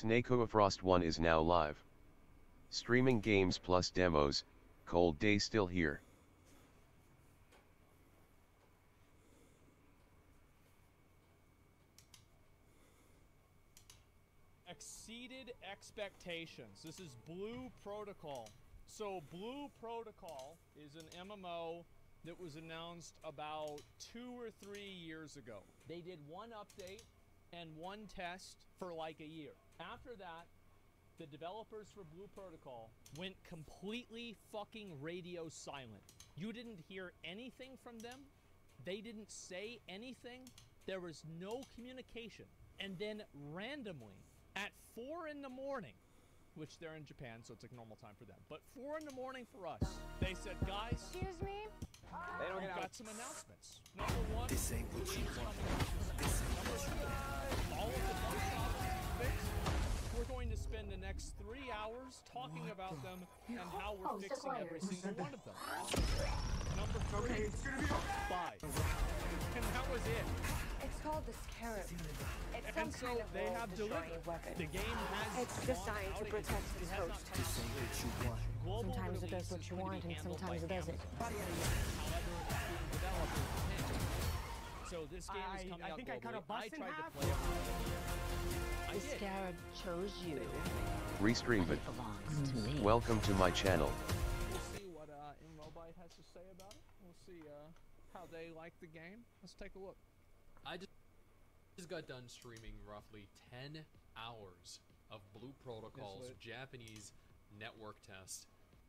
S.W.Frost 1 is now live. Streaming games plus demos, cold day still here. Exceeded expectations. This is Blue Protocol. So Blue Protocol is an MMO that was announced about 2 or 3 years ago. They did one update and one test for like a year. After that, the developers for Blue Protocol went completely fucking radio silent. You didn't hear anything from them. They didn't say anything. There was no communication. And then randomly, at 4 in the morning, which they're in Japan, so it's like normal time for them, but 4 in the morning for us, they said, guys, excuse me? we've got some announcements. Number one, This ain't what you want. number two, all of the bug problems fixed. We're going to spend the next 3 hours talking about them and how we're fixing every single one of them. Number three, bye. And that was it. It's called the Scarab. It's And some so kind of they have world-destroying delivered. weapon. The game has It's designed to protect its host. This ain't what you want. Global Sometimes it release does what is you going to want, be and handled sometimes by it doesn't. Amazon. However, it's being developed in Japan. So this game is coming out think I cut a globally. bus I in tried to half. play it. I The did. Scarab chose you. Restream it. Belongs to me. Welcome to my channel. We'll see what Inmobite has to say about it. We'll see how they like the game. Let's take a look. I just got done streaming roughly 10 hours of Blue Protocol's lit. Japanese network test.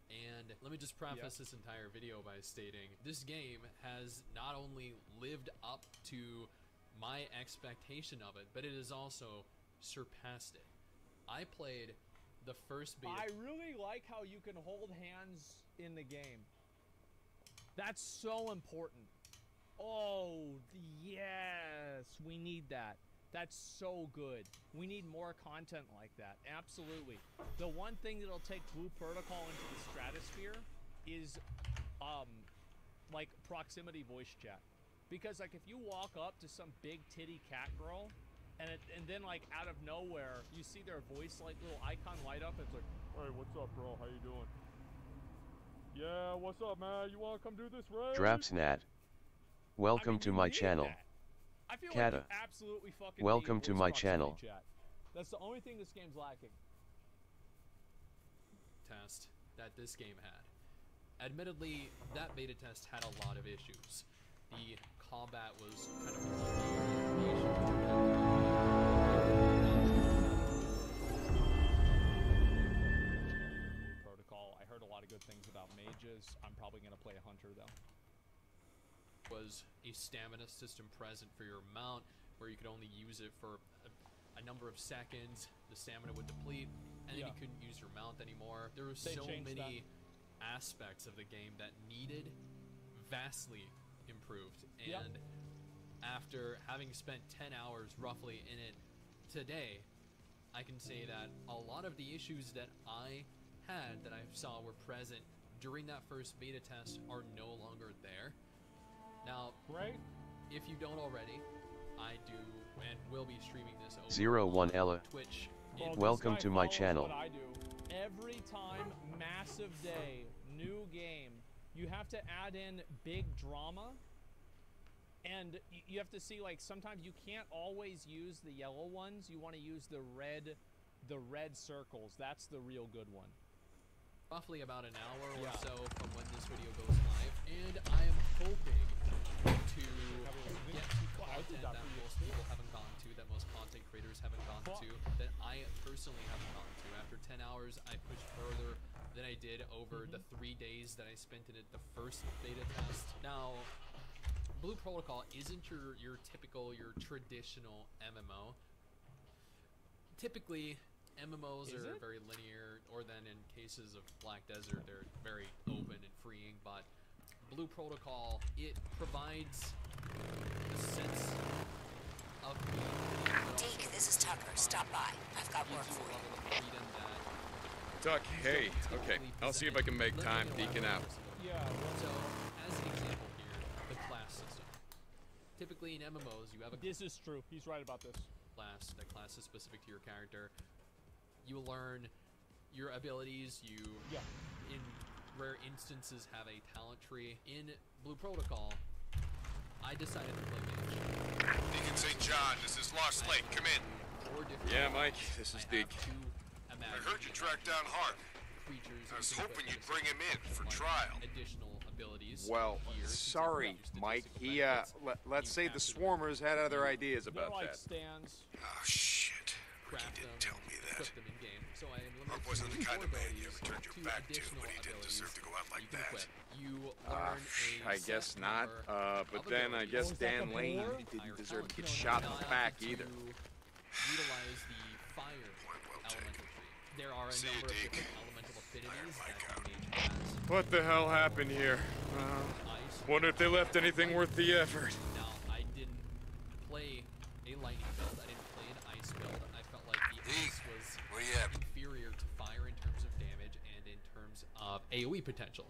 And let me just preface this entire video by stating this game has not only lived up to my expectation of it, but it has also surpassed it. I played the first beta. I really like how you can hold hands in the game. That's so important. Oh, yes. We need that. That's so good. We need more content like that. Absolutely. The one thing that'll take Blue Protocol into the stratosphere is, like, proximity voice chat. Because, like, if you walk up to some big titty cat girl, and then, like, out of nowhere, you see their voice, like, little icon light up, it's like, hey, what's up, bro? How you doing? Yeah, what's up, man? You wanna come do this raid? Drapsnat. Welcome I mean, to you my need channel. that. I feel Kata. like you absolutely fucking Welcome need to voice my proximity channel. Chat. That's the only thing this game's lacking. Test that this game had. Admittedly, that beta test had a lot of issues. The combat was kind of Protocol. I heard a lot of good things about mages. I'm probably gonna play a hunter though. was a stamina system present for your mount where you could only use it for a number of seconds. The stamina would deplete and then you couldn't use your mount anymore. There were They so changed many aspects of the game that needed vastly improved, and after having spent 10 hours roughly in it today, I can say that a lot of the issues that I had that I saw were present during that first beta test are no longer there. Now, if you don't already, I do and will be streaming this over 01 Ella. Twitch. Well, this Welcome guy to my follows channel. What I do. Every time, massive day, new game, you have to add in big drama. And you have to see, like, sometimes you can't always use the yellow ones. You want to use the red circles. That's the real good one. Roughly about an hour or so from when this video goes live, and I am hoping to get to content that most people haven't gone to, that most content creators haven't gone to, that I personally haven't gone to. After 10 hours, I pushed further than I did over the 3 days that I spent in it the first beta test. Now, Blue Protocol isn't your typical, your traditional MMO. Typically, MMOs are very linear, or then in cases of Black Desert, they're very open and freeing, but Blue Protocol, it provides a sense of Deke, this is Tucker. Stop by. I've got work for you. freedom that Duck, hey, okay, I'll see if I can make time deacon out. So, as an example here, the class system. Typically in MMOs, you have a This is true. He's right about this. class. That class is specific to your character. You learn your abilities. You, Yeah. in rare instances, have a talent tree. In Blue Protocol, I decided to play mage. Deacon St. John, this is Lost Lake. Come in. Yeah, Mike, this is Deke. I heard you tracked down Hart. I was hoping you'd bring him in for trial. Additional abilities. Well, here, sorry, statistical Mike. He, benefits. let's say the Swarmers had other ideas They're about like that. stands. Oh, shit. Ricky Craft didn't them, tell me that. equip them in game. So I am limited Mark wasn't to the kind of man you abilities, ever turned your two back to, additional but he didn't abilities deserve to go out like you can that. equip. You learn a I set guess not. number But of then I abilities. guess Oh, is that Dan the Lane board? didn't deserve to get No, shot in not the back to either. Utilize the fire Point well elemental taken. tree. There are a See you, number of Deke. different elemental affinities Mike that out. the mage has. What the hell happened here? Ice. Wonder if they left anything worth the effort. Now, I didn't play a lightning build. I didn't play an ice build. I felt like the ice was Where you at? inferior to fire in terms of damage and in terms of AoE potential.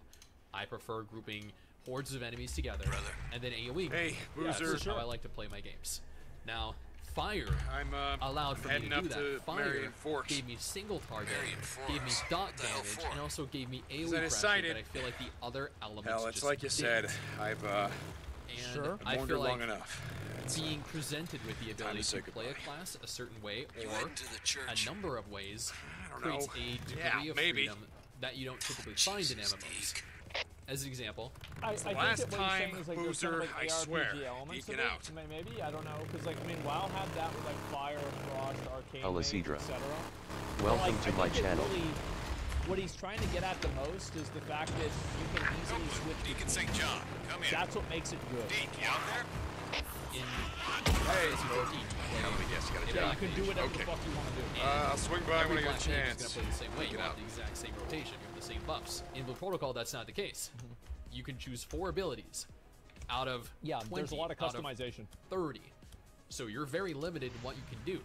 I prefer grouping hordes of enemies together and then AoE. Hey, This Boozer. is how I like to play my games. Now, fire I'm allowed for me heading to up do that. to Fire Marion Forks. gave me single target, Marion gave me Forks? dot What the hell damage, for? and also gave me AoE I pressure decided- that I feel like the other elements Hell, it's just like you said. didn't. I've And Sure. I wandered feel like long enough. being presented with the ability say to play a goodbye. class a certain way You or heading to the church? a number of ways don't creates know. a degree Yeah, of maybe. freedom that you don't typically find in MMOs. As an example, I think last that what you're saying time, is like there's kind of Boozer, like I swear, ARPG elements of deacon it. out. Maybe, I don't know, because like I mean, WoW had that with like Fire, Frost, Arcane, Alacidra. etc. Welcome to my channel. What he's trying to get at the most is the fact that you can easily switch Deacon between. St. John, come in. That's what makes it good. Deke, you out there? in Hey, yeah, let me guess. Gotta Yeah, check. you can do whatever Okay. the fuck you want to do. I'll swing by when I get a is chance. gonna play the same way. You Get have out. the exact same rotation. You have the same buffs. In Blue Protocol, that's not the case. Mm-hmm. You can choose 4 abilities out of Yeah, 20, there's a lot of out customization. 30. So you're very limited in what you can do.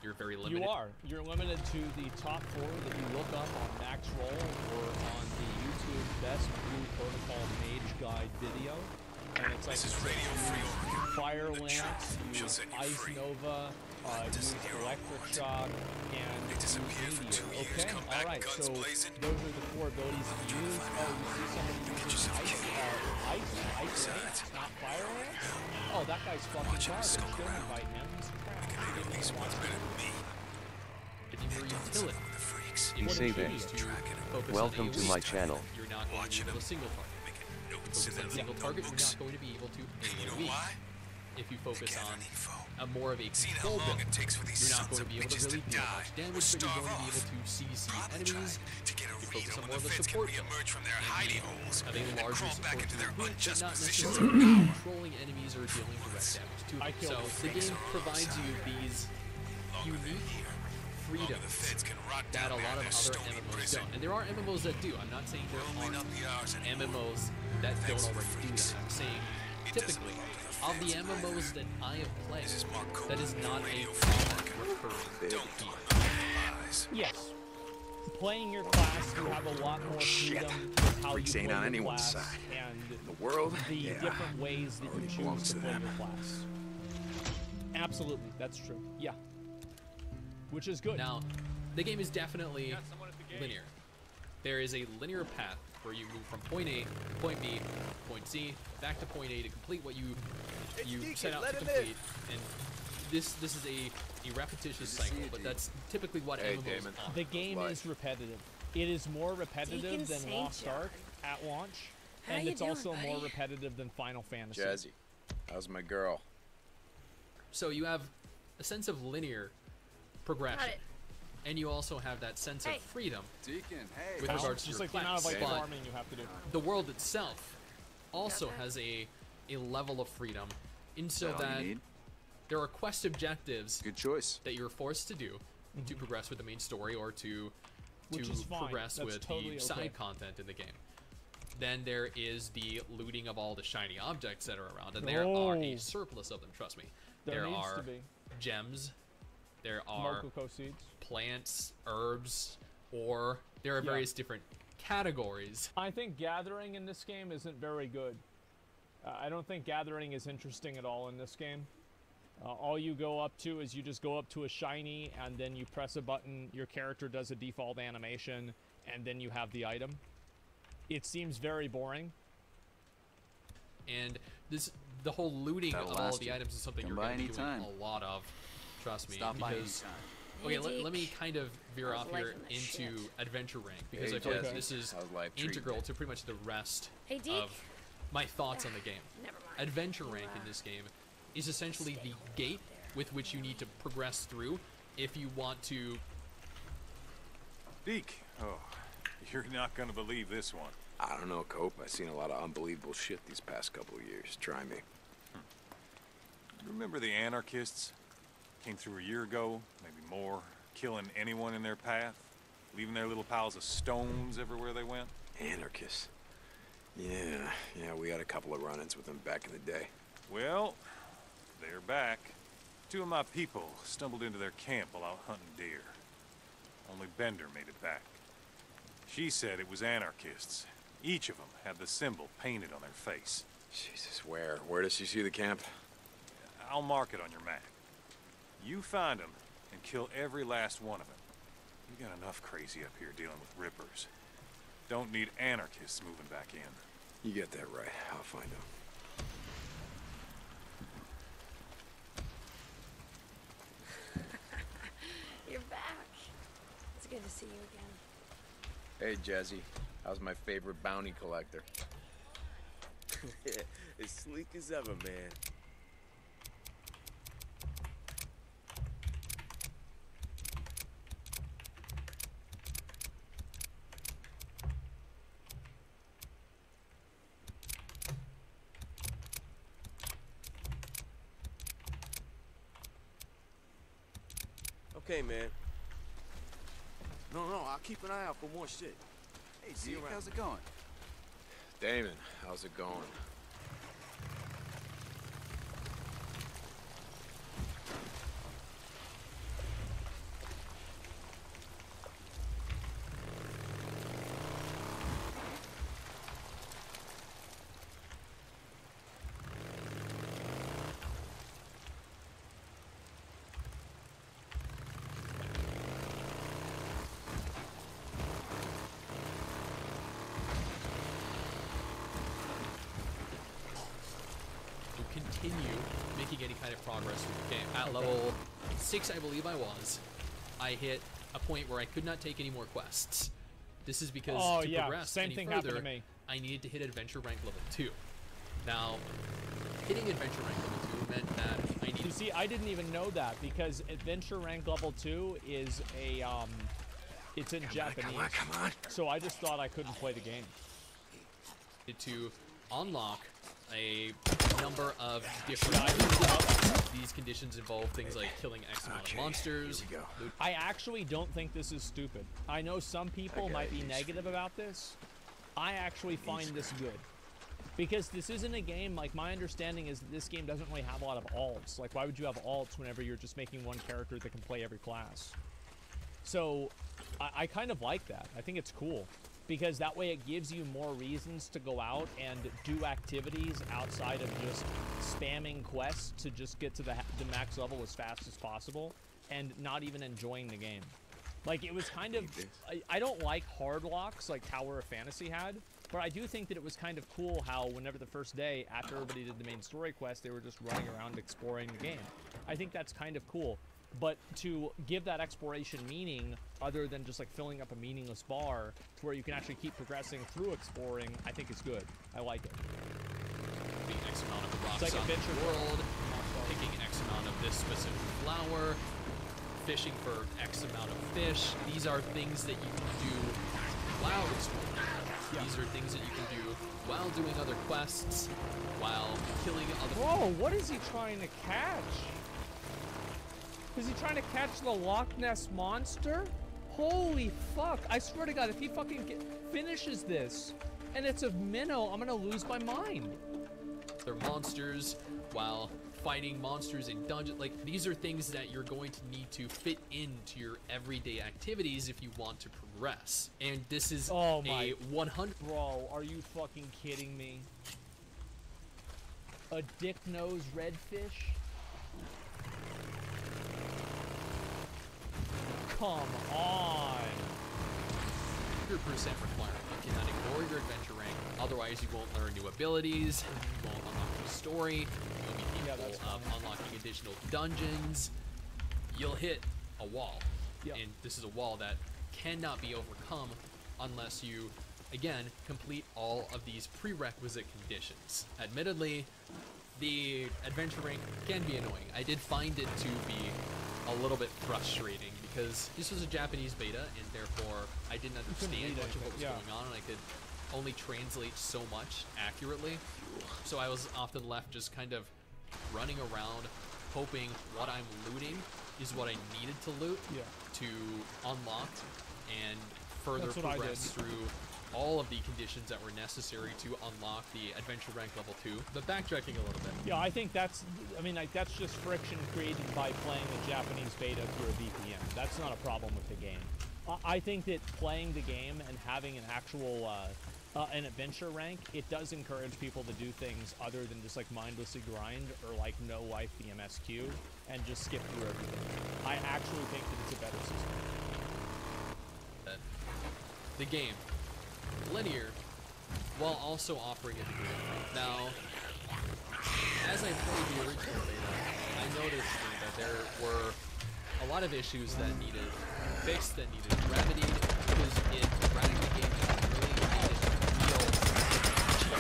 You're very limited. You are. You're limited to the top 4 that you look up on Max Roll or on the YouTube Best Blue Protocol Mage Guide video. And it's like This is Radio Free Oregon. Fire The Lance, truth shall use set you Ice free. Nova, use disappear on Electric what? Shock, and They use disappear for Meteor. 2 years, Okay, come back, alright, guns so blazing. those are the 4 abilities you use. Oh, you see somebody using yourself Ice, killed. Ice Lance, not Fire Lance? Oh, that guy's fucking Watch him garbage. skulk Don't around. invite him. He's crap. I He know didn't these even ones want better to. than me. But in your Done utility, something with the freaks. in You what save you it. choose to Tracking him. focus Welcome on to AoE, my channel. you're not going to Watching be able to him. single target. Making If you notes in focus on their single little target, you're notebooks. not going to be able to And you know AoE. why? If you focus Gather on info. a more of a Seen how control long build, it takes for these you're not sons going to of be able to bitches really to deal die much damage, or but you're starve going to be able off. to CC Probably enemies. trying to get a You read focus on on when more the of a feds can support build. reemerge from their Maybe hidey holes have a and larger crawl back support into their group, but unjust not positions of necessarily power. controlling enemies or dealing direct damage to I them. killed So the the game provides you these Longer than unique here. Longer freedoms the feds can rot that down a there lot in of their other stony MMOs prison. don't. And there are MMOs that do. I'm not saying there Rolling aren't up the hours anymore. MMOs that Thanks don't to the already do freaks. that. I'm saying It typically, doesn't belong to the of the feds MMOs either. that I have played, This is Mark that is Cooper, not a Radio common Free recurring Don't theme. talk about lies. Yes. Playing your class, you have a lot more Shit. freedom with how Freaks you ain't play on your anyone's class side. and The world, the yeah, different ways that you already choose belongs to to play them. your class. Absolutely, that's true. Yeah. Which is good. Now, the game is definitely linear. There is a linear path where you move from point A, point B, point C, back to point A to complete what you set out to complete. And this is a repetitious cycle, but that's typically what Hey, MMOs Damon. are. The game Life. is repetitive. It is more repetitive Deacon than St. Lost John. Ark at launch, How and you it's doing, also more buddy? repetitive than Final Fantasy. Jazzy, how's my girl? So you have a sense of linear progression, it. and you also have that sense of Hey. freedom Deacon, hey. with Well, regards to just your like the amount of class. like But farming you have to do. the world itself also that? has a level of freedom, in so All you that need? there are quest objectives Good choice. that you're forced to do to progress with the main story or to Which is fine. progress That's with totally the okay. side content in the game. Then there is the looting of all the shiny objects that are around, and there are a Oh. surplus of them, trust me. There needs are to be. gems, there are Mococo seeds. plants, herbs, or there are Yeah. various different categories. I think gathering in this game isn't very good. I don't think gathering is interesting at all in this game. All you go up to is you just go up to a shiny, and then you press a button, your character does a default animation, and then you have the item. It seems very boring. And the whole looting of all of the items is something you're going to be doing a lot of. Trust me. Stop by because anytime. okay, let me kind of veer off here into adventure rank, because I feel like this is integral to pretty much the rest of my thoughts on the game. Adventure rank in this game is essentially the gate with which you need to progress through if you want to... Deke, oh, you're not gonna believe this one. I don't know, Cope. I've seen a lot of unbelievable shit these past couple of years. Try me. Remember the anarchists? Came through a year ago, maybe more, killing anyone in their path, leaving their little piles of stones everywhere they went? Anarchists? Yeah, we had a couple of run-ins with them back in the day. Well, they're back. 2 of my people stumbled into their camp while out hunting deer. Only Bender made it back. She said it was anarchists. Each of them had the symbol painted on their face. Jesus, where? Where does she see the camp? I'll mark it on your map. You find them and kill every last one of them. We got enough crazy up here dealing with rippers. Don't need anarchists moving back in. You get that right. I'll find them. You're back. It's good to see you again. Hey, Jesse. How's my favorite bounty collector? As sleek as ever, man. Okay, man. No, I'll keep an eye out for more shit. Hey, Zeke, how's it going? Damon, how's it going? Continue making any kind of progress with the game. At level 6, I believe I hit a point where I could not take any more quests. This is because to progress same any thing further, happened to me. I needed to hit adventure rank level 2. Now, hitting adventure rank level 2 meant that I needed... You see, I didn't even know that, because adventure rank level 2 is a, it's in Japanese. Come on. So I just thought I couldn't play the game. To unlock a number of different items. These conditions involve things like killing X amount of monsters. I actually don't think this is stupid. I know some people might be negative about this. I actually find this good. Because this isn't a game, like, my understanding is that this game doesn't really have a lot of alts. Like, why would you have alts whenever you're just making one character that can play every class? So, I kind of like that. I think it's cool. Because that way it gives you more reasons to go out and do activities outside of just spamming quests to just get to the max level as fast as possible and not even enjoying the game. Like, it was kind of... I don't like hard locks like Tower of Fantasy had, but I do think that it was kind of cool how whenever the first day, after everybody did the main story quest, they were just running around exploring the game. I think that's kind of cool. But to give that exploration meaning, other than just like filling up a meaningless bar, to where you can actually keep progressing through exploring, I think is good. I like it. Picking X amount of the rocks like on the adventure world, picking X amount of this specific flower, fishing for X amount of fish. These are things that you can do while exploring. Yeah. These are things that you can do while doing other quests, while killing other... Bro, what is he trying to catch? Is he trying to catch the Loch Ness Monster? Holy fuck. I swear to God, if he fucking finishes this and it's a minnow, I'm gonna lose my mind. They're monsters while fighting monsters in dungeons. Like, these are things that you're going to need to fit into your everyday activities if you want to progress. And this is a 100... Bro, are you fucking kidding me? A dick-nosed redfish? come on. 100% requirement. You cannot ignore your adventure rank, otherwise you won't learn new abilities, you won't unlock the story, you'll be capable of unlocking additional dungeons. You'll hit a wall, and this is a wall that cannot be overcome unless you, again, complete all of these prerequisite conditions. Admittedly, the adventure rank can be annoying. I did find it to be a little bit frustrating because this was a Japanese beta, and therefore I didn't understand much of what was going on, and I could only translate so much accurately. So I was often left just kind of running around, hoping what I'm looting is what I needed to loot to unlock and further progress through all of the conditions that were necessary to unlock the adventure rank level 2, but backtracking a little bit. Yeah, I think that's, I mean, like, that's just friction created by playing a Japanese beta through a VPN. That's not a problem with the game. I think that playing the game and having an actual, an adventure rank, it does encourage people to do things other than just, like, mindlessly grind or, like, no life the MSQ and just skip through everything. I actually think that it's a better system. The game. Linear, while also offering a degree. Now, as I played the original beta, I noticed that there were a lot of issues that needed fixed, that needed remedied, because it running the game really made it feel cheap.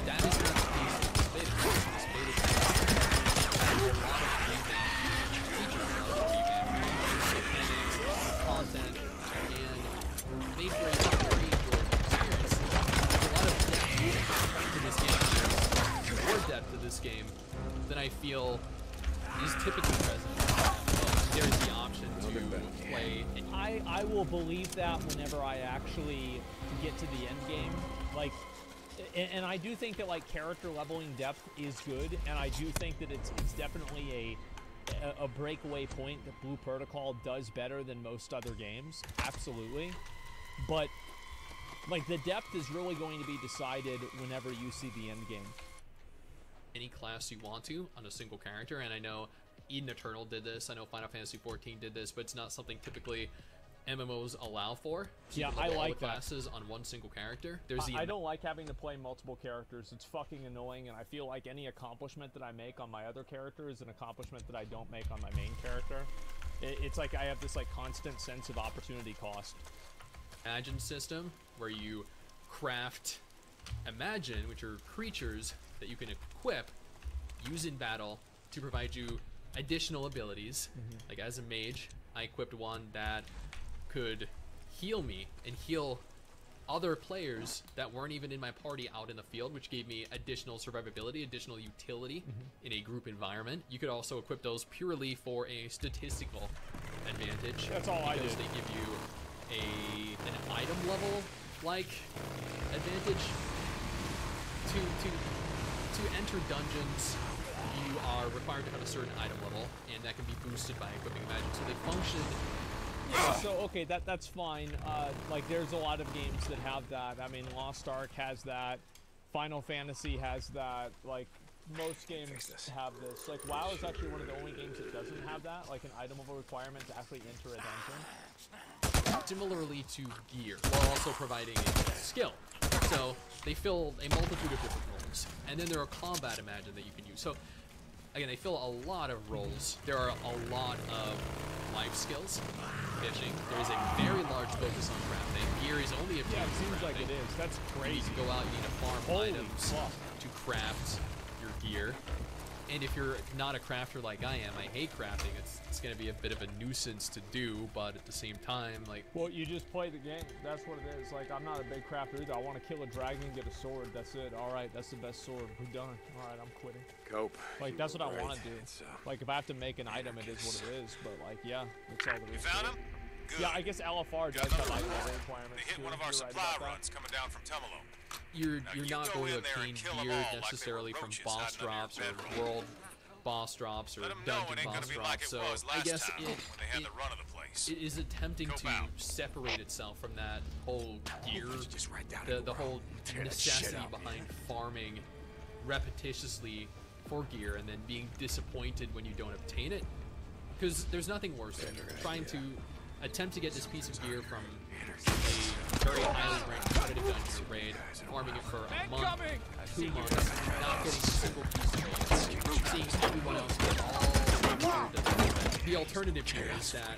That is not the case with this beta. This beta has a lot of revamp features, a lot of revamp mechanics, content, and made for a very enjoyable experience. There's a lot of depth to this game. There's more depth to this game than I feel is typically present. There's the option to play. I will believe that whenever I actually get to the end game. Like, and I do think that, like, character leveling depth is good, and I do think that it's definitely a breakaway point that Blue Protocol does better than most other games. Absolutely. But, like, the depth is really going to be decided whenever you see the end game. Any class you want to on a single character, and I know Eden Eternal did this, I know Final Fantasy XIV did this, but it's not something typically MMOs allow for. So yeah, I like classes on one single character. I don't like having to play multiple characters. It's fucking annoying, and I feel like any accomplishment that I make on my other character is an accomplishment that I don't make on my main character. It's like I have this, like, constant sense of opportunity cost. Imagine system where you craft Imagine, which are creatures that you can equip, use in battle to provide you additional abilities. Like, as a mage, I equipped one that could heal me and heal other players that weren't even in my party out in the field, which gave me additional survivability, additional utility in a group environment. You could also equip those purely for a statistical advantage. That's all I did. Because they give you an item level like advantage to enter dungeons. You are required to have a certain item level, and that can be boosted by equipping Imagine. So they function. Yeah, so okay, that's fine. Like, there's a lot of games that have that. I mean, Lost Ark has that. Final Fantasy has that. Like, most games have this. Like, WoW is actually one of the only games that doesn't have that, like an item level requirement to actually enter a dungeon. Similarly to gear, while also providing a skill. So they fill a multitude of different roles. And then there are combat Imagine that you can use. So again, they fill a lot of roles. There are a lot of life skills. Fishing. There is a very large focus on crafting. Gear is only obtained it seems like it is. That's crazy. You need to go out, you need to farm Holy items fuck. to craft your gear. And if you're not a crafter like I am, I hate crafting. It's going to be a bit of a nuisance to do, but at the same time, like... Well, you just play the game. That's what it is. Like, I'm not a big crafter either. I want to kill a dragon and get a sword. That's it. All right, that's the best sword. We're done. All right, I'm quitting. Cope. Like, that's what I want to do. Like, if I have to make an item, it is what it is. But, like, yeah, that's all there is. You found him? Good. Yeah, I guess LFR does have item level requirements. They hit one of our supply runs coming down from Tumalo. You're not going to obtain gear necessarily from boss drops or world boss drops or dungeon boss drops, so I guess it is attempting to separate itself from that whole gear, the whole necessity behind farming repetitiously for gear and then being disappointed when you don't obtain it, because there's nothing worse than trying to attempt to get this piece of gear from a very highly ranked competitive dungeon or raid, farming it for a month, 2 months, not getting a single piece of gear, seeing everyone else get all the alternative here is that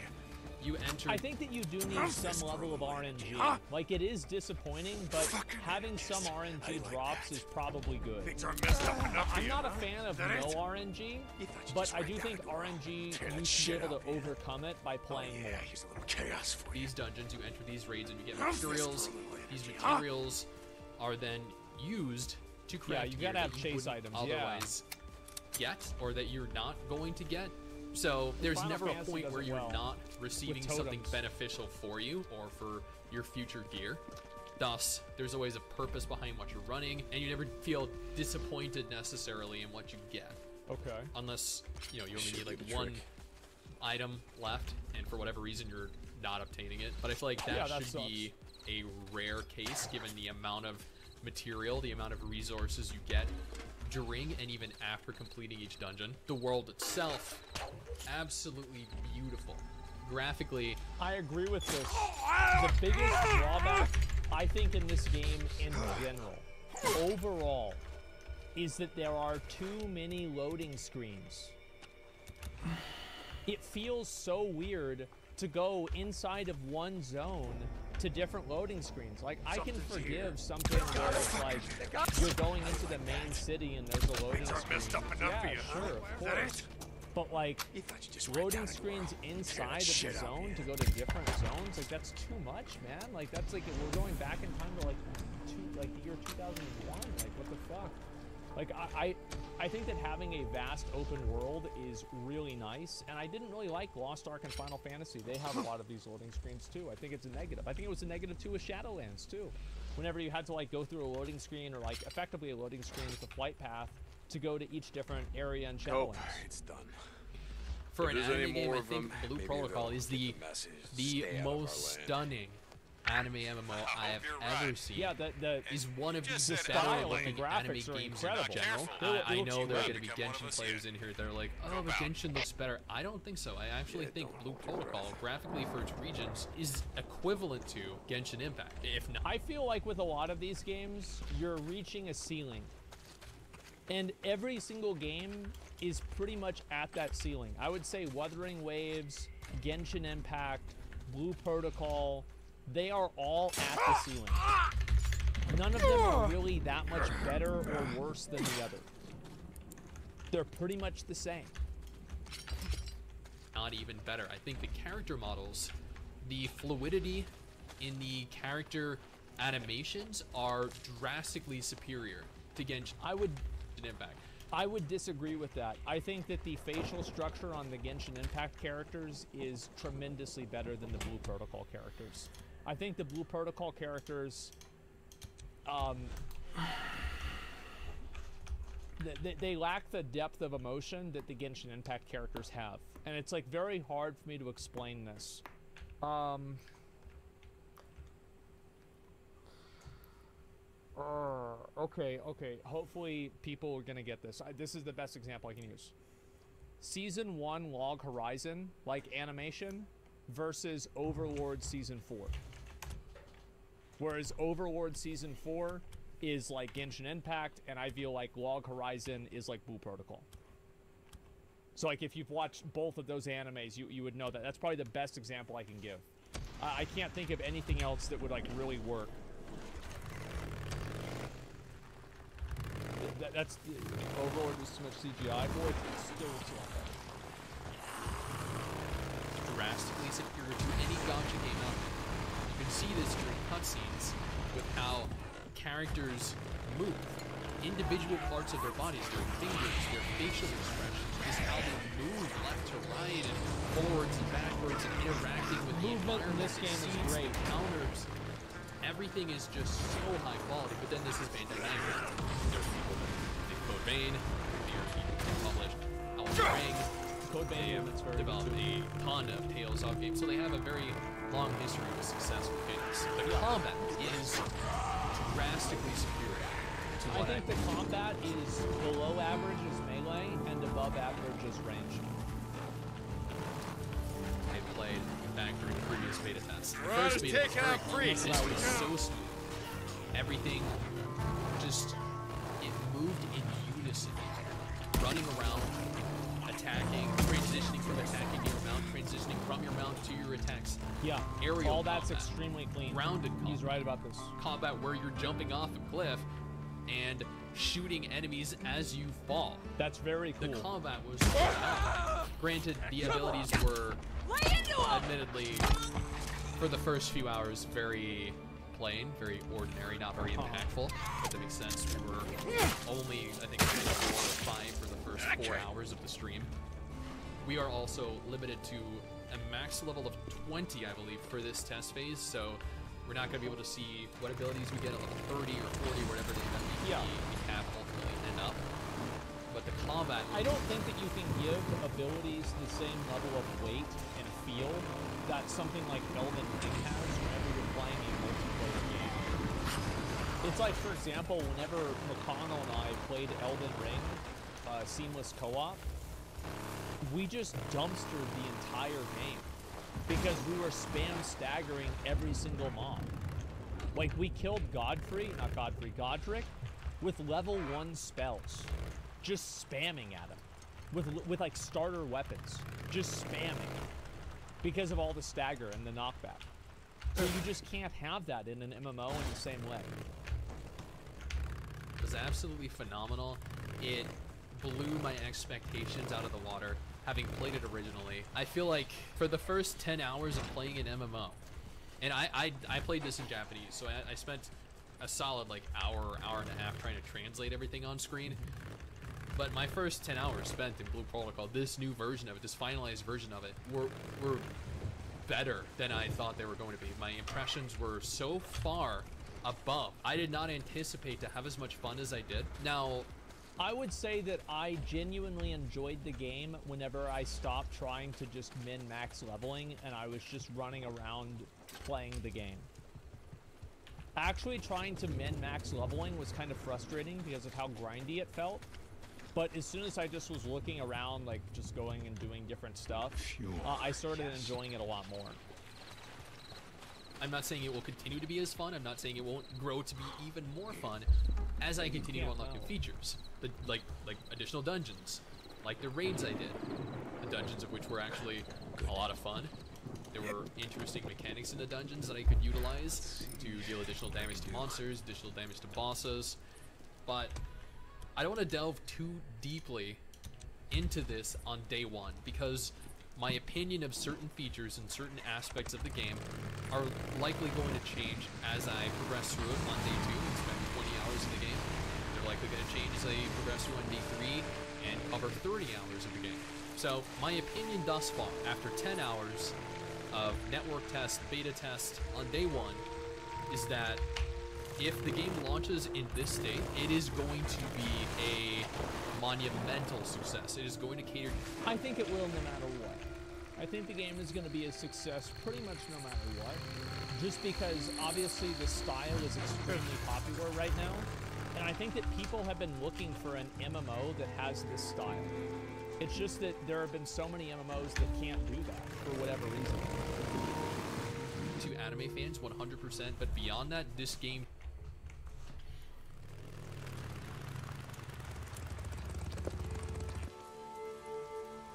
you enter. I think that you do need some level of RNG. Like, it is disappointing, but having some RNG drops is probably good. I'm not a fan of no RNG, but I do think RNG, you should be able to overcome it by playing more. Here's a little chaos for you. These dungeons, you enter these raids and you get materials. These materials are then used to craft you gear gotta have that you chase wouldn't items, otherwise get, or that you're not going to get. So there's Final never Fantasy a point does where it you're well not receiving with something totems. beneficial for you or for your future gear. Thus, there's always a purpose behind what you're running, and you never feel disappointed necessarily in what you get. Okay. Unless, you know, you only need like one item left, and for whatever reason you're not obtaining it. But I feel like that should be a rare case given the amount of material, the amount of resources you get during and even after completing each dungeon. The world itself, absolutely beautiful. Graphically, I agree with this. The biggest drawback, I think, in this game in general, overall, is that there are too many loading screens. It feels so weird to go inside of one zone to different loading screens. Like, I can forgive something where it's like you're going into the main city and there's a loading screen. Yeah, sure, of course. But like, loading screens inside of the zone to go to different zones, like, that's too much, man. Like, that's like, we're going back in time to like the year 2001. Like, what the fuck? Like, I think that having a vast open world is really nice, and I didn't really like Lost Ark and Final Fantasy. They have a lot of these loading screens too. I think it's a negative. I think it was a negative too with Shadowlands too. Whenever you had to like go through a loading screen, or like effectively a loading screen with a flight path to go to each different area in Shadowlands. It's done. For an anime game, I think Blue Protocol is the most stunning anime MMO I have ever seen. Yeah, is one of the style better and looking anime graphics are games in incredible. general. I know there are going to be Genshin players in here that are like, oh, but Genshin looks better. I don't think so. I actually think Blue Protocol, graphically for its regions, is equivalent to Genshin Impact, if not. I feel like with a lot of these games, you're reaching a ceiling. And every single game is pretty much at that ceiling. I would say Wuthering Waves, Genshin Impact, Blue Protocol, they are all at the ceiling. None of them are really that much better or worse than the other. They're pretty much the same. Not even better. I think the character models, the fluidity in the character animations are drastically superior to Genshin Impact. I would disagree with that. I think that the facial structure on the Genshin Impact characters is tremendously better than the Blue Protocol characters. I think the Blue Protocol characters, they lack the depth of emotion that the Genshin Impact characters have. And it's like very hard for me to explain this. Okay. Hopefully people are gonna get this. This is the best example I can use. Season 1 Log Horizon, like animation, versus Overlord Season 4. Whereas Overlord Season 4 is like Genshin Impact, and I feel like Log Horizon is like Blue Protocol. So like if you've watched both of those animes, you would know that. That's probably the best example I can give. I can't think of anything else that would like really work. That's Overlord is too much CGI for it. It's still too much. Drastically superior to any gacha game out there. You can see this during cutscenes with how characters move. Individual parts of their bodies, their fingers, their facial expressions, just how they move left to right and forwards and backwards and interacting with the movement in this game is great. Counters. Everything is just so high quality, but then this is Bandai Namco. There's people that make Code Vein, there are people that published Elden Ring. Code Vein developed a ton of Tales of games, so they have a very long history of successful games. The combat is drastically superior to what I think the combat is below average as melee and above average as range. I played back during beta test. The first beta was very easy. It was so smooth. Everything just, it moved in unison. Running around, attacking, transitioning from attacking your mount, transitioning from your mount to your attacks. Yeah, aerial all that's combat, extremely clean. Grounded combat. He's right about this. Combat where you're jumping off a cliff and shooting enemies as you fall. That's very cool. The combat was granted, the abilities were admittedly, for the first few hours, very plain, very ordinary, not very impactful. If that makes sense. We were only, I think, 4 or 5 for the first 4 hours of the stream. We are also limited to a max level of 20, I believe, for this test phase, so we're not going to be able to see what abilities we get at level 30 or 40, whatever they we cap ultimately end up. But the combat... I don't think that you can give abilities the same level of weight and feel that something like Elden Ring has whenever you're playing a multiplayer game. It's like, for example, whenever McConnell and I played Elden Ring, Seamless Co-op, we just dumpstered the entire game because we were spam staggering every single mob. Like, we killed Godfrey with level 1 spells, just spamming at him with like starter weapons, just spamming because of all the stagger and the knockback. So you just can't have that in an MMO in the same way. It was absolutely phenomenal. It blew my expectations out of the water, having played it originally. I feel like for the first 10 hours of playing an MMO, and I played this in Japanese, so I spent a solid like hour and a half trying to translate everything on screen. But my first 10 hours spent in Blue Protocol, this new version of it, this finalized version of it, were better than I thought they were going to be. My impressions were so far above. I did not anticipate to have as much fun as I did. Now, I would say that I genuinely enjoyed the game whenever I stopped trying to just min-max leveling and I was just running around playing the game. Actually trying to min-max leveling was kind of frustrating because of how grindy it felt. But as soon as I just was looking around, like just going and doing different stuff, I started enjoying it a lot more. I'm not saying it will continue to be as fun. I'm not saying it won't grow to be even more fun as I continue to unlock new features. Like additional dungeons, like the raids I did. The dungeons of which were actually a lot of fun. There were interesting mechanics in the dungeons that I could utilize to deal additional damage to monsters, additional damage to bosses. But I don't want to delve too deeply into this on day one because my opinion of certain features and certain aspects of the game are likely going to change as I progress through it on day 2 and spend 20 hours in the game. They're likely going to change as I progress through on day 3 and cover 30 hours of the game. So my opinion thus far, after 10 hours of network test, beta test on day 1, is that if the game launches in this state, it is going to be a monumental success. It is going to cater... I think it will no matter what. I think the game is going to be a success pretty much no matter what. Just because, obviously, the style is extremely popular right now. And I think that people have been looking for an MMO that has this style. It's just that there have been so many MMOs that can't do that for whatever reason. To anime fans, 100%. But beyond that, this game...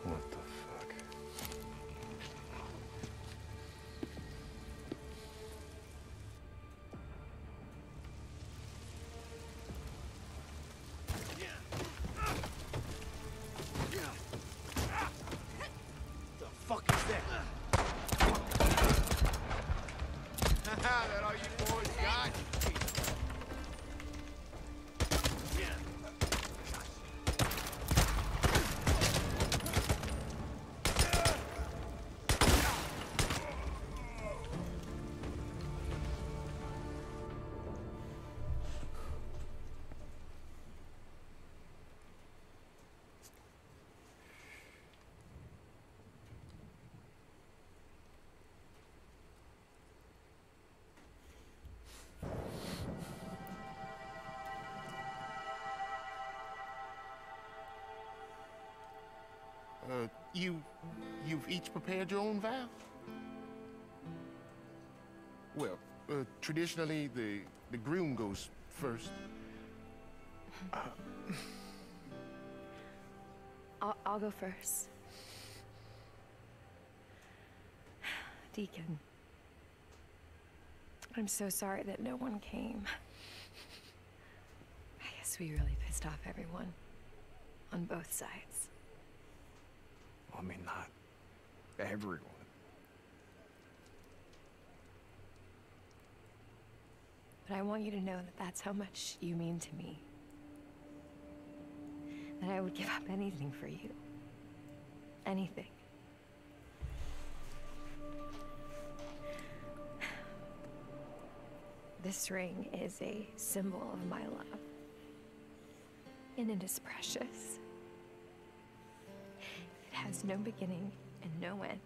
What the fuck? The fuck is that? That all you boys got? You've each prepared your own vow? Well, traditionally, the groom goes first. I'll go first. Deacon, I'm so sorry that no one came. I guess we really pissed off everyone. On both sides. Well, I mean, not everyone. But I want you to know that that's how much you mean to me. That I would give up anything for you. Anything. This ring is a symbol of my love. And it is precious. It has no beginning and no end.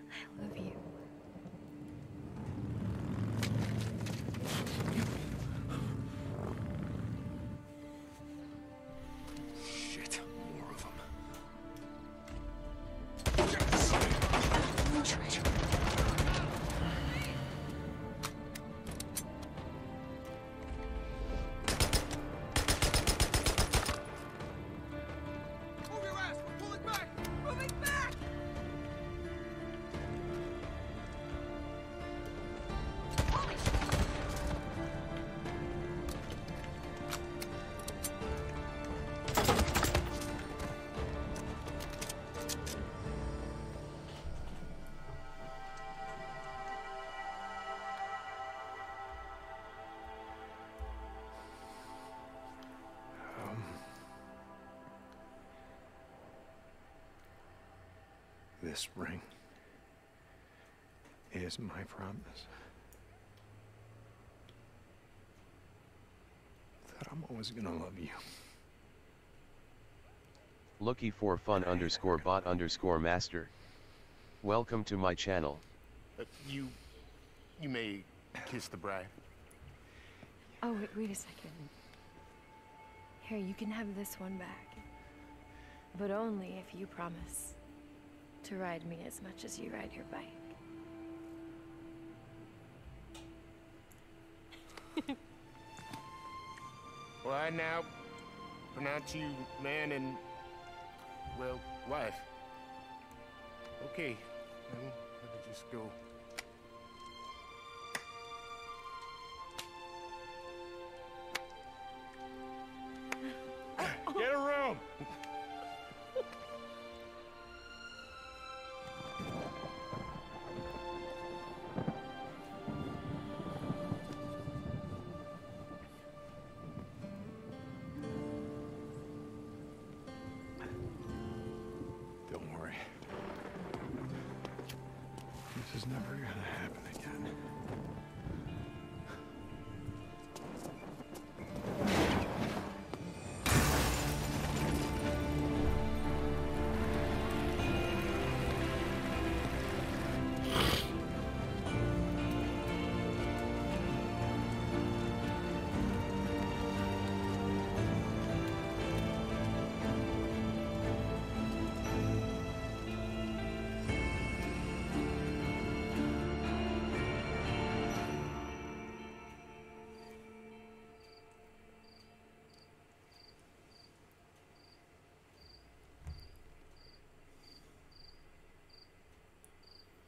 I love you. Shit, more of them. Traitor. Move your ass! We're pulling back! Moving back! Holy shit! This ring is my promise that I'm always gonna love you. Looky for fun_bot_master. Welcome to my channel. You may kiss the bride. Oh, wait a second. Here, you can have this one back. But only if you promise to ride me as much as you ride your bike. Well, I now pronounce you man and, well, wife. Okay, let me just go. Get a room! Don't worry. This is never gonna happen again.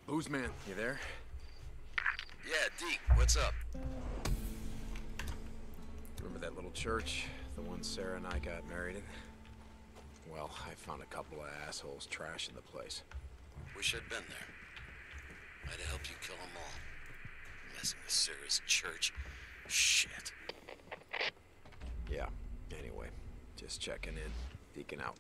Booze man, you there? Yeah, Deke, what's up? Remember that little church? The one Sarah and I got married in? Well, I found a couple of assholes trashing the place. Wish I'd been there. Might have helped you kill them all. Messing with Sarah's church. Shit. Yeah, anyway, just checking in. Deacon out.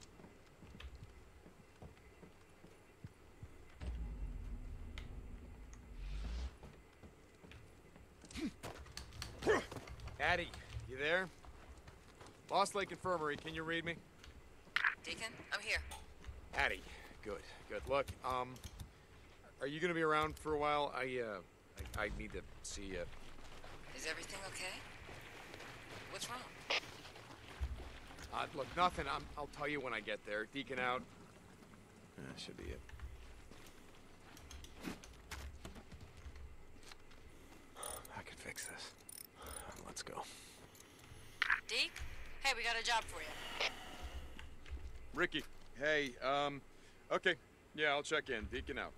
Addie, you there? Lost Lake Infirmary, can you read me? Deacon, I'm here. Addie, good. Look, are you gonna be around for a while? I need to see you. Is everything okay? What's wrong? Look, nothing. I'll tell you when I get there. Deacon out. That should be it. fix this. Let's go. Deke? Hey, we got a job for you. Ricky, hey, okay. Yeah, I'll check in. Deacon out.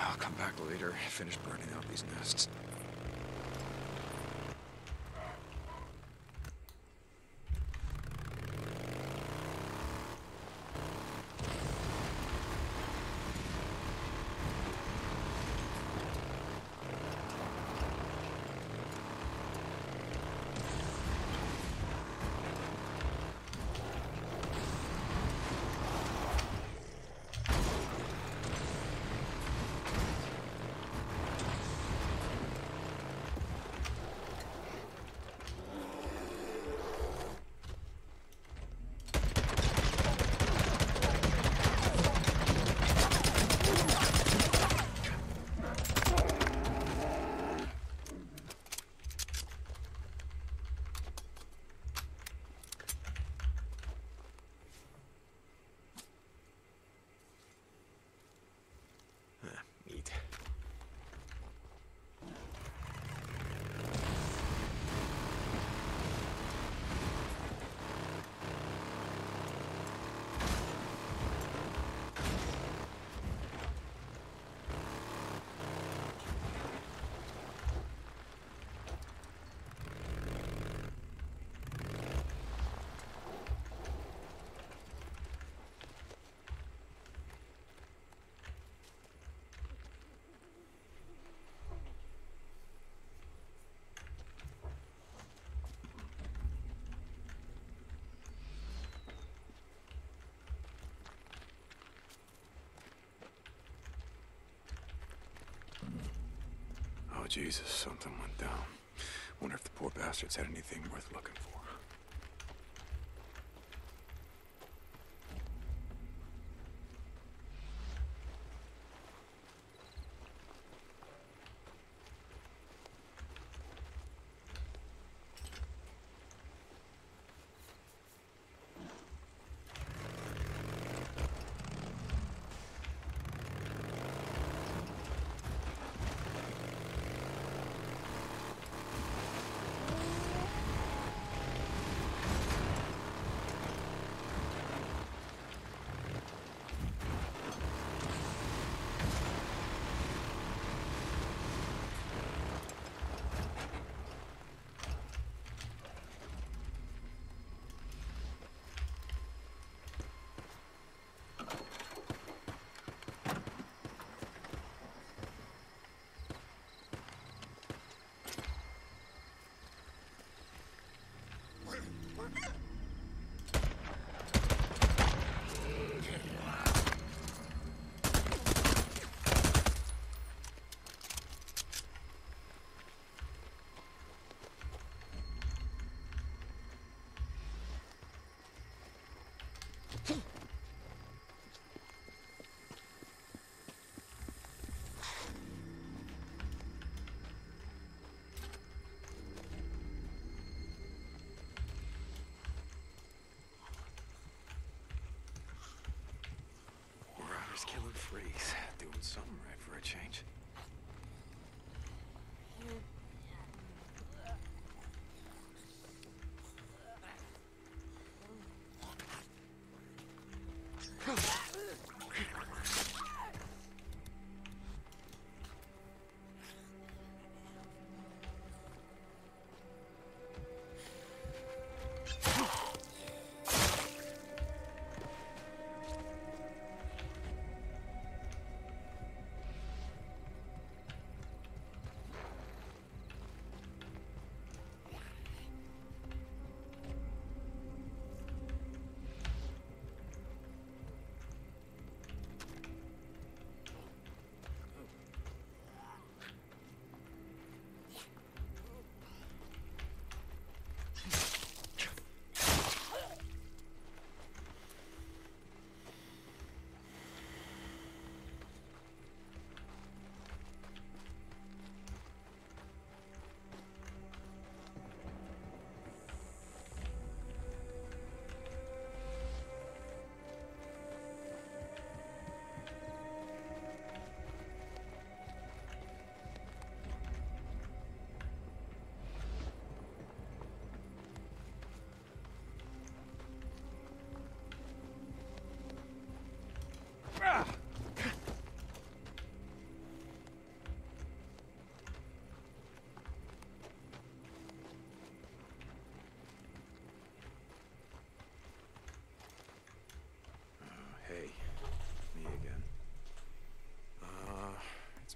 I'll come back later, finish burning out these nests. Neat. Oh, Jesus, something went down. Wonder if the poor bastards had anything worth looking for. Killing freaks, doing something right for a change.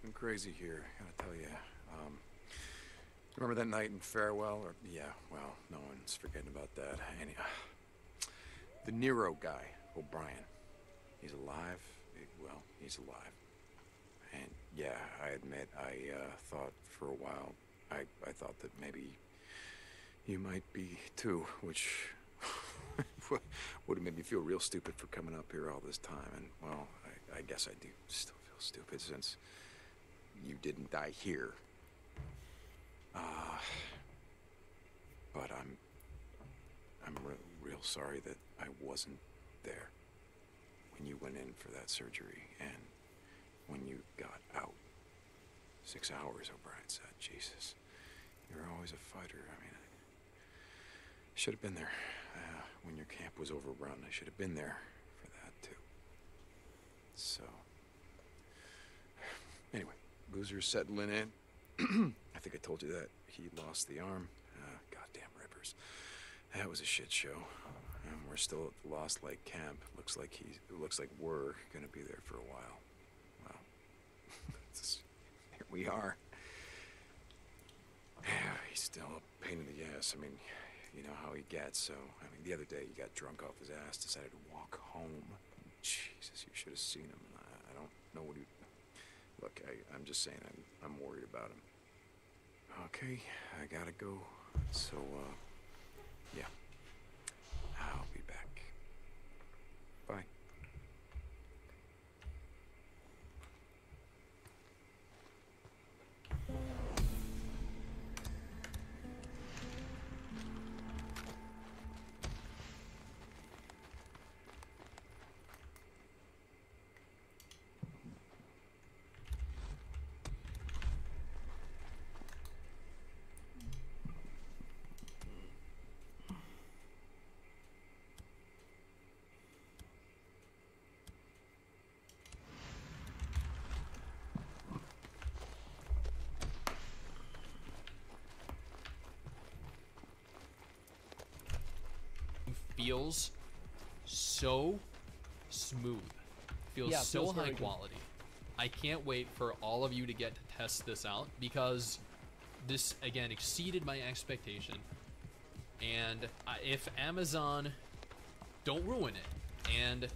been crazy here, gotta tell you. Remember that night in Farewell? Or yeah, well, no one's forgetting about that. Anyhow, the Nero guy, O'Brien, he's alive. Well, he's alive. And yeah, I admit, I thought for a while, I thought that maybe you might be too, which would have made me feel real stupid for coming up here all this time. And well, I guess I do still feel stupid since you didn't die here. But I'm real sorry that I wasn't there when you went in for that surgery and when you got out. 6 hours, O'Brien said. Jesus, you're always a fighter. I mean, I should have been there when your camp was overrun. I should have been there for that too. So, anyway, Boozer's settling in. I think I told you that he lost the arm. Goddamn Rippers. That was a shit show. And we're still at the Lost Lake camp. Looks like we're gonna be there for a while. Well, here we are. Yeah, he's still a pain in the ass. I mean, you know how he gets. So, I mean, the other day he got drunk off his ass, decided to walk home. Jesus, you should have seen him. I don't know what he. Look, I'm just saying, I'm worried about him. Okay, I gotta go. So, yeah. I'll be back. Bye. Feels so smooth. Feels so high quality. I can't wait for all of you to get to test this out because this again exceeded my expectation. And if Amazon don't ruin it, and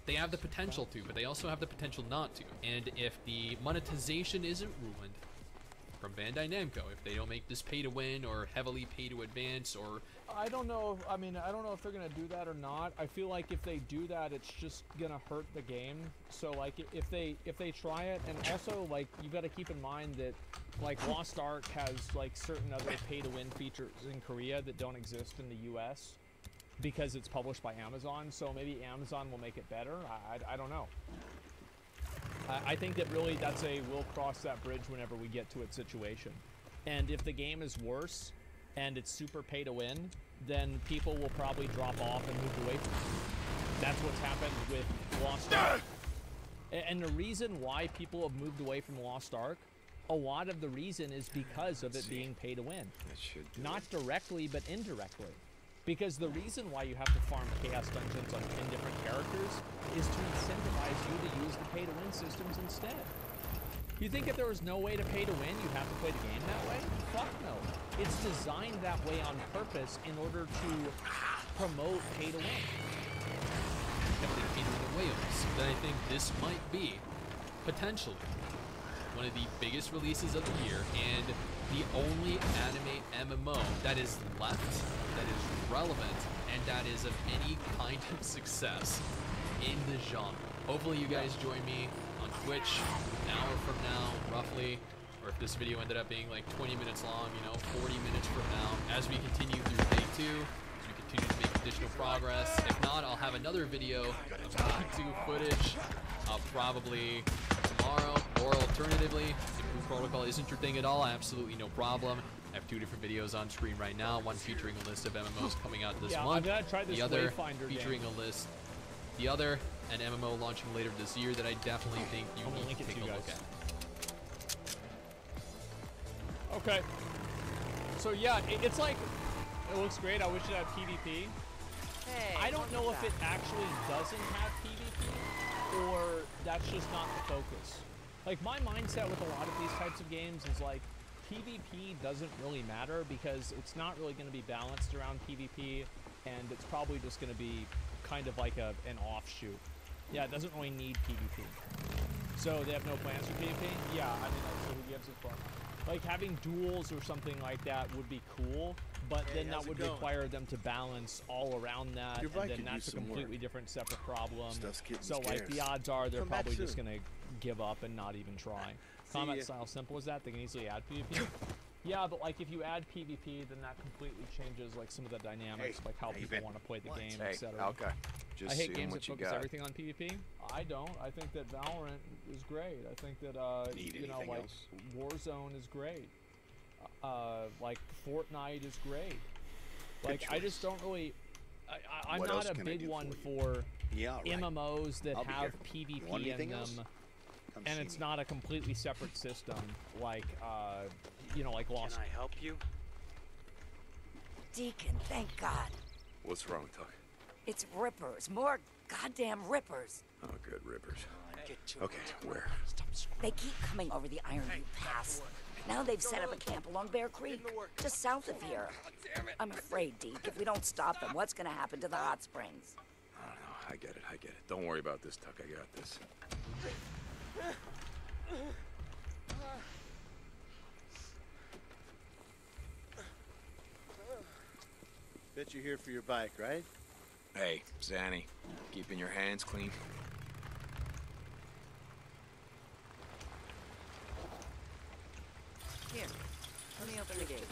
they have the potential to, but they also have the potential not to. And if the monetization isn't ruined from Bandai Namco, if they don't make this pay to win or heavily pay to advance, or I don't know. I mean, I don't know if they're gonna do that or not. I feel like if they do that, it's just gonna hurt the game. So like, if they try it, and also like you got to keep in mind that like Lost Ark has like certain other pay to win features in Korea that don't exist in the U.S. because it's published by Amazon. So maybe Amazon will make it better. I don't know. I think that really we'll cross that bridge whenever we get to its situation. And if the game is worse and it's super pay to win, then people will probably drop off and move away from it. That's what's happened with Lost Ark. And the reason why people have moved away from Lost Ark, a lot of the reason is because of it being pay to win. Not directly, but indirectly. Because the reason why you have to farm Chaos Dungeons on 10 different characters is to incentivize you to use the pay-to-win systems instead. You think if there was no way to pay to win, you'd have to play the game that way? Fuck no. It's designed that way on purpose in order to promote pay to win. Heavily catering to whales. Then I think this might be, potentially, one of the biggest releases of the year, and the only anime MMO that is left, that is relevant, and that is of any kind of success in the genre. Hopefully you guys join me on Twitch an hour from now, roughly, or if this video ended up being like 20 minutes long, 40 minutes from now, as we continue through day 2, as we continue to make additional progress. If not, I'll have another video of day 2 footage, probably tomorrow, or alternatively, if Blue Protocol isn't your thing at all, absolutely no problem. I have 2 different videos on screen right now, one featuring a list of MMOs coming out this month, I'm gonna try this the other Wayfinder featuring game. a list, the other an MMO launching later this year that I definitely think you need to take a look at. Okay. So yeah, it's like, it looks great. I wish it had PvP. Hey, I don't know if it actually doesn't have PvP, or that's just not the focus. Like, my mindset with a lot of these types of games is like, PvP doesn't really matter because it's not really going to be balanced around PvP, and it's probably just going to be kind of like an offshoot. Yeah, it doesn't really need PvP. So they have no plans for PvP? Yeah, I mean, that's who gives a fuck. Like, having duels or something like that would be cool, but then that would require them to balance all around that, and then that's a completely different separate problem. So, like, the odds are they're probably just going to give up and not even try. Combat style simple as that, they can easily add PvP. Yeah, but like if you add PvP, then that completely changes like some of the dynamics, like how people want to play the game, etc. Okay. I hate games that focus everything on PvP. I don't. I think that Valorant is great. I think that you know, like Warzone is great. Like Fortnite is great. Like I just don't really. I'm not a big one for MMOs that have PvP in them. And it's not a completely separate system, like, you know, like Lost. Can I help you? Deacon, thank God. What's wrong, Tuck? It's rippers. More goddamn rippers. Oh, good rippers. Okay, where? They keep coming over the Iron View Pass. Now they've set up a camp along Bear Creek, just south of here. I'm afraid, Deke, if we don't stop them, what's gonna happen to the hot springs? I don't know. I get it. Don't worry about this, Tuck. I got this. Bet you're here for your bike, right? Hey, Zanny, keeping your hands clean. Here, let me open the gate.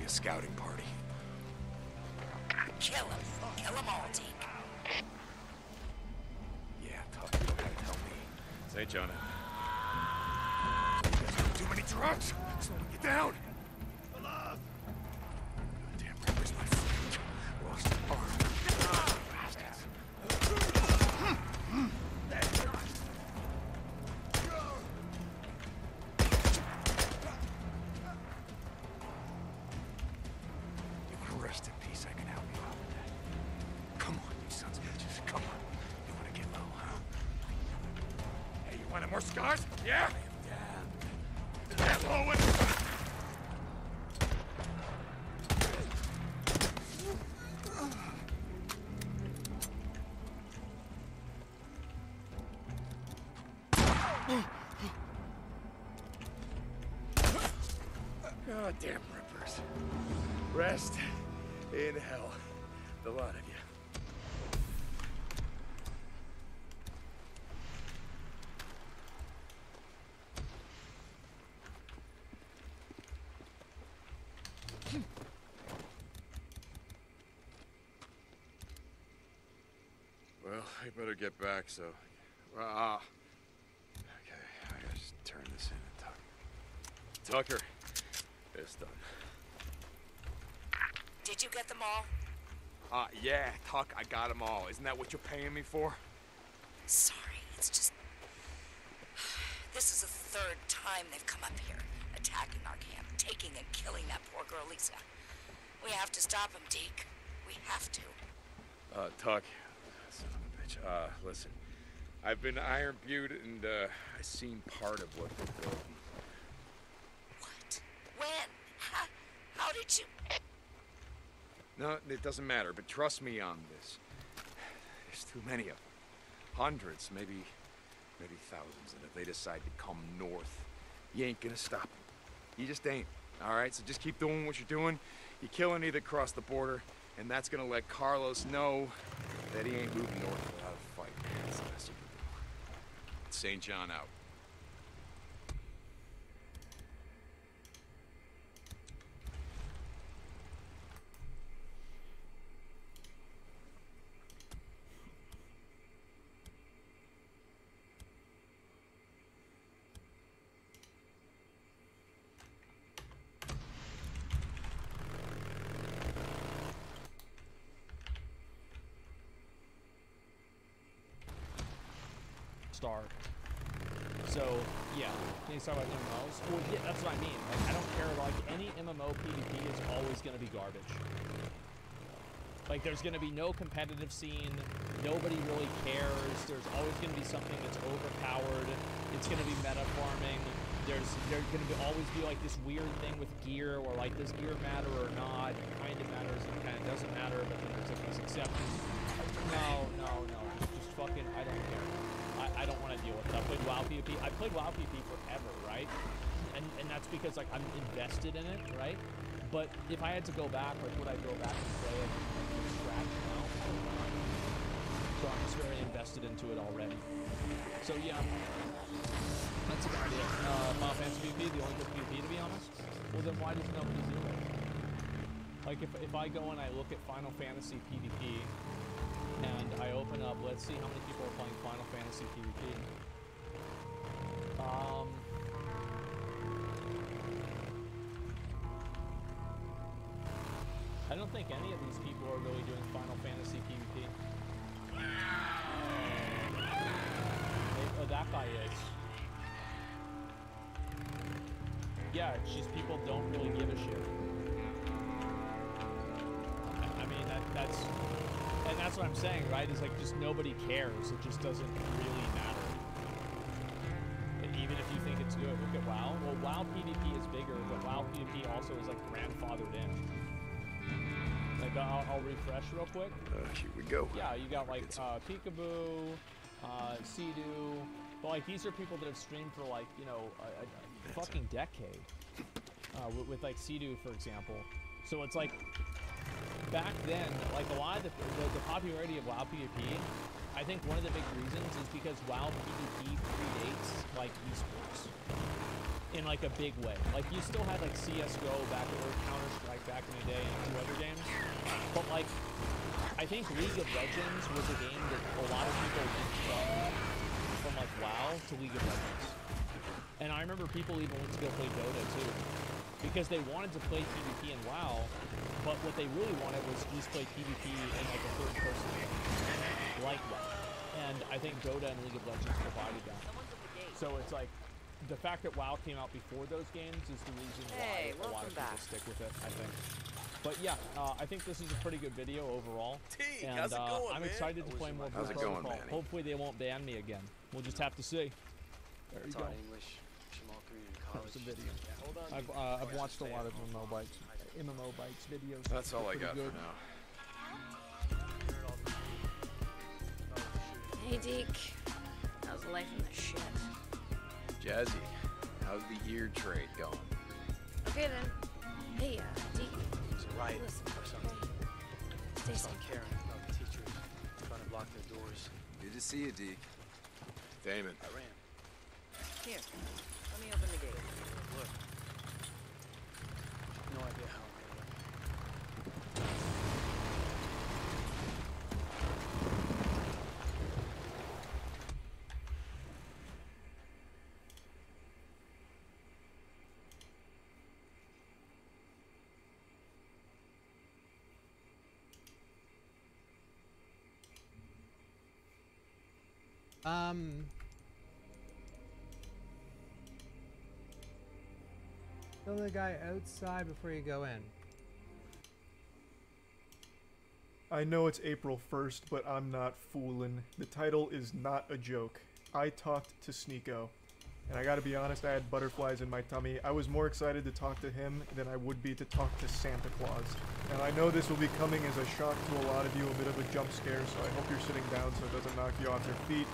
Scouting party. Kill him. Kill them all, Deke. Yeah, tough. You don't gotta tell me. Say, Jonah. You guys got too many drugs. Someone get down. Damn, where's my friend? Lost an arm. Bastards. Rest in peace, I can help you out with that. Come on, you sons of bitches, come on. You wanna get low, huh? Hey, you wanted more scars? Yeah? Damn low with oh, damn rippers. Rest in hell. The lot of you. Well, I better get back, so... okay, I gotta just turn this in and Tucker, it's done. Did you get them all? Yeah, Tuck, I got them all. Isn't that what you're paying me for? Sorry, it's just... This is the third time they've come up here, attacking our camp, taking and killing that poor girl, Lisa. We have to stop them, Deke. We have to. Tuck, son of a bitch, listen. I've been to Iron Butte, and, I seen part of what they're building. What? When? How did you... No, it doesn't matter, but trust me on this. There's too many of them. Hundreds, maybe thousands, and if they decide to come north, you ain't gonna stop them. You just ain't, all right? So just keep doing what you're doing. You kill any that cross the border, and that's gonna let Carlos know that he ain't moving north without a fight. That's the best you can do. St. John out. Start. So yeah, can you talk about MMOs? Well, yeah, that's what I mean. Like, I don't care. Like, any MMO PvP is always going to be garbage. Like, there's going to be no competitive scene. Nobody really cares. There's always going to be something that's overpowered. It's going to be meta farming. There's going to always be like this weird thing with gear, where like, does gear matter or not? It kind of matters. It kind of doesn't matter. But then there's like these exceptions. No. Just fucking. I don't care. I don't want to deal with it. I played WoW PvP. I played WoW PvP forever, right? And that's because like I'm invested in it, right? But if I had to go back, like, would I go back and play it from scratch now? So I'm just very invested into it already. So yeah, that's about it. Final Fantasy PvP, the only good PvP, to be honest. Well, then why does nobody do it? Like, if I go and I look at Final Fantasy PvP, and I open up, let's see how many people are playing Final Fantasy PvP. I don't think any of these people are really doing Final Fantasy PvP. Oh, that guy is. Yeah, it's just people don't really give a shit. I mean, that's what I'm saying, right? Is like, just nobody cares. It just doesn't really matter. And even if you think it's good, look at WoW. Well, WoW PvP is bigger, but WoW PvP also is like grandfathered in. Like, I'll refresh real quick. Here we go. Yeah, you got like Peekaboo, Sea-Doo, but like, these are people that have streamed for like, you know, a fucking decade. With like Sea-Doo, for example. So it's like, back then, like, a lot of the popularity of WoW PvP, I think one of the big reasons is because WoW PvP predates, like, esports in, like, a big way. Like, you still had, like, CSGO back, or Counter-Strike back in the day, and 2 other games. But, like, I think League of Legends was a game that a lot of people went from like, WoW to League of Legends. And I remember people even went to go play Dota, too. Because they wanted to play PvP in WoW, but what they really wanted was just play PvP in like a third-person game, like WoW. And I think Dota and League of Legends provided that. So it's like, the fact that WoW came out before those games is the reason why a lot of people stick with it, I think. But yeah, I think this is a pretty good video overall. And I'm excited to play more Blue Protocol. Hopefully they won't ban me again. We'll just have to see. There you go. There's a video. I've watched a lot of MMO Bites videos. That's all I got for now. Hey, Deke. How's life in the shit? Jazzy, how's the ear trade going? Okay then. Hey, Deke. It's a riot Listen, or something. Stay safe. Caring about the teachers trying to block their doors. Good to see you, Deke. Damon. I ran. Here, let me open the gate. Look. No idea how I'm gonna Kill the guy outside before you go in. I know it's April 1st, but I'm not fooling. The title is not a joke. I talked to Sneeko. And I gotta be honest, I had butterflies in my tummy. I was more excited to talk to him than I would be to talk to Santa Claus. And I know this will be coming as a shock to a lot of you, a bit of a jump scare, so I hope you're sitting down so it doesn't knock you off your feet.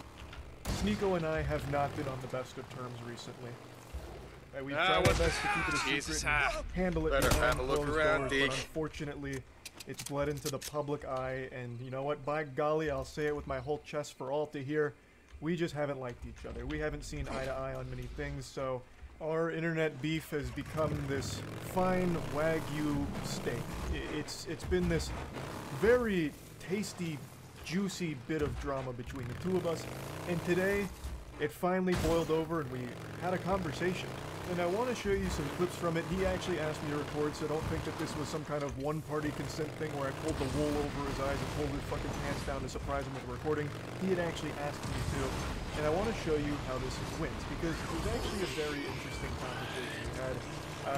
Sneeko and I have not been on the best of terms recently. We tried our best to keep it a Jesus, secret and handle it better behind have a look closed around, doors, Deke. but unfortunately, it's bled into the public eye, and you know what? By golly, I'll say it with my whole chest for all to hear. We just haven't liked each other. We haven't seen eye to eye on many things, so our internet beef has become this fine Wagyu steak. It's been this very tasty, juicy bit of drama between the two of us, and today it finally boiled over and we had a conversation. And I want to show you some clips from it. He actually asked me to record, so don't think that this was some kind of one-party consent thing where I pulled the wool over his eyes and pulled his fucking pants down to surprise him with the recording. He had actually asked me to, and I want to show you how this went, because it was actually a very interesting conversation we had.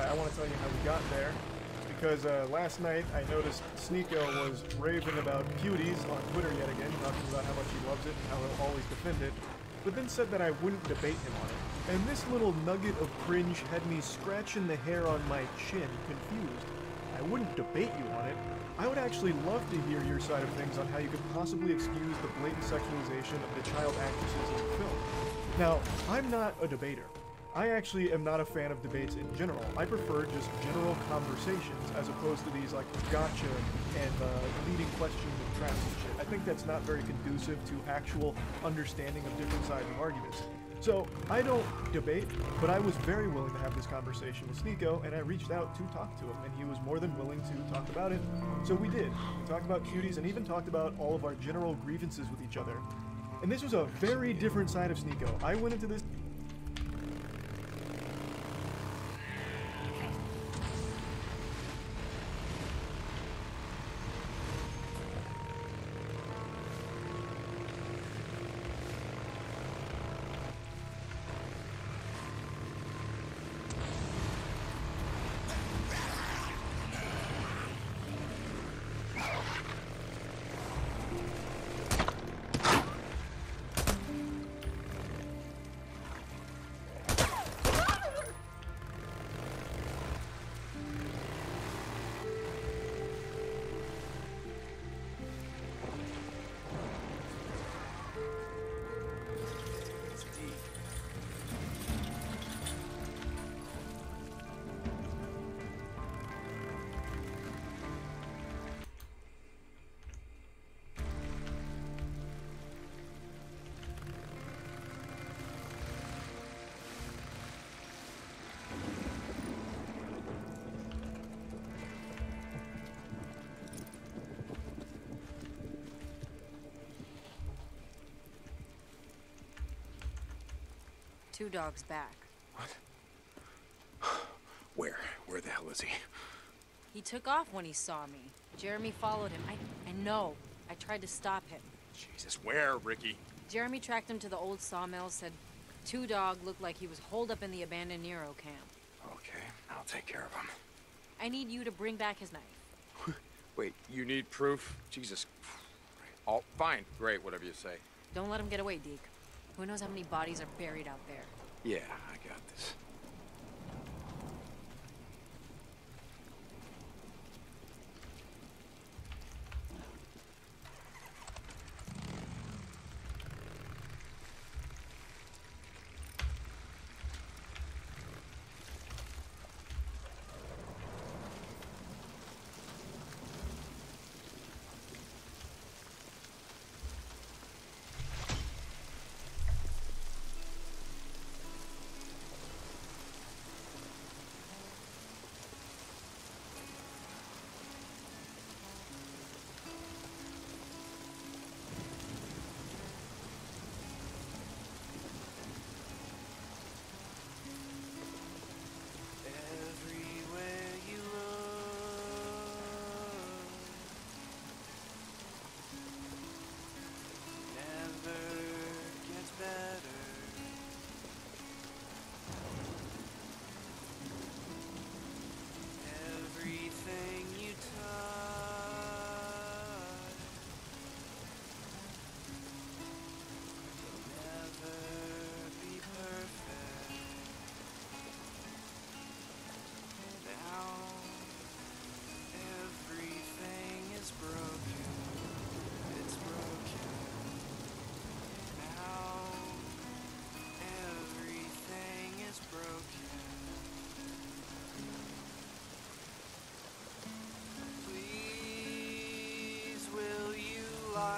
I want to tell you how we got there, because last night I noticed Sneeko was raving about cuties on Twitter yet again, talking about how much he loves it and how he'll always defend it, but then said that I wouldn't debate him on it. And this little nugget of cringe had me scratching the hair on my chin, confused. I wouldn't debate you on it. I would actually love to hear your side of things on how you could possibly excuse the blatant sexualization of the child actresses in the film. Now, I'm not a debater. I actually am not a fan of debates in general. I prefer just general conversations as opposed to these like gotcha and leading questions and traps and shit. I think that's not very conducive to actual understanding of different sides of arguments. So, I don't debate, but I was very willing to have this conversation with Sneeko, and I reached out to talk to him, and he was more than willing to talk about it. So we did. We talked about cuties and even talked about all of our general grievances with each other. And this was a very different side of Sneeko. I went into this... Two dogs back. Where? Where the hell is he? He took off when he saw me. Jeremy followed him. I know. I tried to stop him. Jesus, where, Ricky? Jeremy tracked him to the old sawmill, said Two Dog looked like he was holed up in the abandoned Nero camp. Okay, I'll take care of him. I need you to bring back his knife. Wait, you need proof? Jesus. Oh, fine. Great, whatever you say. Don't let him get away, Deke. Who knows how many bodies are buried out there? Yeah, I got this.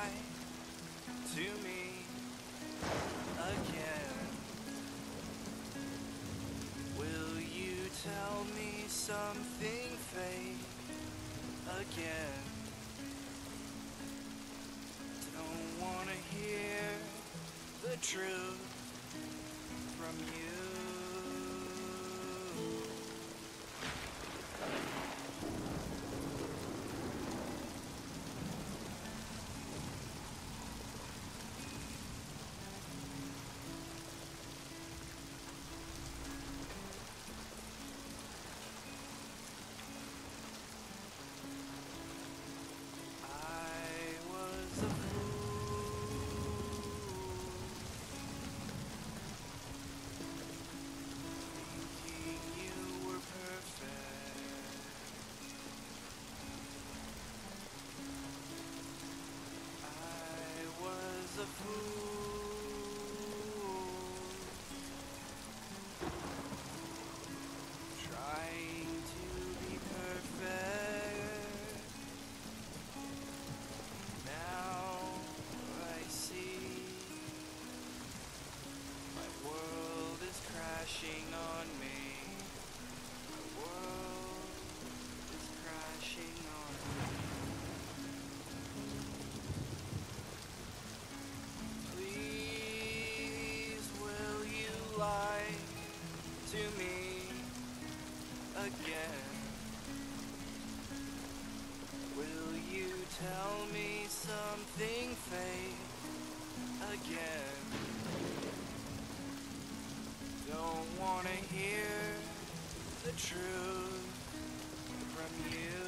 lie to me again? Will you tell me something fake again? Don't wanna hear the truth from you. Trying to be perfect. Now I see my world is crashing on me. My world is crashing on me. Please, will you lie to me again? Will you tell me something fake again? Don't wanna hear the truth from you.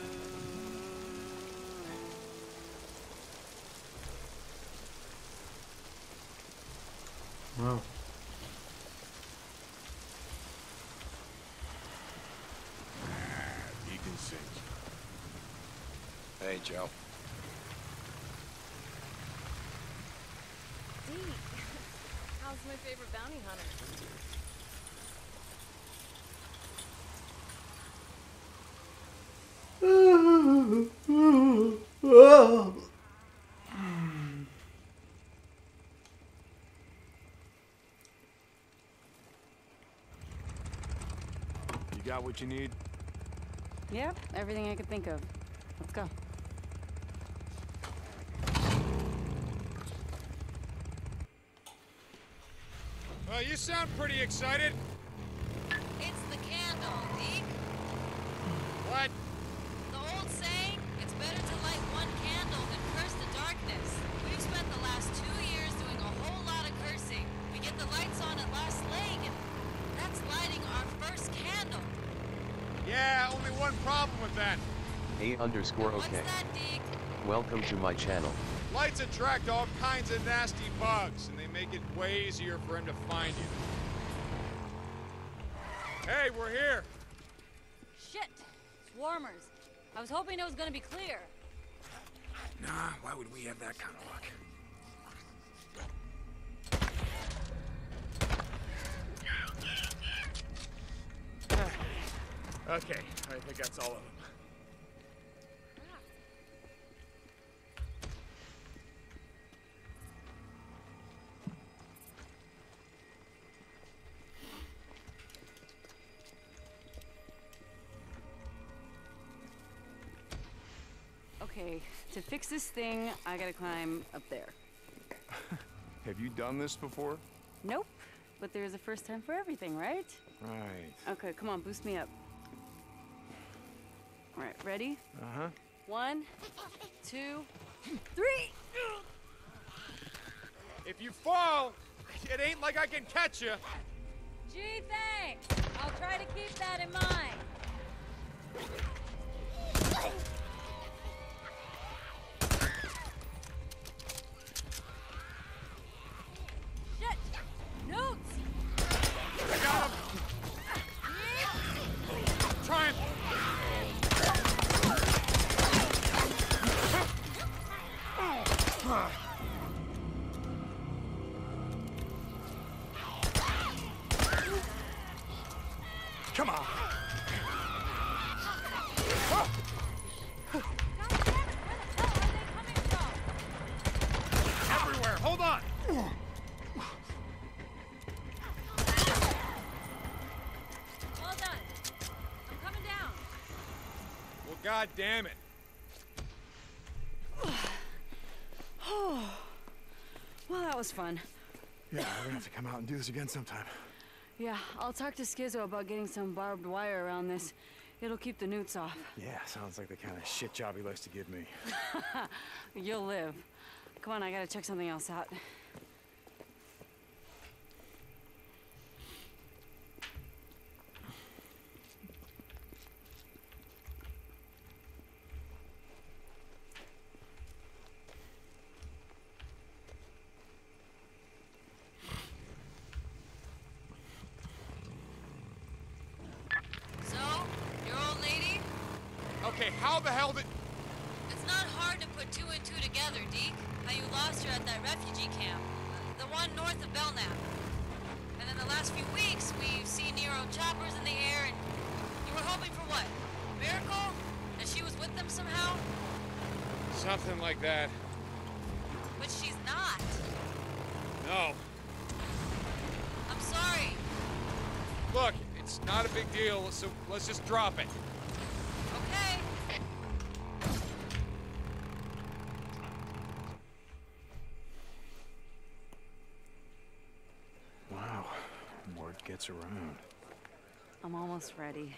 Wow. You can sing. Hey, Joe. Deke, how's my favorite bounty hunter? You got what you need? Yep, everything I could think of. Let's go. Well, you sound pretty excited. It's the candle, Deke. What? The old saying, it's better to light one candle than curse the darkness. We've spent the last 2 years doing a whole lot of cursing. We get the lights on at last leg, and that's lighting our first candle. Yeah, only one problem with that. A_OK. Welcome to my channel. Lights attract all kinds of nasty bugs, and they make it way easier for him to find you. Hey, we're here. Shit! Swarmers. I was hoping it was gonna be clear. Nah, why would we have that kind of luck? Okay, I think that's all of them. Okay, to fix this thing, I gotta climb up there. Have you done this before? Nope, but there's a first time for everything, right? Right. Okay, come on, boost me up. All right, ready? Uh-huh. 1, 2, 3! If you fall, it ain't like I can catch you. Gee, thanks! I'll try to keep that in mind. Shit! Notes! I got him! Try him! Come on! God damn it. Oh, well, that was fun. Yeah, we're gonna have to come out and do this again sometime. Yeah, I'll talk to Skizzo about getting some barbed wire around this. It'll keep the newts off. Yeah, sounds like the kind of shit job he likes to give me. You'll live. Come on, I gotta check something else out. Okay, how the hell did... It's not hard to put two and two together, Deke. How you lost her at that refugee camp. The one north of Belknap. And in the last few weeks, we've seen Nero choppers in the air, and you were hoping for what? A miracle? That she was with them somehow? Something like that. But she's not. No. I'm sorry. Look, it's not a big deal, so let's just drop it. Okay. Wow, word gets around. I'm almost ready.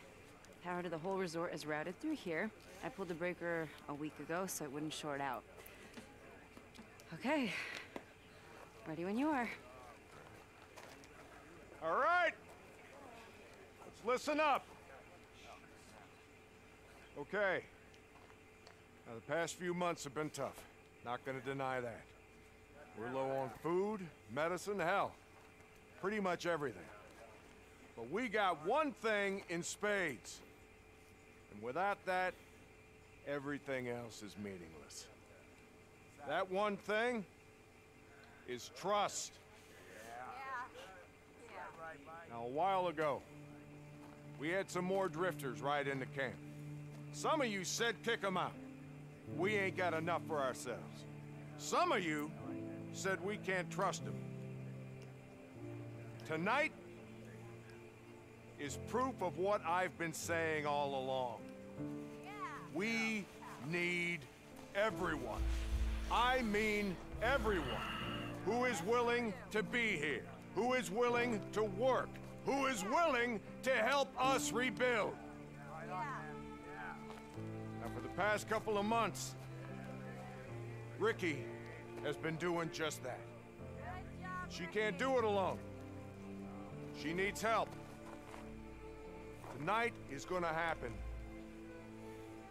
Power to the whole resort is routed through here. I pulled the breaker a week ago so it wouldn't short out. Okay. Ready when you are. All right. Let's listen up. Okay. Now, the past few months have been tough. Not gonna deny that. We're low on food, medicine, hell. Pretty much everything. But we got one thing in spades. And without that, everything else is meaningless. That one thing is trust. Now, a while ago, we had some more drifters right into camp. Some of you said kick them out. We ain't got enough for ourselves. Some of you said we can't trust them. Tonight is proof of what I've been saying all along. We need everyone. I mean everyone who is willing to be here, who is willing to work, who is willing to help us rebuild. Now, for the past couple of months, Ricky has been doing just that. She can't do it alone. She needs help. Tonight is gonna happen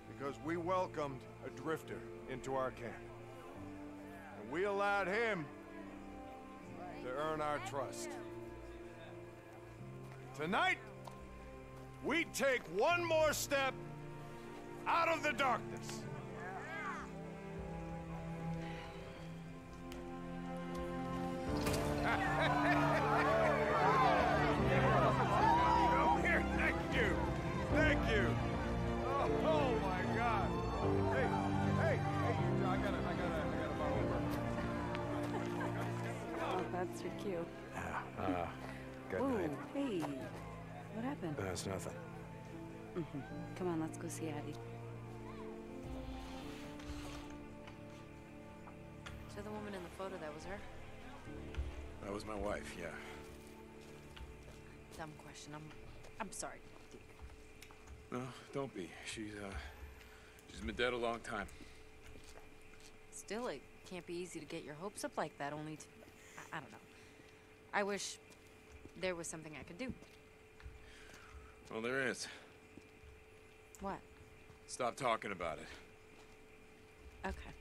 because we welcomed a drifter into our camp. And we allowed him to earn our trust. Tonight, we take one more step out of the darkness. Come here, thank you. Thank you. Oh my God. Hey, I gotta follow over. Oh, that's your cue. Good Whoa, night. hey. What happened? That's nothing. Come on, let's go see Abby. So the woman in the photo, that was her? That was my wife, yeah. Dumb question. I'm sorry, Deke. No, don't be. She's been dead a long time. Still, it can't be easy to get your hopes up like that, only to... I don't know. I wish there was something I could do. Well, there is. What? Stop talking about it. Okay.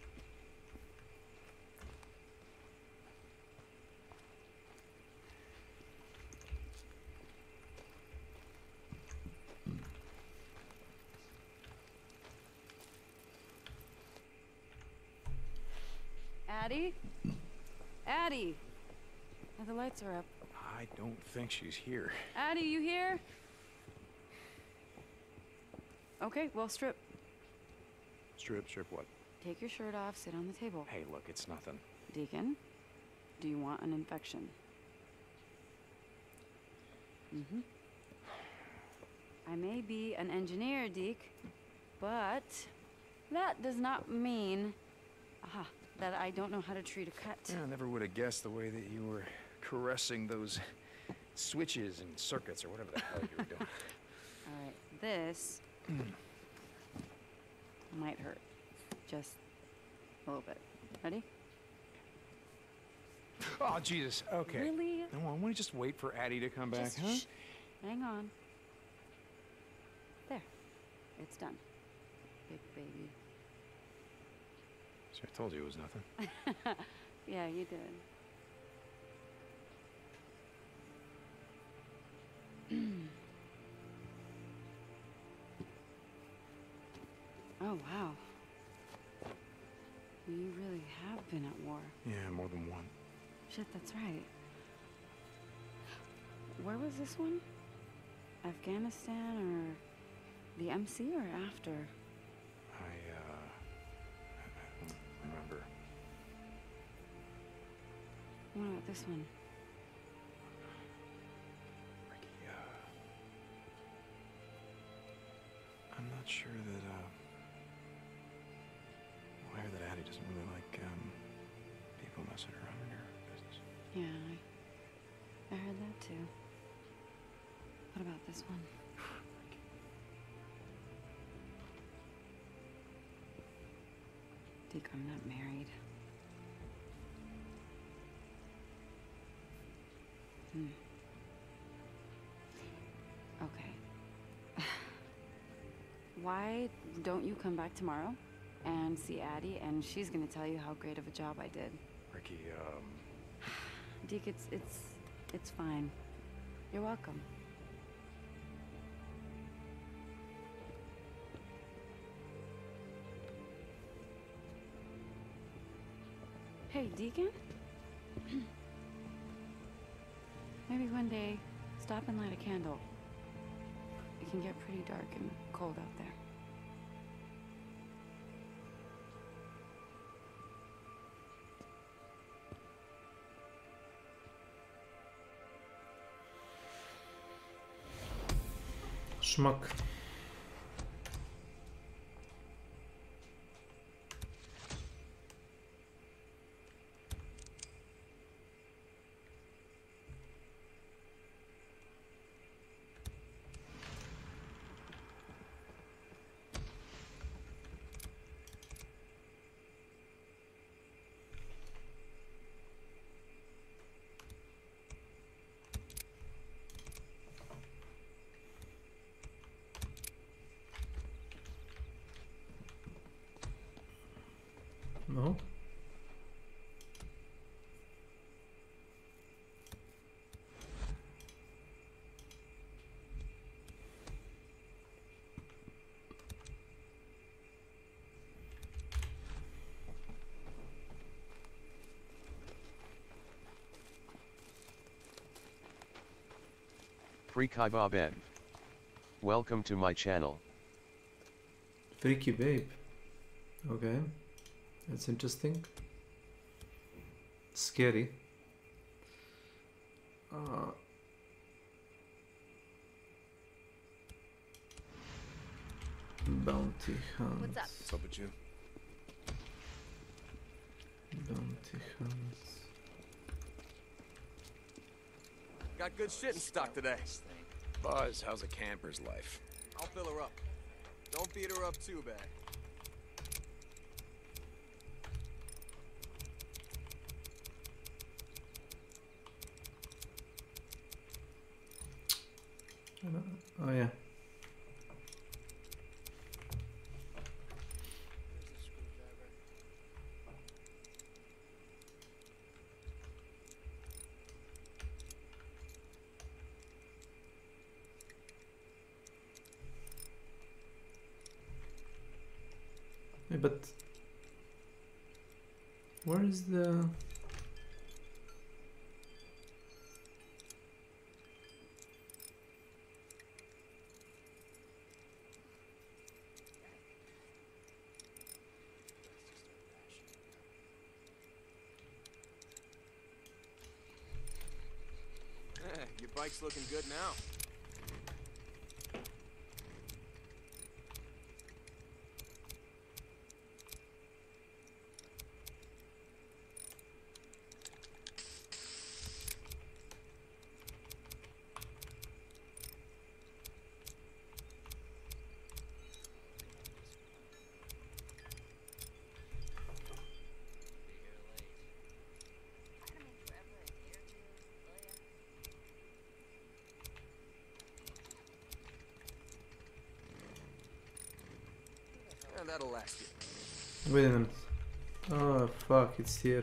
Addie? Addie! Oh, the lights are up. I don't think she's here. Addie, you here? Okay, well, strip. Strip what? Take your shirt off, sit on the table. Hey, look, it's nothing. Deacon, do you want an infection? I may be an engineer, Deke, But that does not mean that I don't know how to treat a cut. Yeah, I never would have guessed the way that you were caressing those switches and circuits or whatever the hell you were doing. All right, this might hurt. Just a little bit. Ready? Oh, Jesus. Okay. Really? No, why don't we just wait for Addie to come back, huh? Shh. Hang on. There. It's done. Big baby. So I told you it was nothing. Yeah, you did. Oh, wow. You really have been at war. Yeah, more than one. Shit, that's right. Where was this one? Afghanistan or the MC or after? I don't remember. What about this one? Ricky, I'm not sure that, well, I hear that Addie doesn't really like, people messing around in her business. Yeah, I heard that too. What about this one? Deke, I'm not married. Okay. Why don't you come back tomorrow and see Addie, and she's gonna tell you how great of a job I did. Ricky, Deke, it's fine. You're welcome. Hey, Deacon? Maybe one day, stop and light a candle. It can get pretty dark and cold out there. Schmuck. No. Freaky Bob N. Welcome to my channel. Freaky babe. Okay. That's interesting. Scary. Bounty hunt. What's up? What's up with you? Bounty hunts. Got good shit in stock today. Buzz, how's a camper's life? I'll fill her up. Don't beat her up too bad. Oh yeah. Hey, but where is the... Your bike's looking good now. That'll last you. Wait a minute. Oh fuck, it's here.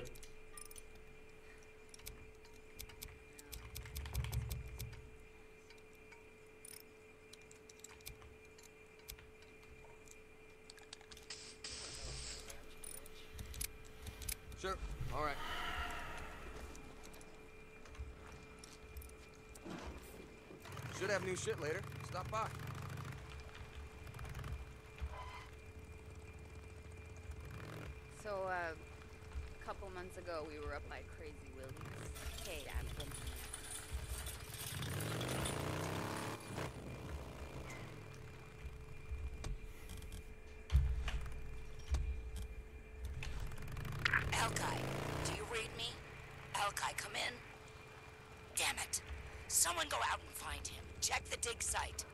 Sure. All right. Should have new shit later. Stop by. So, a couple months ago, we were up by Crazy Willie's. Hey, I'm Alki, do you read me? Alki, come in. Damn it. Someone go out and find him. Check the dig site.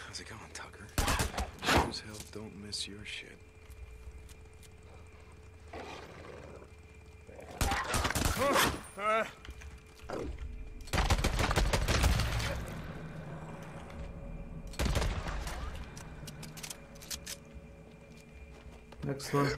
How's it going, Tucker? Sure as hell don't miss your shit. Next one.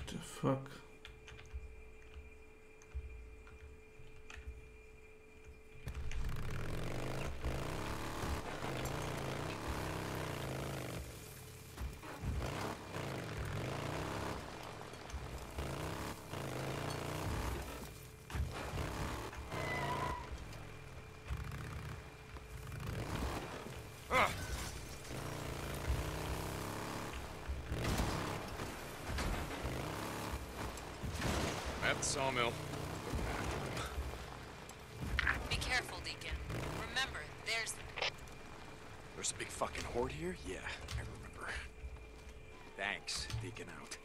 The fuck? At the sawmill. Be careful, Deacon. Remember, there's There's a big fucking horde here? Yeah, I remember. Thanks, Deacon out.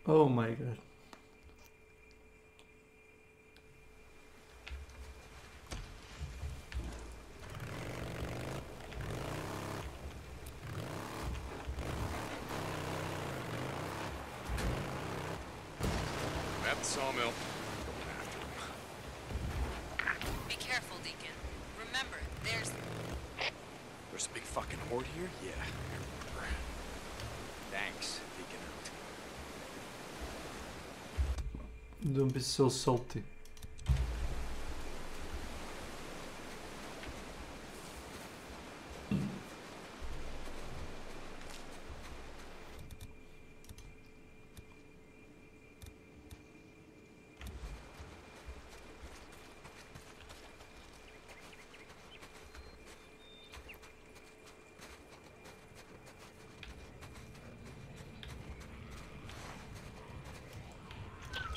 Oh my god. At the sawmill. Be careful, Deacon. Remember, there's There's a big fucking horde here? Yeah, I remember. Thanks, Deacon out. Don't be so salty.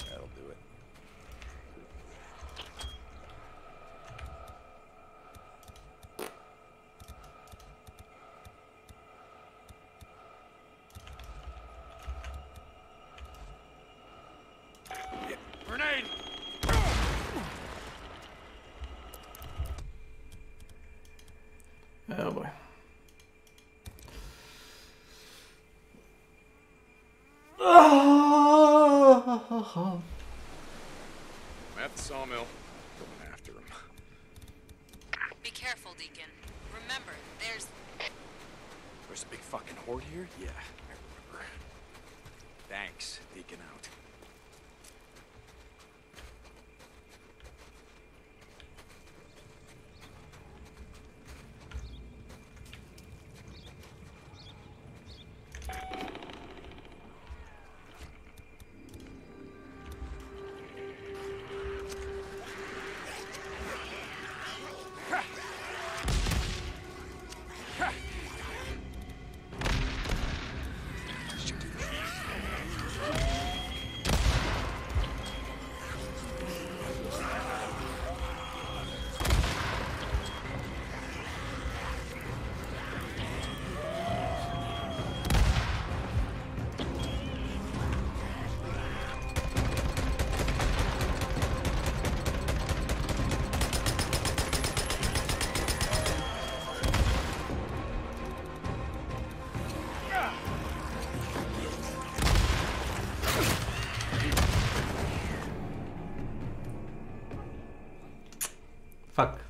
That'll do it. I'm at the sawmill. Going after him. Be careful, Deacon. Remember, there's There's a big fucking horde here? Yeah, I remember. Thanks. Deacon out. Fuck.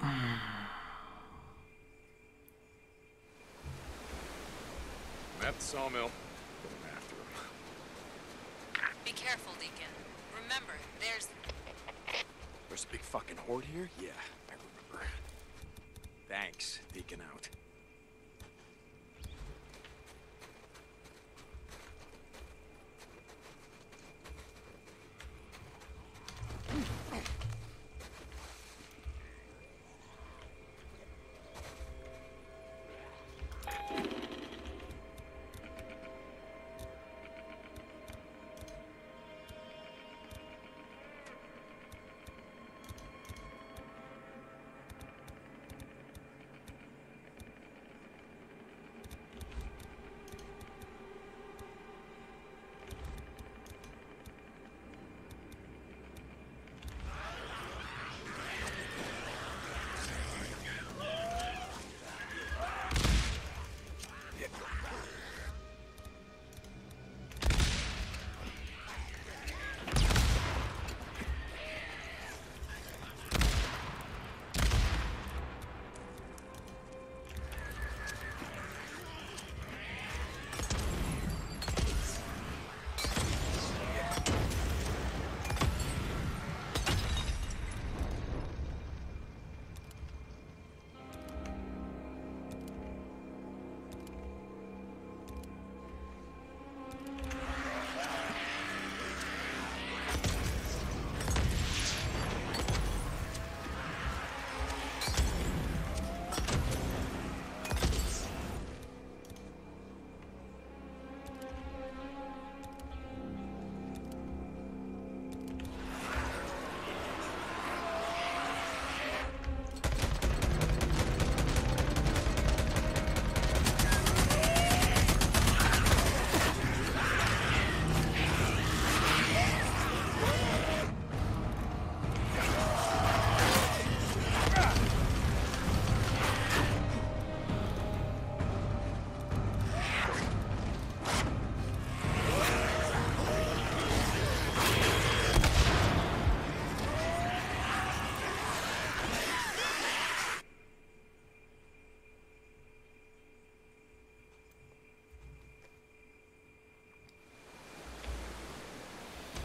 I'm at the sawmill. Going after him. Be careful, Deacon. Remember, there's There's a big fucking horde here? Yeah, I remember. Thanks. Deacon out.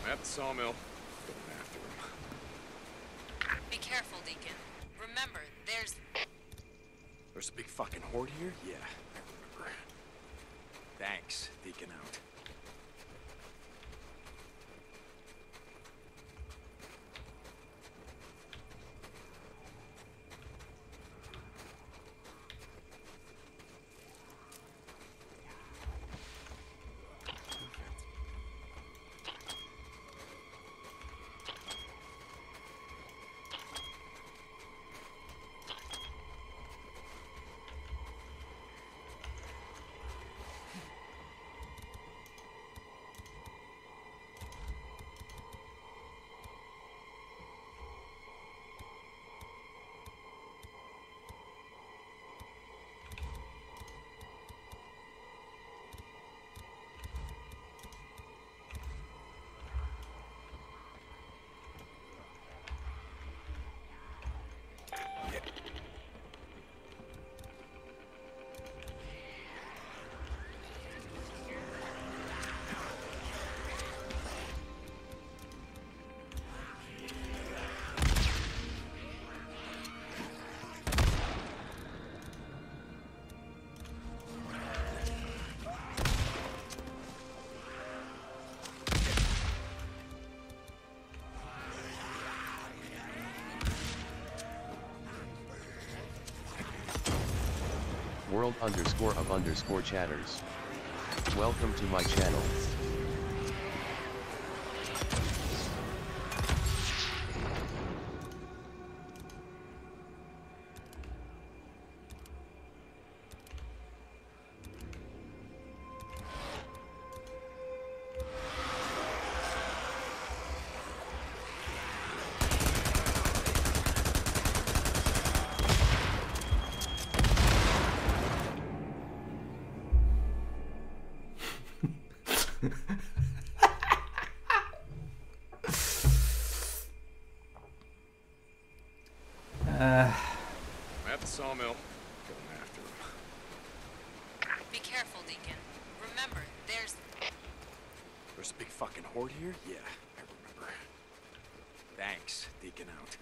I'm at the sawmill. Going after him. Be careful, Deacon. Remember, there's There's a big fucking horde here? Yeah, I remember. Thanks. Deacon out. world_of_chatters. Welcome to my channel. I'm at the sawmill. Going after him. Be careful, Deacon. Remember, there's a big fucking horde here? Yeah, I remember. Thanks, Deacon out.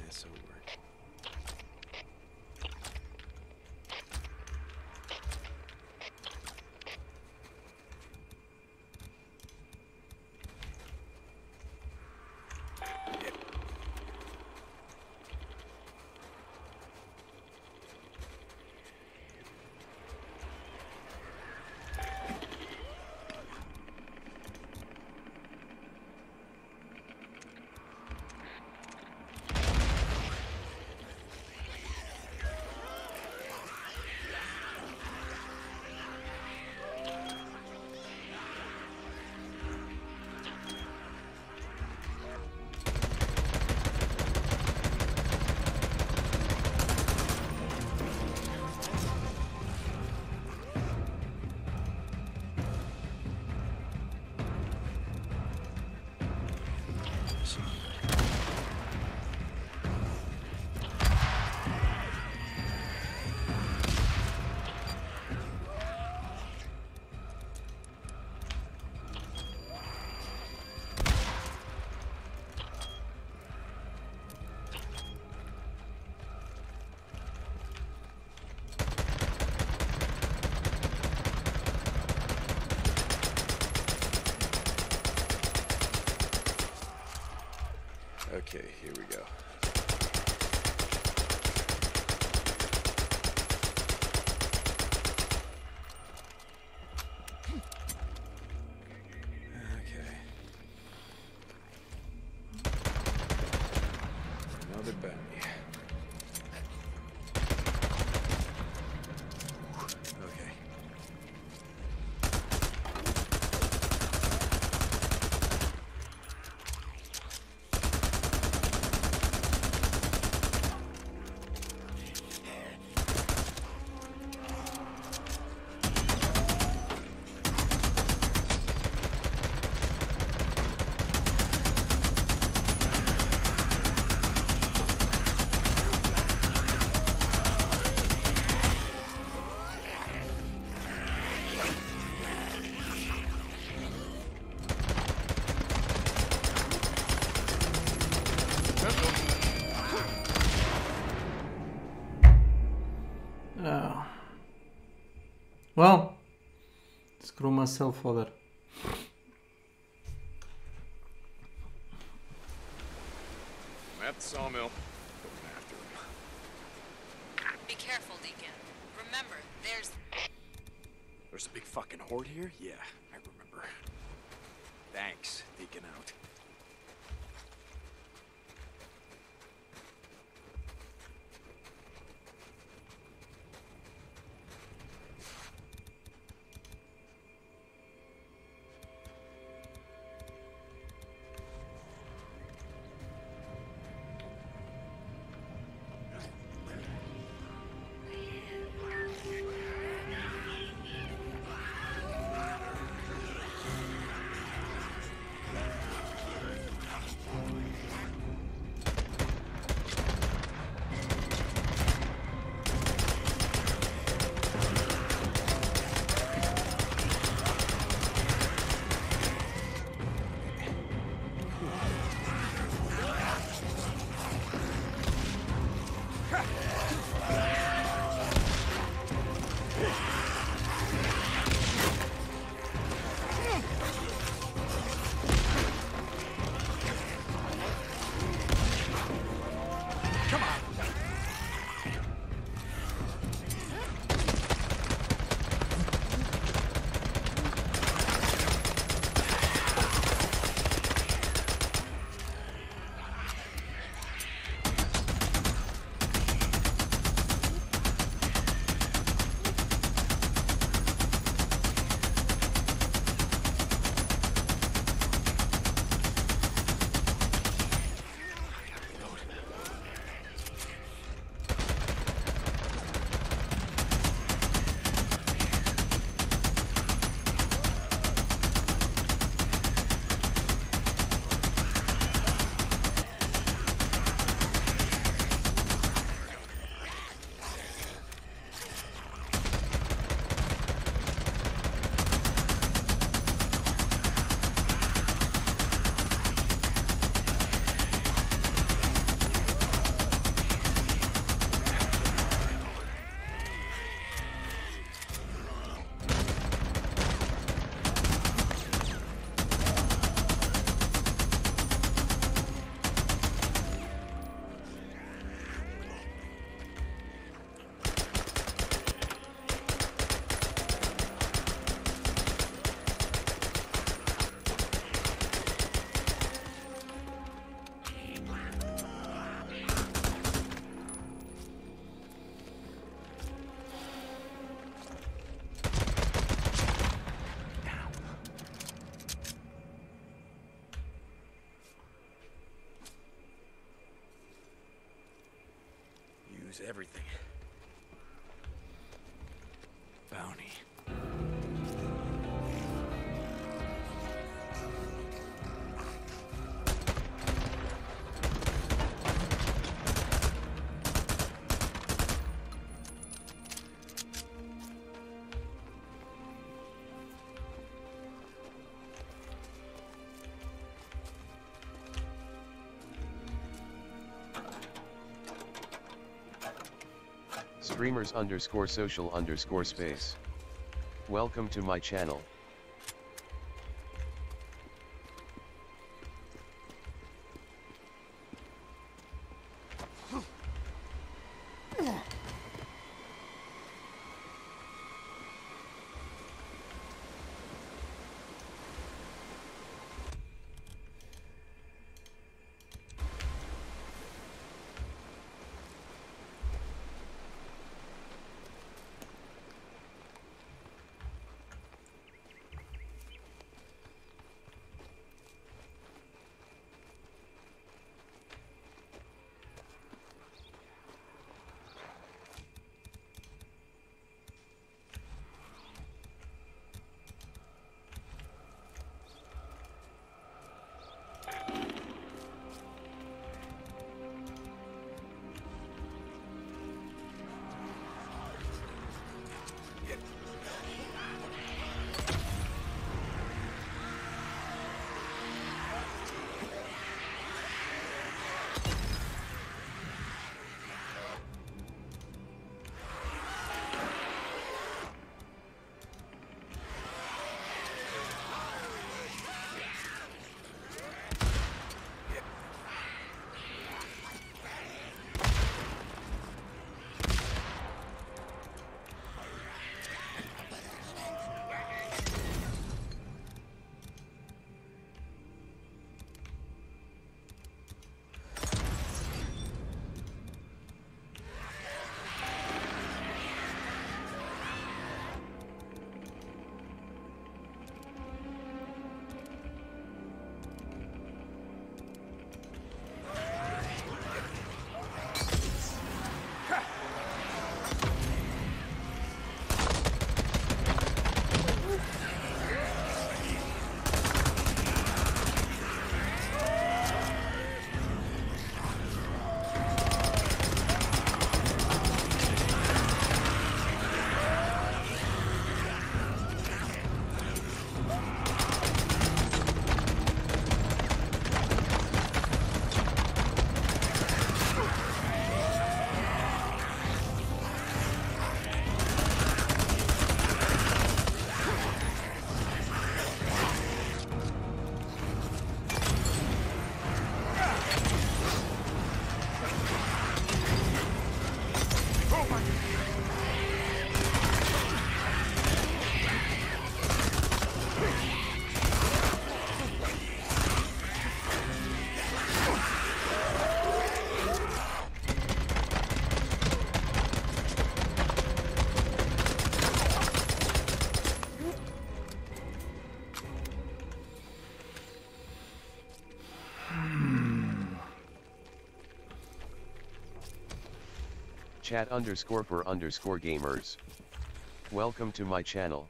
Yes, over. Okay, here we go. Okay. Another bounty. Okay. Oh. Well, screw myself over. I'm at the sawmill. Going after him. Be careful, Deacon. Remember, there's a big fucking horde here? Yeah, I remember. Thanks, Deacon out. is everything. Bounty. Streamers_social_space. Welcome to my channel. Chat_for_gamers. Welcome to my channel.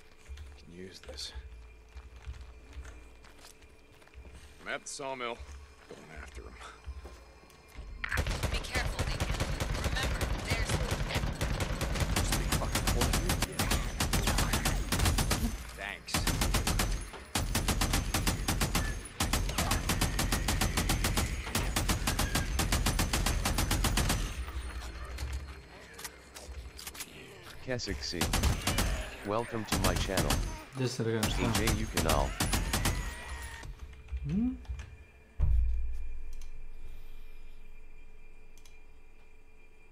Can use this. I'm at the sawmill. Going after him. Be careful, Deacon. Remember, there's... Thanks. Kesik. Welcome to my channel. Gdje se regaš, šta? AJ kanal.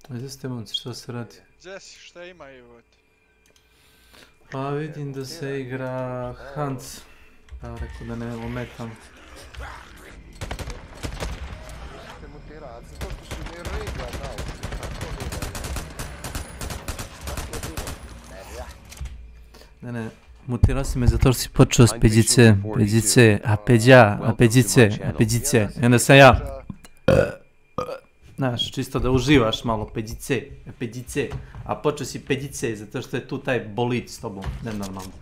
Gdje ste momci, što se radi? Gdje si, šta ima i vod? Pa vidim da se igra Hans. Pa rekao da ne ometam. Ne, mutirao si me zato što si počeo s peđice, a peđice, i onda sam ja. Znaš, čisto da uživaš malo, peđice, a počeo si peđice zato što je tu taj bolić s tobom, nenormalno.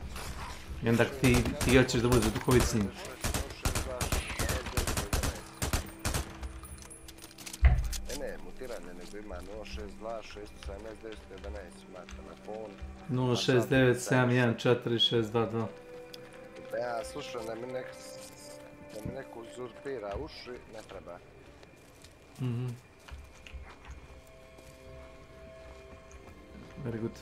I onda ti hoćeš da budeš duhovit s njim. Ne, mutiranje, nego ima 062 679 911, ima telefon. 069714622. Da ja slušam da mi neko uzurpira uši, ne treba. Very good.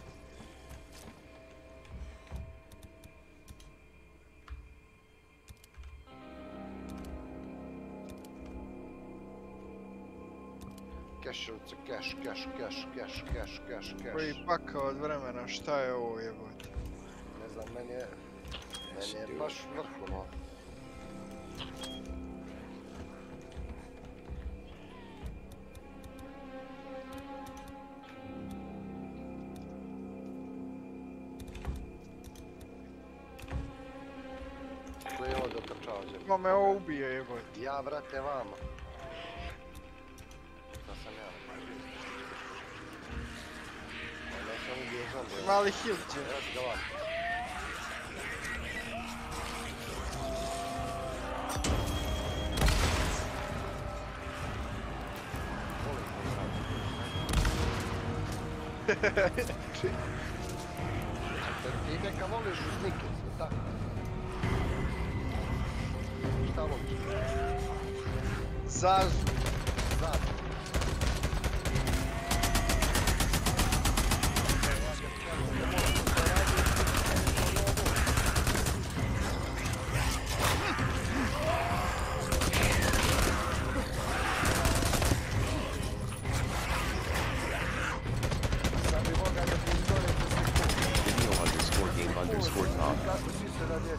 Kešovce, keš. Koji pakao od vremena, šta je ovo jebote? Ne znam, meni je baš vrhuno. Ko je ovo dotrčao džep? Ko me ovo ubije jebote? Ja, vrate, vama. To sam ja. Ono sam ubio zombi. Mali hit će. Evo ti ga vam. Ti neka voliš uznike, sve tako. Šta voliš? Zazu.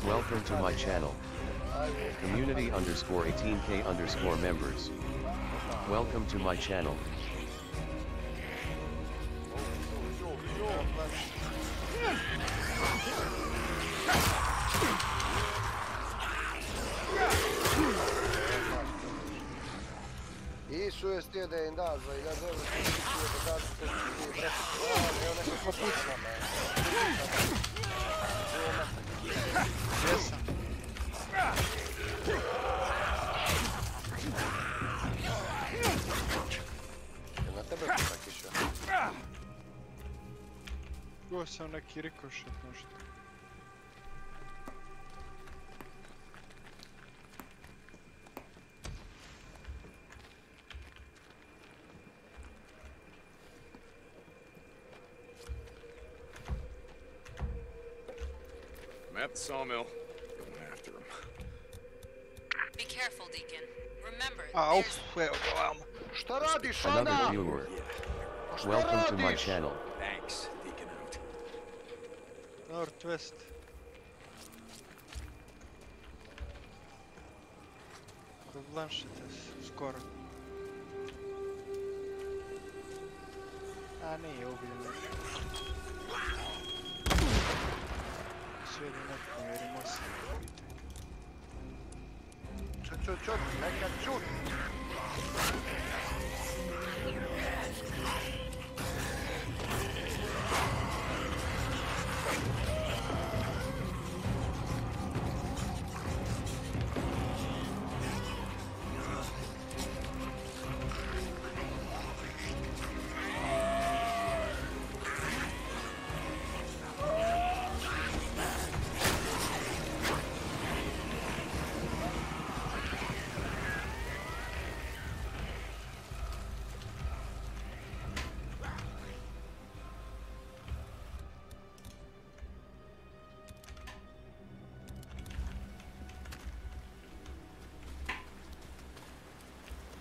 Welcome to my channel. Community _ 18K _ members. Welcome to my channel. Isu je stio da im da za 1900 da ste brati. Evo neko ko pucna me. Jesam. Na tebe pucak išao. Čuo sam neki rikošet možda. I'm at the sawmill. Going after him. Be careful, Deacon. Remember, Au, evo ga vamo. Šta radiš, Another viewer. Welcome to my channel. Thanks, Deacon out. Northwest. Kod Blanchete skoro. A nije ubijen. Svedi netko jer ima se. Čut, neka čut.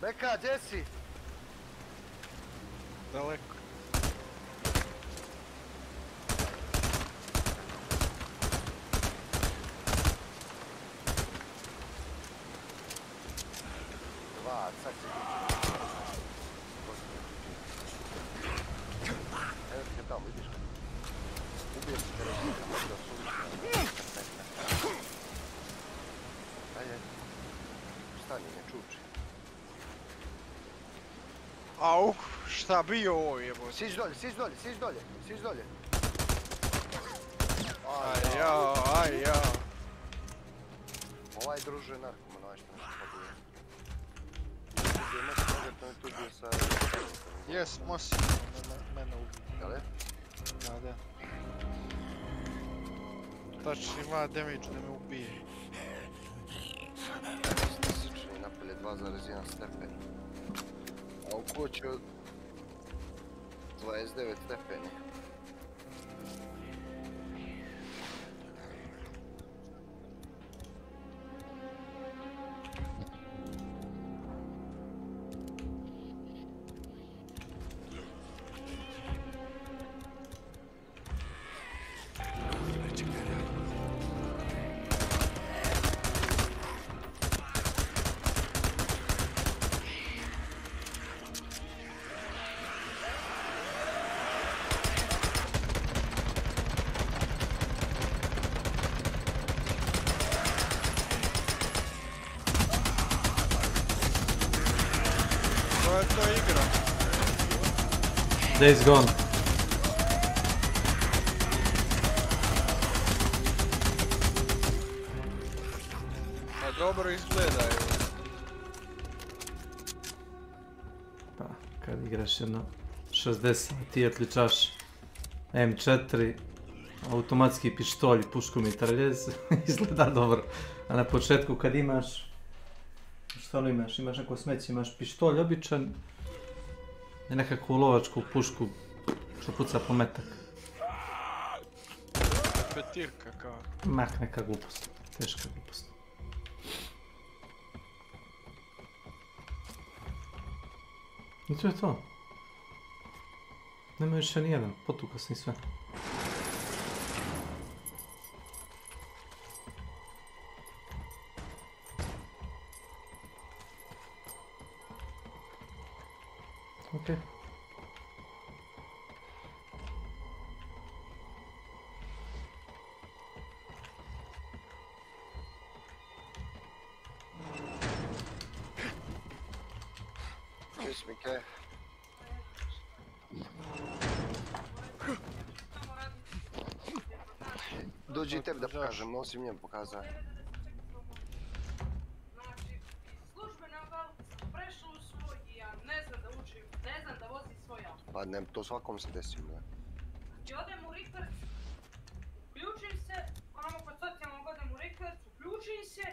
Beka, gdje si? Daleko. Sad si evo ti ga tamo, vidiš ga. Ubije si televizija, možda suvišno. Ajde. Stani, ne čuči. Au, šta bio ovo jebote? Siđi dolje, siđi dolje, siđi dolje, siđi dolje. Aj jao, aj jao. Ovaj druže narkoman, ovaj što nešto pobije. Ubije nešto, možete me tu bio sa... Jes, mosi, mene ubije. Jel je? Da. Tačno ima damage da me ubije. Statistični napolje 2,1 stepen. A u kuću 29 stepeni. To je igra. Days Gone. Pa dobro izgledaju. Pa, kad igraš jedno 60 ti otličaš M4, automatski pištolj, pušku mitraljez, izgleda dobro. A na početku kad imaš, što ono imaš? Imaš neko smeće, imaš pištolj običan i nekakvu lovačku pušku što puca po metak. Petirka kao. Mak, neka glupost, teška glupost. I to je to. Nema više nijedan, potuka sam i sve. Okej. Čus Mike. Dođi i tebi da pokažem, nosim njemu pokazati. Pa ne, to svakom se desi, ne. Znači odem u rikverc, uključim se, onamo kod socijalnog odem u rikverc, uključim se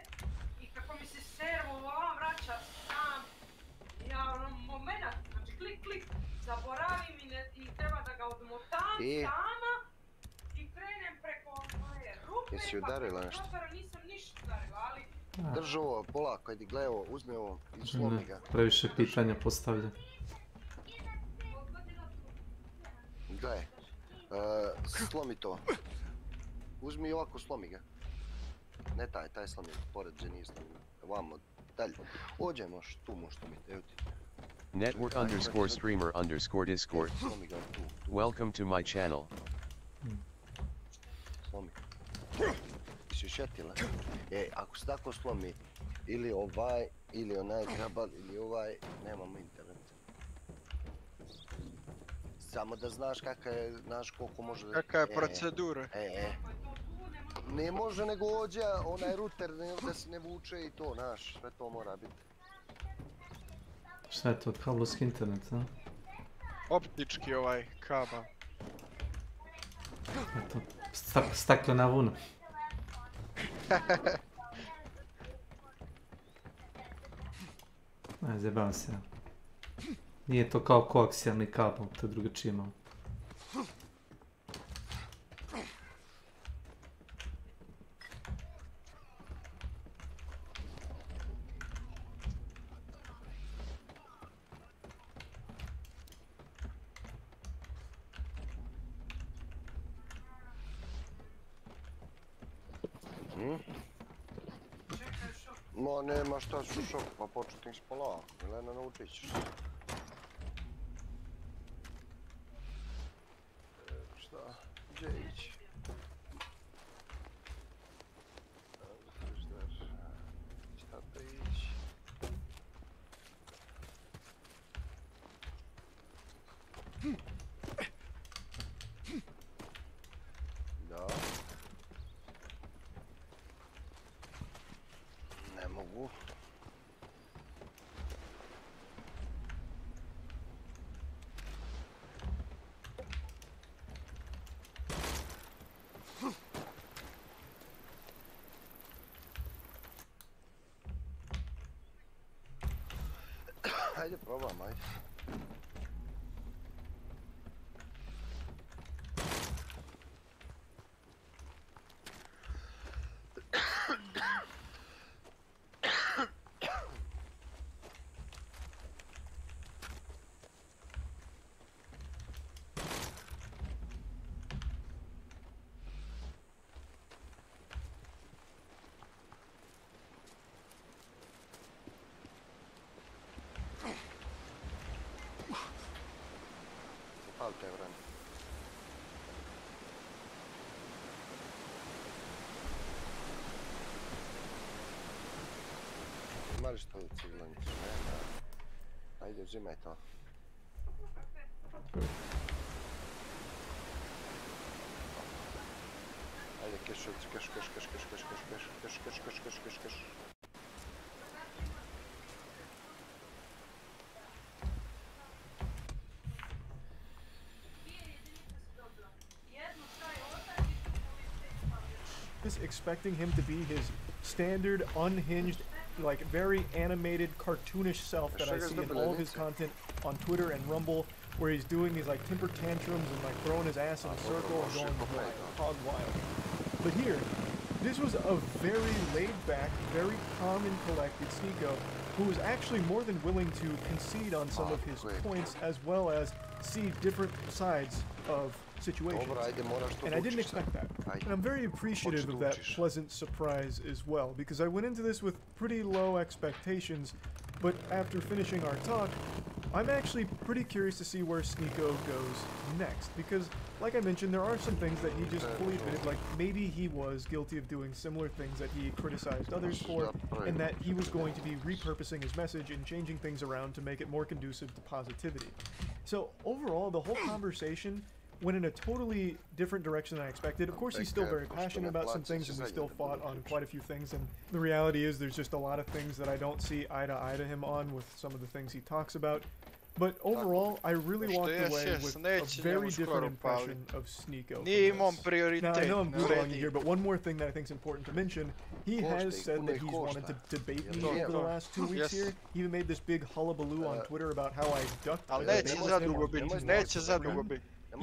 i kako mi se servo ovam vraća sam, ja ono moment, znači klik, zaboravim i treba da ga odmotam sama i krenem preko moje rupe, jesi udarila nešto? Nisam ništa udarila, ali... Drži ovo, polako, ajde gledaj ovo, uzmi ovo i slomi ga. Previše pitanja postavlja. Gledaj, slomi to. Uzmi i ovako slomi ga. Ne taj slomi, pored že nije slomi. Vamo, dalje. Ođe možeš, tu možeš slomiti, evo ti. Network_streamer_discord. Welcome to my channel. Slomi. Ti si šetila? Ako se tako slomi, ili ovaj, ili onaj grabal, ili ovaj, nemamo internet. Samo da znaš kakva je, znaš koliko može... Kakva je procedura. Ne može nego ođe, onaj router da se ne vuče i to, znaš, sve to mora biti. Šta je to, kablovski internet, a? Optički ovaj kabel. Eto, staklena vuna. Ne, zjebavam se. Nije to kao koaksijalni kabel, to je drugačije malo. Ma nema šta su šok, pa početnik s polako, Milena naučit ćeš. Šta? Gdje ići? Šta te ići? Ajde, probam, ajde. Zapali te vrane. Ima li što civilnicu? Nema. Ajde, uzimaj to. Ajde, kešovci, keš. Just expecting him to be his standard, unhinged, like very animated, cartoonish self that I see in all of his content on Twitter and Rumble, where he's doing these like temper tantrums and like throwing his ass in a circle and going hog wild. But here, this was a very laid-back, very calm and collected Sneeko, who was actually more than willing to concede on some of his points, as well as see different sides of situations. And I didn't expect that. And I'm very appreciative of that pleasant surprise as well, because I went into this with pretty low expectations, but after finishing our talk, I'm actually pretty curious to see where Sneeko goes next, because, like I mentioned, there are some things that he just fully admitted, like maybe he was guilty of doing similar things that he criticized others for, and that he was going to be repurposing his message and changing things around to make it more conducive to positivity. So overall, the whole conversation went in a totally different direction than I expected. Of course, he's still very passionate about some things, and we still fought on quite a few things, and the reality is there's just a lot of things that I don't see eye to eye to him on with some of the things he talks about. But overall, I really walked away with a very different impression of Sneeko. Now, I know I'm googling here, but one more thing that I think is important to mention, he has said that he's wanted to debate me over the last 2 weeks here. He even made this big hullabaloo on Twitter about how I ducked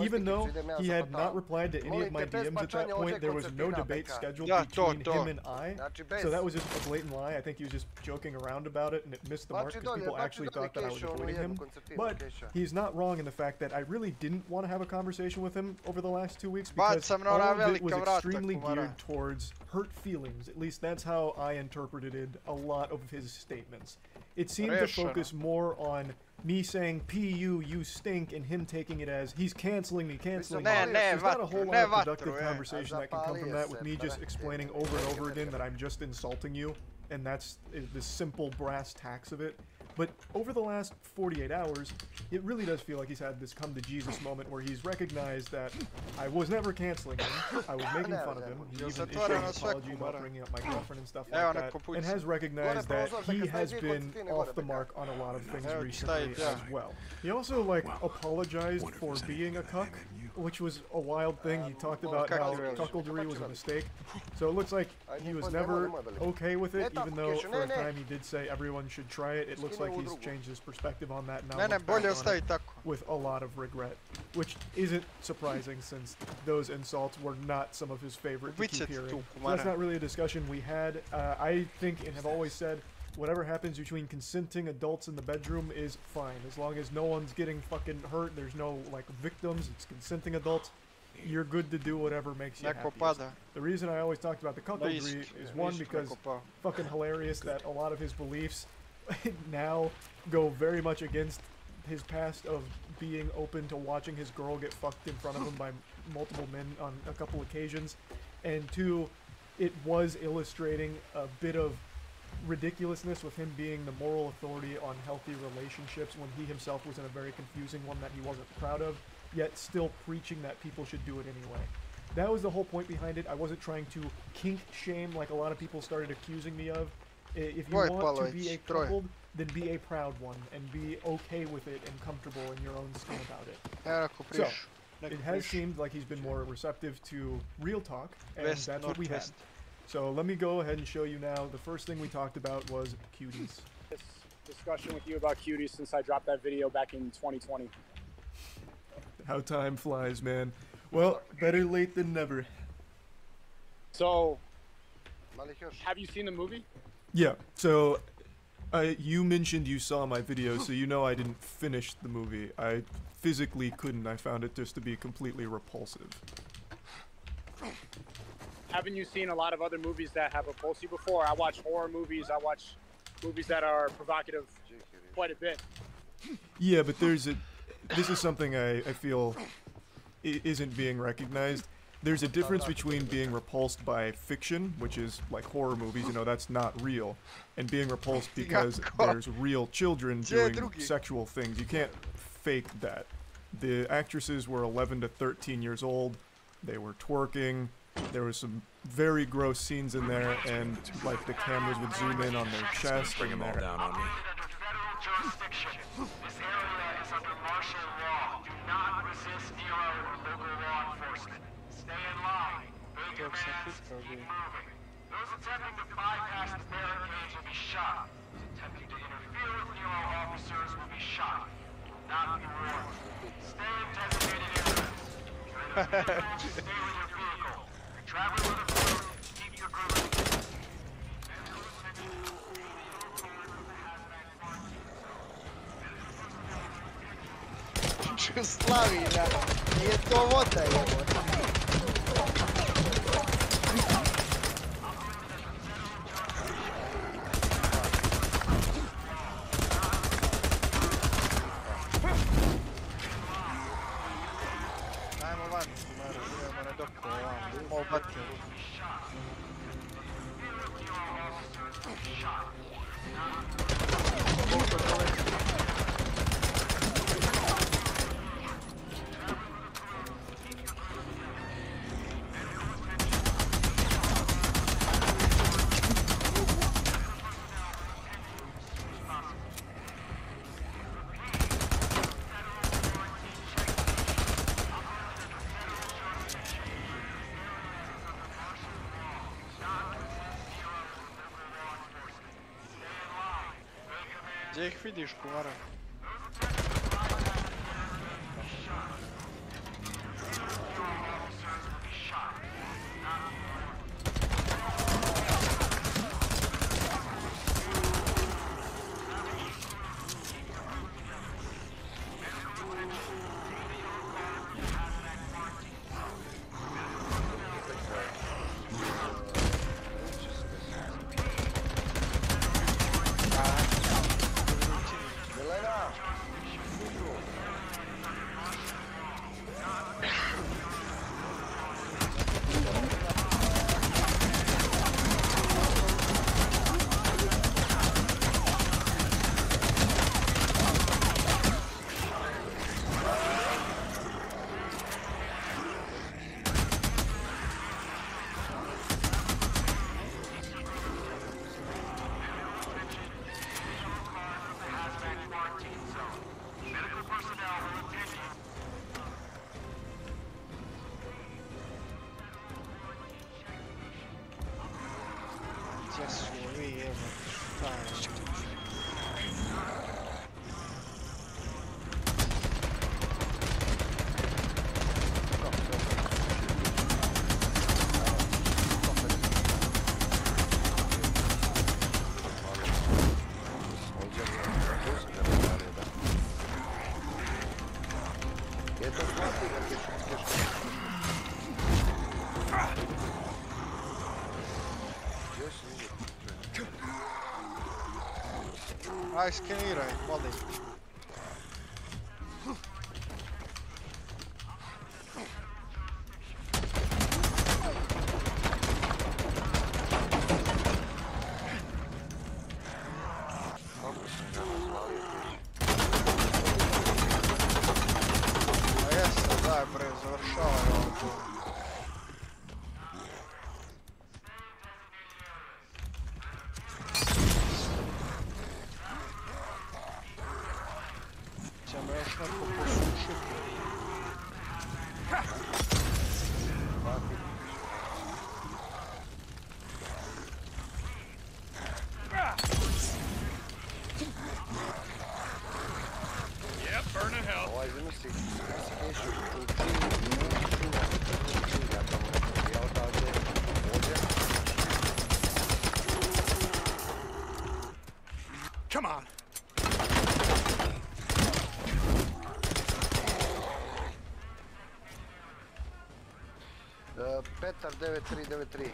Even though he had not replied to any of my DMs at that point, there was no debate scheduled between him and I. So that was just a blatant lie. I think he was just joking around about it, and it missed the mark because people actually thought that I was avoiding him. But he's not wrong in the fact that I really didn't want to have a conversation with him over the last 2 weeks because all of it was extremely geared towards hurt feelings. At least that's how I interpreted a lot of his statements. It seemed to focus more on me saying "P.U. you stink" and him taking it as he's canceling me. There's not a whole lot of productive conversation that can come from that with me just explaining over and over again that I'm just insulting you, and that's the simple brass tacks of it. But over the last 48 hours, it really does feel like he's had this come to Jesus moment where he's recognized that I was never canceling him, I was making fun of him, he even issued an apology about bringing up my girlfriend and stuff like that, and has recognized that he has been off the mark on a lot of things recently as well. He also, like, apologized for being a cuck, which was a wild thing. He talked about how cuckoldry was a mistake. So it looks like he was never okay with it, even though for a time he did say everyone should try it. It looks like he's changed his perspective on that now with a lot of regret, which isn't surprising since those insults were not some of his favorite to keep hearing. So that's not really a discussion we had. I think and have always said whatever happens between consenting adults in the bedroom is fine. As long as no one's getting fucking hurt, there's no, like, victims, it's consenting adults, you're good to do whatever makes you happy. The reason I always talked about the cuckoldry is, one, because fucking hilarious that a lot of his beliefs now go very much against his past of being open to watching his girl get fucked in front of him by multiple men on a couple occasions. And two, it was illustrating a bit of ridiculousness with him being the moral authority on healthy relationships when he himself was in a very confusing one that he wasn't proud of, yet still preaching that people should do it anyway. That was the whole point behind it. I wasn't trying to kink shame like a lot of people started accusing me of. If you want to be a coupled, then be a proud one and be okay with it and comfortable in your own skin about it. So, it has seemed like he's been more receptive to real talk, and that's what we had. So let me go ahead and show you now. The first thing we talked about was cuties. discussion with you about cuties since I dropped that video back in 2020. How time flies, man. Well, better late than never. So, have you seen the movie? Yeah, so you mentioned you saw my video, so you know I didn't finish the movie. I physically couldn't. I found it just to be completely repulsive. Haven't you seen a lot of other movies that have repulsed you before? I watch horror movies. I watch movies that are provocative quite a bit. Yeah, but this is something I feel isn't being recognized. There's a difference between being repulsed by fiction, which is like horror movies, you know, that's not real, and being repulsed because there's real children doing sexual things. You can't fake that. The actresses were 11 to 13 years old. They were twerking. There was some very gross scenes in there, and like the cameras would zoom in on their chest. Bring them all down on me. This area is under martial law. Do not resist Nero or local law enforcement. Stay in line. Obey commands. Keep moving. Those attempting to bypass the barricades will be shot. Those attempting to interfere with Nero officers will be shot. You will not be warned. Stay in designated areas. Stay with your vehicle. Travel with a group. Keep your group. Čuslavina, nije to voda, jebote. Ajmo van, idemo na doktor, idemo u bateru. Gdje ih vidiš, kumara? Gdje su ovi, evo, šta je? Aj, skeniraj, molim. A jesam, daj bre, završavaj ovo. Come on. Petar 9393.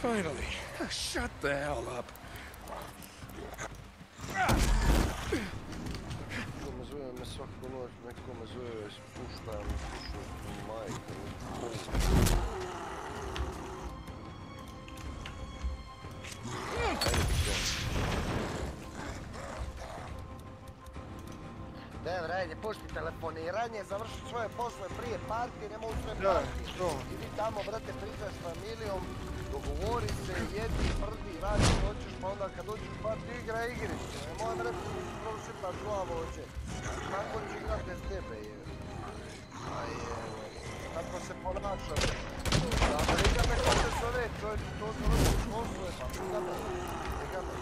Finally. Shut the hell up. Neko me zove me svaku noć, neko me zove, spuštam, slušam majku. Ne, Rajne, pušti telefoniranje, završi svoje posle prije partije, nema u sve partije. I vi tamo, brate, pričaš s familijom, dogovori se, jedi, prdi, radi, hoćeš, pa onda kad dođeš u partiju igra igrice. Nemoj, brate, prošitaš glavu hoće. Kako će igrat bez tebe, je. A je, tako se ponaša. Da, briga me ko se zove, čovječ, to završi posle, pa briga me.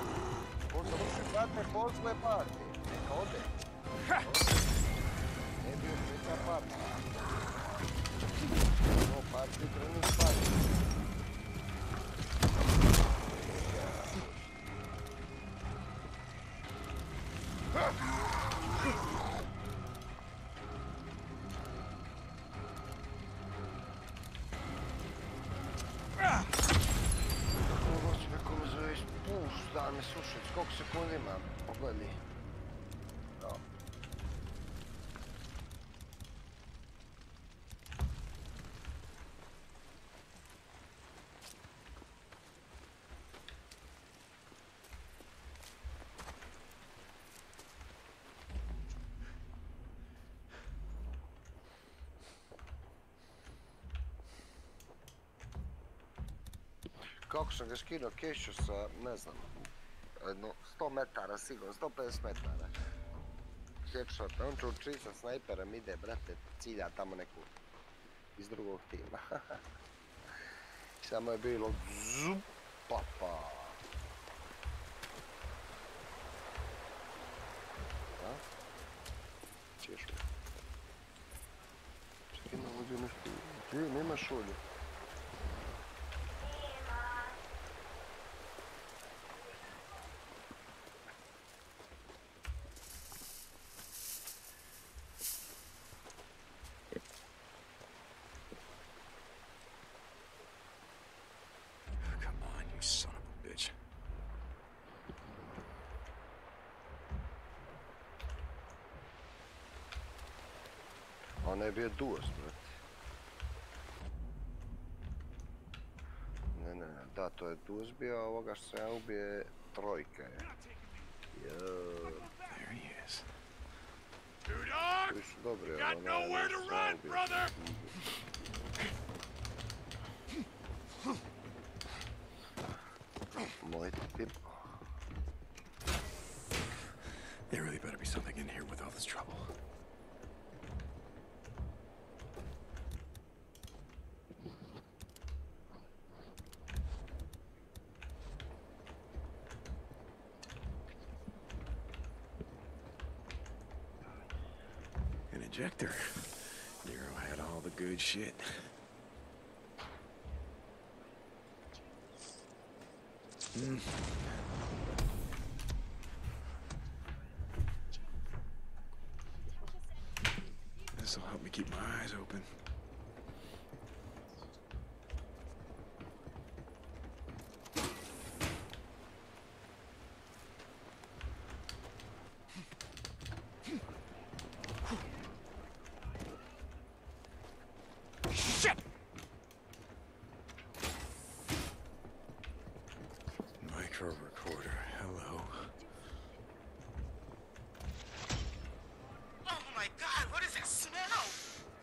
On završi partije, posle partije. Neka ode. Ne bio čeka partija. No, partiju krenu partiju. Kako me zove, spušta me, slušaj, koliko sekundi imam, pogledaj. Kako sam ga skinuo kešu sa, ne znam, jedno 100 metara sigurno, 150 metara. Headshot, on će učiti sa snajperom, ide, brate, cilja tamo neku iz drugog tima. Samo je bilo zup, papa. A? Češ li? Čekaj, ne ovdje nešto, gdje, nema šolje. Ono je bio duos, brate. Ne, da, to je duos bio, a ovoga što sam ja ubije trojka je. Joooo. There he is. Koji su dobri, ali ono je što sam ja ubije. Moj tip. There really better be something in here with all this trouble. Ejector. Nero had all the good shit. This'll help me keep my eyes open. Shit! Micro recorder. Hello. Oh my god, what is that smell?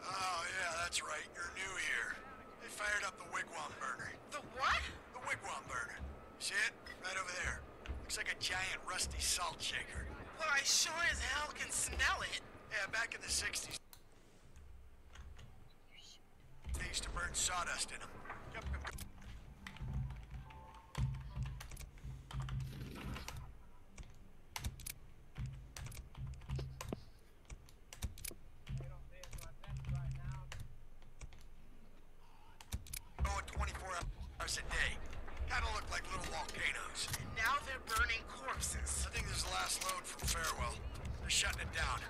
Oh yeah, that's right. You're new here. They fired up the wigwam burner. The what? The wigwam burner. See it? Right over there. Looks like a giant rusty salt shaker. Well, I sure as hell can smell it. Yeah, back in the 60s. They used to burn sawdust in them. Yep. Going 24 hours a day. Kinda look like little volcanoes. And now they're burning corpses. I think this is the last load from Farewell. They're shutting it down.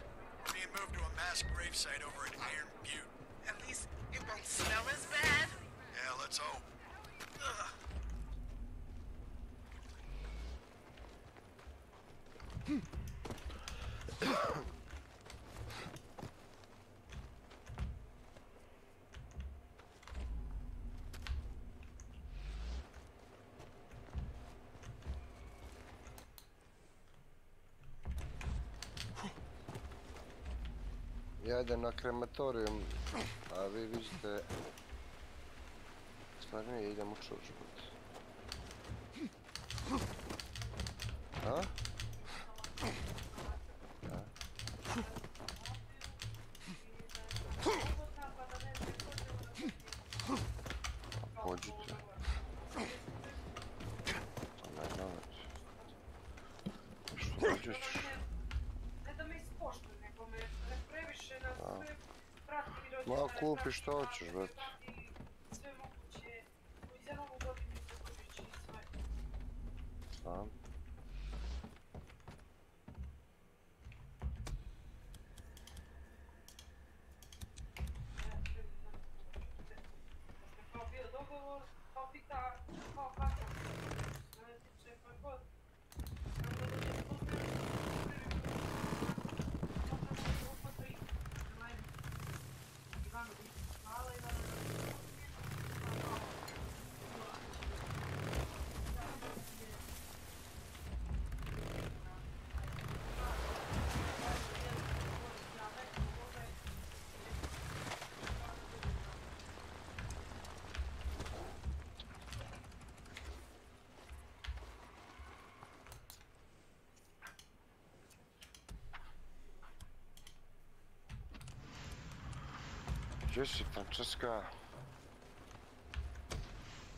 We're being moved to a mass gravesite over at Iron Butte. At least it won't smell as bad. Yeah, let's hope. Ugh. Ja idem na krematorijum, a vi vidite... Stvarno idem u čučbut. A? Da. Pođite. Ne znam već. Što pođeš? Ma kupi što hoćeš, brate. Znam. Gdje si, Francesca?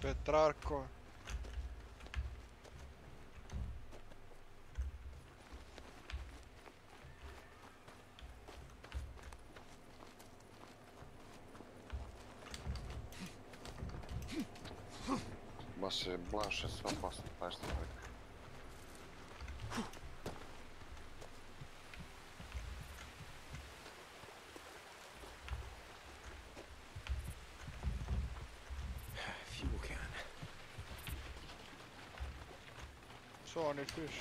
Petrarko. Ma se Blanche sve opasno, pažite uvijek. Fuel can. Sony fish.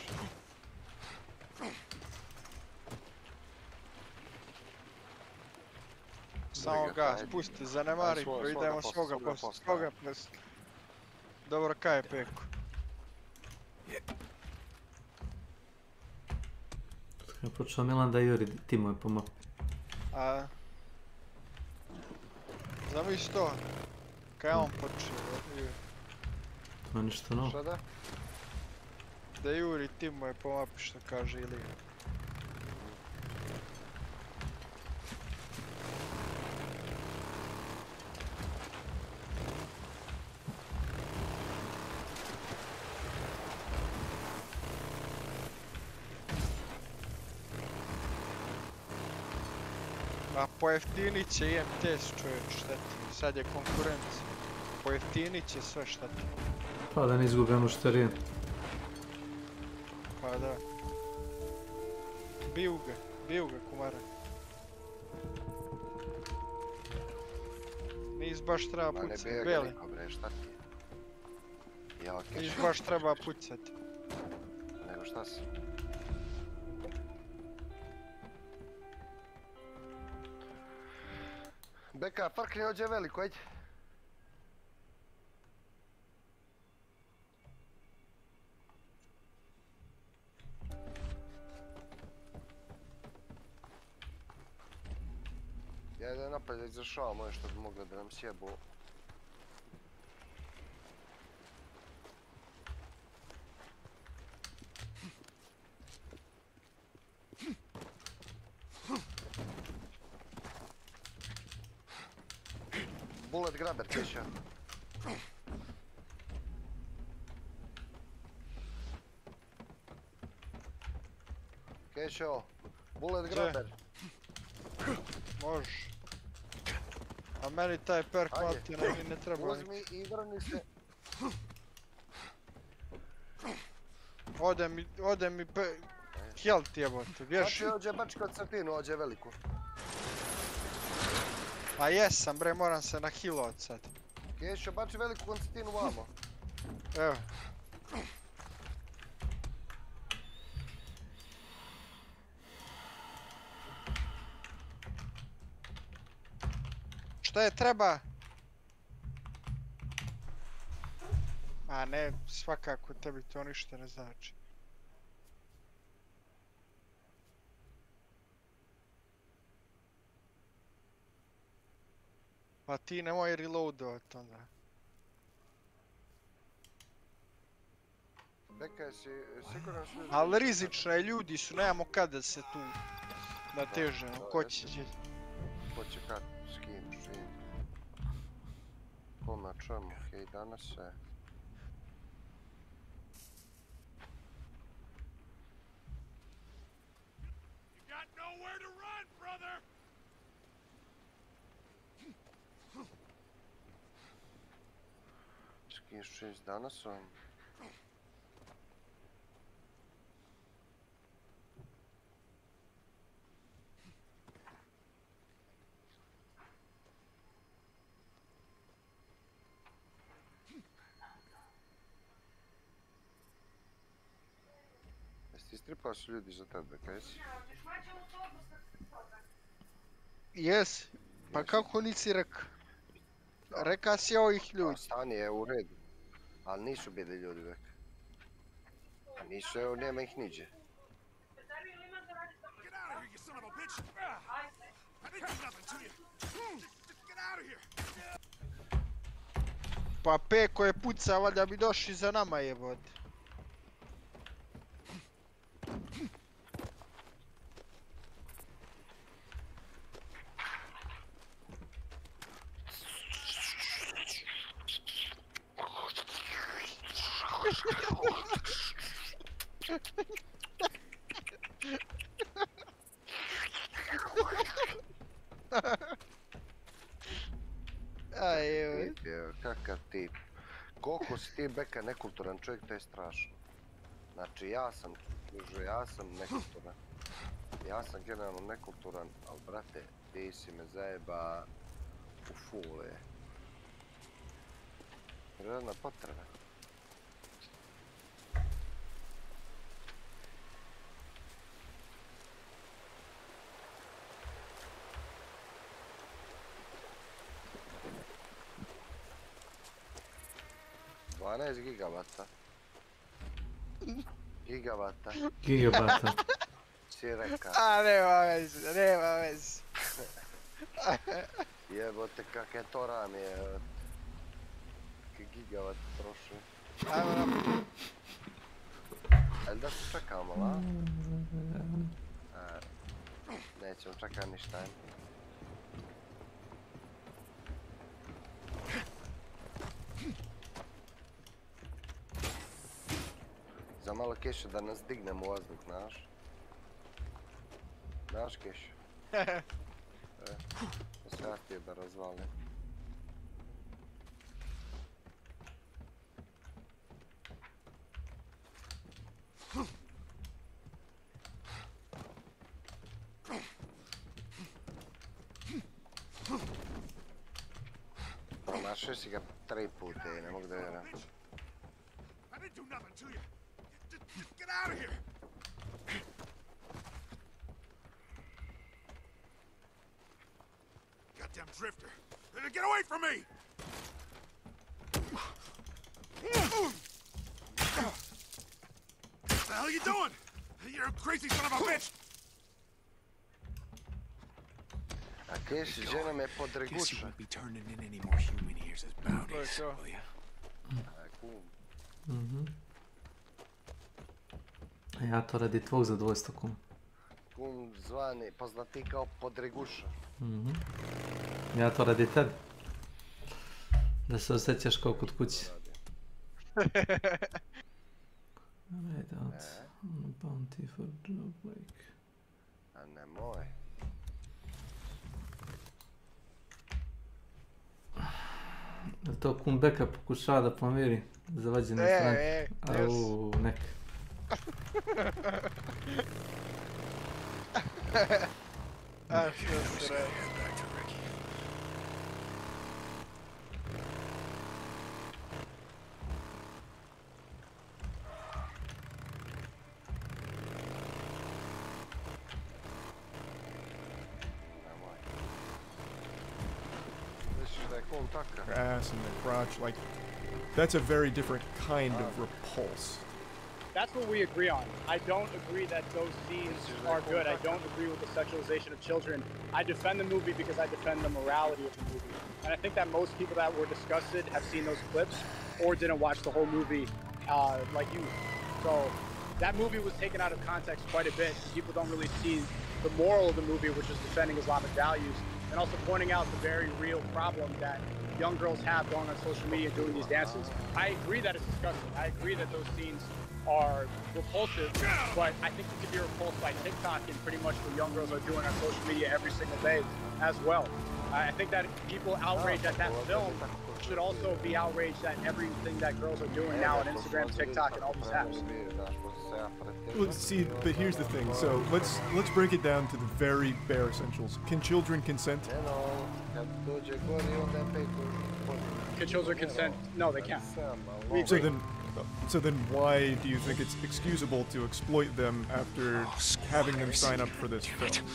Samo gas, pusti, zanemari, idemo svoga posla. Dobro, kaj je Peko? Je počeo Milan da juri timove po mapu. A... Zamisli to, kaj je on počeo? Ma ništa novo. Šta da? Da juri timove po mapi, što kaže Ilija. A pojeftinit će IMTS, čovječ, šta ti, sad je konkurencija. Pojeftinit će sve, šta ti. Pa da ne izgubi ono što je. Pa da. Biju ga kumara. nis baš treba Ma ne pucat, bija ga Beli. niko bre, šta ti? Ja, Nis Keša. baš treba pucat. Nego šta si? Beka, farkni ođe veliko, ajde. Ja idem napad da izrašavam moje što bi mogli da nam sjebu. Bullet grabber, Keša. Kešo, bullet grabber. Može. A meni taj perk maltina ni ne treba. Uzmi i vrni se. Ode mi health jebote, vješ? Bači bačka od crtinu, ođe veliku. Pa jesam bre, moram se na healovat sad. Kešo, bači veliku koncertinu vamo. Evo. Šta je treba? A ne, svakako tebi to ništa ne znači. Pa ti nemoj reloadovat onda. Beka, si siguran što... Ali rizično je, ljudi su, nemamo kada se tu natežemo, ko će? Ko će kad, s kim, čim. Kome, čemu, hej, danas se... S kim, čim, s danasom? Istripao su ljudi za tebe, kaj si? Jes, pa kako nisi reka? Reka si ovih ljudi. Stanje je u redu, ali nisu bili ljudi vek. Nisu, evo, nema ih niđe. Pa Peko je puca, valjda bi došli za nama jebote. Kakav tip. Koliko si ti, Beka, nekulturan čovjek, to je strašno. Znači, ja sam nekulturan. Ja sam generalno nekulturan, ali brate, ti si me zajeba u fule. Prirodna potreba. Gigavata. Gigabata. Si reka. A, nema veze. Jebote, kak je to ram je. Kak gigavat prošli. Ajmo naprijed. Jel da se čekamo, la? Nećemo čekati ništa, ajmo. Za malo Keša da nas dignemo u vazduh, znaš? Znaš, Keša? Da se ja htio da razvalim. Našao si ga 3 puta i ne mogu da vjerujem. I didn't do nothing to you. Just get out of here. Goddamn drifter. Get away from me! What the hell are you doing? You're a crazy son of a bitch! A ti si žena me podreguša. Guess you won't be turning in any more human ears as bounties, will ya? A ja to radi tvog zadovoljstva, kum. Kum zvani, poznati kao podreguša. Ja to radi tebi. Da se osjećaš kao kod kući. Bounty for job like. A nemoj. Da to kum beka pokušava da pomiri zavađene stranke. Au, nek. A što se radi? Their ass and their crotch, like, that's a very different kind of repulse. That's what we agree on. I don't agree that those scenes are good. I don't agree with the sexualization of children. I defend the movie because I defend the morality of the movie. And I think that most people that were disgusted have seen those clips or didn't watch the whole movie like you. So that movie was taken out of context quite a bit. People don't really see the moral of the movie, which is defending Islamic values, and also pointing out the very real problem that young girls have going on social media doing these dances. I agree that it's disgusting. I agree that those scenes are repulsive, but I think you can be repulsed by TikTok and pretty much what young girls are doing on social media every single day as well. I think that people outraged at that film should also be outraged at everything that girls are doing now on Instagram, TikTok, and all these apps. Well, see, but here's the thing. So let's break it down to the very bare essentials. Can children consent? Can children consent? No, they can't. So then why do you think it's excusable to exploit them after having them sign up for this film?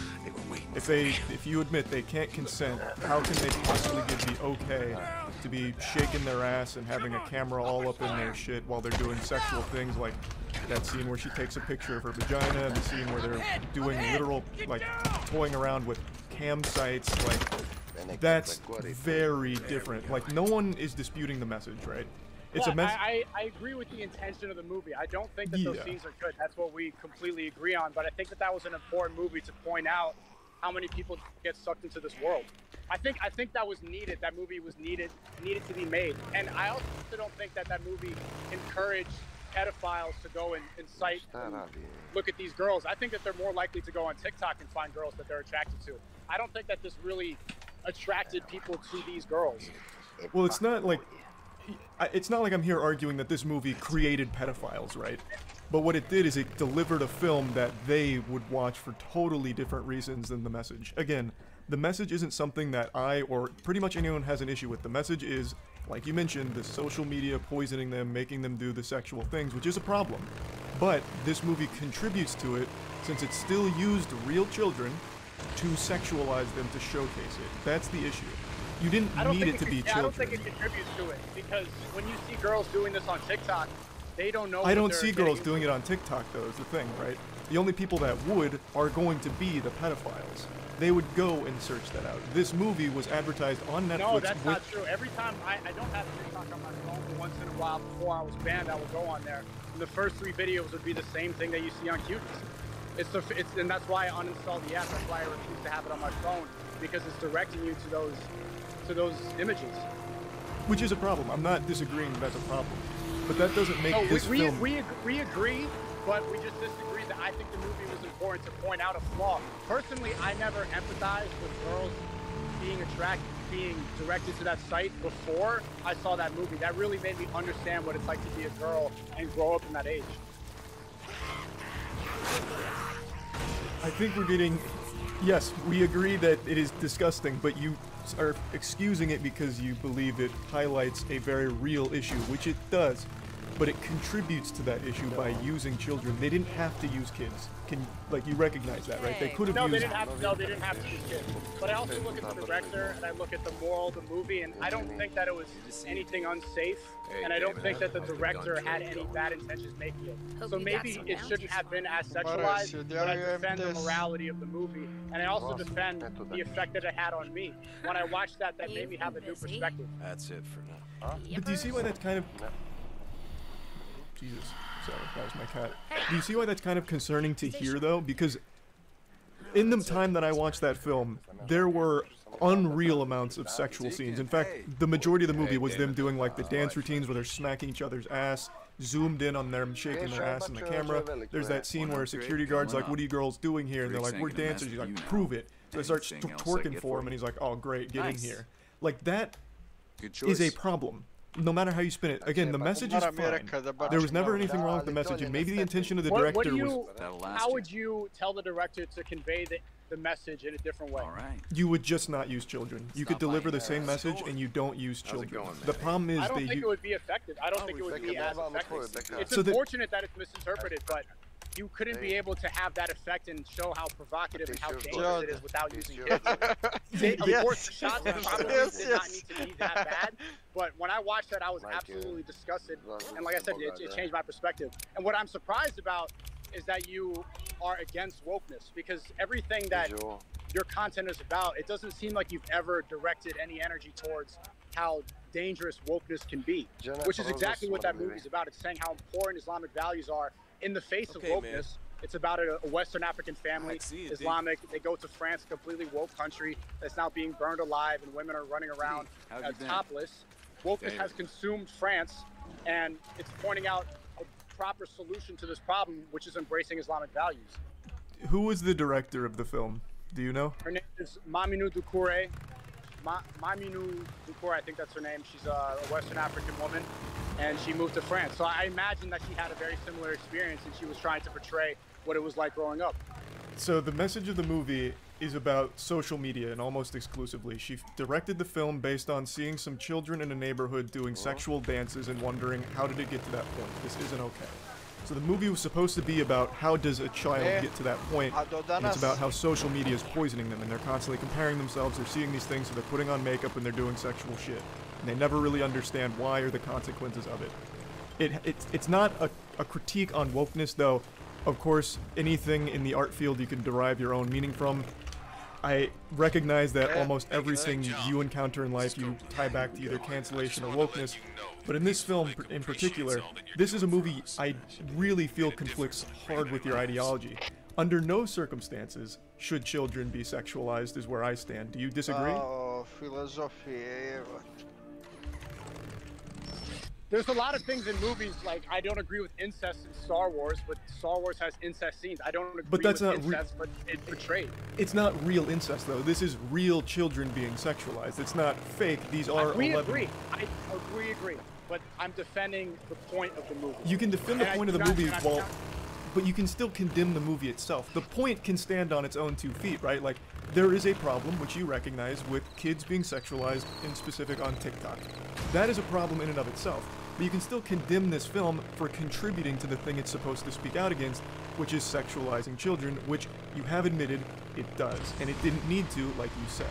If you admit they can't consent, how can they possibly give the okay to be shaking their ass and having a camera all up in their shit while they're doing sexual things, like that scene where she takes a picture of her vagina, and the scene where they're doing literal, like, toying around with cam sites, like, that's very different. Like, no one is disputing the message, right? It's a message. I agree with the intention of the movie. I don't think that those scenes are good. That's what we completely agree on. But I think that that was an important movie to point out how many people get sucked into this world. I think that was needed. That movie was needed to be made. And I also don't think that that movie encouraged pedophiles to go and incite and look at these girls. I think that they're more likely to go on TikTok and find girls that they're attracted to. I don't think that this really attracted people to these girls. Well, it's not like I'm here arguing that this movie created pedophiles, right? But what it did is it delivered a film that they would watch for totally different reasons than the message. Again, the message isn't something that I or pretty much anyone has an issue with. The message is, like you mentioned, the social media poisoning them, making them do the sexual things, which is a problem. But this movie contributes to it since it still used real children to sexualize them to showcase it. That's the issue. You didn't need it to be children. I don't think it contributes to it, because when you see girls doing this on TikTok, they don't know. I don't see girls doing it on TikTok, though, is the thing, right? The only people that would are going to be the pedophiles. They would go and search that out. This movie was advertised on Netflix. No, that's not true. Every time I don't have TikTok on my phone, but once in a while before I was banned, I would go on there. And the first 3 videos would be the same thing that you see on Cuties. And that's why I uninstalled the app. That's why I refuse to have it on my phone, because it's directing you to those images. Which is a problem. I'm not disagreeing that that's a problem. But that doesn't make this film... We agree, but we just disagree that I think the movie was important to point out a flaw. Personally, I never empathized with girls being directed to that site before I saw that movie. That really made me understand what it's like to be a girl and grow up in that age. I think we're getting... Yes, we agree that it is disgusting, but you are excusing it because you believe it highlights a very real issue, which it does, but it contributes to that issue by using children. They didn't have to use kids. You recognize that, right? They could have used... They didn't have to use kids. But I also look at the director, and I look at the moral of the movie, and I don't think that it was anything unsafe, and I don't think that the director had any bad intentions making it. So maybe it shouldn't have been as sexualized, but I defend the morality of the movie, and I also defend the effect that it had on me. When I watched that made me have a new perspective. That's it for now. But do you see why that's kind of... Jesus, sorry, that was my cat. Do you see why that's kind of concerning to hear, though? Because in the time that I watched that film, there were unreal amounts of sexual scenes. In fact, the majority of the movie was them doing like the dance routines where they're smacking each other's ass, zoomed in on them shaking their ass in the camera. There's that scene where a security guard's like, "What are you girls doing here?" And they're like, "We're dancers." He's like, "Prove it." So they start twerking for him, and he's like, "Oh, great, get in here." Like, that is a problem. No matter how you spin it. Again, the message is fine. There was never anything wrong with the message, and maybe the intention of the director was... How would you tell the director to convey the message in a different way? You would just not use children. You could deliver the same message, and you don't use children. The problem is I don't think it would be effective. I don't think it would be as effective. It's So unfortunate that it's misinterpreted, but you couldn't be able to have that effect and show how provocative and how dangerous it is without using kids. Of course, the shots probably did not need to be that bad, but when I watched that, I was absolutely disgusted. And like I said, it changed my perspective. And what I'm surprised about is that you are against wokeness, because everything that your content is about, it doesn't seem like you've ever directed any energy towards how dangerous wokeness can be, which is exactly what that movie's about. It's saying how important Islamic values are in the face of wokeness. Man. It's about a Western African family, Islamic. They go to France, a completely woke country that's now being burned alive, and women are running around topless. Wokeness has consumed France, and it's pointing out a proper solution to this problem, which is embracing Islamic values. Who was the director of the film? Do you know? Her name is Maminou Doucouré. Maminou Doucouré, I think that's her name. She's a Western African woman, and she moved to France. So I imagine that she had a very similar experience, and she was trying to portray what it was like growing up. So the message of the movie is about social media, and almost exclusively. She directed the film based on seeing some children in a neighborhood doing sexual dances and wondering, how did it get to that point? This isn't okay. So the movie was supposed to be about how does a child get to that point, and it's about how social media is poisoning them, and they're constantly comparing themselves, they're seeing these things, so they're putting on makeup and they're doing sexual shit. And they never really understand why or the consequences of it. It's not a critique on wokeness, though. Of course, anything in the art field you can derive your own meaning from. I recognize that almost everything you encounter in life you tie back to either cancellation or wokeness, but in this film in particular, this is a movie I really feel conflicts hard with your ideology. Under no circumstances should children be sexualized, is where I stand. Do you disagree? Oh, filosofia. There's a lot of things in movies, like I don't agree with incest in Star Wars, but Star Wars has incest scenes. I don't agree with incest, but it's portrayed. It's not real incest, though. This is real children being sexualized. It's not fake. These are 11... agree. I agree. But I'm defending the point of the movie. You can defend the point of the movie but you can still condemn the movie itself. The point can stand on its own 2 feet, right? Like, there is a problem, which you recognize, with kids being sexualized, in specific on TikTok. That is a problem in and of itself. But you can still condemn this film for contributing to the thing it's supposed to speak out against, which is sexualizing children, which you have admitted it does. And it didn't need to, like you said.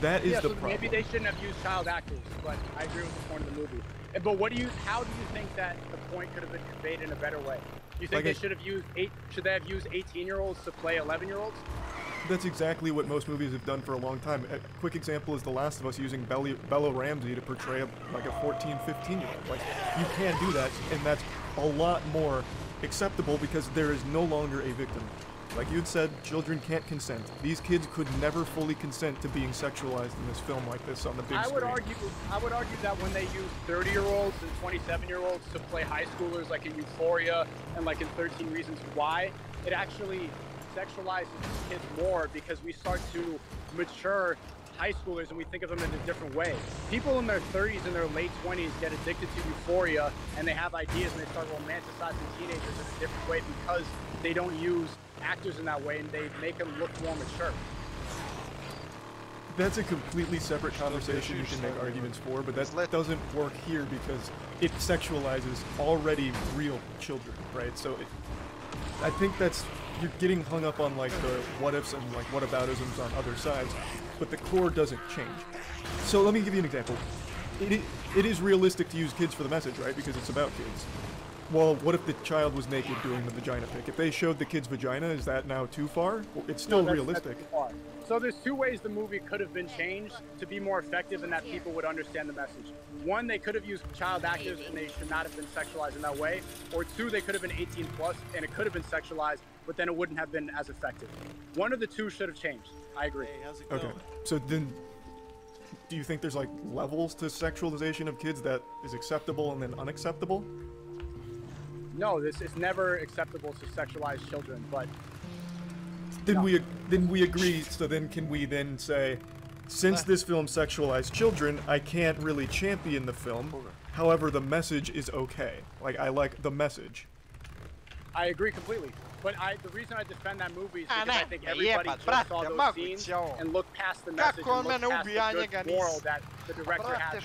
That is the problem. Maybe they shouldn't have used child actors, but I agree with the point of the movie. But how do you think that the point could have been conveyed in a better way? You think they should they have used 18-year-olds to play 11-year-olds? That's exactly what most movies have done for a long time. A quick example is The Last of Us using Bella Ramsey to portray like a 14, 15-year-old. Like, you can't do that, and that's a lot more acceptable because there is no longer a victim. Like you had said, children can't consent. These kids could never fully consent to being sexualized in this film like this on the big screen. I would argue that when they use 30-year-olds and 27-year-olds to play high schoolers, like in Euphoria and like in 13 Reasons Why, it actually sexualizes kids more because we start to mature high schoolers and we think of them in a different way. People in their 30s and their late 20s get addicted to Euphoria and they have ideas and they start romanticizing teenagers in a different way because they don't use actors in that way and they make them look more mature. that's a completely separate conversation you can make arguments for, but that doesn't work here because it sexualizes already real children, right? So I think that's, you're getting hung up on like the what ifs and like whataboutisms on other sides, but the core doesn't change. So let me give you an example. It is realistic to use kids for the message, right? Because it's about kids. Well, what if the child was naked doing the vagina pic? If they showed the kid's vagina, is that now too far? Well, it's still realistic. That's too far. So there's two ways the movie could have been changed to be more effective and that people would understand the message. One, they could have used child actors and they should not have been sexualized in that way. Or two, they could have been 18 plus and it could have been sexualized, but then it wouldn't have been as effective. One of the two should have changed. I agree. Hey, how's it Okay, going? so then, do you think there's like levels to sexualization of kids that is acceptable and then unacceptable? No, it's never acceptable to sexualize children, but Then we agree. So then can we then say, since this film sexualized children, I can't really champion the film. However, the message is okay. Like, I like the message. I agree completely. But the reason I defend that movie is because I think everybody just saw those scenes and looked past the message and looked past the good moral that the director had.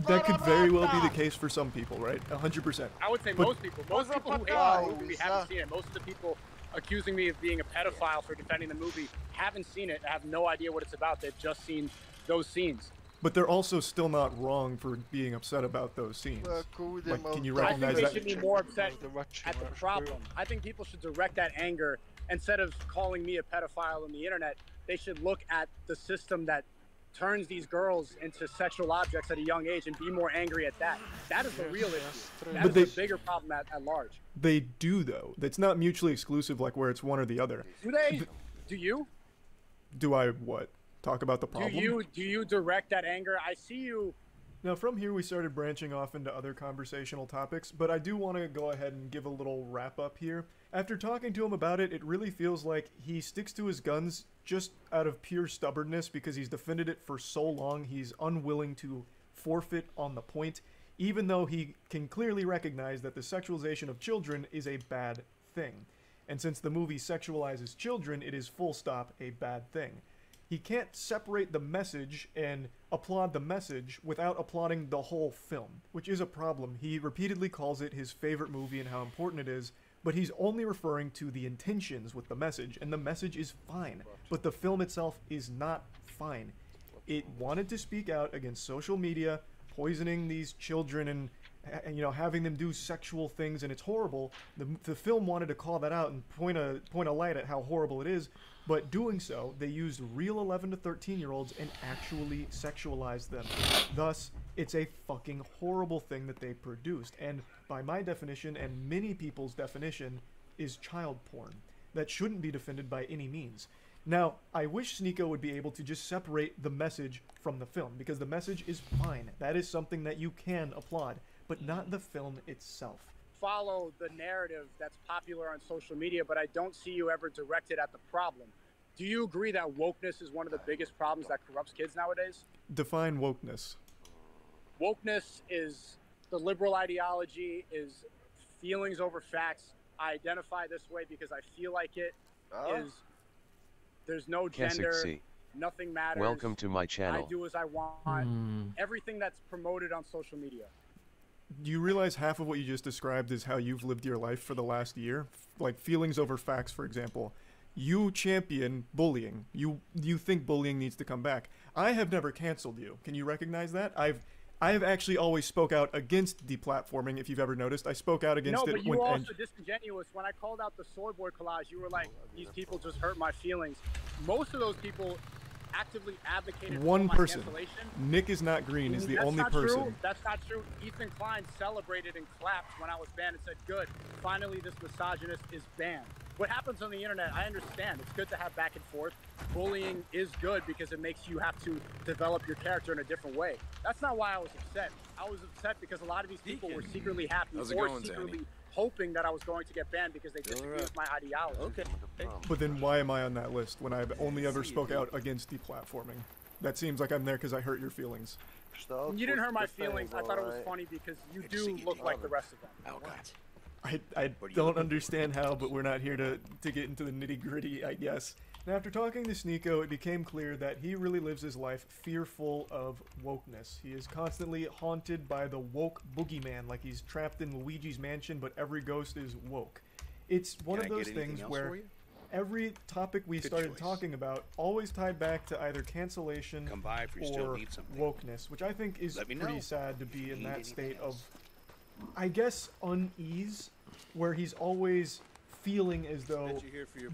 That could very well be the case for some people, right? 100%. I would say most people. Most people who hate the movie haven't seen it. Most of the people accusing me of being a pedophile for defending the movie haven't seen it, have no idea what it's about. They've just seen those scenes. But they're also still not wrong for being upset about those scenes. Like, can you recognize I think that? they should be more upset at the problem. I think people should direct that anger instead of calling me a pedophile on the internet. They should look at the system that turns these girls into sexual objects at a young age and be more angry at that. That is the real issue. That is the bigger problem at large. They do, though. It's not mutually exclusive, like where it's one or the other. Do they? Do you? Do I what? Talk about the problem? Do you direct that anger? I see you. Now, from here, we started branching off into other conversational topics, but I do want to go ahead and give a little wrap-up here. After talking to him about it, it really feels like he sticks to his guns just out of pure stubbornness because he's defended it for so long. He's unwilling to forfeit on the point, even though he can clearly recognize that the sexualization of children is a bad thing. And since the movie sexualizes children, it is full stop a bad thing. He can't separate the message and applaud the message without applauding the whole film, which is a problem. He repeatedly calls it his favorite movie and how important it is, but he's only referring to the intentions with the message, and the message is fine, but the film itself is not fine. It wanted to speak out against social media, poisoning these children and having them do sexual things, and it's horrible. The film wanted to call that out and point a light at how horrible it is, but doing so, they used real 11 to 13-year-olds and actually sexualized them. Thus, it's a fucking horrible thing that they produced, and by my definition, and many people's definition, is child porn. That shouldn't be defended by any means. Now, I wish Sneeko would be able to just separate the message from the film, because the message is fine. That is something that you can applaud, but not the film itself. Follow the narrative that's popular on social media, but I don't see you ever directed at the problem. Do you agree that wokeness is one of the biggest problems that corrupts kids nowadays? Define wokeness. Wokeness is the liberal ideology, is feelings over facts. I identify this way because I feel like it. There's no gender, nothing matters. Welcome to my channel. I do as I want. Everything that's promoted on social media. Do you realize half of what you just described is how you've lived your life for the last year? Like feelings over facts, for example. You champion bullying. You think bullying needs to come back. I have never canceled you. Can you recognize that? I have actually always spoke out against deplatforming, if you've ever noticed. I spoke out against it. No, but you were also disingenuous. When I called out the soyboard collage, you were like, these people just hurt my feelings. Most of those people actively advocated for my cancellation. Nick is not green is the only person. True. That's not true. Ethan Klein celebrated and clapped when I was banned and said, good, finally this misogynist is banned. What happens on the internet, I understand. It's good to have back and forth. Bullying is good because it makes you have to develop your character in a different way. That's not why I was upset. I was upset because a lot of these people were secretly happy or secretly hoping that I was going to get banned because they disagree with my ideology. Okay. But then why am I on that list when I've only ever spoke out against deplatforming? That seems like I'm there because I hurt your feelings. You didn't hurt my feelings. I thought it was funny because you do look like the rest of them. Oh, God. I don't understand how, but we're not here to get into the nitty-gritty, I guess. After talking to Sneeko, it became clear that he really lives his life fearful of wokeness. He is constantly haunted by the woke boogeyman, like he's trapped in Luigi's mansion, but every ghost is woke. It's one of those things where every topic we started talking about always tied back to either cancellation or wokeness, which I think is pretty sad to be in that state of, I guess, unease, where he's always feeling as though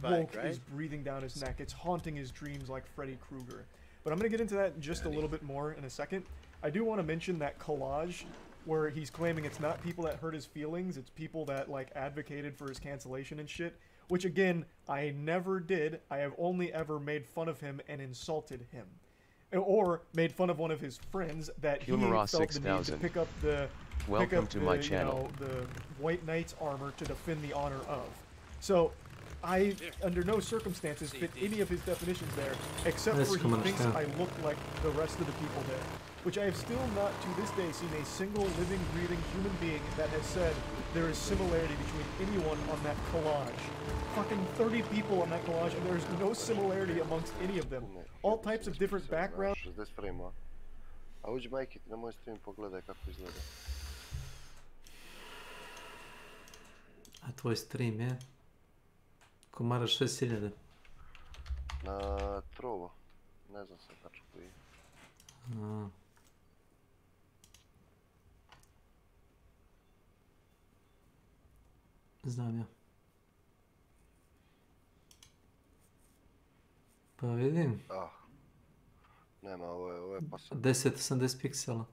woke is breathing down his neck. It's haunting his dreams like Freddy Krueger. But I'm going to get into that just a little bit more in a second. I do want to mention that collage where he's claiming it's not people that hurt his feelings, it's people that, like, advocated for his cancellation and shit. Which, again, I never did. I have only ever made fun of him and insulted him. Or made fun of one of his friends that he felt the need to pick up the... Welcome to my channel. You know, the White Knight's armor to defend the honor of. So, I, under no circumstances, fit any of his definitions there, except for he thinks I look like the rest of the people there. Which I have still not, to this day, seen a single living, breathing human being that has said there is similarity between anyone on that collage. Fucking 30 people on that collage, and there's no similarity amongst any of them. All types of different backgrounds. A uđi majke ti na moj stream, pogledaj kako izgleda. A tvoj stream je? Ko mara 6000? Na Trovo. Ne znam se tačno koji. Znam ja. Pa vidim. Nema, ovo je pasat. 1080 piksela.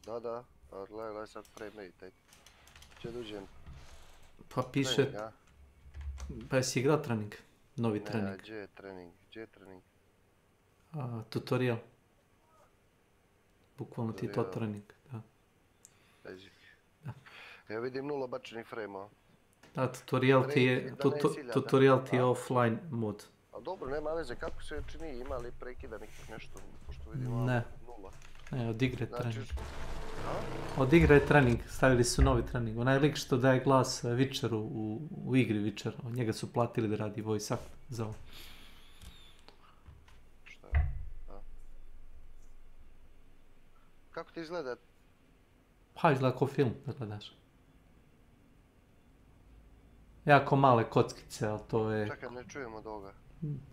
Da, gledaj sad frame rate. Če dužem. Pa piše... Pa jesi igrao trening? Novi trening? Ne, gdje je trening? Tutorial. Bukvalno ti je to trening, da. Ja vidim 0 bačenih frame-a. Da, tutorial ti je offline mod. Ali dobro, nema veze, kako se čini, ima li prekidanih nešto, pošto vidim malo 0. Ne, odigraj trening. Odigraj trening, stavili su novi trening. Onaj lik što daje glas Witcheru u igri Witcher, njega su platili da radi voice act za ovo. Šta je? Kako ti izgleda? Pa izgleda kao film da gledaš. Jako male kockice, ali to je... Čekaj, ne čujemo od ovoga.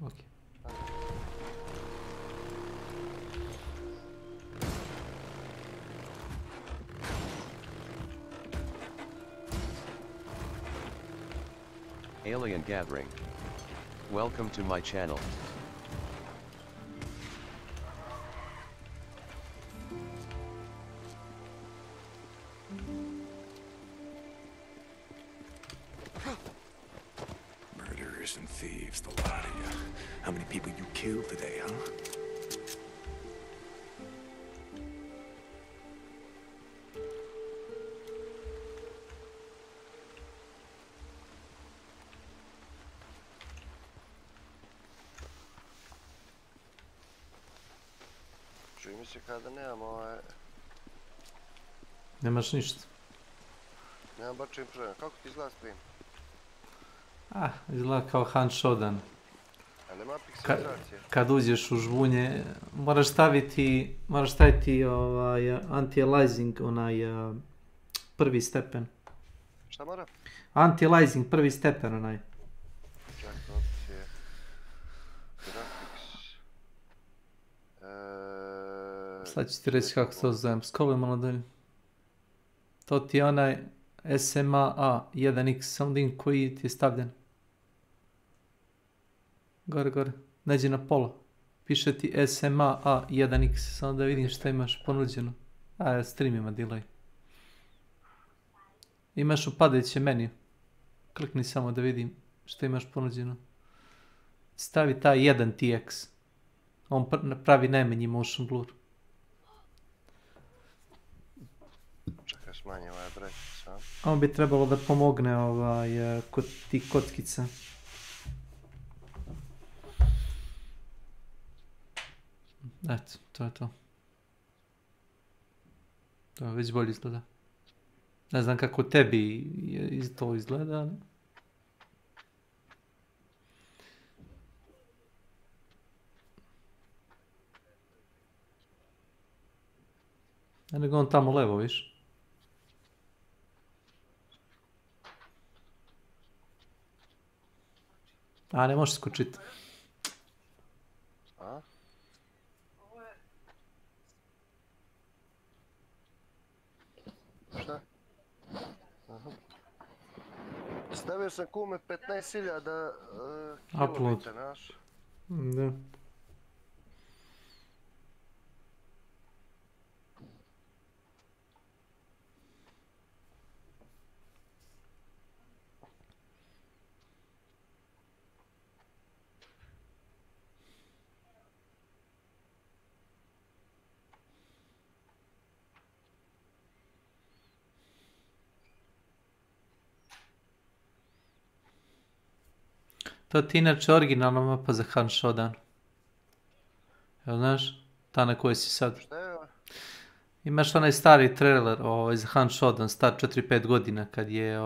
Okej. Alien Gathering. Welcome to my channel. Murderers and thieves, the lot of you. How many people you killed today, huh? Čuj mi se kada nemamo Nemaš ništa. Nemam bačen program. Kako ti izgleda stream? Izgleda kao Han Shodan. Ali nema pikselizacije. Kad uđeš u žvunje, moraš staviti anti-aliasing, onaj prvi stepen. Šta mora? Anti-aliasing, prvi stepen, onaj. Čak, opcije. Graphics. Sad ću ti reći kako to zovem. Skoluj malo dalje. To ti je onaj SMA 1X sounding koji ti je stavljen. Gore. Nađi na pola. Piše ti SMA 1X. Samo da vidim šta imaš ponuđeno. Stream ima delay. Imaš u padajuće menu. Klikni samo da vidim šta imaš ponuđeno. Stavi taj 1TX. On pravi najmanji motion blur. Čekaj, smanji ovaj broj sam. On bi trebalo da pomogne kod tih kockica. Eto, to je to. To već bolje izgleda. Ne znam kako tebi to izgleda, ali... A nego on tamo levo, viš? A, ne možeš skočit. A? Šta? Aha. Stavio sam kume 15.000 kilobita, znaš. Da. To ti inače originalna mapa za Han Shodan. Jel znaš? Ta na kojoj si sad. Šta je? Imaš onaj stari trailer za Han Shodan, star 4-5 godina, kad je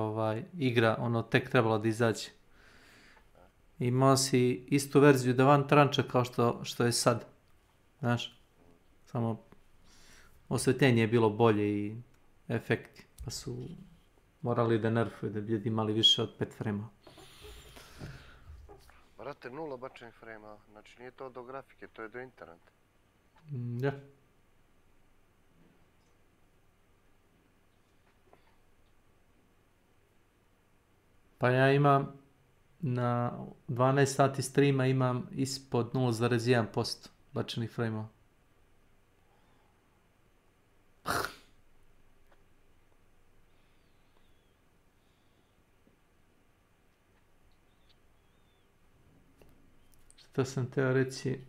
igra tek trebala da izađe. Imao si istu verziju da van tranča kao što je sad. Znaš? Samo osvetljenje je bilo bolje i efekti. Pa su morali da nerfuju da bi ljudi imali više od 5 frame-a. Brate, 0 bačenih frame-a. Znači nije to do grafike, to je do interneta. Ja. Pa ja imam na 12 sati streama imam ispod 0,1% bačenih frame-a. Što sam teo reći,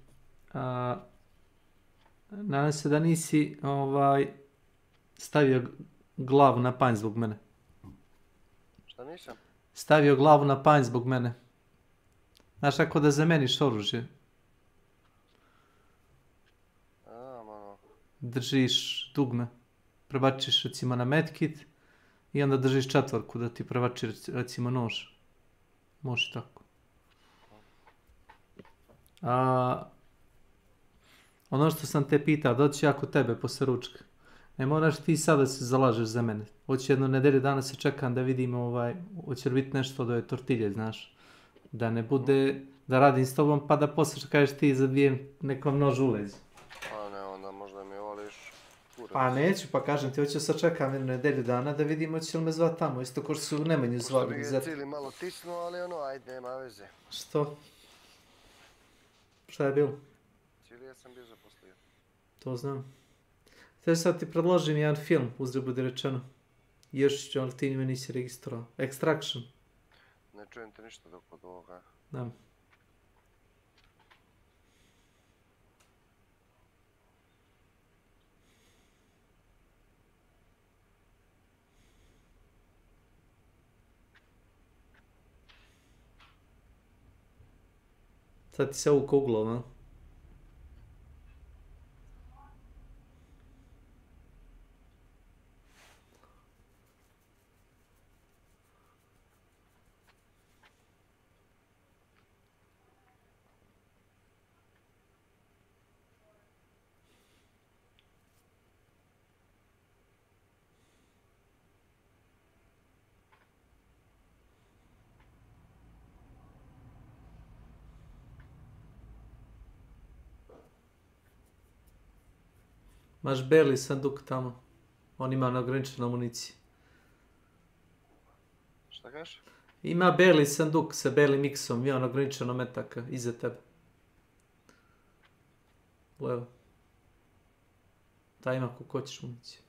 nadam se da nisi stavio glavu na panj zbog mene. Šta nisam? Stavio glavu na panj zbog mene. Znaš, ako da zameniš oružje. Držiš dugme. Prebačiš recimo na medkit i onda držiš četvorku da ti prebači recimo nož. Može tako. Ono što sam te pitao, doći ja kod tebe posle ručka. Ne moraš ti sad da se zalažeš za mene. Hoću jedno nedelju dana se čekam da vidim hoće li biti nešto od ove tortilje, znaš. Da ne bude da radim s tobom pa da posle što kažeš ti zabijem nekom nož u leđu. Pa ne, onda možda mi voliš kurac. Pa neću, pa kažem ti, hoću sad čekam jednu nedelju dana da vidim hoće li me zvat tamo. Isto ko što su Nemanju zvali. Pošto bi ga cijeli malo tisnuo, ali ajde, nema veze. Što? Šta je bilo? Cijeli ja sam bio zaposlio. To znam. Htio sad ti predložim jedan film, uzre bude rečeno. Još ću, ali ti me nisi registrao. Extraction. Ne čujem te ništa dok od ovoga. Da. Sad ti se ovo kuglo, no? Imaš beli sanduk tamo. On ima neograničenu amuniciju. Šta kažeš? Ima beli sanduk sa belim miksom, ima neograničeno metaka iza tebe. Levo. Da ima kako hoćeš municiju.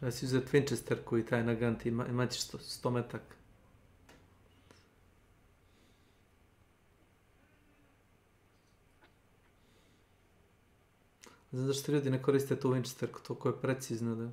Treba si uzeti Winchester koji taj na ganti imat ćeš 100 metaka. Znam zašto ljudi ne koriste tu Winchester, toliko je precizno da...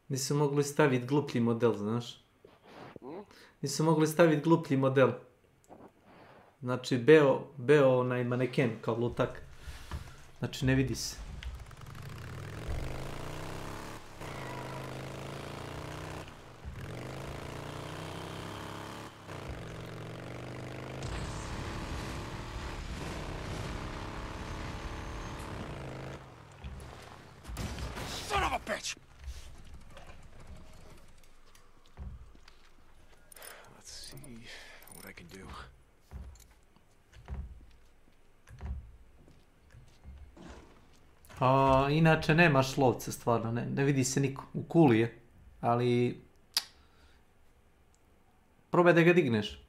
Nisu mogli staviti gluplji model, znaš? Nisu mogli staviti gluplji model. Znači, beo onaj maneken, kao lutak. Znači, ne vidi se. Son of a bitch! Let's see what I can do. Inače nemaš lovca, stvarno, ne vidi se niko. U kuli je, ali... Probaj da ga digneš.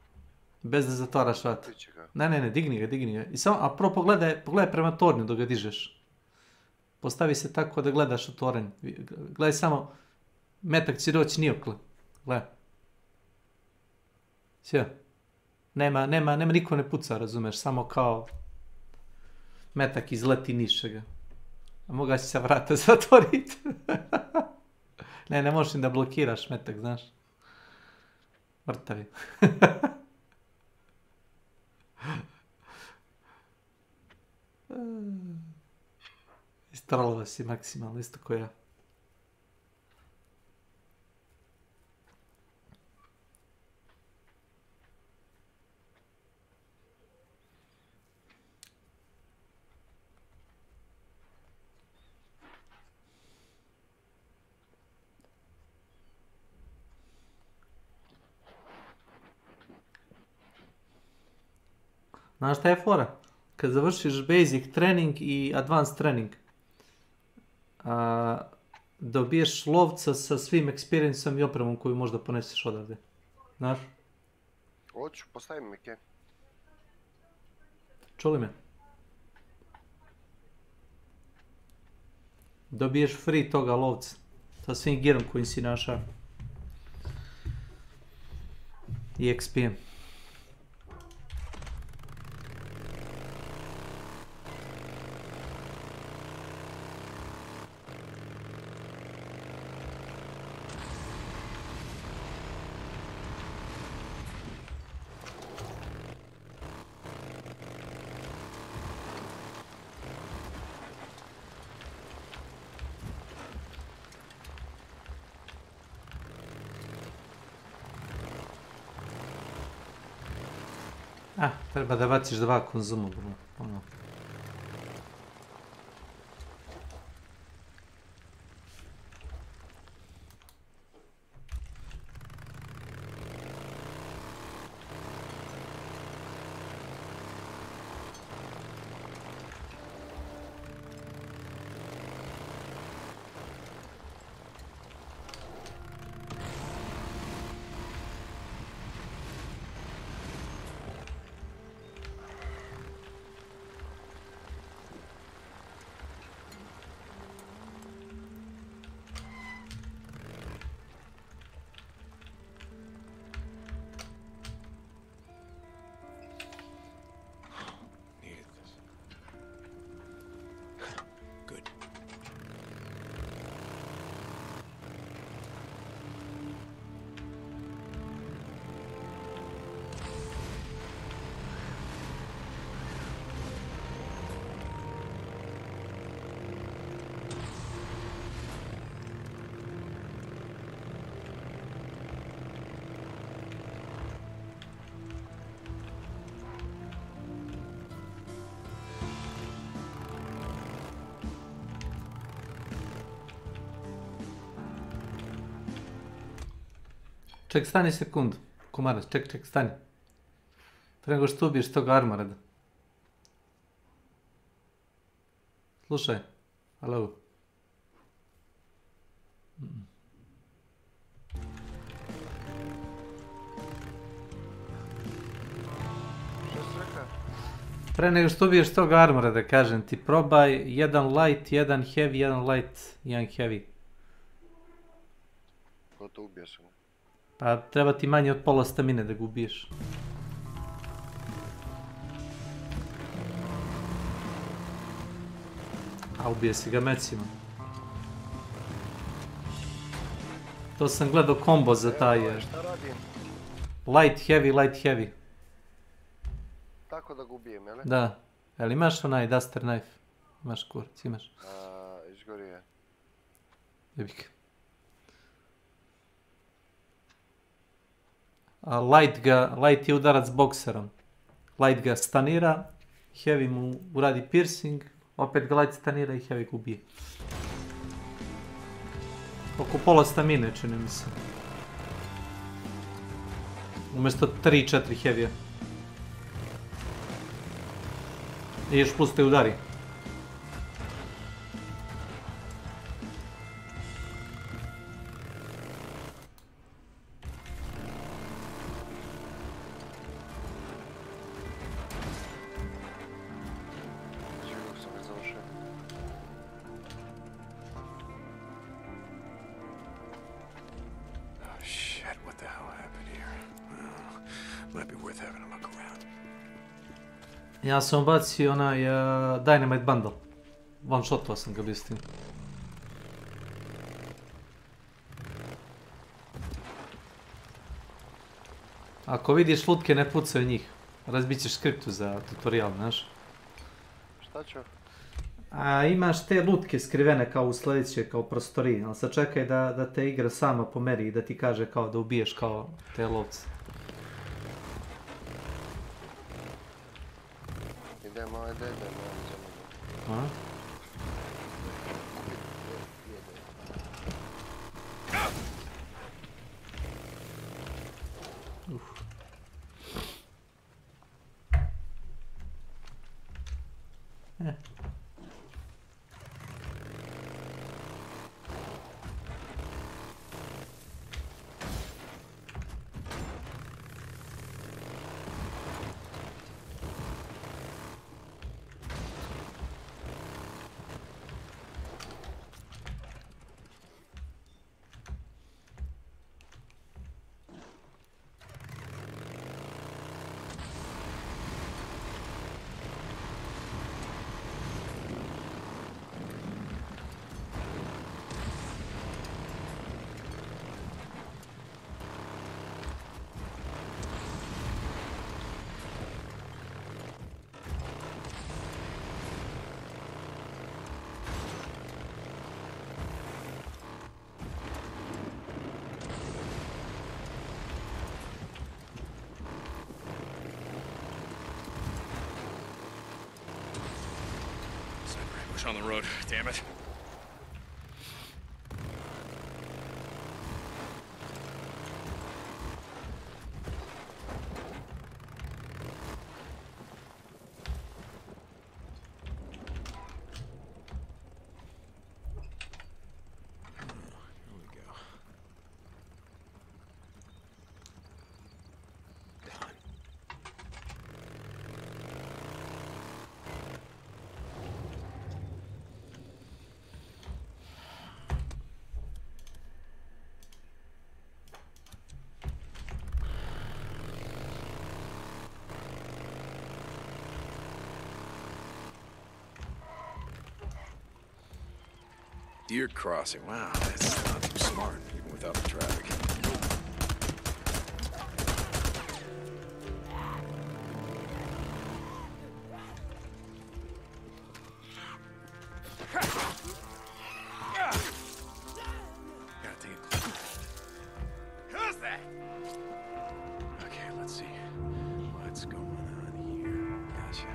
Bez da zatvaraš vrat. Ne, digni ga. I samo, a prvo pogledaj prema tornju dok ga dižeš. Postavi se tako da gledaš u toranj. Gledaj samo, metak će doći nijokle. Gledaj. Sve. Nema niko ne puca, razumeš, samo kao metak izleti nišega. A moga će se vrata zatvoriti. Ne možeš ni da blokiraš metak, znaš. Mrtav je. Istrolova si maksimalno, isto ko ja. Znaš šta je fora? Kad završiš basic trening i advanced trening, dobiješ lovca sa svim experienceom i opremom koju možda poneseš odavde. Znaš? Hoću, postavim me ke. Čuli me? Dobiješ free toga lovca sa svim gearom kojim si našao. I XP-em. Treba da baciš 2 konzuma, bro. Ček, stani sekundu. Kumarac, ček, stani. Pre nego što ubiješ tog armoreda. Slušaj. Halo. Pre nego što ubiješ tog armoreda, kažem ti, probaj jedan light, jedan heavy, jedan light, jedan heavy. Ko to ubiješ? Pa treba ti manje od pola stamine da ga ubiješ. A ubije si ga mecima. To sam gledao kombo za taj... Šta radim? Light, heavy. Tako da ga ubijem, jel? Da. Jel imaš onaj Duster Knife? Imaš kurac, imaš. Izgorio je. Jebik. A Light je udarac bokserom. Light ga stanira, Heavy mu uradi piercing, opet ga Light stanira i Heavy ga ubije. Oko pola stamine, čini mi se. Umjesto 3-4 Heavy-a. I još plus te udari. Ja sam bacio onaj Dynamite Bundle. One shotao sam ga bez tim. Ako vidiš lutke, ne pucaj njih. Razbit ćeš skriptu za tutorial, znaš. Šta ću? A imaš te lutke skrivene kao u sljedećoj, kao prostoriji, ali sad čekaj da te igra sama pomeri i da ti kaže kao da ubiješ kao te lovce. Idemo, idemo. A? On the road, damn it. Deer crossing. Wow, that's not too smart, even without the traffic. Gotta take it close. Who's that? Okay, let's see. What's going on here? Gotcha.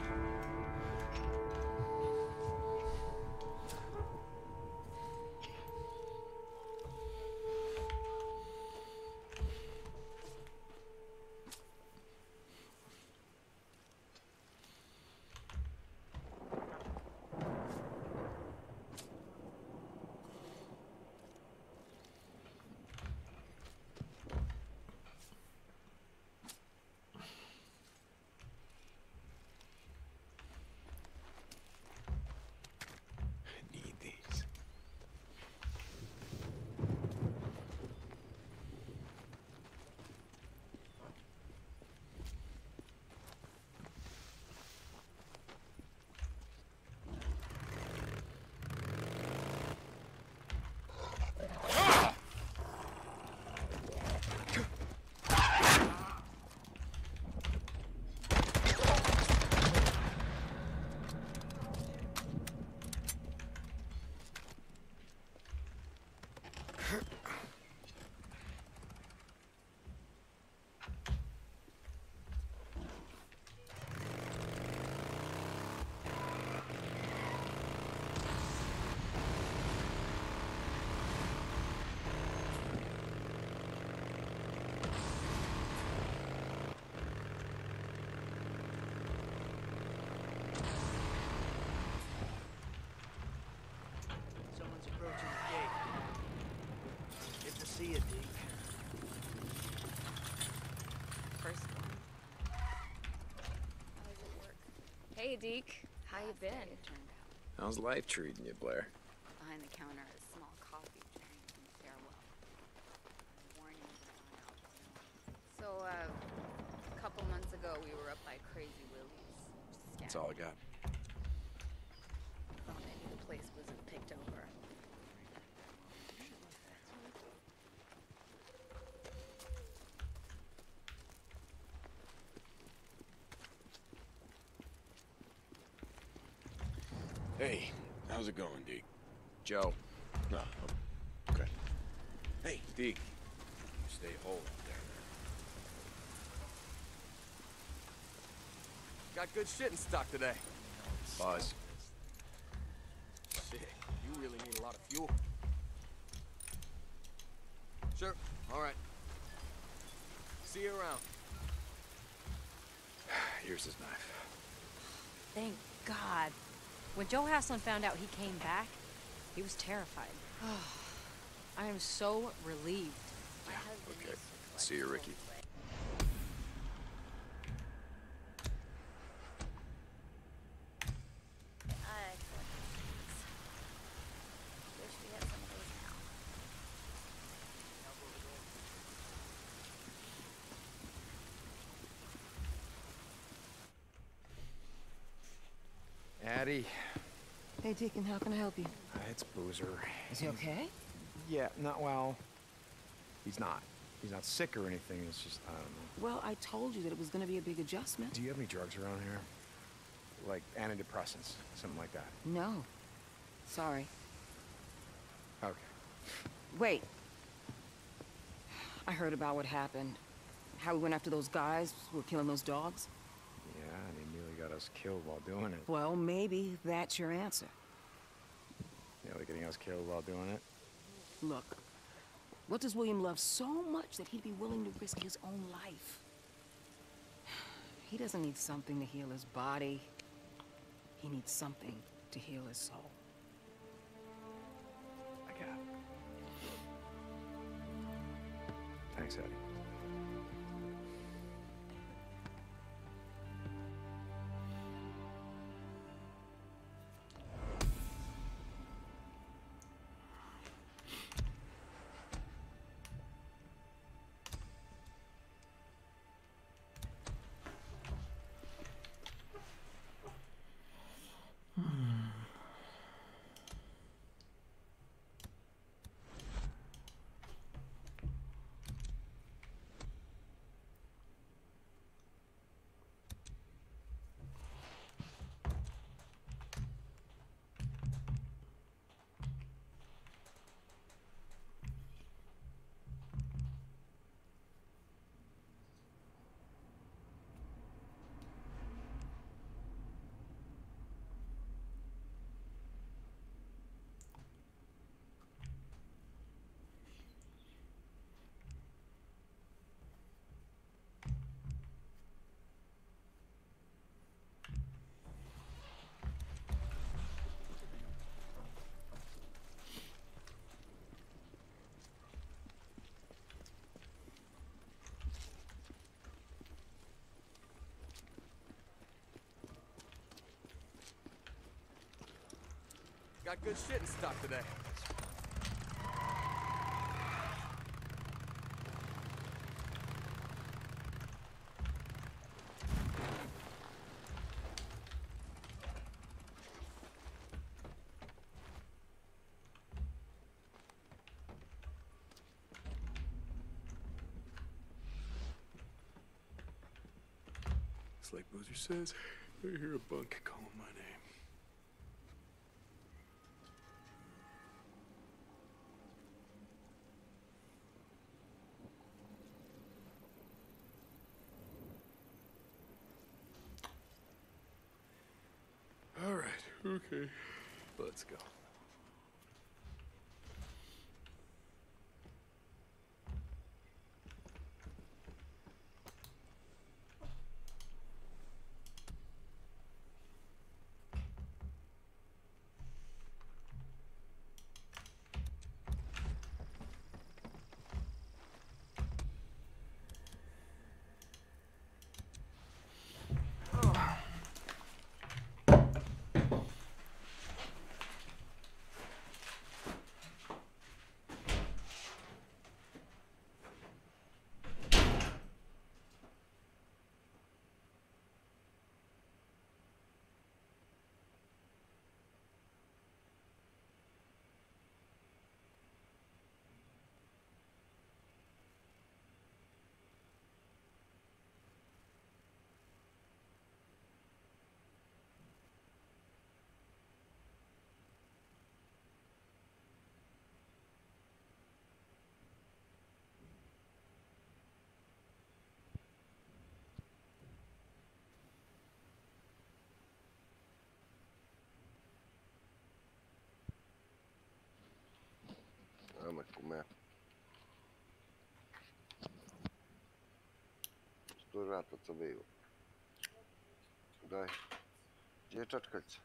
Hey, Deke. How you been? How's life treating you, Blair? Behind the counter, a small coffee drink and farewell. Warning So, a couple months ago, we were up by Crazy Willie's. That's all I got. Thought maybe the place wasn't picked over. Hey, how's it going, Deke? Joe. Oh, okay. Hey, Deke. You stay whole out there, man. Got good shit in stock today. Buzz. Shit, you really need a lot of fuel. Sure, all right. See you around. Here's his knife. Thank God. When Joe Haslund found out he came back, he was terrified. I am so relieved. Okay. See you, Ricky. Wish we had some of those now. Addie. Hey, Deacon, how can I help you? It's Boozer. Is he okay? Yeah, not well. He's not. He's not sick or anything. It's just, I don't know. Well, I told you that it was going to be a big adjustment. Do you have any drugs around here? Like antidepressants, something like that? No. Sorry. Okay. Wait. I heard about what happened. How we went after those guys who were killing those dogs. Yeah, and he nearly got us killed while doing it. Well, maybe that's your answer. Nearly getting us killed while doing it? Look, what does William love so much that he'd be willing to risk his own life? He doesn't need something to heal his body. He needs something to heal his soul. I got it. Thanks, Eddie. Got good shit in stock today. It's like Boozer says, I hear a bunk calling my name. All right, okay, let's go. kume. Što je vrata co bio? Daj. Gdje je čačkalica?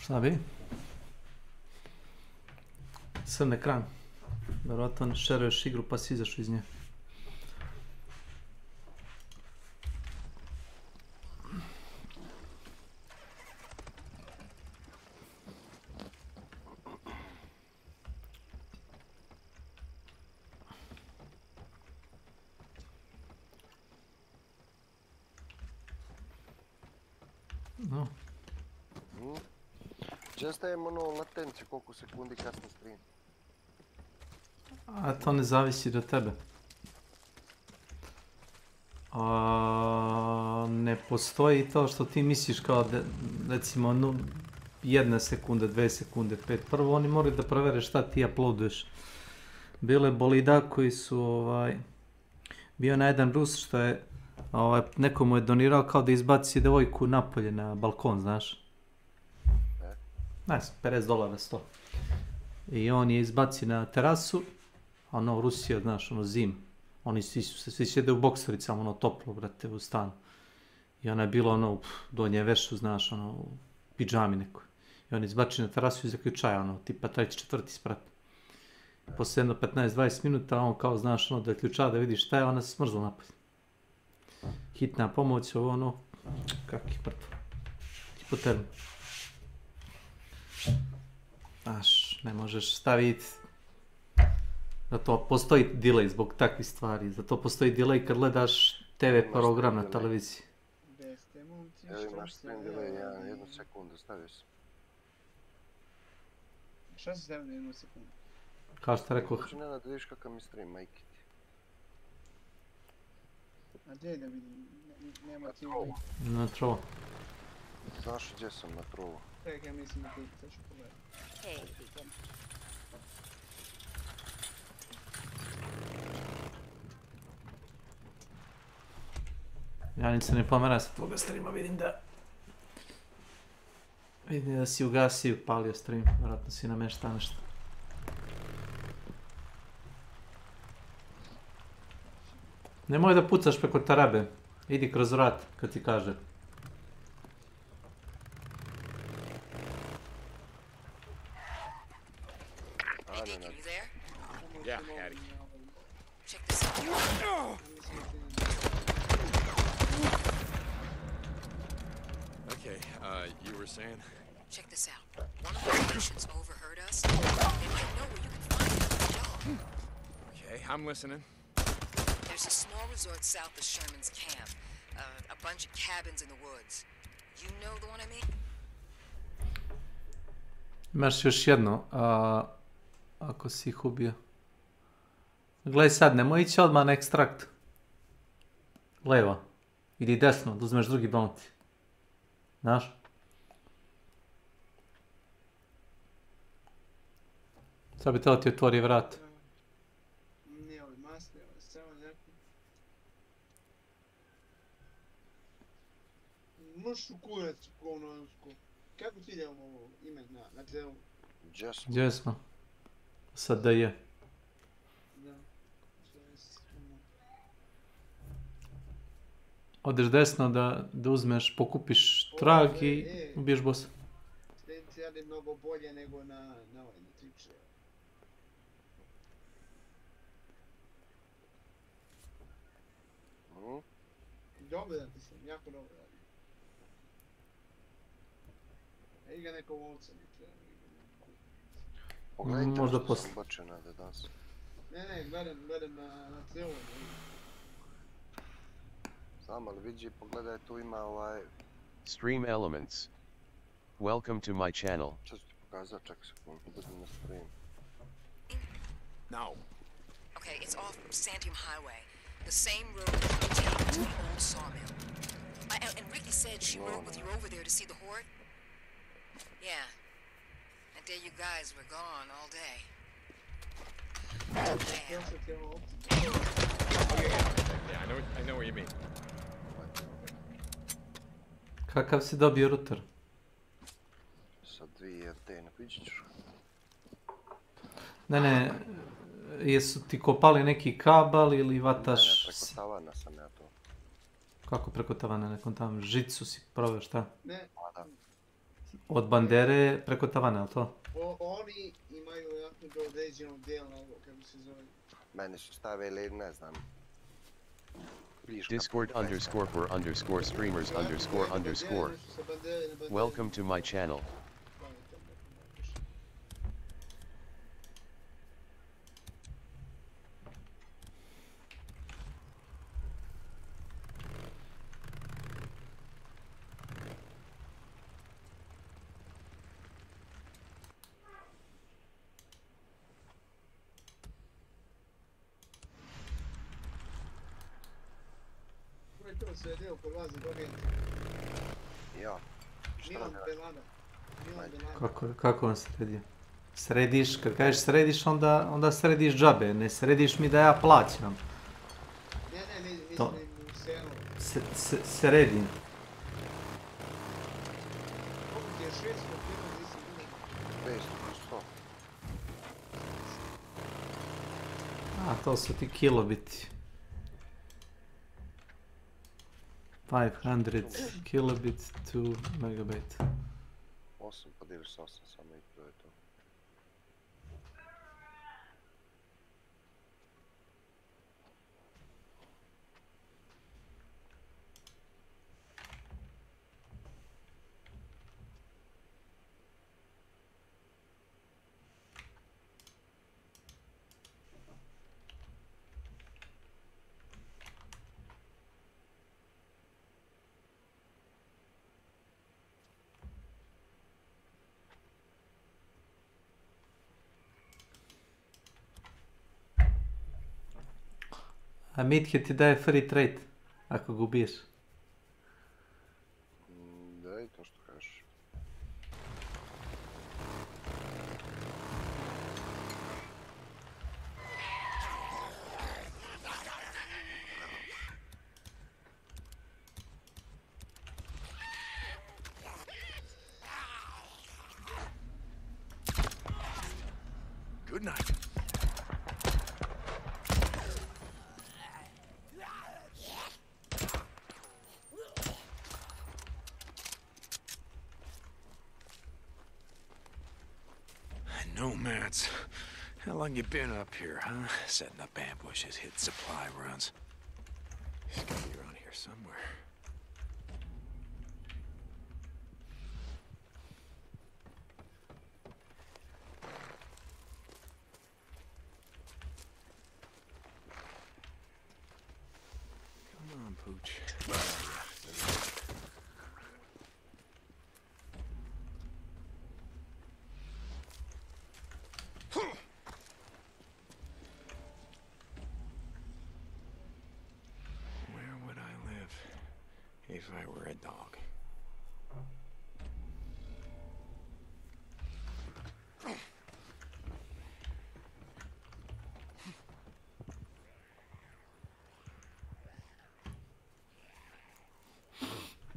Šta bi? Crn ekran. Vjerojatno šeruješ igru pa si izašao iz nje. No. Često je ono latenciju, koliko sekundi kasno stream. A to ne zavisi do tebe. Ne postoji to što ti misliš kao recimo 1 sekunde, 2 sekunde, 5. Prvo oni moraju da provere šta ti uploaduješ. Bilo je bolida koji su bio na jedan Rus što je neko mu je donirao kao da izbaci devojku napolje na balkon, znaš. Ne znam, $50, 100. I on je izbaci na terasu, ono Rusija, znaš, ono zim. Oni svi sjede u boksericama, ono toplo, brate, u stanu. I ona je bila ono, donje vešu, znaš, ono, u pidžami nekoj. I on izbači na terasu i zaključaja, ono, tipa 3. 4. sprat. Posle jedno 15-20 minuta, on kao, znaš, ono, da ključa da vidi šta je, ona se smrzla napolje. Hitna pomoć, ovo, ono, kak je mrtvo. Hipotermija. Znaš, ne možeš staviti. Zato postoji delay zbog takvih stvari. Zato postoji delay kad gledaš TV program na televiziji. Evo imaš stream delay, 1 sekundu, stavio sam. Šta si stavio na 1 sekundu? Kao što rekao, Znači, Nenad, vidiš kakav mi stream, majke ti. A gdje da vidim? Nema ti trovu. na trovo. Znaš gdje sam na trovu? Čekaj, ja mislim da ti sad ću pogledati. Hej, Deacon. Ja nic se ne pomera sa tvoga streama, vidim da... Vidim da si ugasio i upalio stream, vjerojatno si namešta nešto. Nemoj da pucaš preko tarabe, idi kroz vrat kad ti kaže. Yeah, Hattie. Check this out. Okay, you were saying? Check this out. One of the patients overheard us. They might know where you can find them. Okay, I'm listening. There's a small resort south of Sherman's camp. A bunch of cabins in the woods. You know the one I mean? Imaš još jedno, ako si ih ubio. Gledaj sad, nemoj ići odmah na ekstrakt. Levo. Ili desno, da uzmeš drugi bounty. Znaš? Sad bi teo ti otvori vrat. Nije ovaj masne, ovaj samo neki. Mršu kurac, govnorsku. Kako ti ide ovo ime na celu? Gdje smo? Sad da je. Da. Odeš desno da uzmeš, pokupiš trag i ubiješ bossa. Sljedeći radi mnogo bolje nego na ovaj, na triče. Dobro da ti sam, jako dobro radi. Ej ga neko ovca mi treba. Pogledajte možda što posle. sam bačio na danas. Ne, gledam na celu. Znam, ali vidi, pogledaj, tu ima ovaj... Stream elements. Welcome to my channel. Što ću ti pokazati, čak sekundu, budem na stream. No. Okay, it's off Santiam Highway. The same road that you take to the old sawmill. And Ricky said she rode with you over there to see the horde? Yeah. That day you guys were gone all day. Damn. Yeah, I know what you mean. Kakav si dobio router? Sa 2 RT, napići ćeš. Ne, jesu ti kopali neki kabel ili vataš... Ne, preko tavana sam ja to. Kako preko tavana, nekom tam žicu si proveo, šta? Ne. Da. Od bandere preko tavana, je li to? Oni imaju vjerojatno do određenog dijela ovo, kako se zove. Meni su stavili, ne znam. Discord _for _streamers __. Welcome to my channel. To sve dio kod vas događa. Ja. Milan Belada. Kako on sredio? Središ, kad kažeš središ, onda središ džabe, ne središ mi da ja plaćam. Ne, mislim u selu. Sredim. Koliko ti je 600 kilo, gdje si bilo? 500, 100. A, to su ti kilobiti. 500 kilobit, 2 megabit. 8 podijeliš s 8, samo i to je to. A Meathead ti daje free trade, ako ga ubiješ. Da je to što kažeš. Good night. Nomads. How long you been up here, huh? Setting up ambushes, hitting supply runs. He's gotta be around here somewhere. Come on, Pooch. Where would I live if I were a dog?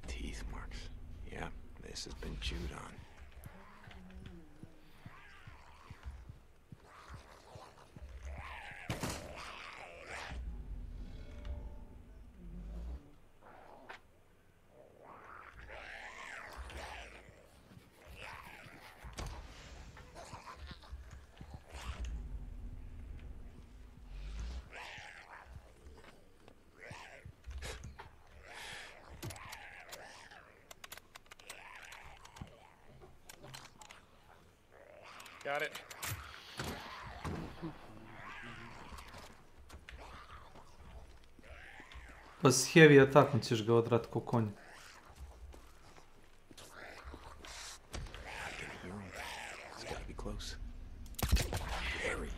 Teeth marks. Yeah, this has been chewed on. Got it. Pa s heavy attackom ćeš ga odrat ko konj. It's gotta be close. Very.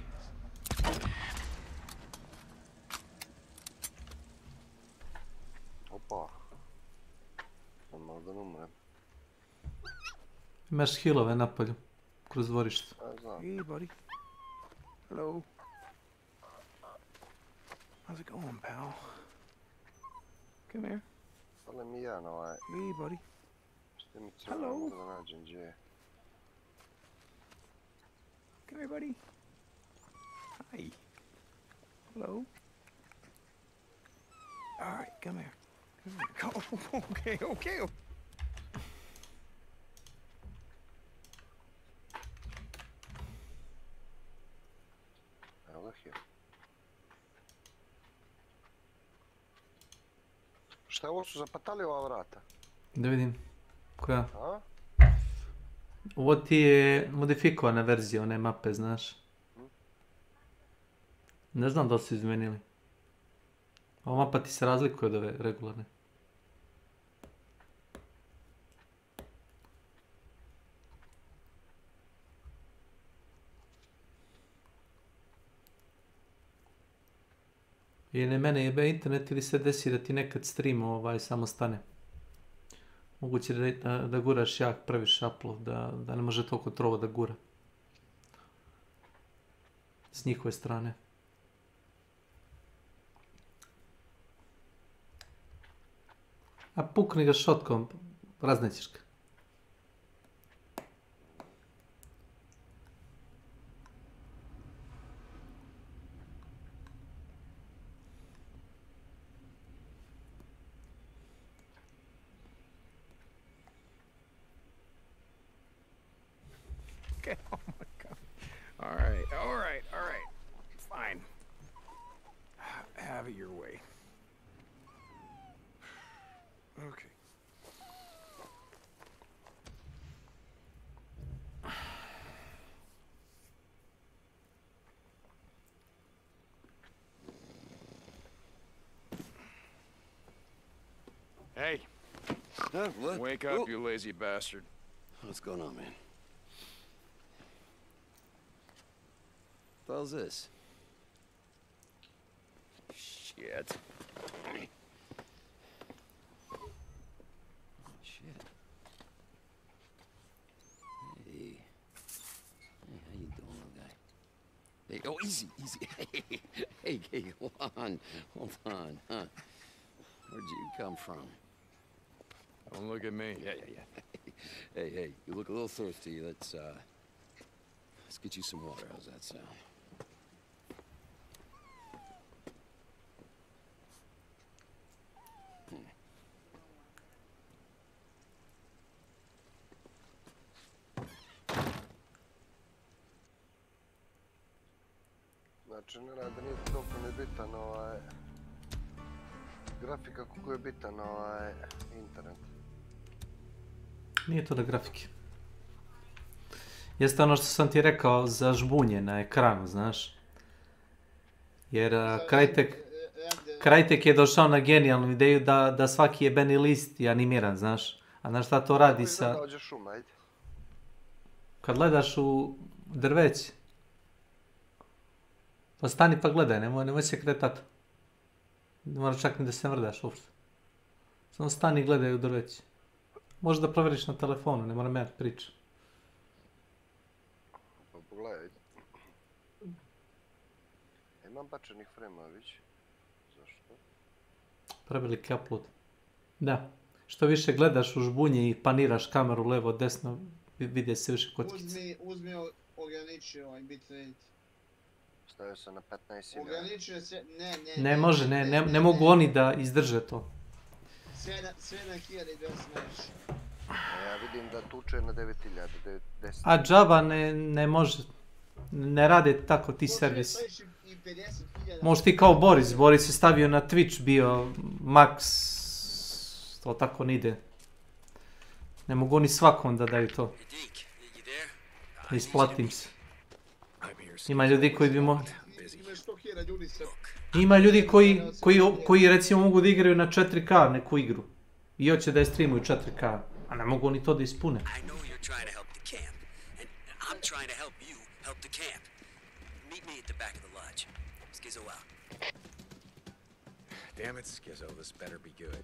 Opa. Sam malo da ne umrem. Imaš healove napolju, kroz dvorište. Znam. Hey, buddy. Hello. How's it going, pal? Come here. Fale mi jedan ovaj... Hey, buddy. Štimicu, Hello. mogu da nađem gdje je. Come here, buddy. Hi. Hello. All right, come here. Come here. Okay, okay. Evo ga je. Šta ovo su zapatali ova vrata? Da vidim. Koja? A? Ovo ti je modifikovana verzija one mape, znaš. Ne znam da li su izmenili. Ova mapa ti se razlikuje od ove regularne. Ili mene jebe internet ili se desi da ti nekad stream samo stane. Moguće da guraš jak previše upload, da ne može toliko trovo da gura. S njihove strane. A pukni ga šotkom, raznećeš ga. Okay, oh my god. All right, all right, all right. Fine. Have it your way. Okay. Hey. What? Wake up, you lazy bastard. What's going on, man? What the hell's this? yet. Shit. Hey. Hey, how you doing, little guy? Hey, oh, easy, easy. Hey, hold on. Huh? Where'd you come from? Don't look at me. Yeah. Hey, you look a little thirsty. Let's get you some water. How's that sound? Znači, ne radi, nije toliko mi bitan grafika koliko je bitan internet. Nije to da grafike. Jeste ono što sam ti rekao za žbunje na ekranu, znaš. Jer Krajtek je došao na genijalnu ideju da svaki jebeni list je animiran, znaš. A znaš šta to radi sa... Kad gledaš u drveće. Pa stani pa gledaj, nemoj se kretat. Ne moraš čak ni da se mrdaš uopšte. Samo stani i gledaj u drveće. Možeš da provjeriš na telefonu, ne moram ja pričati. Pa pogledaj. Imam bačenih frame-a, vidiš? Zašto? Preveliki upload. Da. Što više gledaš u žbunje i paniraš kameru levo, desno, vidje se više kockice. Uzmi ograniči ovaj bitrate. Stavio sam na 15.000. Ograničuje se, Ne može, ne mogu oni da izdrže to. Sve na 1200 najviše. Ja vidim da tuče na 9000, 10. A Java ne može. Ne rade tako ti servisi. Možeš ti kao Boris je stavio na Twitch bio max, to tako ne ide. Ne mogu oni svakom da daju to. Da isplatim se. Ima ljudi koji bi mogli... Ima ljudi koji recimo mogu da igraju na 4K neku igru. I hoće da je streamuju 4K. A ne mogu oni to da ispune. Damn it, Skizzo, this better be good.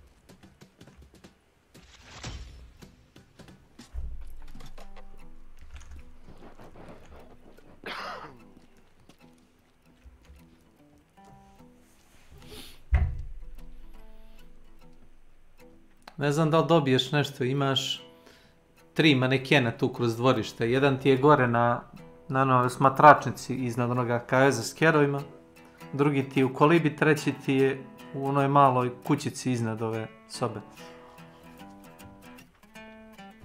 Ne znam da li dobiješ nešto, imaš 3 manekena tu kroz dvorište. Jedan ti je gore na onoj smatračnici iznad onoga kaveza s kerovima. Drugi ti je u kolibi, treći ti je u onoj maloj kućici iznad ove sobe.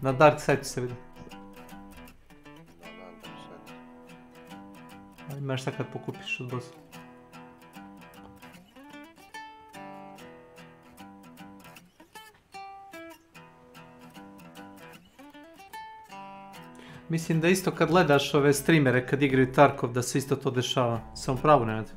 Na dark side se vidi. Imaš šta kad pokupiš od bossa. Mislim da isto kad gledaš ove streamere kad igraju Tarkov da se isto to dešava. Sam pravo ne radi.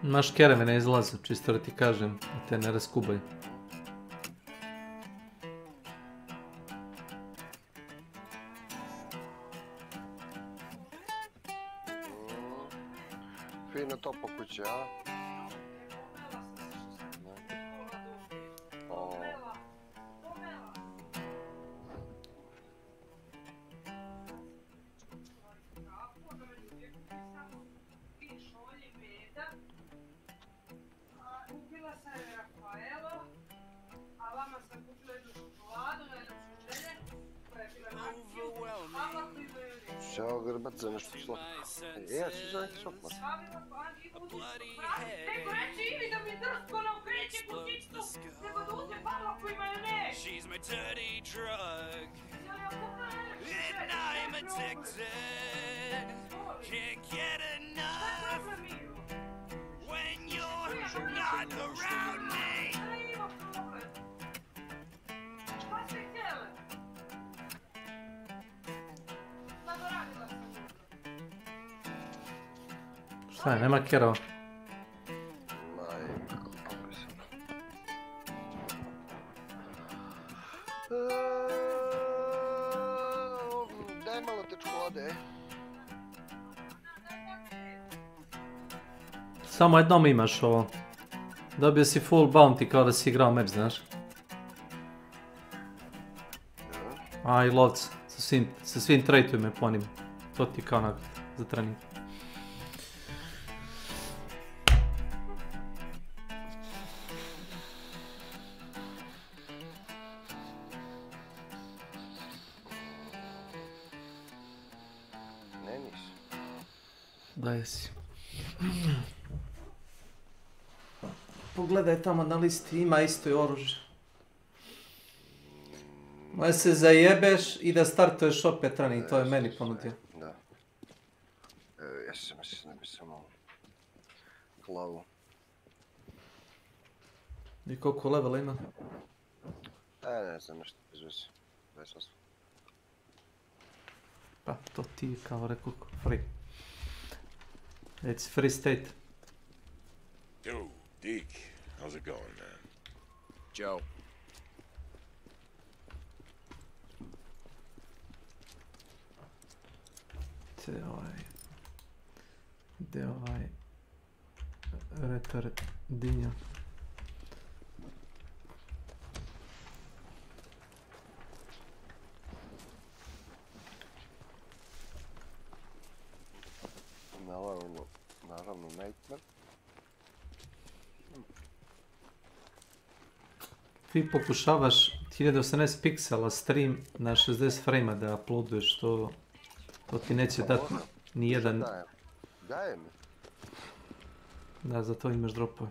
Naš kereme ne izlaze, čisto da ti kažem, da te ne raskubaju. Fino to po kući, a? jebat za nešto sok. Ja ću za neki sok možda. Neko reći Ivi da mi drsko ne okreće kućicu, nego da uzme palaku i majonez. She's my dirty drug, and I'm addicted. Can't get enough when you're not around me. Šta ste htjeli? Sad radila sam. Šta je, nema kerova? Daj malo te čokolade. Samo jednom imaš ovo. Dobio si full bounty kao da si igrao meč, znaš? A i lovca. Sa svim trajtujeme po njim. To ti kao nagrada za trening. Ne nisi. Da jesi. Pogledaj tamo na listi, ima isto i oružje. Moje se zajebeš i da startuješ opet trening, to je meni ponudio. Da. Ja sam mislio da bi samo glavu. I koliko levela ima? Ne znam nešto bez veze. Bez osva. Pa to ti je kao rekao free. It's free state. Yo, Deke, how's it going, man? Joe. Gdje ovaj retard dinja. Naravno, nightmare. Ti pokušavaš 1080 piksela stream na 60 frame da uploaduješ, to ti neće dati ni jedan. Daje mi. Da, za to imaš dropove.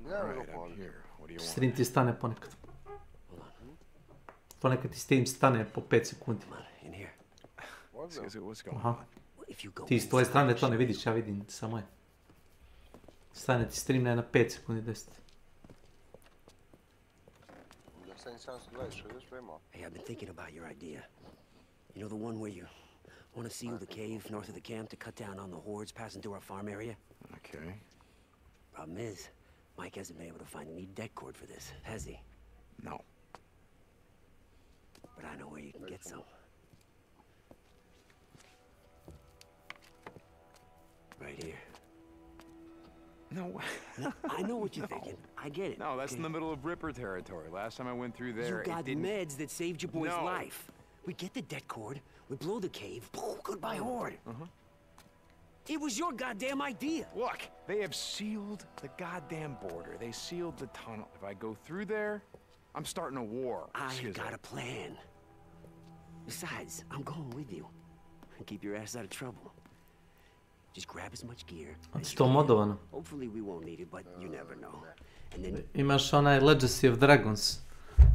Nemam dropove. Stream ti stane ponekad. Ponekad ti stream stane po 5 sekundi. Aha. Ti s tvoje strane to ne vidiš, ja vidim samo je. Stane ti stream na 5 sekundi 10. Hey, I've been thinking about your idea. You know the one where you want to seal the cave north of the camp to cut down on the hordes passing through our farm area? Okay. Problem is, Mike hasn't been able to find any deck cord for this, has he? No. But I know where you can get some. Right here. No. Now, I know what you're thinking. I get it. No, that's in the middle of Ripper territory. Last time I went through there, you got meds that saved your boy's No. life. We get the debt cord, we blow the cave, goodbye horde. It was your goddamn idea. Look, they have sealed the goddamn border. They sealed the tunnel. If I go through there, I'm starting a war. I got a plan. Besides, I'm going with you. Keep your ass out of trouble. Just grab as much gear as you can. Hopefully we won't need it, but you never know. And then Imaš onaj Legacy of Dragons,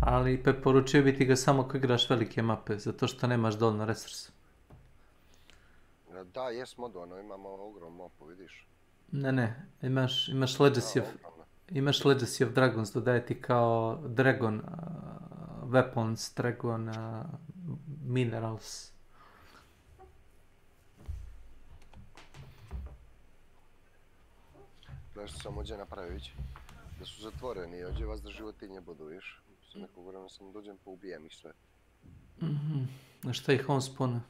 ali preporučio bi ti ga samo ako igraš velike mape, zato što nemaš dovoljno resursa. Da, jes modano, imamo ogromnu mapu, vidiš. Ne, imaš Legacy of Dragons, dodaje ti kao Dragon Weapons, Dragon Minerals. Znaš što sam ođe napravit? Da su zatvoreni i ođe vas da životinje budu, viš? Sa nekog vremena sam dođem pa ubijem ih sve. Na šta ih on spone?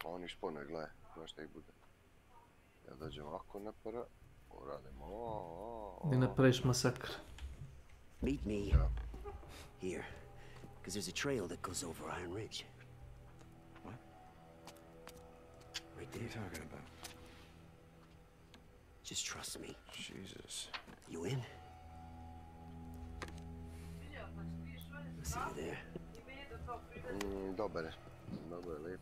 Oni spone, gledaj, znaš šta ih bude. Ja dođem ovako napora, uradimo ovo. I napraviš masakr. meet me here, because there's a trail that goes over Iron Ridge. What? Right there. What are you talking about? Just trust me. Jesus. You in? I'll see you there. Dobar je, lijep.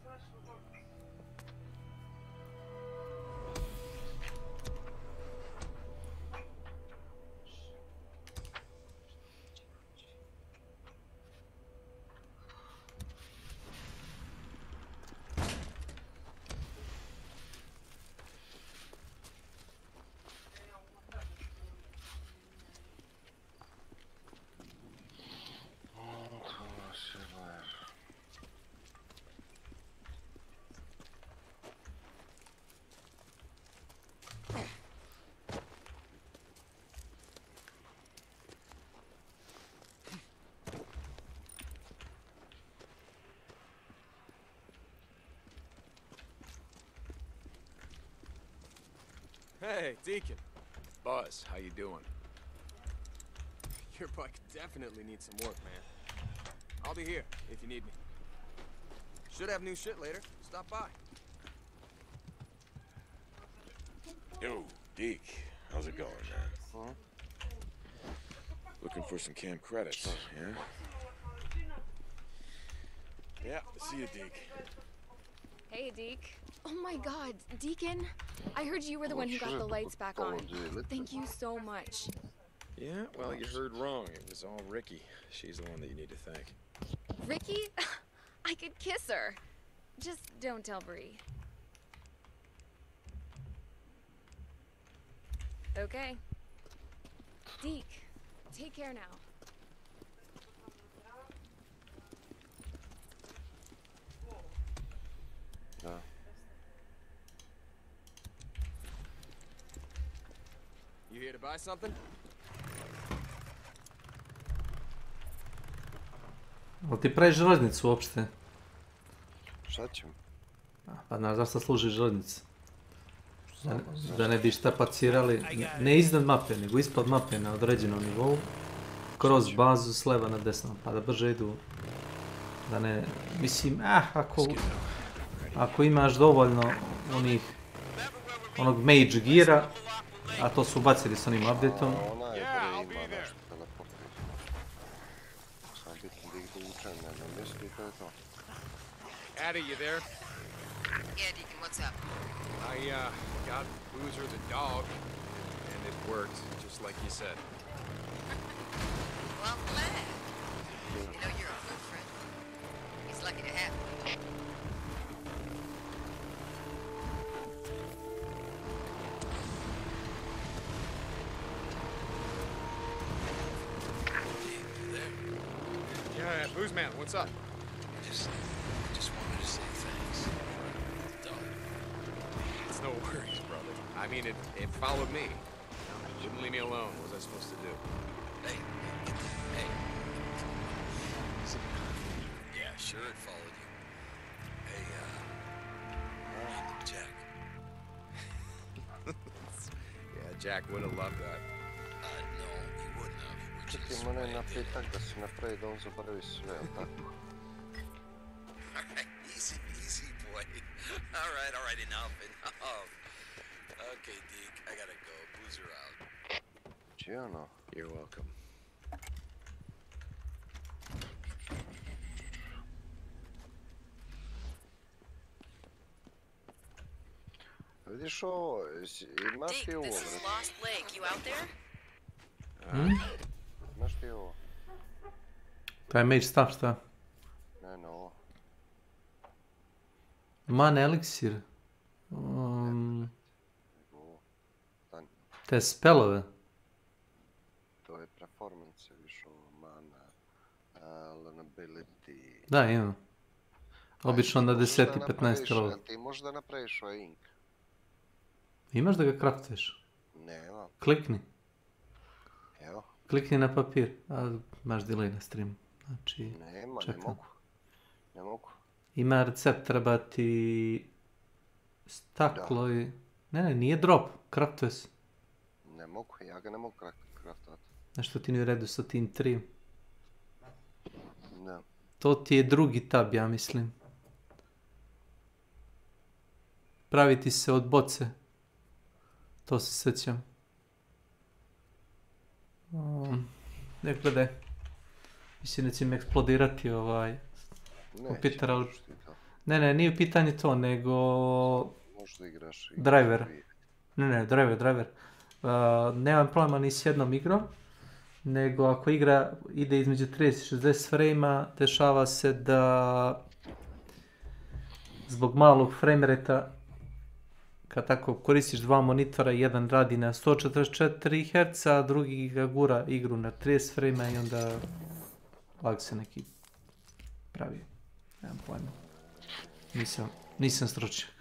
Hey, Deacon. Buzz, how you doing? Your bike definitely needs some work, man. I'll be here if you need me. Should have new shit later. Stop by. Yo, Deke. How's it going, man? Huh? Looking for some camp credits, yeah? Yeah, see you, Deke. Hey, Deke. Oh my god, Deacon. I heard you were the one who got the lights back on. Thank you so much. Yeah, well, you heard wrong. It was all Ricky. She's the one that you need to thank. Ricky? I could kiss her. Just don't tell Bree. Okay. Deke, take care now. Da. You here to buy something? Ali ti praviš železnicu uopšte? Šta ćemo? Pa znaš zašto služi železnica? Da ne bi štapacirali, ne iznad mape, nego ispod mape na određenom nivou, kroz bazu s leva na desno, pa da brže idu. Da ne, mislim, ako imaš dovoljno onog mage geara, a to su bacili s onim updateom. Ona je prvi ima nešto teleportir. Sam bitno da ih dovučem, ne znam, misli to je to. Addie, you there? Yeah, Deacon, what's up? I, got Boozer the dog, and it worked, just like you said. Well, I'm glad. You know, you're a good friend. He's lucky to have you. Yeah, Booze Man, what's up? Just wanted to say thanks. It's no worries, brother. I mean, it followed me. It wouldn't leave me alone. What was I supposed to do? Hey. Yeah, sure it followed you. Hey, Jack. Yeah, Jack would have loved that. No, he wouldn't have, which Čekaj, is mora je napitak da se napravi da on zaboravi sve, jel tako? Alright, easy, boy. Alright, enough. Okay, Deke, I gotta go. Boozer out. Čijano? You're welcome. Vidiš ovo, imaš ti ovo? This is Lost Lake. You out there? Imaš ti ovo? Taj mage stav šta? Ne, ovo. Mana eliksir. Te spelove. To je performance, vidiš ovo, mana, learnability. Da, imam. Obično na 10 i 15 level. Ti možeš da napraviš ovaj ink? Imaš da ga craftuješ? Nema. Klikni. Evo. Klikni na papir, a imaš delay na streamu. Znači, nema, čekam. Ne mogu. Ima recept, treba ti staklo i... Ne, nije drop, craftuje se. Ne mogu, ja ga ne mogu craftovati. Nešto ti nije u redu sa tim 3. Ne. To ti je drugi tab, ja mislim. Praviti se od boce. To se sjećam. Ne gledaj. Mislim da će mi eksplodirati kompjuter, ali... Ne, nije u pitanju to, nego... Možda igraš... Driver. Ne, driver. Nemam problema ni s jednom igrom, nego ako igra ide između 30 i 60 frame-a, dešava se da zbog malog frame rate-a, kad tako koristiš dva monitora, jedan radi na 144 Hz, a drugi ga gura igru na 30 frame-a i onda lag se neki pravi. Nemam pojma. Nisam stručnjak.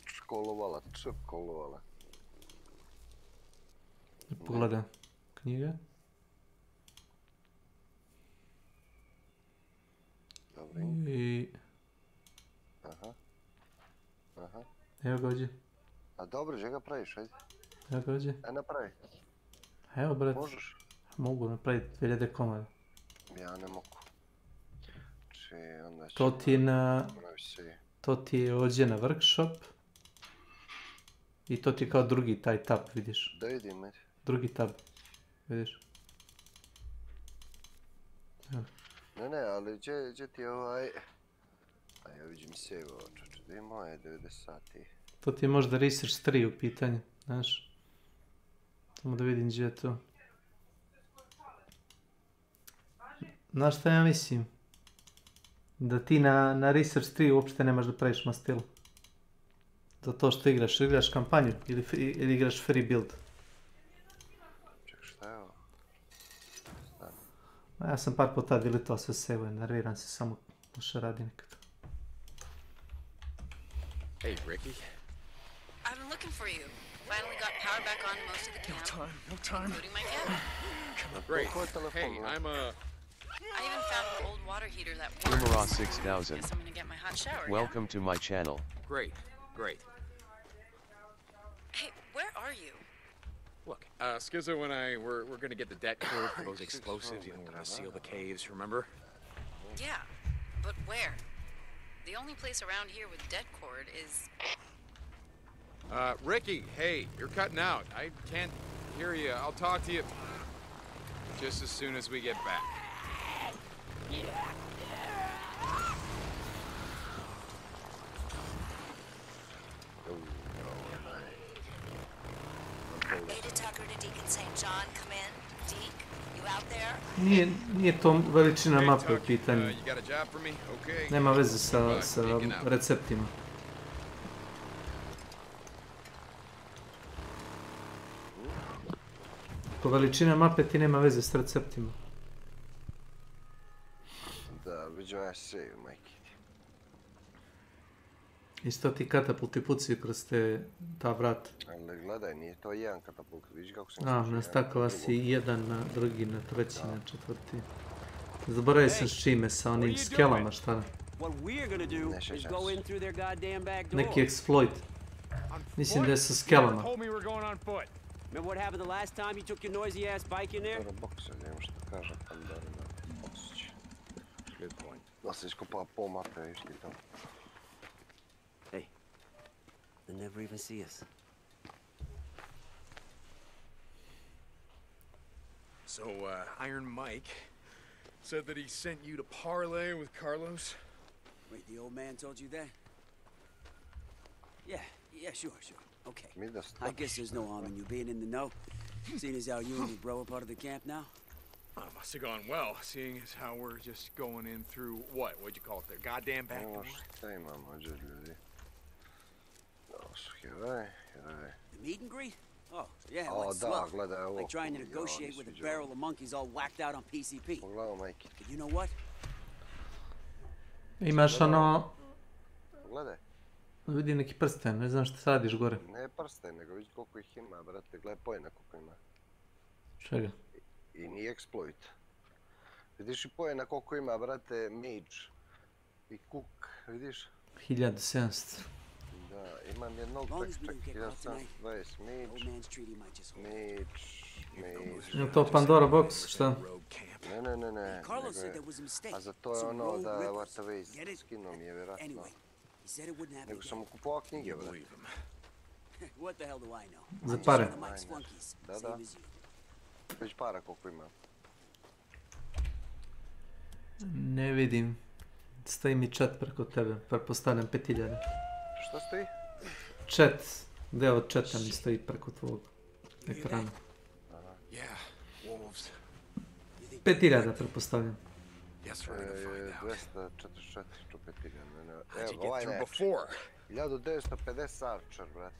Školovala. Pogledaj knjige. Dobri. I... Aha. Evo ga ovdje. A dobro, že ga praviš, ajde. Evo ga ovdje. A napravi. Evo brat. Možeš? Mogu napraviti 2000 komada. Ja ne mogu. Onda To ti je na... To ti je ovdje na workshop. I to ti je kao drugi taj tab, vidiš. Da vidim, ajde. Drugi tab, vidiš. Evo. Ne, ali gdje ti je ovaj... A ja vidim save ovo, čoče, da je moje 90 sati. To ti je možda Research 3 u pitanju, znaš. Samo da vidim gdje je to. Znaš šta ja mislim? Da ti na Research 3 uopšte nemaš da praviš mastilu. Zato što igraš kampanju ili igraš free build. Ček, šta je ovo? Ja sam par puta deletovao sve save, nerviram se samo što radi nekad. Hey, Ricky. I've been looking for you. Finally got power back on to most of the camp. No time. Including my cabin. Great. Hey, I'm I even found an old water heater that works. Umara 6000. Guess I'm gonna get my hot shower Welcome to my channel. Great. Hey, where are you? Look, Skizzo and I, we're gonna get the debt cord for those explosives. You know, we're gonna seal the caves, remember? Yeah, but where? The only place around here with debt cord is... Ricky, hey, you're cutting out. I can't hear you. I'll talk to you just as soon as we get back. Ada Tucker to Deacon St. John, come in. Deke, you out there? Nije to veličina mape u pitanju. You got a job for me? Okay. Nema veze sa receptima. Po veličina mape ti nema veze s receptima. Da, vidim ja save, majke. Isto ti katapulti pucaju kroz ta vrata. Ali gledaj, nije to jedan katapult, vidiš kako sam... Nastakala si jedan na drugi, na treći, na četvrti. Zaboravio sam s čime, sa onim skelama, šta ne? Neki exploit. Mislim da je sa skelama. Remember what happened the last time you took your noisy ass bike in there? Good point. Da se iskopava pol mape, viš ti to. Hey, they never even see us. So, Iron Mike said that he sent you to parlay with Carlos? Wait, the old man told you that? Yeah, sure. Okay. I guess there's no harm in you being in the know. Seeing as how you and your bro are part of the camp now? Oh, must have gone well, seeing as how we're just going in through, what'd you call it, their goddamn back door? Šta imamo ovdje ljudi? Heroj. The meet and greet? Oh, yeah, like swell. Gledaj ovo. Like trying to negotiate with a barrel of monkeys all whacked out on PCP. Pogledaj, majke. But you know what? Imaš ono... Gledaj. Vidi neki prsten, ne znam šta radiš gore. Ne prsten, nego vidi koliko ih ima, brate. Gledaj pojena koliko ima. Čega? I nije exploit. Vidiš i pojena koliko ima, brate, mage. I cook, vidiš? 1700. Da, imam jednog tak 1720 mage. Je to Pandora box, šta? Ne. A za to je ono da Waterways skinom je vjerojatno. Nego sam mu kupovao knjige, brate. Za pare. Da. Vidiš para koliko ima. Ne vidim. Stoji mi chat preko tebe, pretpostavljam 5000. Šta stoji? Chat, deo chata mi stoji preko tvojeg ekrana. 5000 pretpostavljam. 244 čupetine. Evo, ovaj neče. 1950 Archer, brate.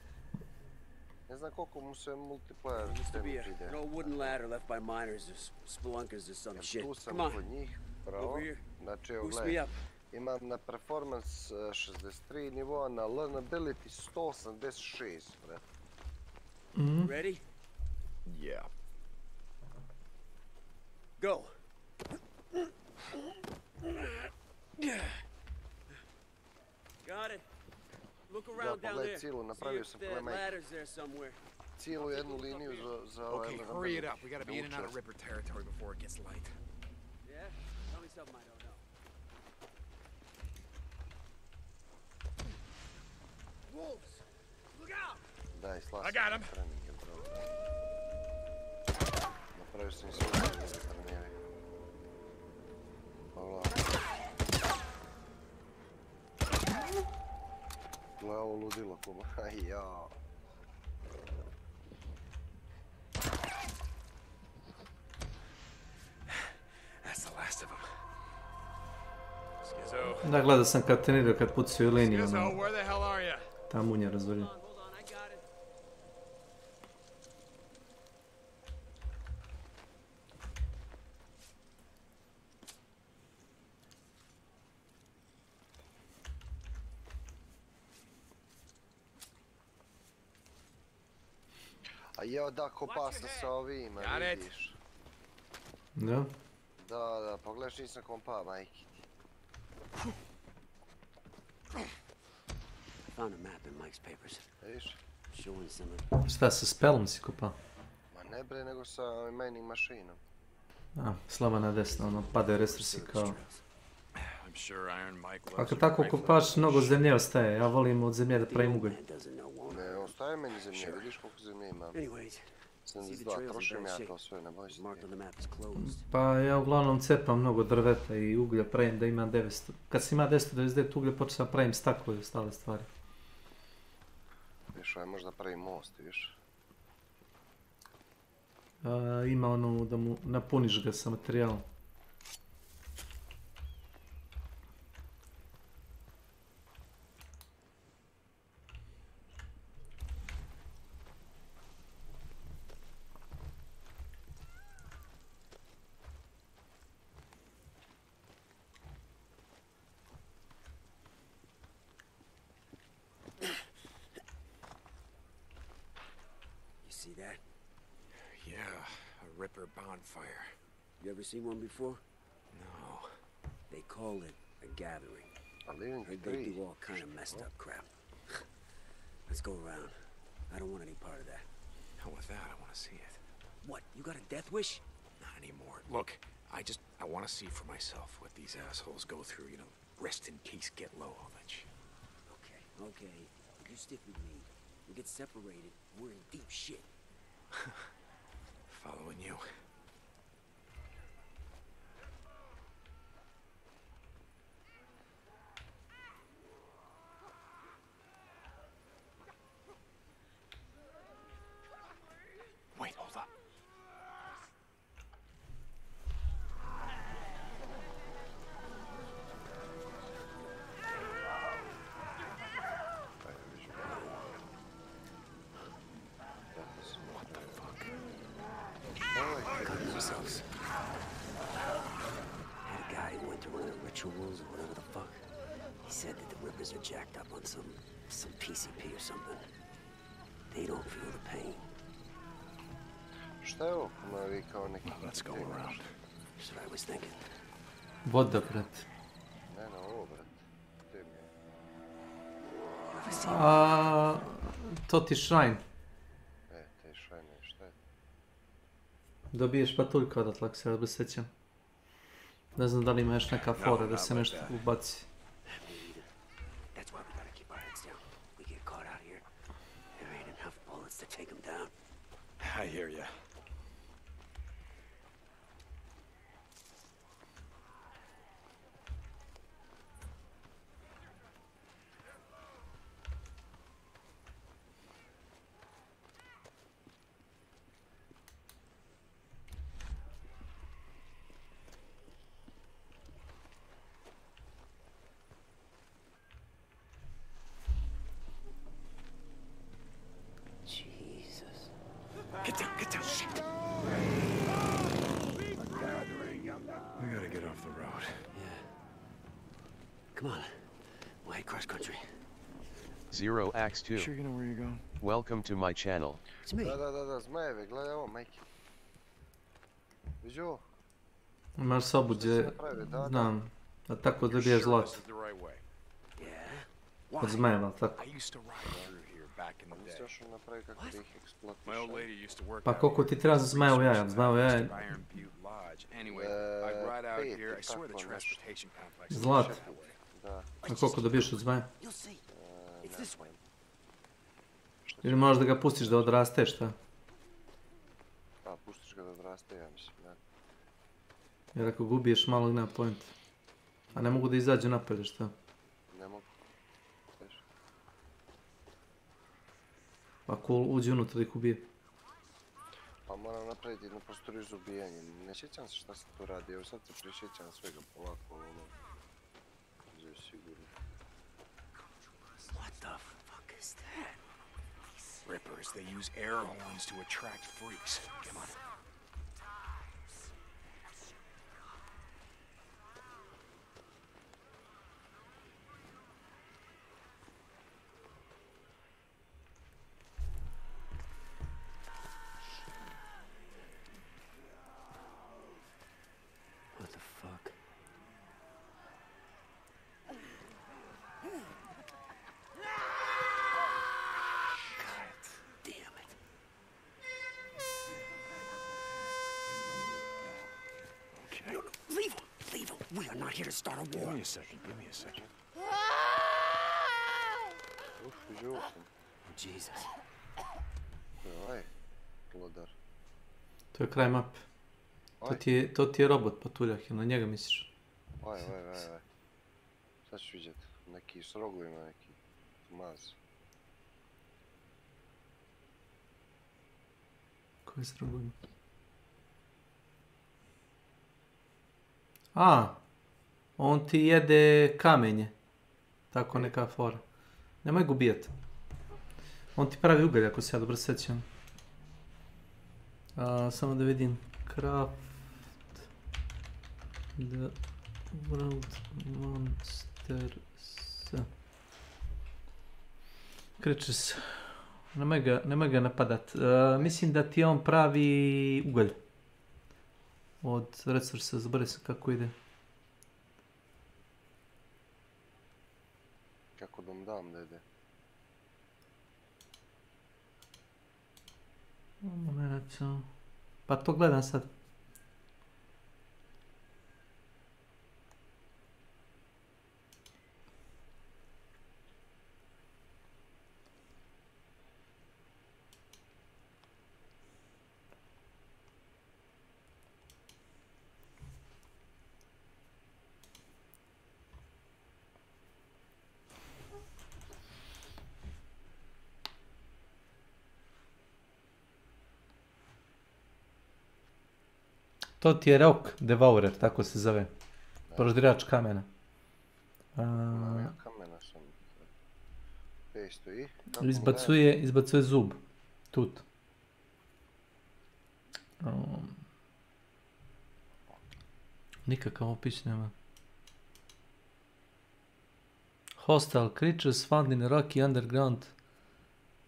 Ne znam koliko mu se multiplayer damage ide. No wooden ladder left by miners or spelunkers or some shit. Tu sam kod njih, pravo. Znači, evo gledaj. Imam na performance 63 nivoa, na learnability 186, brate. Ready? Yeah. Go. Got it. Look around down there. See if that ladder's there somewhere. cijelu jednu liniju za ovaj... Okay, hurry it up. We gotta be in and out of Ripper territory before it gets light. Yeah? Tell me something I don't know. Wolves! Look out! Daj, slasno. I got him. Napravio sam i sve treniraj. Hvala. Gle ovo ludilo kuma. Aj jao. That's the last of them. Da, gledao sam kad trenirao, kad pucaju liniju, Skizzo, ono, where the hell are you? ta munja razvolja. A jeo da, kopa sam sa ovima, vidiš. Da? Da, pogledaš nisam kompa, majki. Found a map in Mike's papers. Vidiš? Showing some of... Šta sa spelom si kopao? Ma ne bre, nego sa mining mašinom. A, slama na desno, ono, padaju resursi kao... I'm sure Iron Mike loves Ako tako kopaš, mnogo zemlje ostaje, ja volim od zemlje da pravim ugalj. Ne, ostaje meni zemlje, vidiš koliko zemlje imam. 72, trošim ja to sve, ne boj se. Pa ja uglavnom cepam mnogo drveta i uglja pravim da imam 900. Kad sam ima 999 uglja, počeo sam pravim staklo i ostale stvari. Viš, aj možda pravi most, viš. Ima ono da mu napuniš ga sa materijalom. See that? Yeah, a Ripper bonfire. You ever seen one before? No. They call it a gathering. Heard they do all kind of messed up crap. Let's go around. I don't want any part of that. Hell with that, I want to see it. What, you got a death wish? Not anymore. Look, I want to see for myself what these assholes go through, you know, rest in peace, get low, all that shit. Okay. If you stick with me, we get separated, we're in deep shit. Following you. Wait, hold up. Rituals or whatever the fuck. He said that the Rippers are jacked up on some PCP or something. They don't feel the pain. Šta je ovo? Ponovi kao neki... Let's go around. That's what I was thinking. Voda, brat. Ne, ovo, brat. Gdje mi je? To ti šrajn. Te šrajne, šta je? Dobiješ patuljka odatle, ako se ja sjećam. Ne znam da li ima još neka fora da se nešto ubaci. I hear ya. Get down, get down, shit! We gotta get off the road. Yeah. Come on. Why cross country? 0x2. Sure you know where you're going? Welcome to my channel. It's me. Da, zmajeve, gledaj ovo, majke. Viđi ovo? Imaš sobu gdje, znam, a tako dobiješ zlato. Od zmajeva, tako. back in the day. My old lady used to work Pa out koliko here. ti treba za zmajevo jaja? Zmajevo jaja je Iron Butte Lodge. Anyway, I ride out here. I swear the transportation complex is zlat. shut that way. A koliko dobiješ od zmaja? It's this way. Ili možeš da ga pustiš da odraste, šta? Da, pustiš ga da odraste, ja mislim, da. Jer ako ga ubiješ malo nema point. A ne mogu da izađu napolje, šta? Ne mogu. Ako uđe unutra da ih ubije. Pa moram napraviti jednu prostoriju za ubijanje. Ne sjećam se šta se tu radi, evo sad se prisjećam svega polako, ono. Gdje sigurno. What the fuck is that? Rippers, they use air horns to attract freaks. Come on. What the fuck? Leave him! We are not here to start a war. Give me a second, give me a second. Jesus. To je kraj mape. To ti je robot patuljak, na njega misliš? Oj. Sad ću vidjet. Neki s rogovima, neki maz. Koji s rogovima? A, on ti jede kamenje. Tako neka fora. Nemoj ga ubijat. On ti pravi ugalj, ako se ja dobro sjećam. Samo da vidim. Craft the world monsters. Creatures. Nemoj ga napadat. Mislim da ti on pravi ugalj. Od resursa, zaboravio sam kako ide. Kako da mu dam da ide? Moment, pa to gledam sad. To ti je Rock Devourer, tako se zove. Proždirač kamena. Kamena sam. Stoji. Izbacuje zub. Tut. Nikakav opis nema. Hostile creatures found in rocky underground.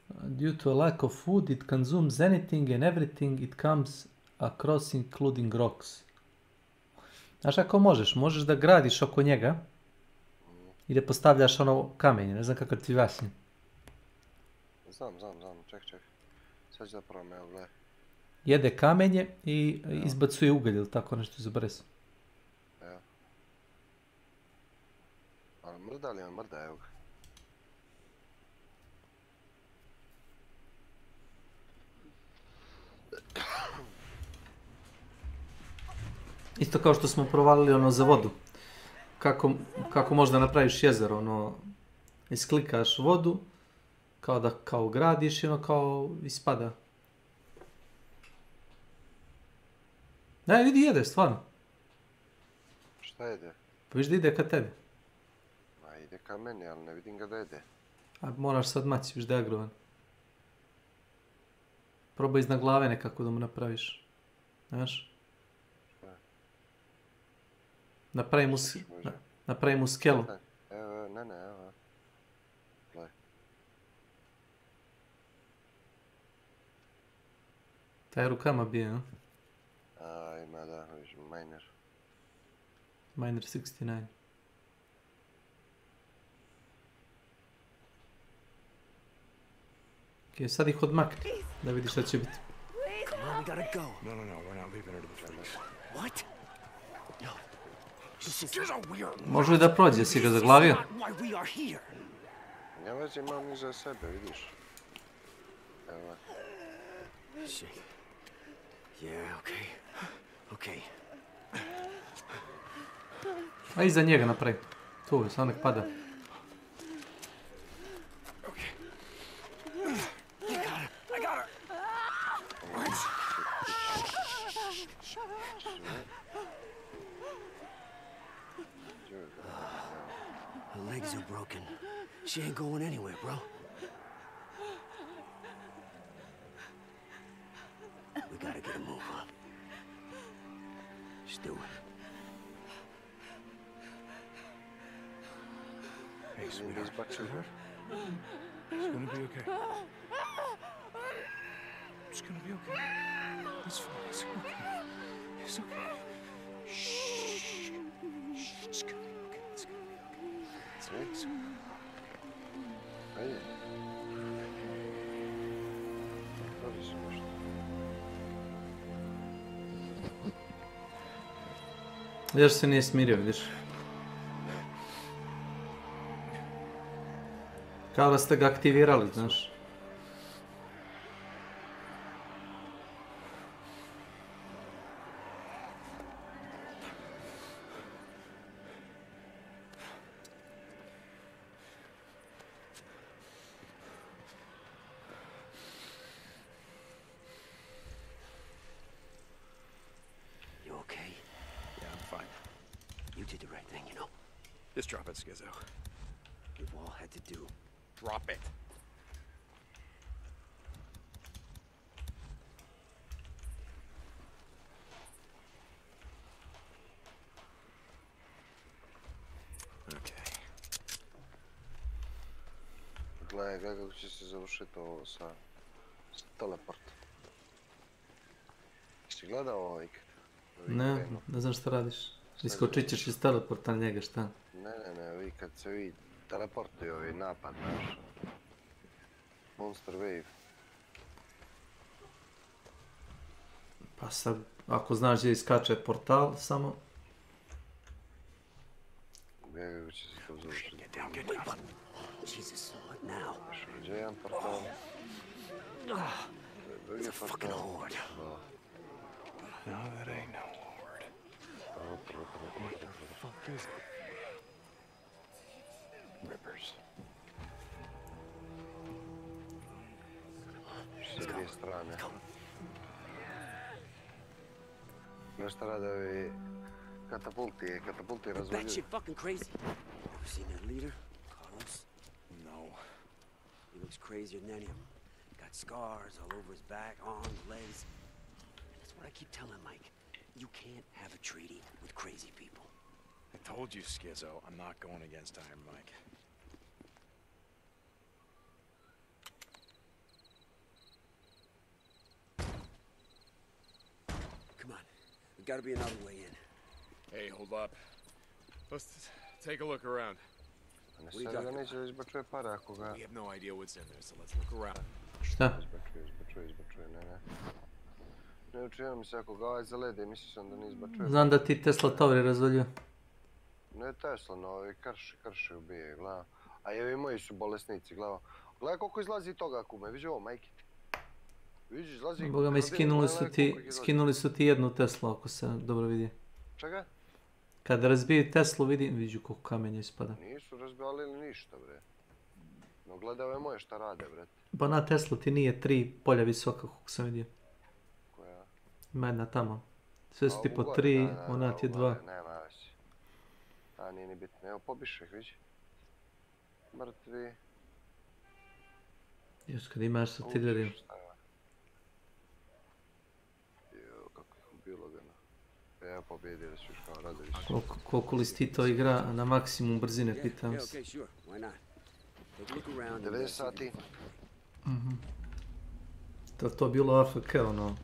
Due to a lack of food, it consumes anything and everything it comes across, including rocks. Znaš ako možeš da gradiš oko njega i da postavljaš ono kamenje, ne znam kako ti vasnje. Znam, ček. Sad ću da probam, evo gledaj. Jede kamenje i izbacuje ugalj ili tako nešto izobrez. Evo. Ali mrda li on mrda, evo ga. Isto kao što smo provalili ono za vodu. Kako možda napraviš jezero, ono, isklikaš vodu, kao gradiš i ono kao ispada. Ne, vidi jede, stvarno. Šta jede? Pa viš da ide ka tebi. Ma ide ka meni, ali ne vidim ga da jede. A moraš sad maći, viš da je agrovan. Probaj iznad glave nekako da mu napraviš. Znaš? Napravi mu skelu. Evo, evo. Gledaj. Taj rukama bije, no? Ima da, viš, miner. Miner 69. Ok, sad ih odmakni, da vidiš šta će biti. Come on, we gotta go. No, we're not leaving her to the police. What? No. This is weird. Može li da prođe, si ga zaglavio? Why we are here? Ja već imam iza sebe, vidiš. Evo. Shit. Yeah, okay. Okay. A iza njega napravi. Tu je, sad nek pada. I got her. Her legs are broken. She ain't going anywhere, bro. We gotta get a move on. Just do it. Hey, sweetheart. It's gonna be okay. It's gonna be okay. It's fine. It's okay. It's okay. Shh. It's gonna be okay. It's gonna be okay. It's okay. It's okay. Ajde. Dobro si možda. Još se nije smirio, vidiš. Kao da ste ga aktivirali, znaš. You okay? Yeah, I'm fine. You did the right thing, you know. Just drop it, Skizzo. We've all had to do. Drop it. Okay. Gledaj kako će se završiti ovo sa teleportom. Jesi gledao ovo ikad? Ne znam šta radiš. Iskočit ćeš iz teleporta njega, šta? Ne, vi kad se vi teleportuju ovi napad, znaš. Monster Wave. Pa sad, ako znaš gdje iskače portal, samo... Gdje će se to završiti? Jesus, what now? Gdje je jedan portal? It's a fucking horde. No, that ain't no horde. What the fuck is it? Rippers. S dvije strane. Znaš šta rade ovi katapulti razvaljuju? That shit fucking crazy. Ever seen that leader, Carlos? No. He looks crazier than any of them. Got scars all over his back, arms, legs. That's what I keep telling Mike. You can't have a treaty with crazy people. I told you, Skizzo, I'm not going against Iron Mike. Come on. There's gotta be another way in. Hey, hold up. Let's take a look around. We have no idea what's in there, so let's look around. Šta? Izbačuje, ne učinio mi se ako ga ovaj zaledi, mislio sam da ne izbačuje. Znam da ti Tesla Tower je razvalio. Ne Tesla, no ovi krši ubije, gledaj. A i ovi moji su bolesnici, gledaj. Gledaj koliko izlazi toga kume, vidi ovo, majke ti. Vidiš, izlazi... Boga me, skinuli su ti jednu Teslu, ako se dobro vidi. Čega? Kada razbiju Teslu, vidiš koliko kamenja ispada. Nisu razbijali ništa, bre. No gledaj ove moje šta rade, bre. Pa na Tesla ti nije 3 polja visoka, koliko sam vidio. Koja? Ima jedna tamo. Sve su ti po 3, ona ti je 2. Nema već. A nije ni bitno. Evo, pobiše ih, vidi. Mrtvi. Još kad imaš sa artiljeriju. Jo, kako ih ubilo ga. Evo, pobjedili su još kao Radović. Koliko li ti to igra na maksimum brzine, pitam se. 90 sati. To bilo AFK, ono.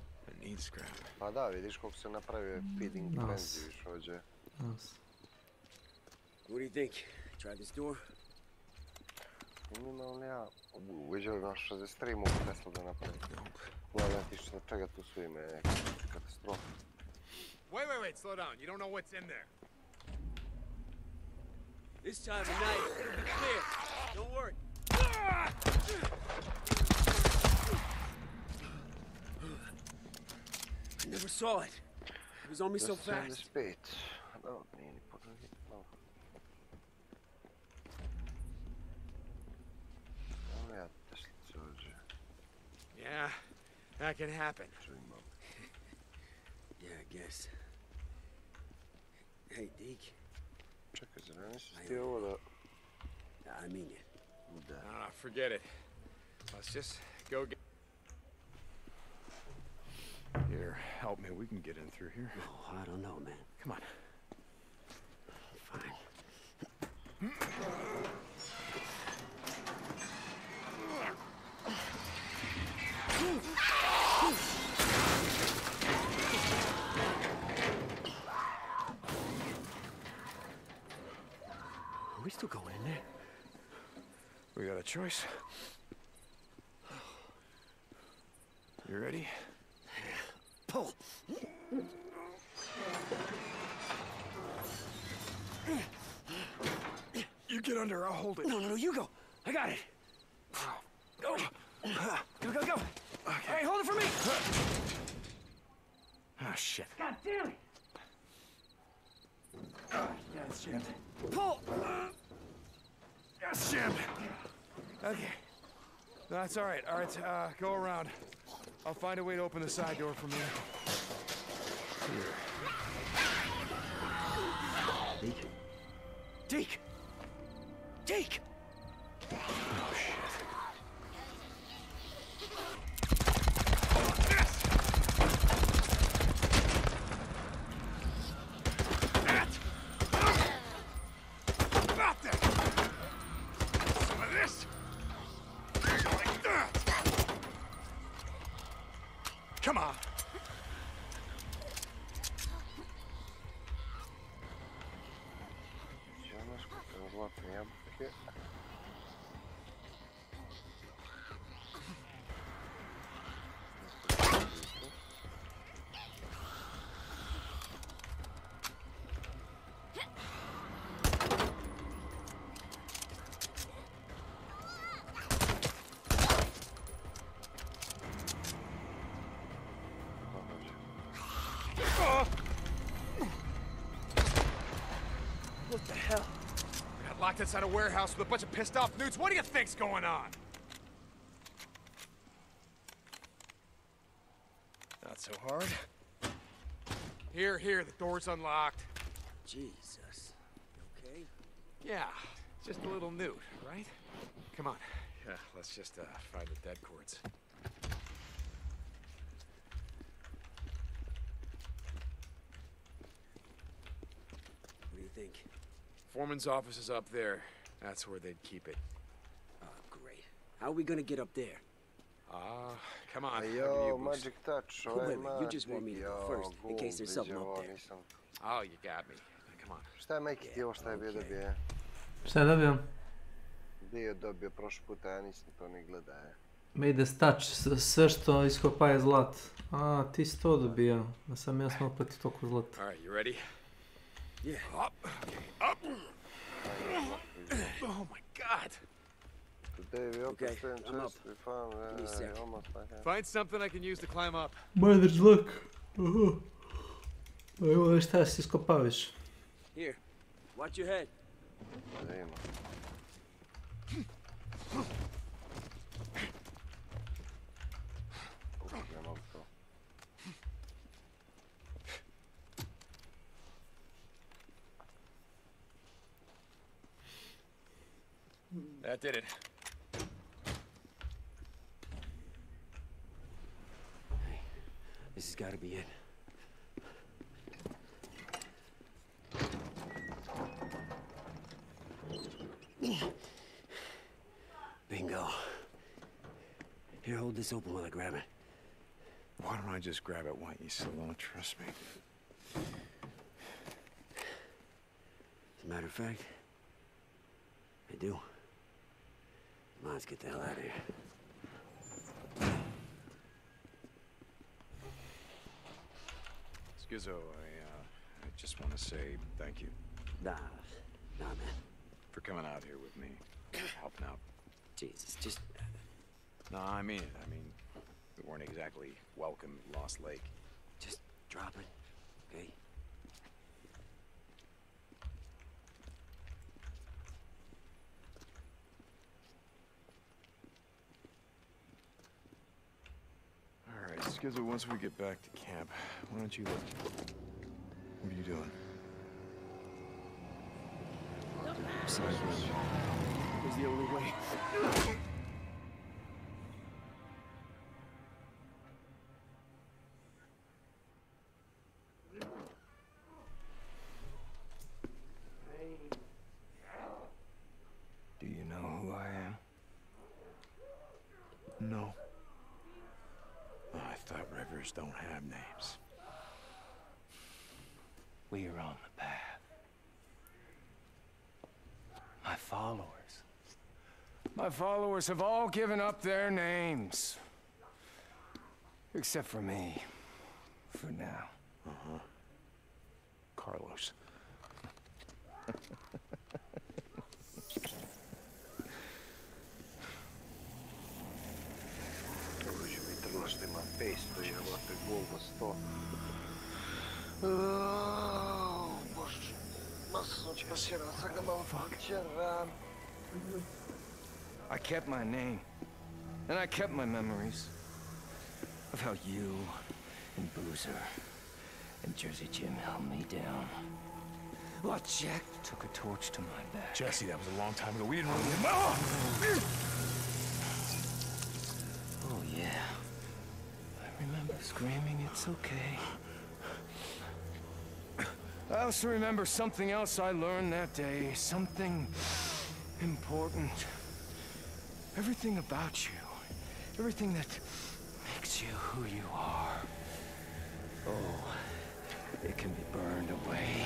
Pa da, vidiš koliko se napravio feeding frenzy, viš ovdje. What do you think? Try this door? Minimalno ja uviđali naš 63 mogu Tesla da napravi. Gledaj ti što čega tu su ime katastrofa. Wait, slow down. You don't know what's in there. This time of night, it'll be clear. Don't worry. I never saw it. It was on me so fast. Yeah, that can happen. Yeah, I guess. Hey, Deke. Čekaj, zar nisi htio ovo da... I mean it. Forget it. Let's just go get... Here, help me. We can get in through here. Oh, I don't know, man. Come on. Fine. Are we still going in there? We got a choice. You ready? Pull. You get under, I'll hold it. No, you go. I got it. Go. Go. Okay. All right, hold it for me. Ah, shit. God damn it. Yeah, it's jammed. Pull. It's jammed. Okay. No, that's all right. All right, go around. I'll find a way to open the side door from here. Deke. Oh, shit. Come on. What the hell? We got locked inside a warehouse with a bunch of pissed off newts. What do you think's going on? Not so hard. Here, the door's unlocked. Jesus. You okay? Yeah, just a little newt, right? Come on. Yeah, let's just find the dead cords. What do you think? Foreman's office is up there. That's where they'd keep it. Oh, great. How are we gonna get up there? Come on. Yo, magic touch. Wait, you just want me to go first, in case there's something up there. Oh, you got me. Come on. Šta je Meki ti ovo šta je bio dobio? Šta je dobio? Bio dobio prošli puta, ja nisam to ni gledao. Made touch, sve što iskopa je zlat. A, ti si to dobio. Da sam ja smo opet toliko zlata. Alright, you ready? Yeah. Up. Okay, up. Oh my god. Okay, I'm up. Give me a sec. Find something I can use to climb up. Mother's luck. Evo šta si iskopaviš. Here, watch your head. That did it. This has got to be it. Bingo. Here, hold this open while I grab it. Why don't I just grab it? Why you still don't trust me? As a matter of fact, I do. Come on, let's get the hell out of here. Skizzo, I just want to say thank you. Nah, man. For coming out here with me, helping out. Jesus, just... No, I mean it. I mean, we weren't exactly welcome at Lost Lake. Just drop it, okay? All right, Skizzo, once we get back to camp, why don't you look? What are you doing? Sorry, it was the only way. Do you know who I am? No. Oh, I thought rivers don't have names. We are on the path. My followers. My followers have all given up their names. Except for me. For now. Uh-huh. Carlos. I kept my name. And I kept my memories. Of how you and Boozer and Jersey Jim held me down. While Jack took a torch to my back. Jesse, that was a long time ago. We didn't really... Oh, yeah. I remember screaming, it's okay. I also remember something else I learned that day. Something important. Everything about you. Everything that makes you who you are. Oh, it can be burned away.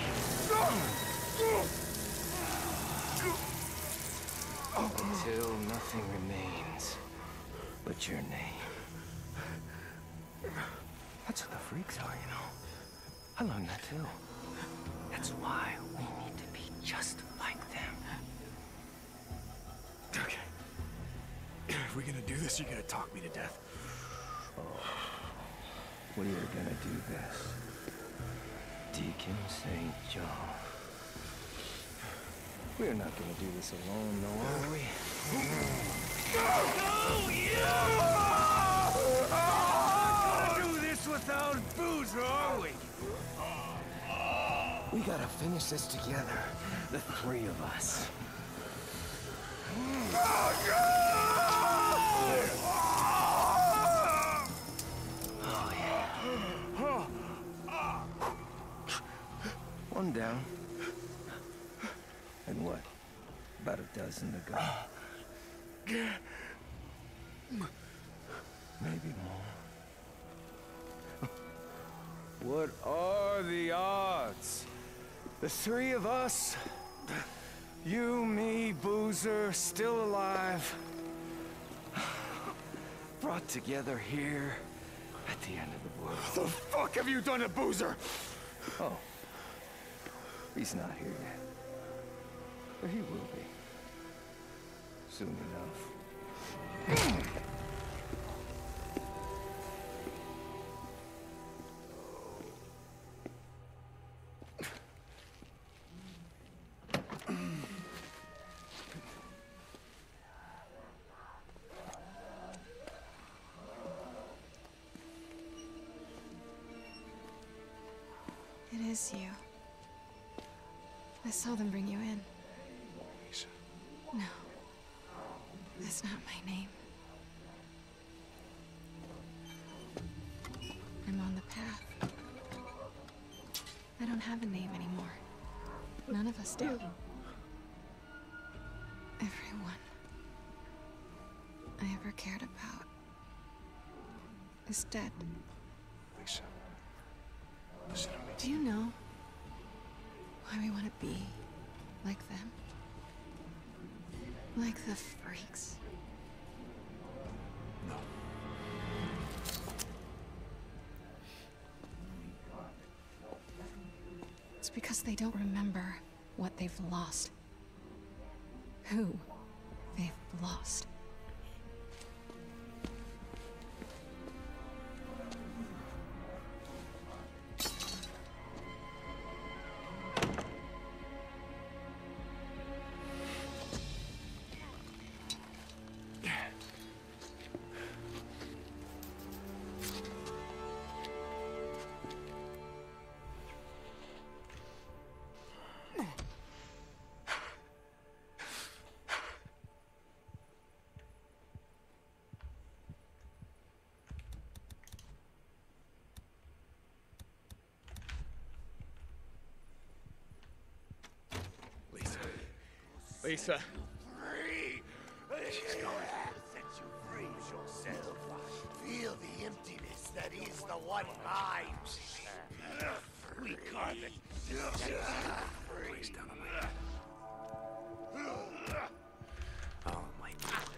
Until nothing remains but your name. That's what the freaks are, you know. I learned that too. That's why we need to be just like them. Okay. If we're gonna do this, you're gonna talk me to death. Oh, we are gonna do this. Deacon St. John. We're not gonna do this alone, though, are we? No, you! We're not gonna do this without Boozer, are we? We gotta finish this together. The three of us. Oh, yeah. One down. And what? About a dozen to go. Maybe more. What are the odds? The three of us, you, me, Boozer, still alive, brought together here at the end of the world. What the fuck have you done to Boozer? Oh, he's not here yet. But he will be. Soon enough. It is you. I saw them bring you in. Lisa. No. That's not my name. I'm on the path. I don't have a name anymore. None of us do. Everyone I ever cared about is dead. Lisa. Listen to me. Do you know why we want to be like them? Like the freaks because they don't remember what they've lost. Who they've lost. Lisa. Free! She's gone. Set you free yourself. Feel the emptiness that is the one mind. We carve it to set you free. Down on my head. Oh my God.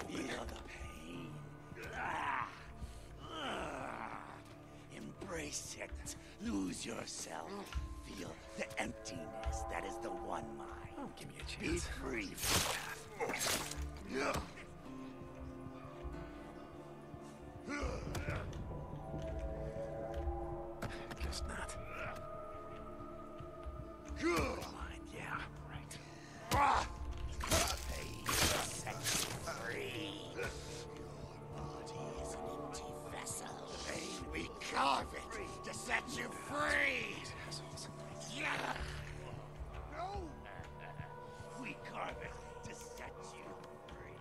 Feel the pain. Embrace it. Lose yourself. Feel the emptiness that is the one mind. Oh, give me a Be chance. free from that. Guess not. Good mind, yeah, right. Pain set you free. Your body is an empty vessel. Pain, we carve it to set you free. Yeah. No. We carve it to set you free.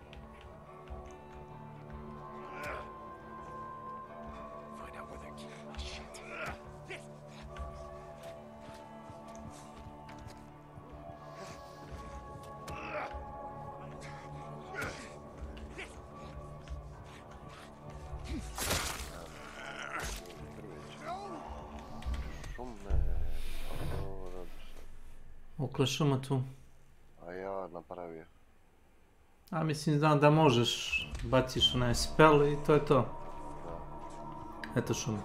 Find out where they're keeping my shit. Okolo šuma tu. A ja napravio. A mislim znam da možeš, baciš onaj spell i to je to. Eto šuma.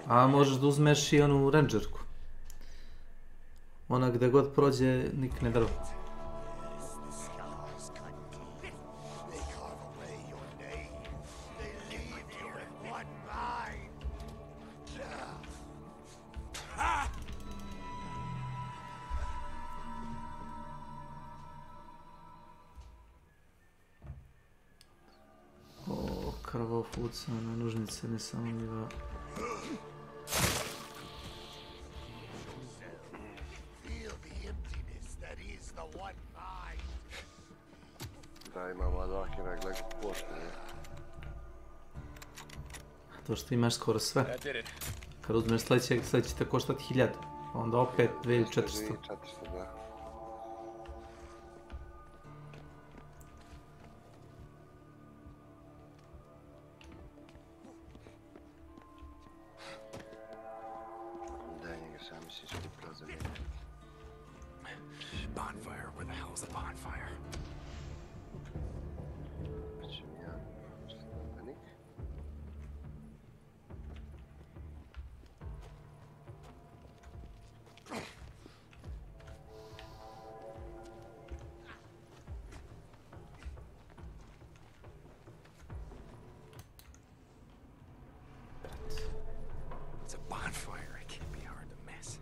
A možeš da uzmeš i onu rangerku. Ona gde god prođe nikne drvo. O, krvofucane nožnice, nesamoljiva. Da, imamo Adakira, gledaj kako košta. To što imaš skoro sve. Kad uzmeš sljedeće te koštati 1000. Onda opet 2400. 2400, da. Daj njega sam misli skupila za mene. Bonfire, where the hell's the bonfire? It's a bonfire. It can't be hard to miss.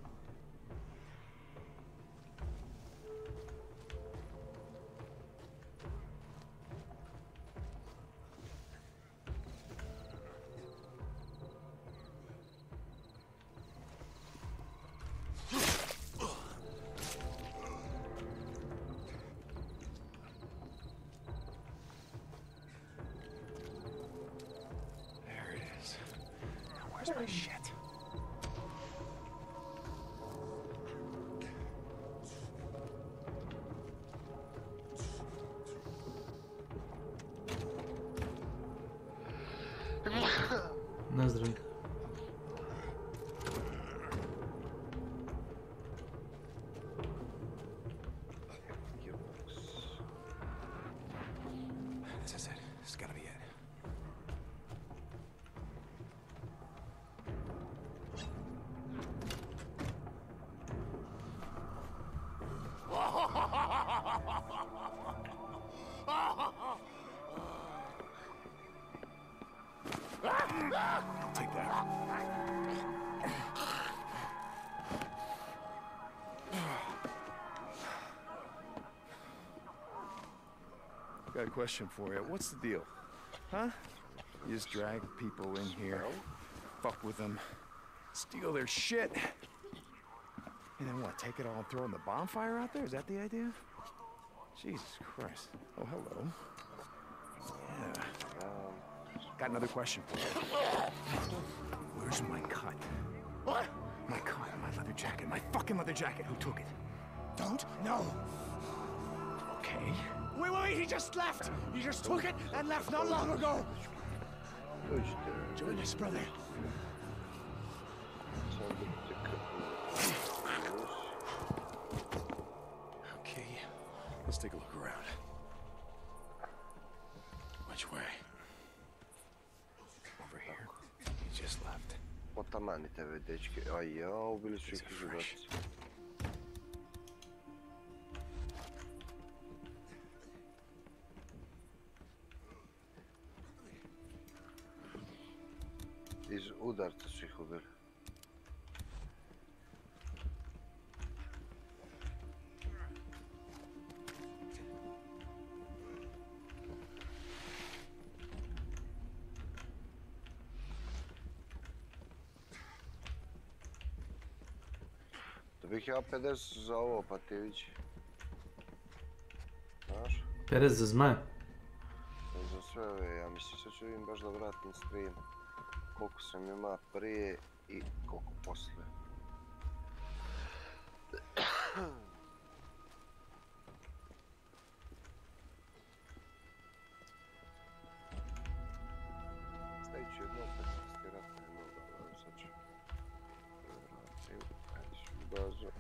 There it is. Now where's my shit? Na zdrowie. I'll take that. Got a question for you. What's the deal? Huh? You just drag people in here, fuck with them, steal their shit, and then what, take it all and throw it in the bonfire out there? Is that the idea? Jesus Christ. Oh, hello. Yeah. Got another question for you. Where's my cut? What? My cut, my leather jacket, my fucking leather jacket. Who took it? Don't know. Okay. Wait, he just left! He just took it and left not long ago! Join us, brother. Okay, let's take a look around. Which way? Over here. He just left. Potamanite ve dečke. A ja, ubili su ih životinci. Iz udarca su ih ubili. Bih ja 50 za ovo, pa ti vići. Znaš? 50 za zmaja? Za sve ove, ja mislim sad ću vidim baš da vratim stream. Koliko sam ima prije i koliko poslije. Stavit ću jedno opet testirati, jedno dobro, sad ću vratim, ajde ću bazu.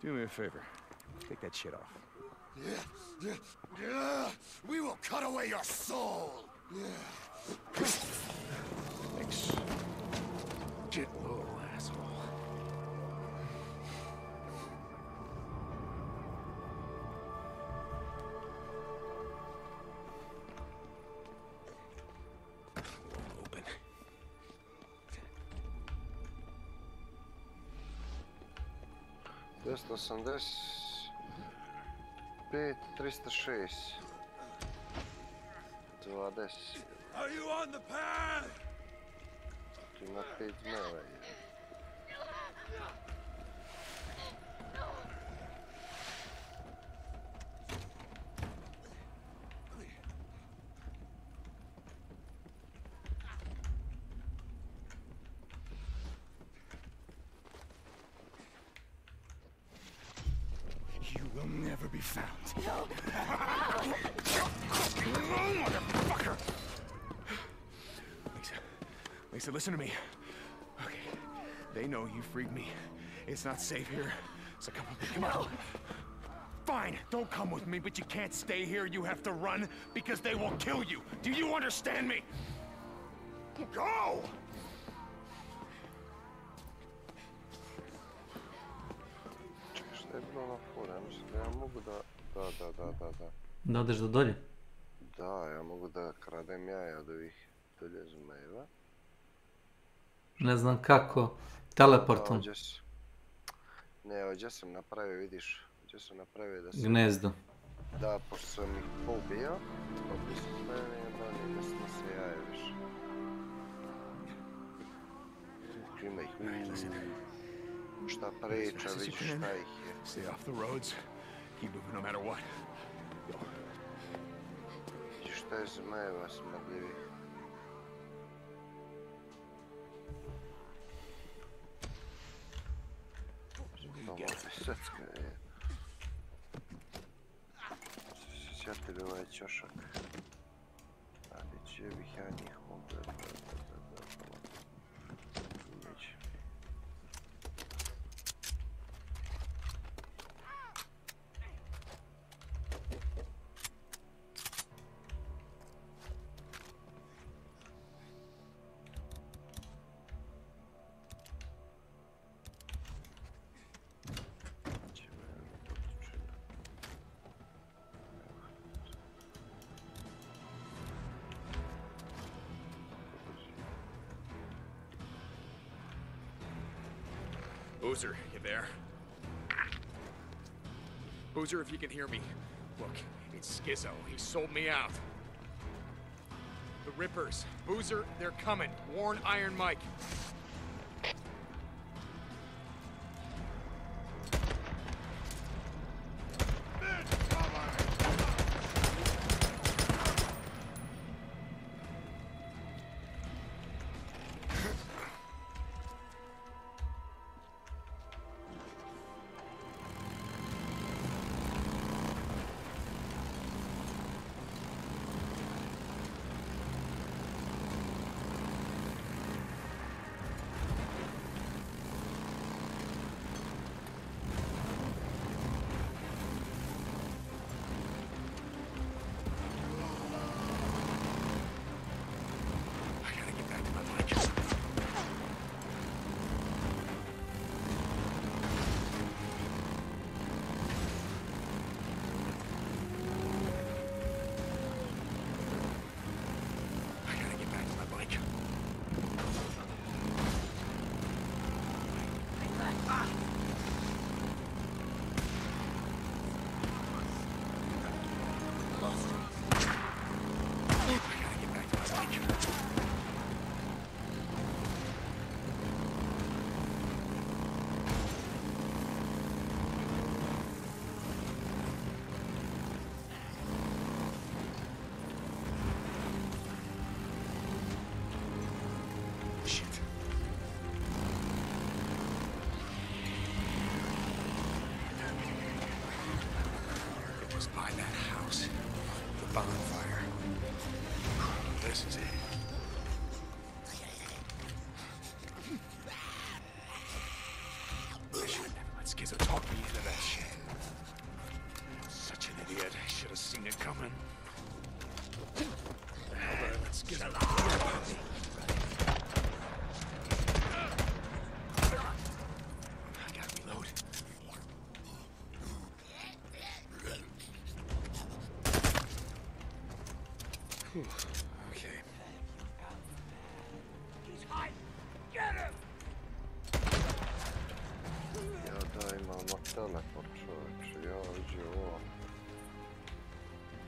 Do me a favor. Take that shit off. We will cut away your soul! Thanks. Shit, little asshole. Open. 385, 306. 20. Are you on the path? Tu ima 5 zmeva. Will never be found. Motherfucker! Lisa, listen to me. Okay, they know you freed me. It's not safe here, so come on. Fine, don't come with me, but you can't stay here. You have to run because they will kill you. Do you understand me? Go! Šta je bilo na fora? Mislim da ja mogu da... Da. Da odeš do dolje? Da, ja mogu da kradem jaja od ovih dolje zmajeva. Ne znam kako. Teleportom. Ne, ovdje sam napravio, vidiš. Ovdje sam napravio da sam... Gnezdo. Da, pošto sam ih poubio, ovdje sam meni da smo se jaje više. Ima ih. Šta priča, vidiš šta ih je. Stay off the roads. Keep moving no matter what. Go. Vidiš šta je zmajeva smrdljivih. Srpska je. Sjatili ovaj ćošak. Radić. Gdje bih ja njih mogao da... Neće. Boozer, you there? Boozer, if you can hear me, look, it's Skizzo. He sold me out. The Rippers. Boozer, they're coming. Warn Iron Mike. Bonfire. This is it. I should never let Skizzo talk me into that shit. Such an idiot. I should have seen it coming. The hell did I let Skizzo talk me? I gotta reload. Okay. He's hiding. Get him! Ja da imamo teleport, čovječe, ja iđe ovo.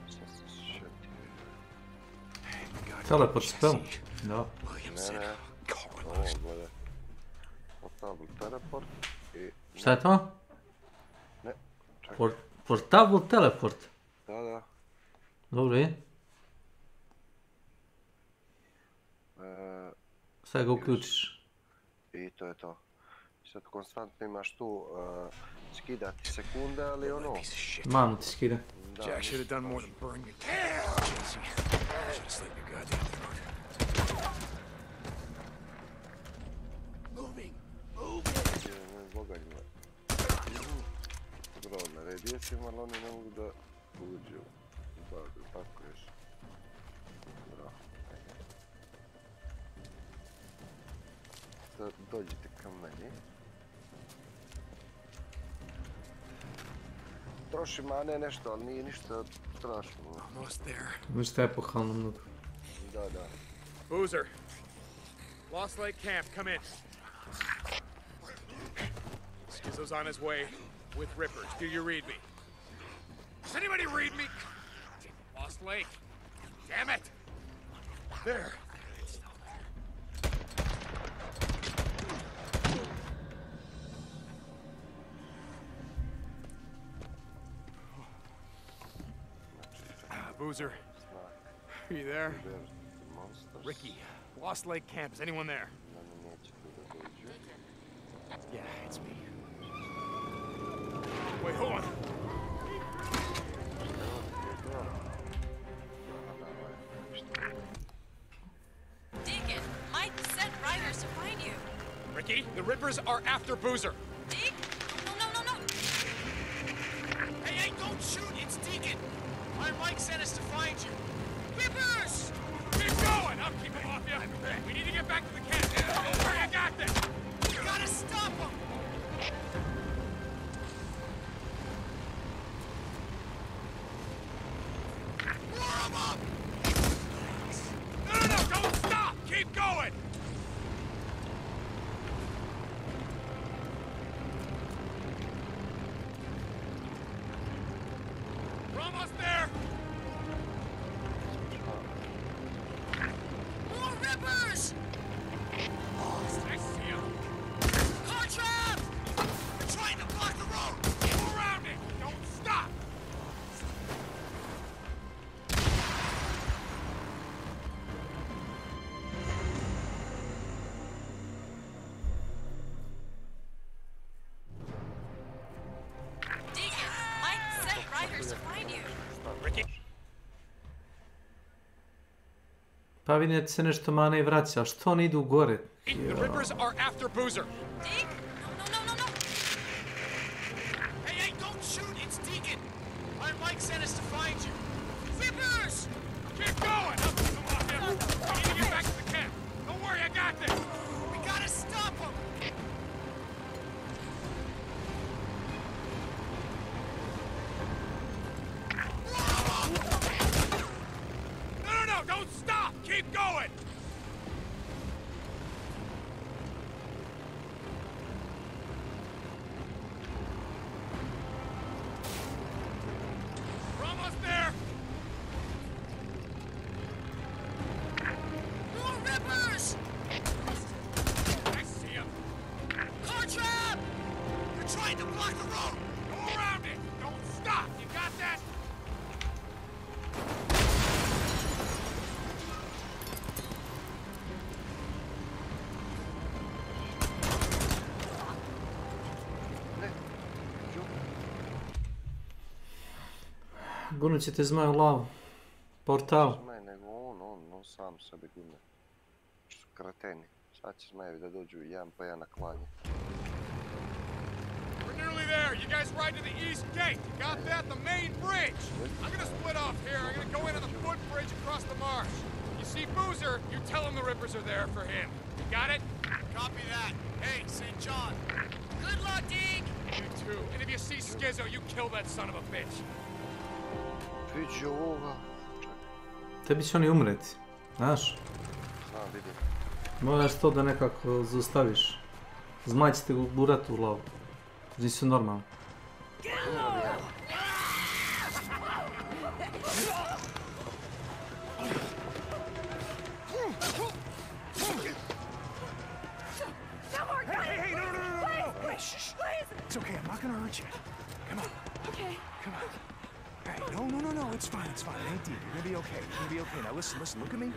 Sad se šetio. Teleport spell? Da. Ne, ovo bude. Portable teleport I... Šta je to? Ne, čekaj. Portable teleport? Da. Dobro je. Sad ga uključiš. I to je to. Sad konstantno imaš tu skidati sekunde, ali ono... Manu ti skida. Jack should have done more than burn your camera, Jesse. Should have slit your goddamn throat. Moving. Bogaljima. Dobro, naredio si, ali oni ne mogu da uđu. Tako još. Dobro. Sad dođite ka meni. Troši mane nešto, ali nije ništa strašno. Almost there. Ništa epohalno mnogo. Da. Boozer. Lost Lake Camp, come in. Skizzo's on his way with Rippers. Do you read me? Does anybody read me? Lost Lake. Damn it! There. Boozer, are you there? Ricky, Lost Lake Camp. Is anyone there? Yeah, it's me. Wait, hold on. See? The Rippers are after Boozer. Deke? No. Hey, don't shoot! It's Deacon! Our Mike sent us to find you. Rippers! Keep going! I'll keep them off you. We need to get back to the camp. Don't worry, I got this. We gotta stop them! Roar them up! No, don't stop! Keep going! We're almost there! More Rippers! I see him. Car trap! They're trying to block the road! Go around it! Don't stop! Deacon, Mike sent riders to find you. Ricky? Pa vidjeti se nešto mane i vraća, što oni idu gore? The Rippers are after Boozer. Deke? No. Hey, don't shoot! It's Deacon! Our Mike sent us to find you. Rippers! Keep going! I'll keep them off you. We need to get back to the camp. Don't worry, I got this. We gotta stop them! No, don't stop! Keep going! We're almost there! More Rippers! I see him. Car trap! They're trying to block the road! Go around it! Don't stop! You got that? Gurnut ćete zmaj u lavu. Portal. Zmaj, nego on sam sebi gurne. Što su kreteni. Sad će zmajevi da dođu jedan po jedan na klanje. We're nearly there. You guys ride to the east gate. You got that? The main bridge. I'm gonna split off here. I'm gonna go in on the footbridge across the marsh. You see Boozer, you tell him the Rippers are there for him. You got it? Copy that. Hey, St. John. Good luck, Deke! You too. And if you see Skizzo, you kill that son of a bitch. Vidi ovoga. Tebi će oni umreti, znaš? Znam, vidim. Moraš to da nekako zaustaviš. Zmaj će te gurati u lavu. Nisu normalni. Hey, no. Hey, shh. It's okay, I'm not gonna hurt you. Come on. Okay. Come on. Hey, no, it's fine. It ain't deep. You're gonna be okay. Now listen, look at me.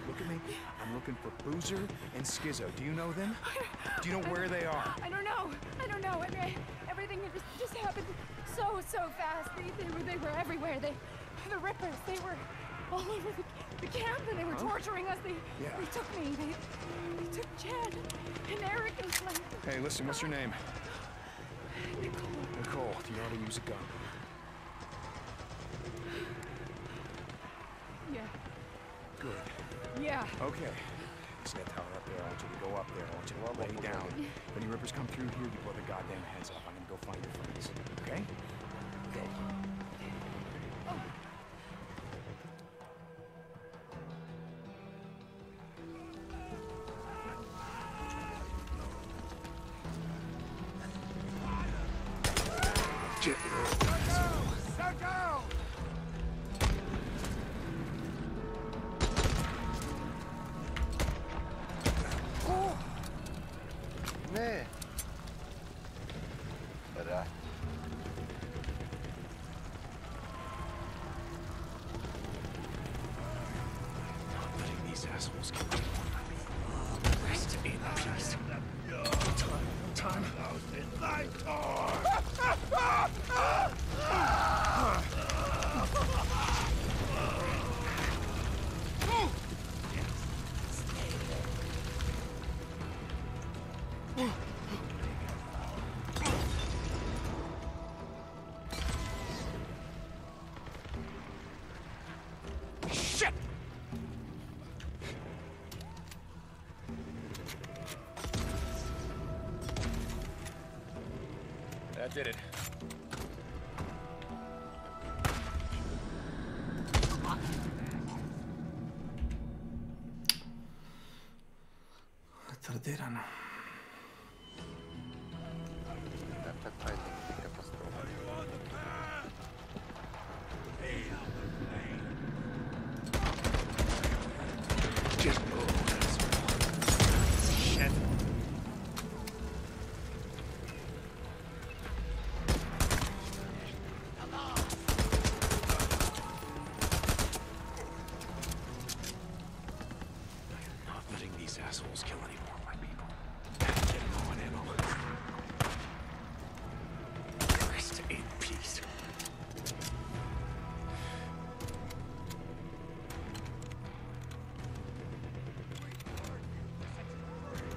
I'm looking for Boozer and Skizzo. Do you know them? Do you know where they are? I don't know. I mean, everything just happened so fast. They were everywhere. The Rippers, they were all over the camp and they were torturing us. They took me. They took Chad and Eric and Flint. Hey, listen, what's your name? Nicole, do you know how to use a gun? Yeah. Good. Yeah. Okay. See that tower up there? I want you to go up there. I want you to lay down. If any Rippers come through here, you blow their goddamn heads off. I'm gonna go find your friends. Okay? Go. Ne. Rat. Letting these assholes get rest in peace. No time. did it. Retardirano. Assholes kill any more of my people. Get low on ammo. Rest in peace.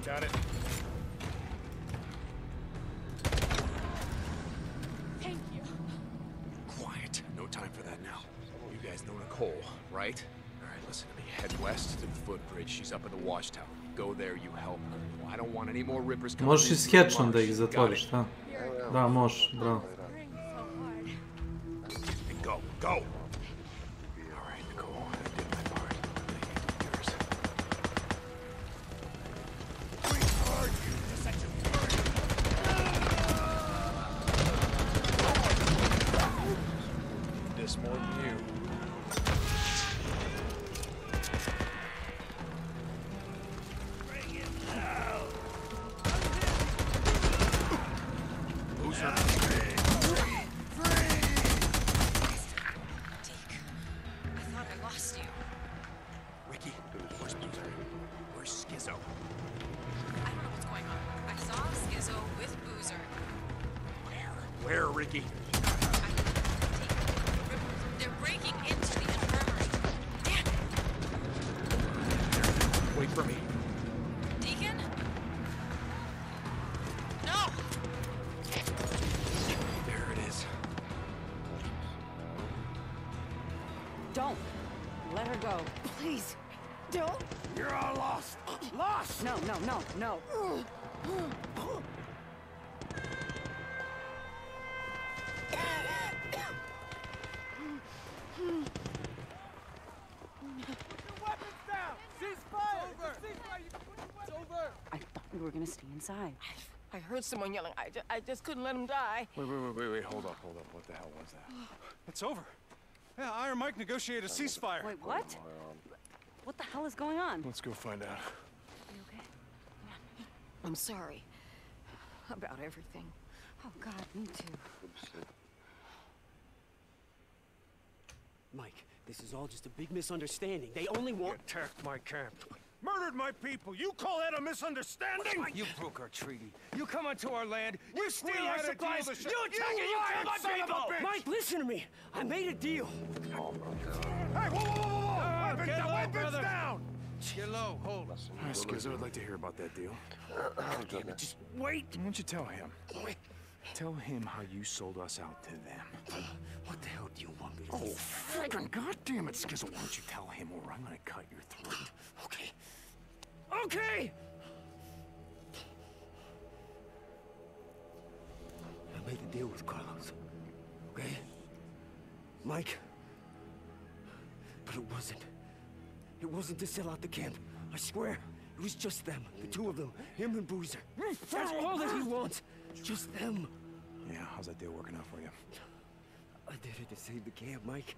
Got it. Thank you. Quiet. No time for that now. You guys know Nicole, right? All right, listen to me. Head west to the footbridge. She's up in the watchtower. Go there, you help her. I don't want any more rippers coming. Možeš i skečom da ih zatvoriš, da? Da, možeš, bravo. Go, go! All right, Nicole, I did my part. Yours. This more than you. Where, Ricky? They're breaking into the infirmary. Damn it! Wait for me. Deacon? No! There it is. Don't let her go. Please, don't. You're all lost. Lost! No, no, no, no. I thought we were gonna stay inside. I heard someone yelling. I just couldn't let him die. Wait, hold up. What the hell was that? It's over. Yeah, Iron Mike negotiated a ceasefire. Wait, what? What the hell is going on? Let's go find out. You okay? I'm sorry about everything. Oh, God, me too. Mike, this is all just a big misunderstanding. They only want... You attacked my camp. Murdered my people. You call that a misunderstanding? You broke our treaty. You come onto our land. You steal our supplies. You attack and you kill my people. Mike, listen to me. I made a deal. Hey, whoa! Weapons down! Get low, hold. Hi, Skizzo, I'd like to hear about that deal. Damn it, just wait. Why don't you tell him? Tell him how you sold us out to them. What the hell do you want me to do? Oh, friggin' goddamn it, Skizzo, why don't you tell him or I'm gonna cut your throat. Okay. Okay! I made a deal with Carlos. Okay? Mike. But it wasn't to sell out the camp. I swear. It was just them. The two of them. Him and Boozer. That's all that he wants. Just them. Yeah, how's that deal working out for you? I did it to save the camp, Mike.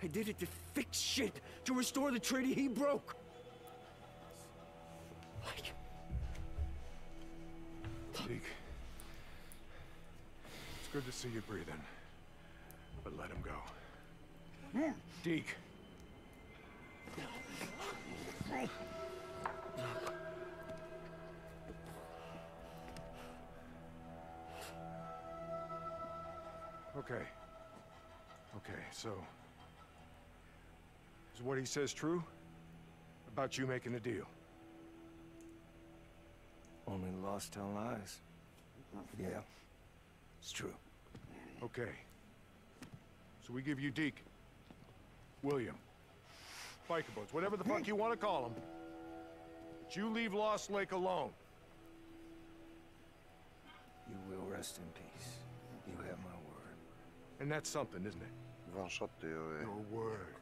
I did it to fix shit. To restore the treaty he broke. Mike. Deke. It's good to see you breathing. But let him go. Deke. Okay, so is what he says true? About you making a deal? Only lost tell lies. Yeah, it's true. Okay. So we give you Deke, William, biker boats, whatever the fuck you want to call them. But you leave Lost Lake alone. You will rest in peace. And that's something, isn't it? Your word.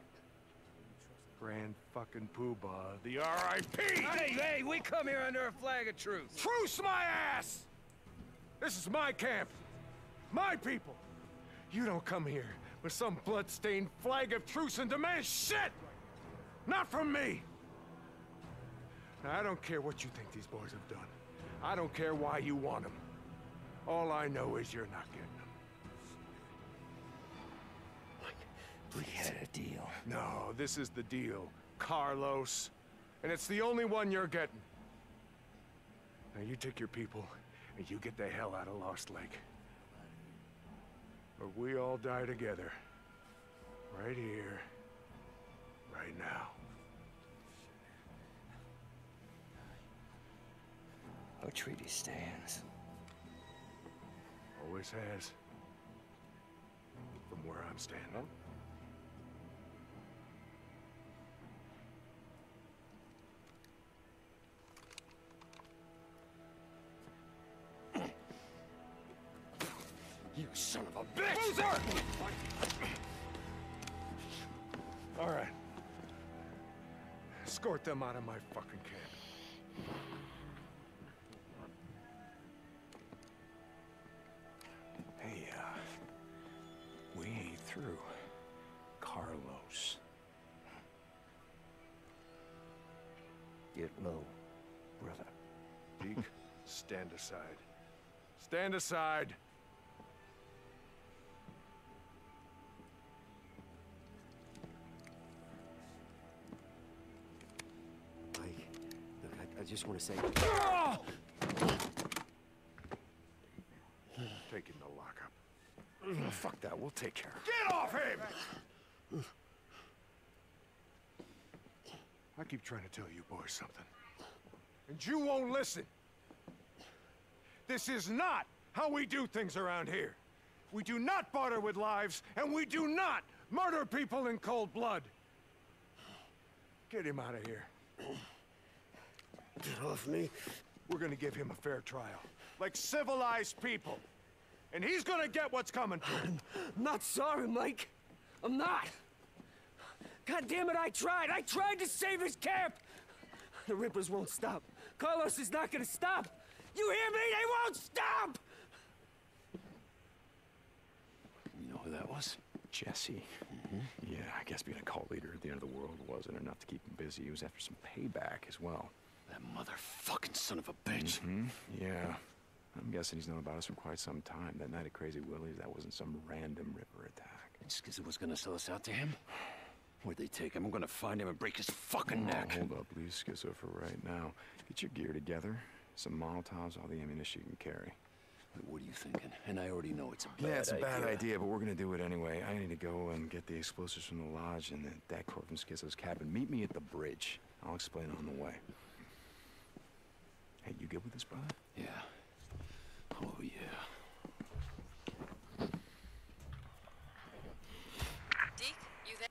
Grand fucking poobah, the R.I.P. Hey, we come here under a flag of truce. Truce my ass! This is my camp. My people. You don't come here with some blood-stained flag of truce and demand shit! Not from me! Now, I don't care what you think these boys have done. I don't care why you want them. All I know is you're not getting them. We had a deal. No, this is the deal, Carlos. And it's the only one you're getting. Now you take your people, and you get the hell out of Lost Lake. Or we all die together. Right here. Right now. Our treaty stands. Always has. From where I'm standing. You son of a bitch! Loser! All right. Escort them out of my fucking camp. Hey, we ain't through. Carlos. Get low, brother. Deke, stand aside. Stand aside! I just want to say... Take him to lockup. Fuck that, we'll take care of it. Get off him! I keep trying to tell you boys something. And you won't listen. This is not how we do things around here. We do not barter with lives, and we do not murder people in cold blood. Get him out of here. Get off me. We're gonna give him a fair trial. Like civilized people. And he's gonna get what's coming to him. I'm not sorry, Mike. I'm not. God damn it, I tried. I tried to save his camp. The Rippers won't stop. Carlos is not gonna stop. You hear me? They won't stop! You know who that was? Jesse. Yeah, I guess being a cult leader at the end of the world wasn't enough to keep him busy. He was after some payback as well. That motherfucking son of a bitch. Yeah. I'm guessing he's known about us for quite some time. That night at Crazy Willie's, that wasn't some random Ripper attack. Skizzo was gonna sell us out to him? Where'd they take him? I'm gonna find him and break his fucking neck. Hold up, leave Skizzo for right now. Get your gear together. Some Molotovs, all the ammunition you can carry. What are you thinking? And I already know it's a bad idea. Yeah, it's a bad idea, but we're gonna do it anyway. I need to go and get the explosives from the lodge and that quote from Skizzo's cabin. Meet me at the bridge. I'll explain on the way. Hey, you good with this, brother? Yeah. Oh, yeah. Deke, you there?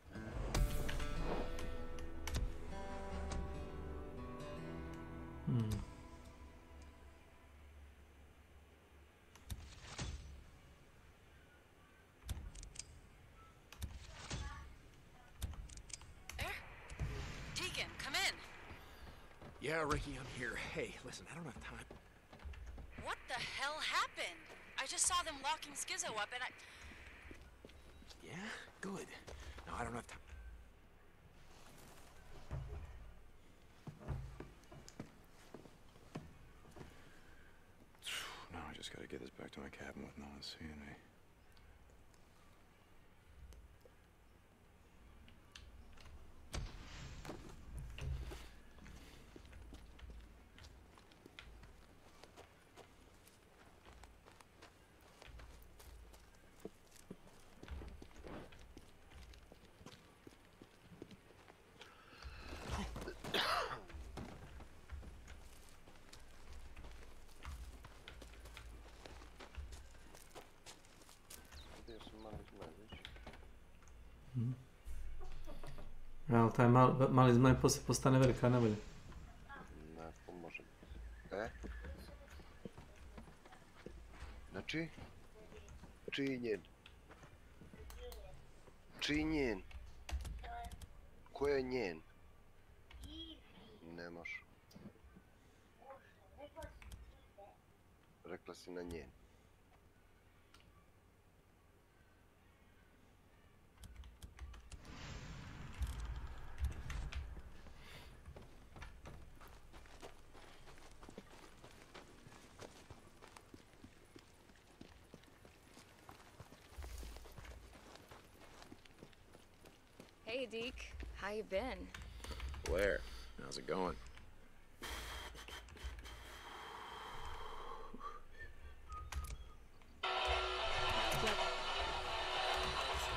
Deacon, come in. Yeah, Ricky, I'm here. Hey, listen, I don't have time. What the hell happened? I just saw them locking Skizzo up and I... Yeah? Good. No, I don't have time. No, I just gotta get this back to my cabin with no one seeing me. Ali taj mali zmaj poslije postane velika nevolja. Ne pomože. Znači? Čiji njen? Čiji njen? Ko je njen? Ne može. Rekla si na njen. Hey, Deke. How you been? Blair, how's it going?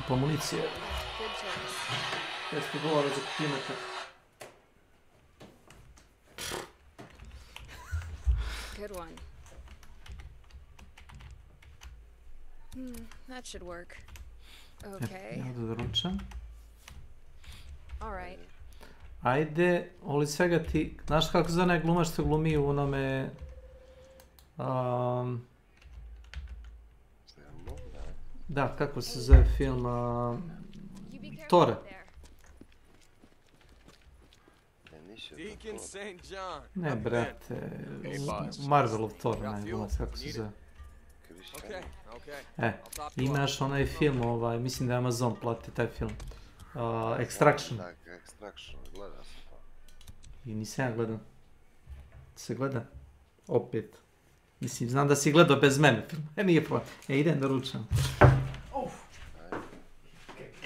Po municije. Good choice. $500 za kilometar. Good one. That should work. Okay. Ja da doručam. All right. Ajde, oli svega ti, znaš kako zove onaj glumač što glumi u onome... Da, kako se zove film... Thor. Ne, brate, Marvelov Thor, onaj glumac, kako se zove. Imaš onaj film, mislim da je Amazon plati taj film. Extraction. Da, Extraction, gledao sam to. I nisam ja gledao. Se gleda? Opet. Mislim, znam da si gledao bez mene film. Nije problem. Idem da ručam.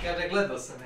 Kaže, gledao sam,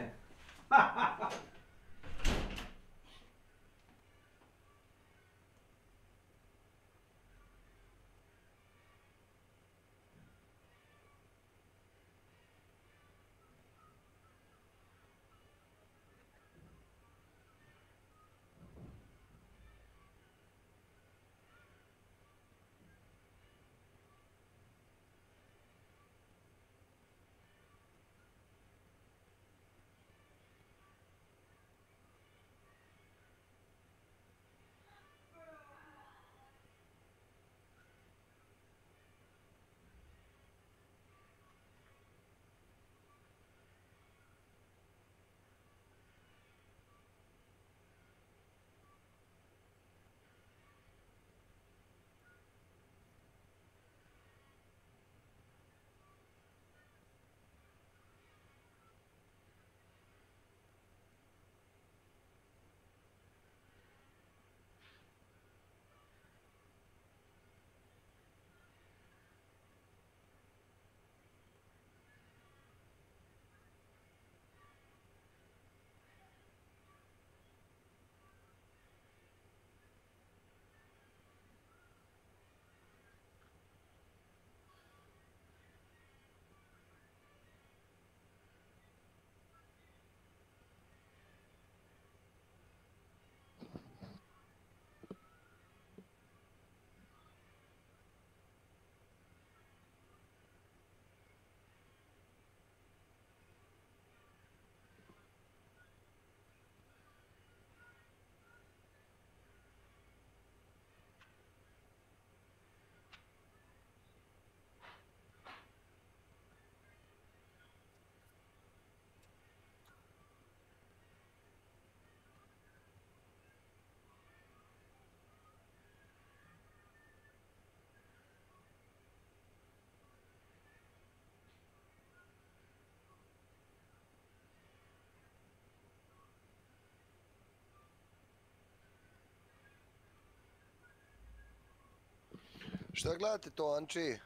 Šta gledate to, Anči?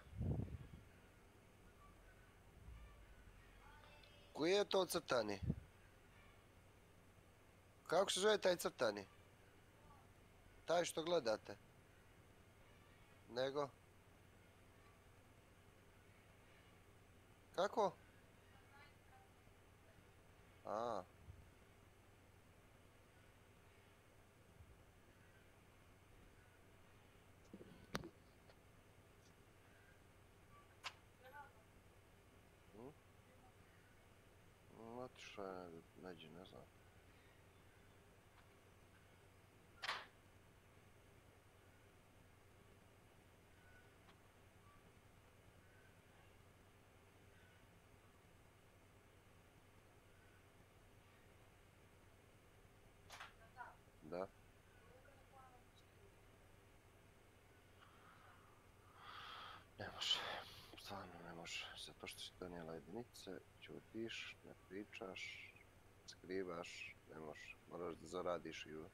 Koji je to crtani? Kako se zove taj crtani? Taj što gledate? Nego? Kako? A. Otišao je neđe, ne znam. Da. Ne može. Stvarno ne može. Zato što si donijela jedinice, ćutiš, ne pričaš, skrivaš, ne može. Moraš da zaradiš i u...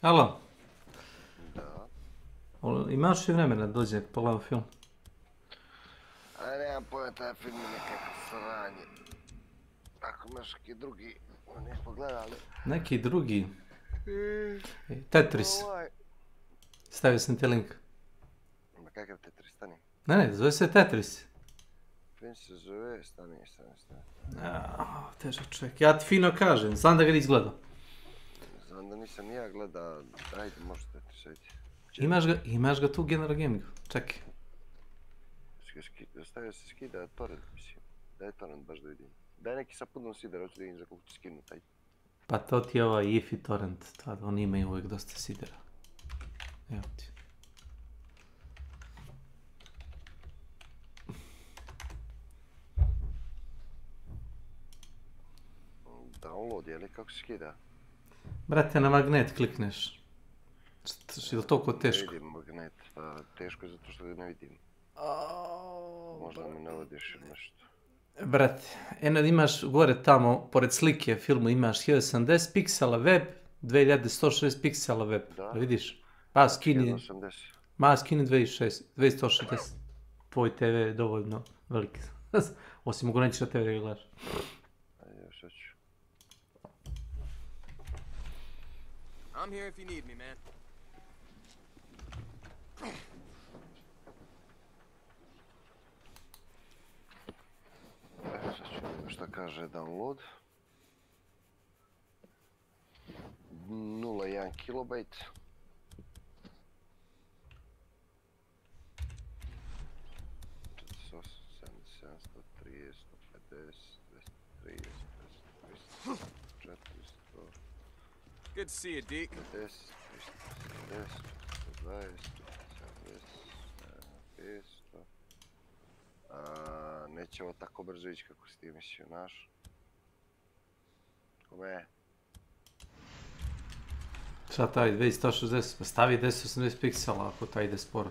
Alo? Da. Imaš i vremena da dođe pogledam film? A nemam pojma, taj film je nekako sranje. Ako imaš neki drugi, nismo gledali. Neki drugi? Tetris. Stavio sam ti link. Ma kakav Tetris, stani? Ne, zove se Tetris. Film se zove, stani. Težak čovjek. Ja ti fino kažem, znam da ga nisi gledao. Znam da nisam ja gledao, ajde, možete Tetris, ajde. Imaš ga tu u General Gamingu, čekaj. Stavio se skida torrent, mislim. Daj torrent baš da vidim. Daj neki sapudnom sidar, hoću da vidim za koliko ti skinu taj. Pa to ti je ovaj IFI torrent, oni imaju uvijek dosta sidera. Evo ti. Download, je li kako se skida? Brate, na magnet klikneš. Je li toliko teško? Ne vidim magnet, pa teško je zato što ga ne vidim. Možda me navodiš nešto. Brate, imaš gore tamo, pored slike filmu, imaš 1080 piksela web, 2160 piksela web. Da. Vidiš? Pa skini 2160. Tvoj TV je dovoljno veliki. Osim mogu neći na TV da ga gledaš. Ajde, šta ću. I'm here if you need me, man. Sad ću vidjeti šta kaže download. 0,1 kilobajt. Good to see you, Deke. Neće ovo tako brzo ići kako si ti mislio, naš. Kome? Šta taj 2160? Pa stavi 1080 piksela ako taj ide sporo.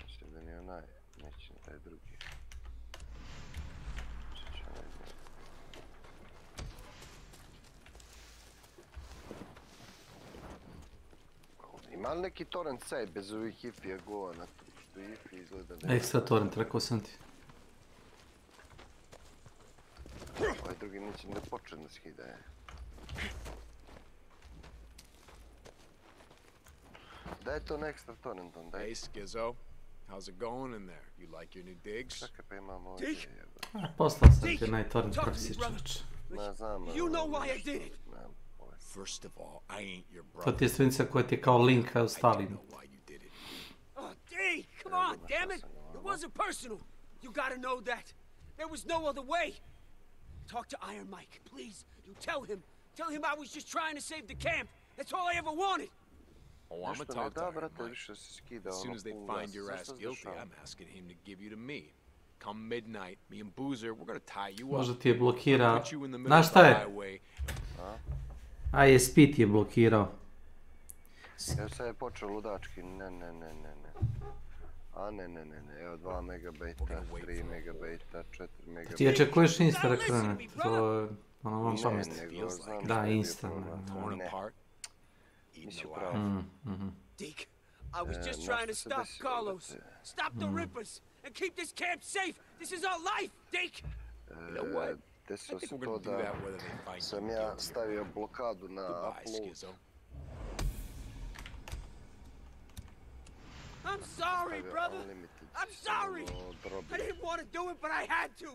Mislim da nije onaj, neće na taj drugi. Ima li neki torrent site bez ovih IFI-a govana, što IFI izgleda da... Ekstra torrent, rekao sam ti. Ovaj drugi neće da počne da skida, je. Daj to na ekstra torrent, on daj. Hey, Skizzo. How's it going in there? You like your new digs? Čekaj, pa imam ovdje, jeba. Poslao sam ti najtorrent kako si čoveč. Ma znam, You know why I did it. First of all, I ain't your brother. To ti je stvenica koja ti je kao link kao Stalin. Oh, Deke, come on, damn it! It wasn't personal. You gotta know that. There was no other way. Talk to Iron Mike, please. You tell him. Tell him I was just trying to save the camp. That's all I ever wanted. Oh, I'm gonna talk to Iron Mike. As soon as they find your ass guilty, I'm asking him to give you to me. Come midnight, me and Boozer, we're gonna tie you up. Možda ti je blokira... Znaš šta je? ISP ti je blokirao. Evo sad je počeo ludački, ne. A ne, evo 2 megabajta, 3 megabajta, 4 megabajta. Ti očekuješ insta da krene, to je ono vam pamet. Da, insta, ne. Nisi upravo. Deke, I was just trying to stop Carlos, stop the Rippers, and keep this camp safe. This is our life, Deke. You know what? Desilo se to da sam ja stavio blokadu na upload. I'm sorry, brother. I'm sorry. I didn't want to do it, but I had to.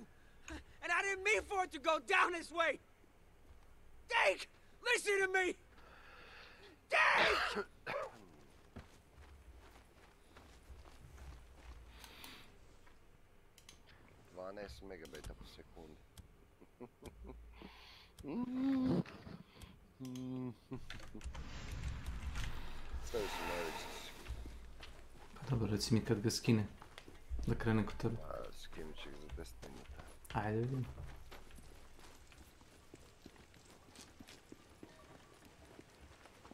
And I didn't mean for it to go down this way. Deke, listen to me. Deke! 12 megabajta po sekundi. Stavio sam najveći. Pa dobro, reci mi kad ga skine. Da krene kod tebe. Skinut će ga za 10 minuta. Ajde vidim.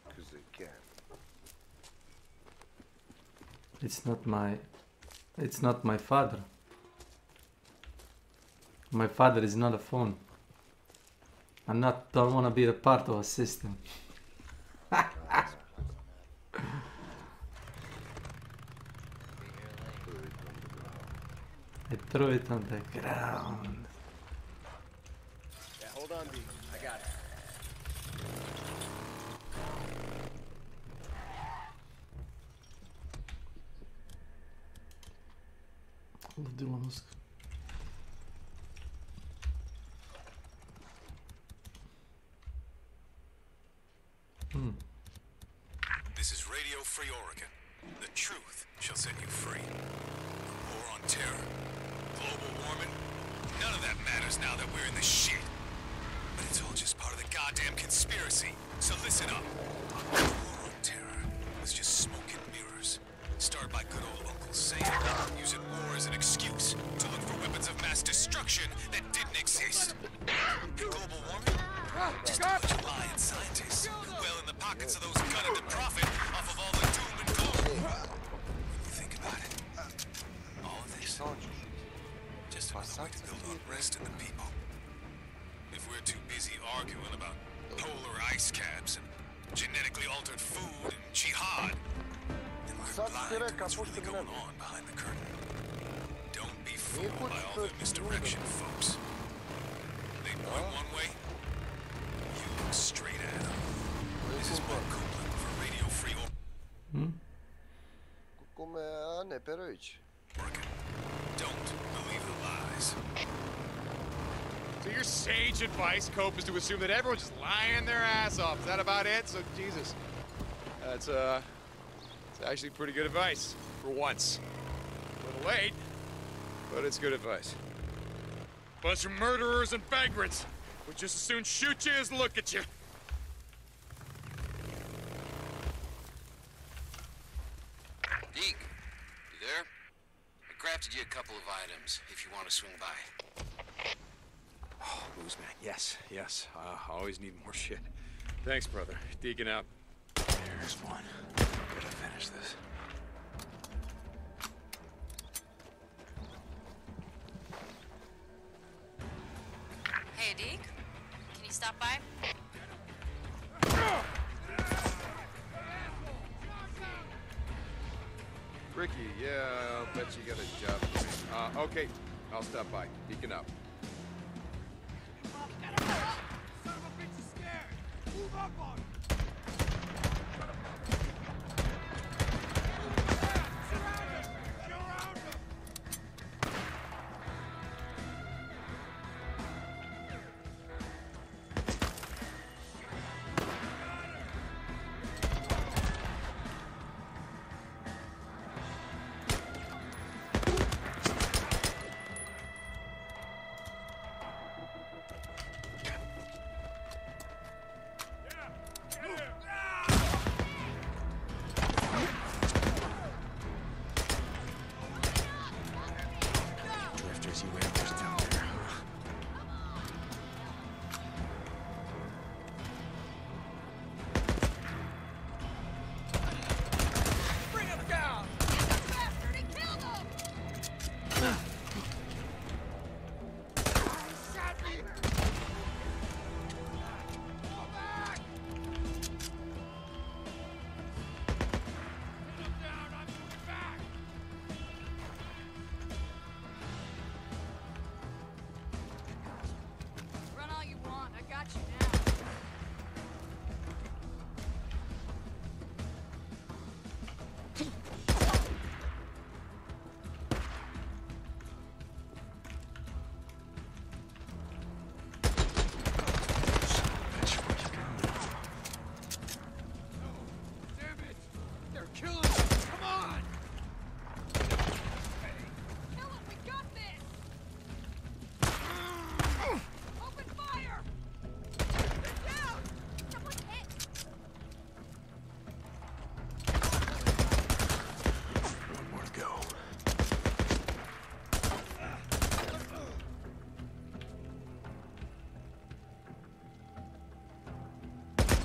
Cause I can. It's not my father. My father is not a phone. don't want to be a part of a system. I threw it on the ground. Yeah, hold on, B. I got it. Ludila muska. This is Radio Free Oregon. The truth shall set you free. A war on terror. Global warming. None of that matters now that we're in the shit. But it's all just part of the goddamn conspiracy. So listen up. The war on terror was just smoke and mirrors. Started by good old Uncle Sam, using war as an excuse to look for weapons of mass destruction that didn't exist. Global warming? Just a bunch of lying scientists who well in the pockets of those gunning to profit off of all the doom and gloom. When you think about it, all of this, just another way to build unrest in the people. If we're too busy arguing about polar ice caps and genetically altered food and jihad, then we're blind to what's really going on behind the curtain. Don't be fooled by all the misdirection, folks. They point one way, you look straight at them. This is Mark Copeland for Radio Free Oregon. Don't believe the lies. So your sage advice, Cope, is to assume that everyone's just lying their ass off. Is that about it? So, Jesus. It's actually pretty good advice, for once. A little late, but it's good advice. Bunch of murderers and vagrants would just as soon shoot you as look at you. Deke, you there? I crafted you a couple of items, if you want to swing by. Oh, booze man. Yes, yes. Always need more shit. Thanks, brother. Deacon out. Here's one. Gotta finish this. Hey, Deke. Can you stop by? Ricky, yeah, I'll bet you got a job for me. Okay, I'll stop by. Deacon out. Son of a bitch is scared! Move up on him!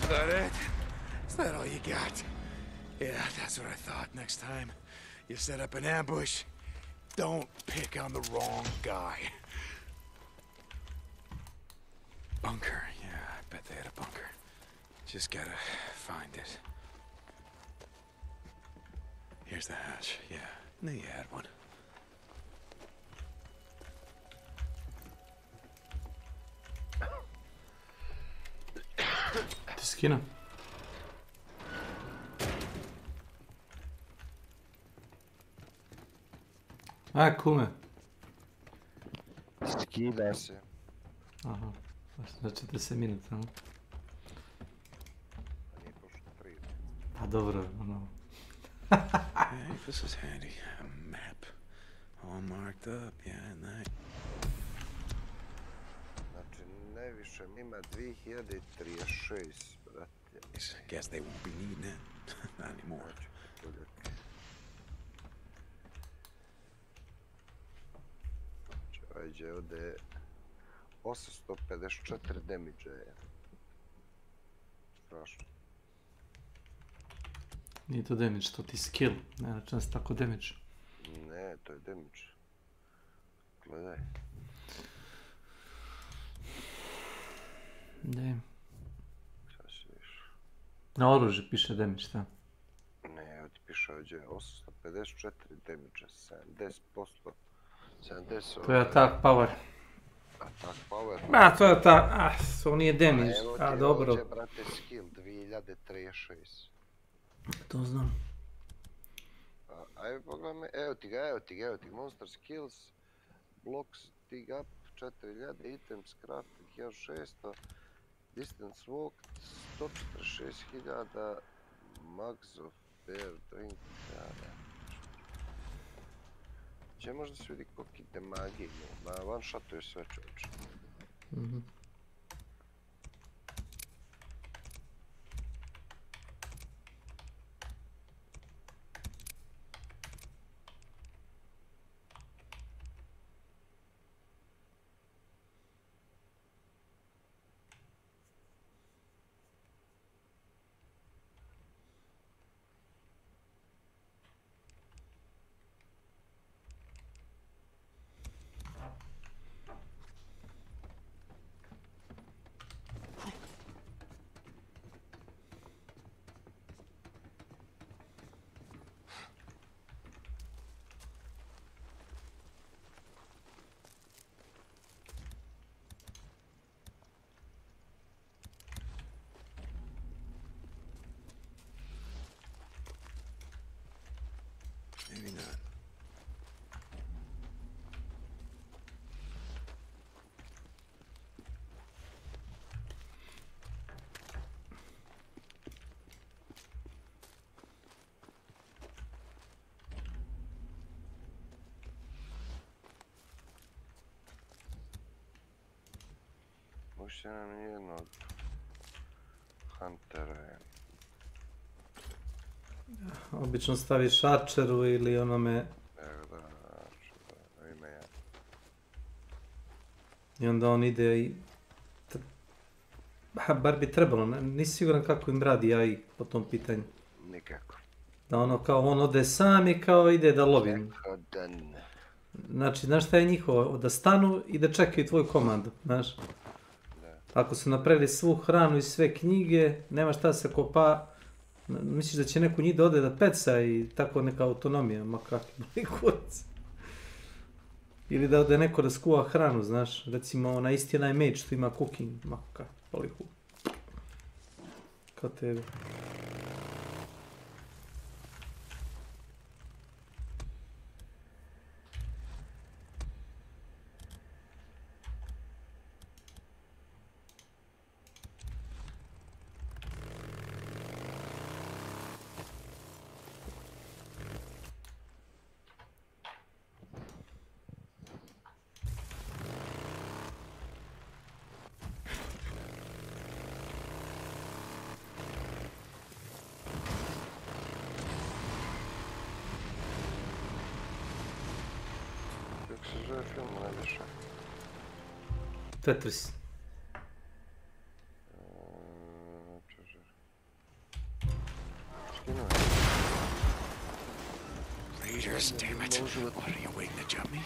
Is that it? Is that all you got? Yeah, that's what I thought. Next time you set up an ambush, don't pick on the wrong guy. Bunker, yeah. bet they had a bunker. Just gotta find it. Here's the hatch. Yeah, they had one. Ti skinem. A, kume. Skida se. Aha, znači 10 minuta, no? Pa dobro, ono... Hey, this is handy. A map. All marked up, yeah, nice. Znači, najviše ima 2036, brate. Guess they won't be needing it. Not anymore. Ajde, ovdje 854 damage je. Strašno. Nije to damage, to ti skill. Ne računam se tako damage. Ne, to je damage. Gledaj. Damn. Sad si viš. Na oružje piše damage, šta? Ne, ovdje piše ovdje 854 damage, 70%. 70... To je attack power. Attack power? Ma, to je attack, to nije damage, a dobro. Evo ti ovdje, brate, skill 2036. To znam. Ajde pogledaj, evo ti, monster skills, blocks, dig up, 4000, items, crafting, 1600, distance walk, 146.000, max of bear, drink, Gdje možda se vidi koliki damage ima, na one shotu je sve čovječe. Maybe not. Možda nam jednog Huntera. Obično staviš archeru ili onome... Evo da, ima ja. I onda on ide i... Bar bi trebalo, nisi siguran kako im radi AI po tom pitanju. Nikako. Da ono kao on ode sam i kao ide da lovi. Nikako da ne. Znači, znaš šta je njihovo? Da stanu i da čekaju tvoju komandu, znaš? Ako su napravili svu hranu i sve knjige, nema šta se kopa. Misliš da će neko njih da ode da peca i tako neka autonomija, ma kakvi boli kurac. Ili da ode neko da skuva hranu, znaš, recimo na isti onaj mage što ima cooking, ma kakvi boli kurac. Kao tebe. Tetris. Raiders, damn it. What, are you waiting to jump me?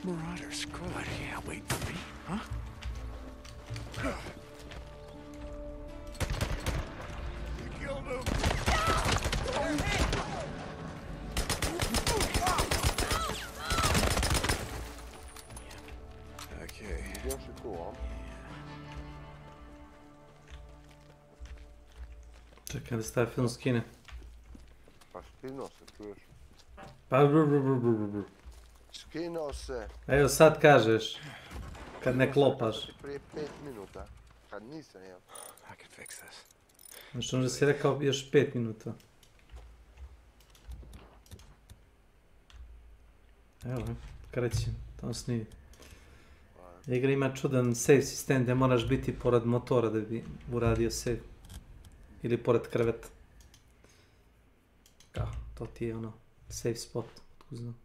Marauders. Good. Yeah, wait for me. Huh? You killed him. Okay. Još je tu, a? Čekaj da se taj film skine. Pa skinuo se, čuješ? Pa Skinuo se. Evo sad kažeš. Kad ne klopaš. Prije 5 minuta. Kad nisam, jel? I can fix this. Znači onda si rekao još 5 minuta. Evo, krećem, tamo snimi. Igra ima čudan save sistem gdje moraš biti pored motora da bi uradio save. Ili pored kreveta. Kao, to ti je ono, save spot, otkud znam.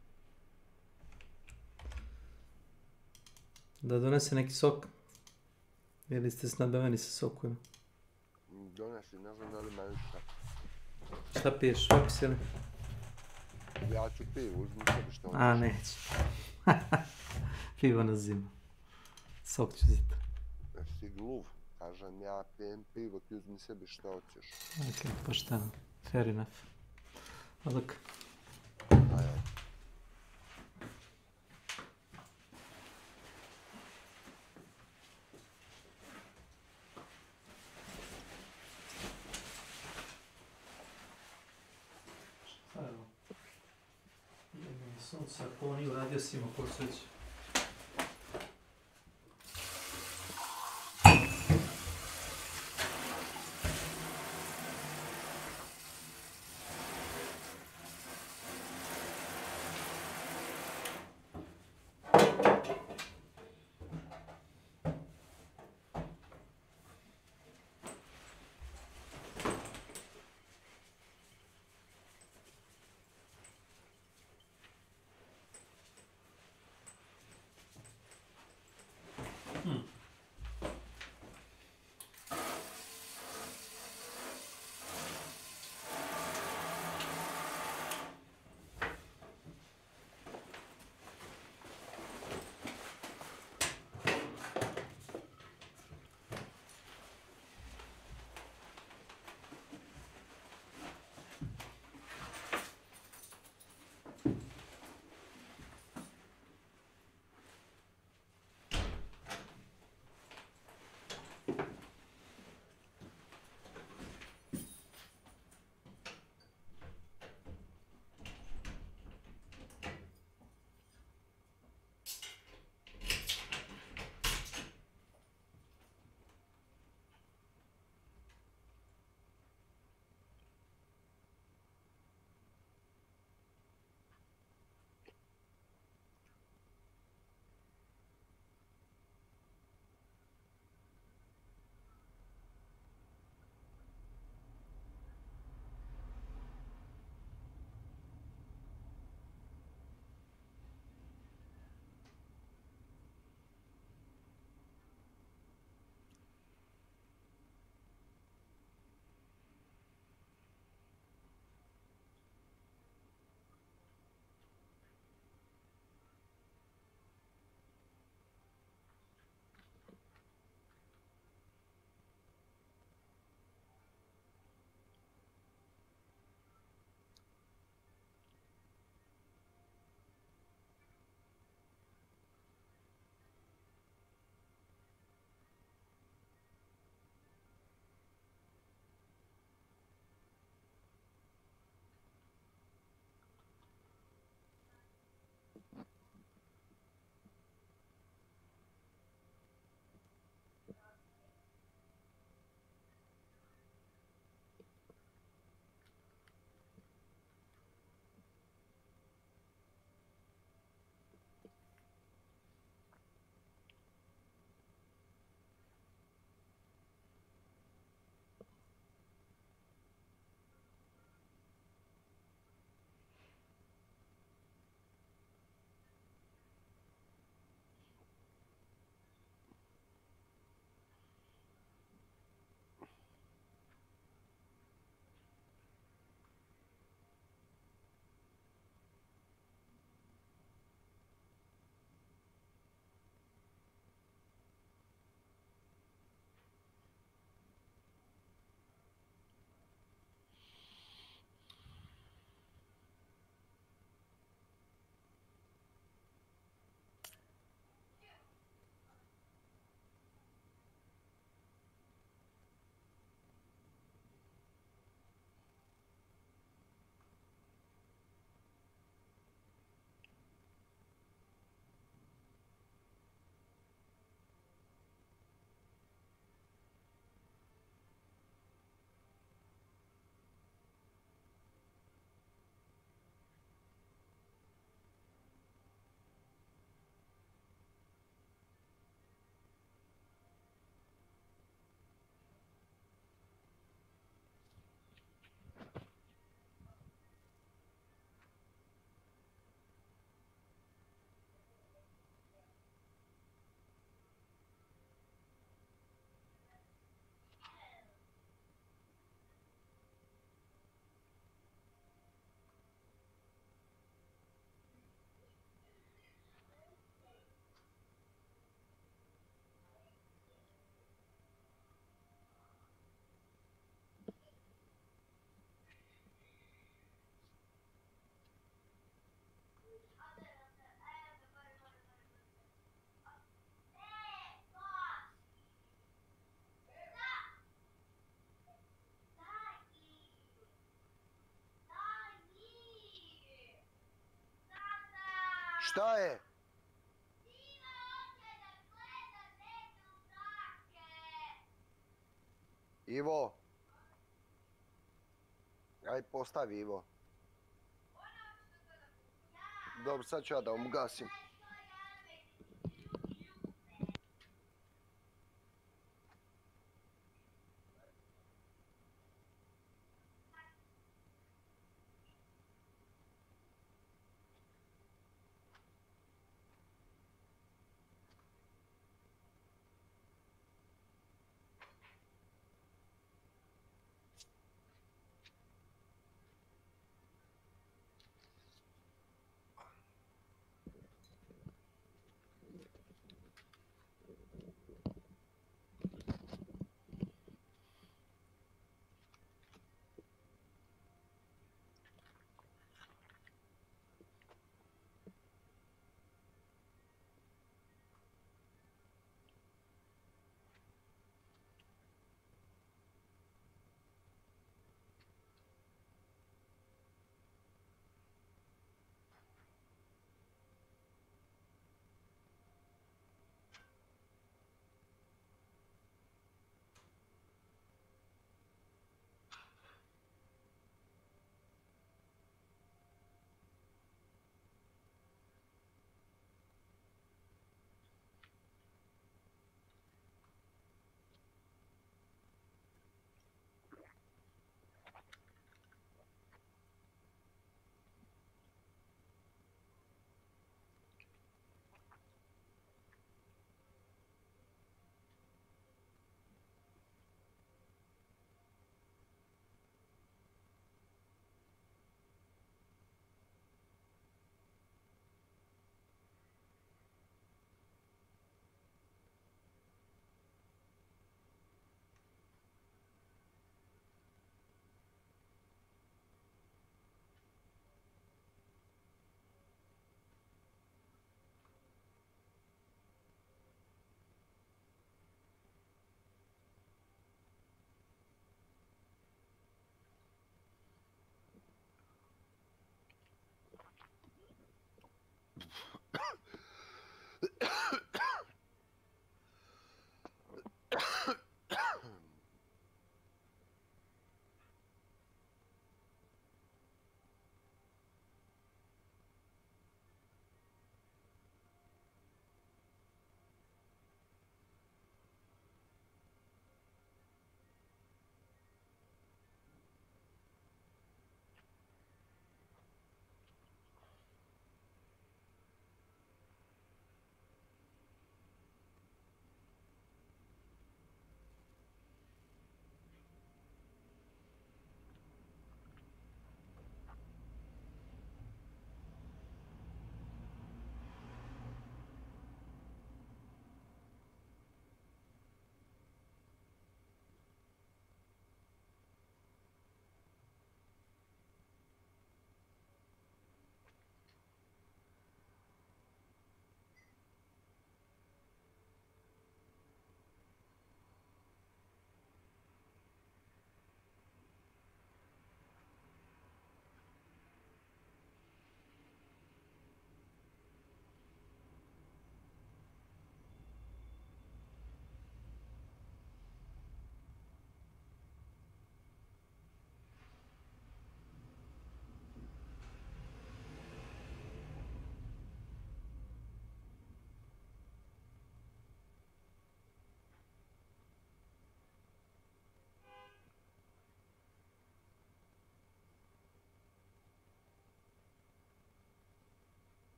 Da donese neki sok. Ili ste snabaveni sa sokovima? Donesi, ne znam da li ima ništa. Šta piješ, opis ili? Ja ću pivo, uzmi sebi što. A, neću. Pivo na zimu. Sok ću zita. Jesi gluv? Kažem, ja pijem pivo, ti uzmi sebi što hoćeš. Ok, pošteno. Fair enough. Odluk. Ajaj. Evo. Jebeni sunce, ako on nije uradio simo kod sveće. Šta je? Ivo. Aj postavi Ivo. Dobro, sad ću ja da vam ugasim.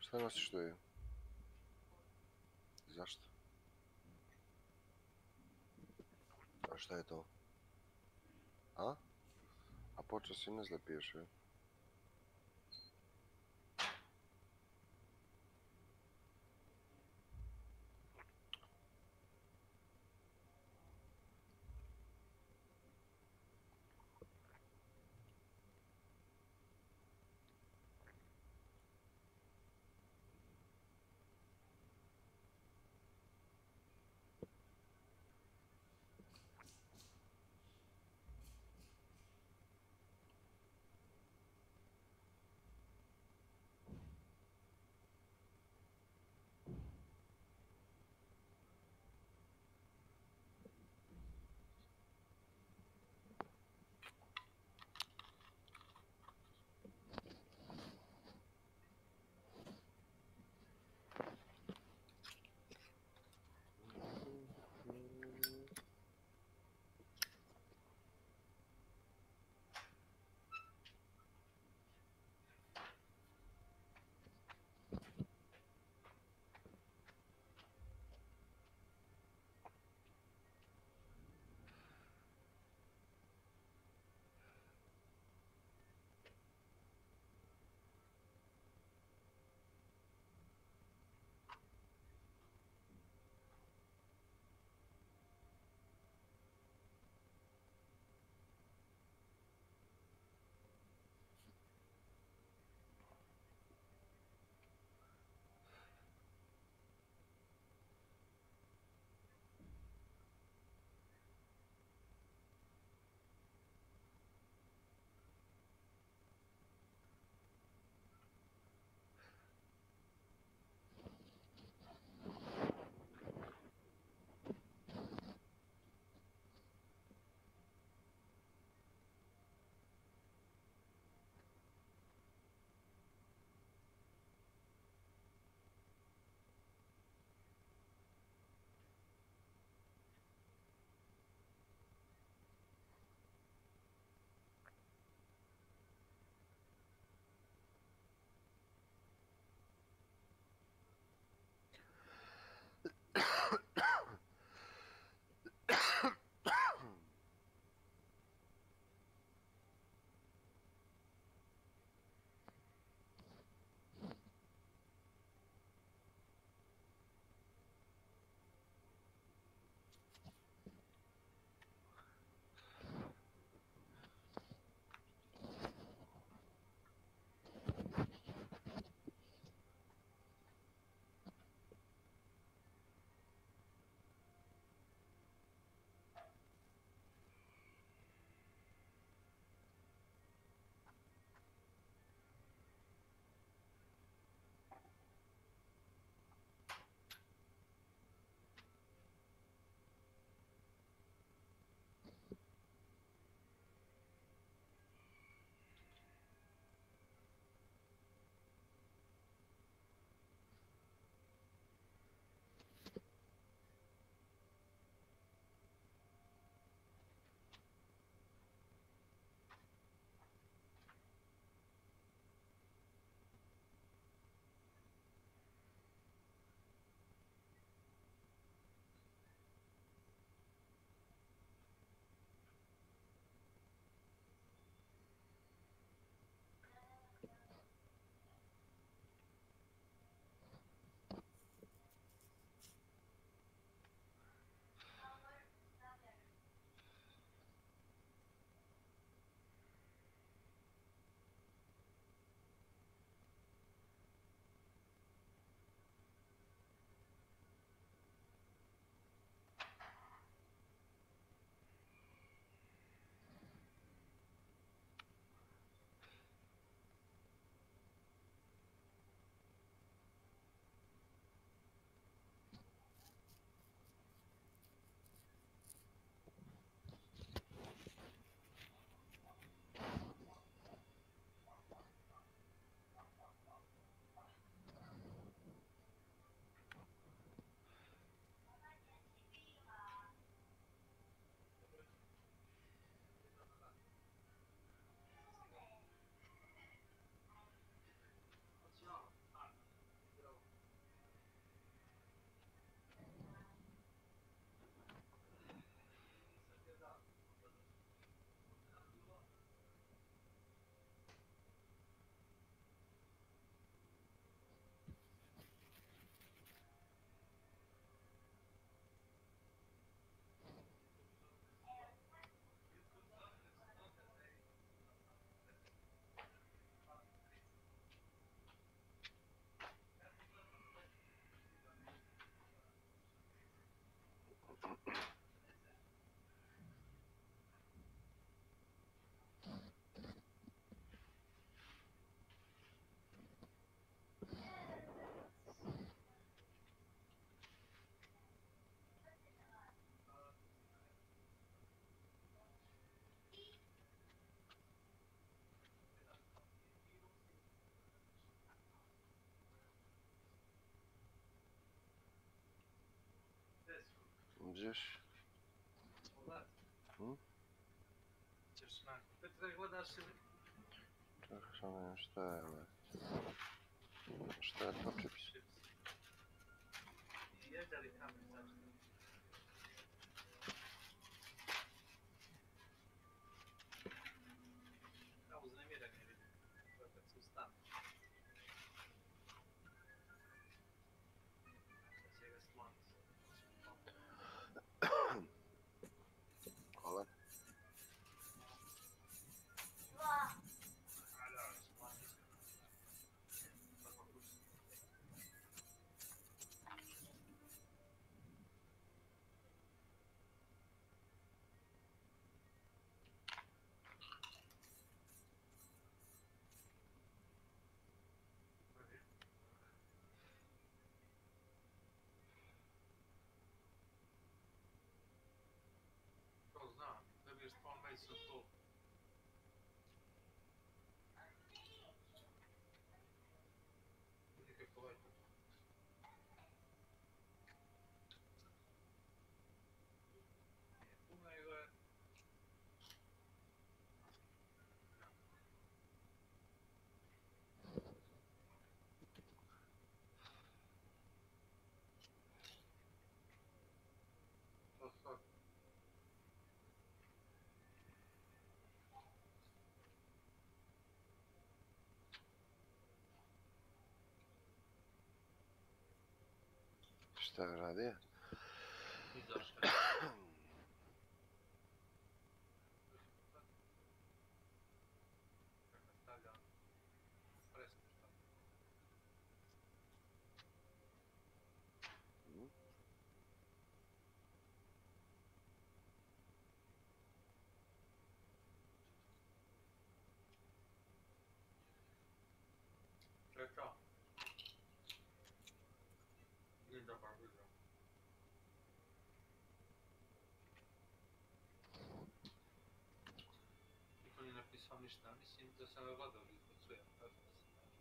Šta nosiš tu? Zašto? A šta je to? A? A počeo si ne zlepiješ, je? Gdješ? Ćeš na Petre gledaš ili... Čekaj, samo ne, šta je ovo? Šta je to čips? Jeđali kamen zašto? Kao uznemiranje vidim. To je kad se ustane. Sad će ga slati. Hvala. To znam, tebi je spawn Mason to. Nikako lajko. Puno je ga... To sad. Šta radi? Izašao. Kako stavlja fresku šta. Čekao. Nije dobar video. Niko nije napisao ništa, mislim da sam ga gledao ispod sve. Tako da sam nađe.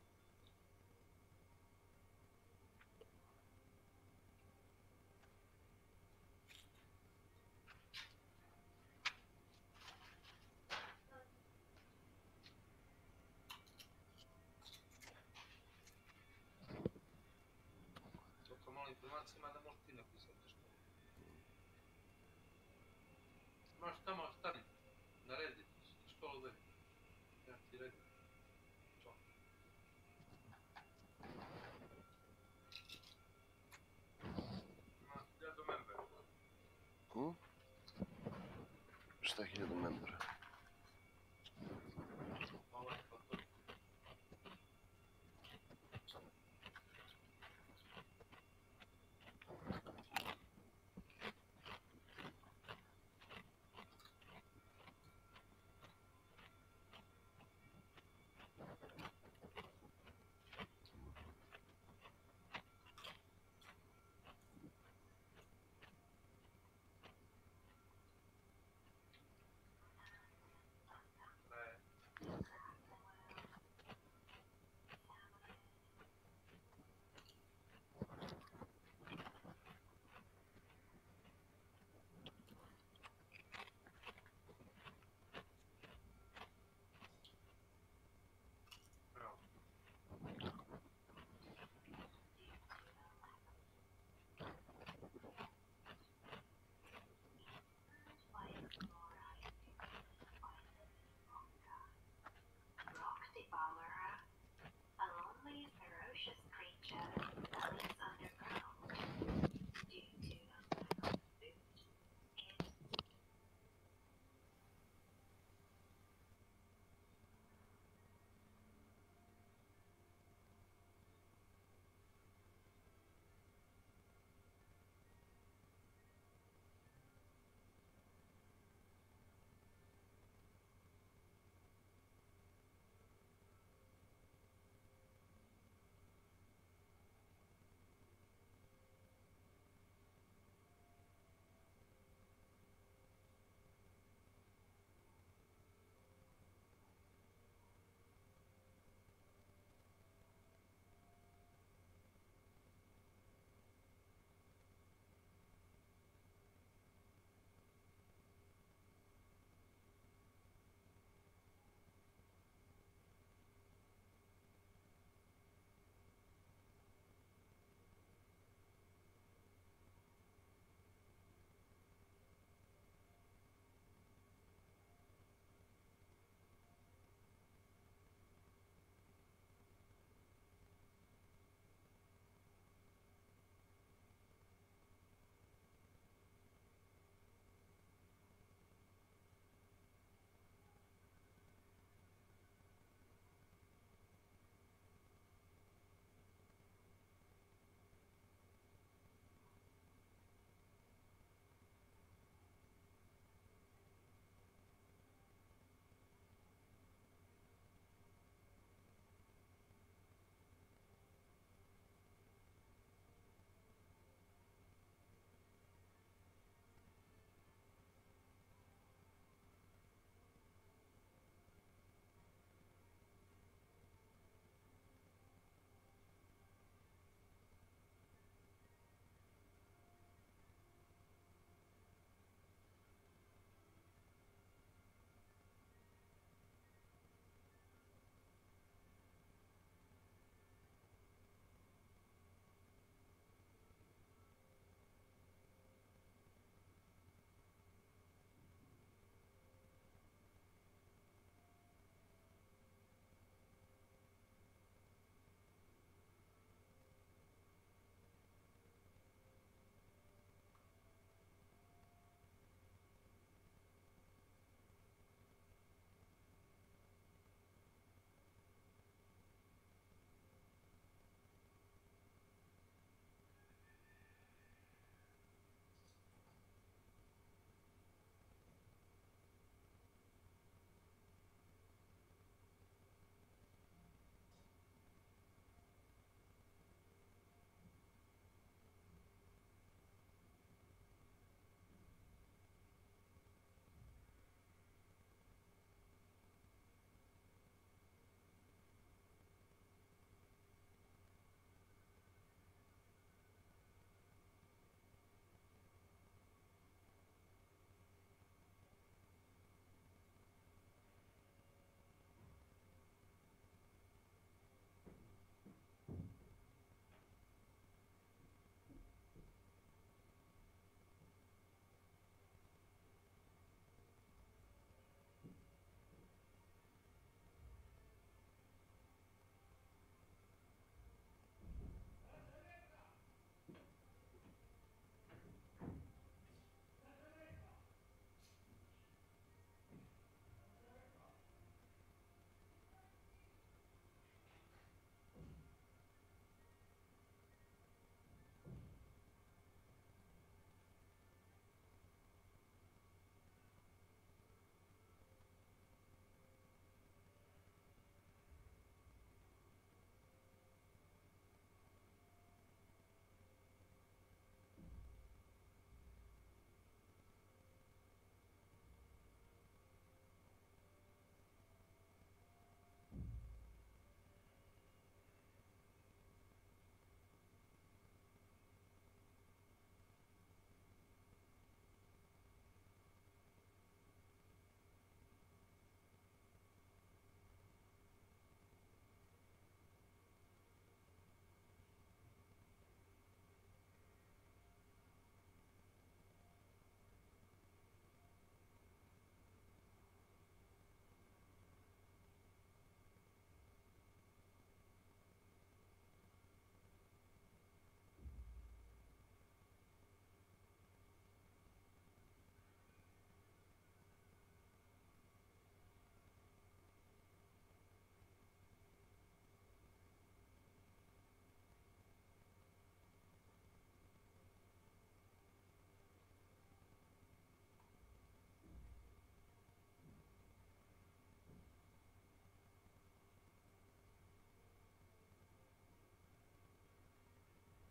Toliko malo informacija ima da možeš ti napisati nešto. Imaš tamo stani, na redi, školu vedi. Ja ti redi. Čo? Ima 1000 membera. Šta je 1000 membera? Ovaj pa to.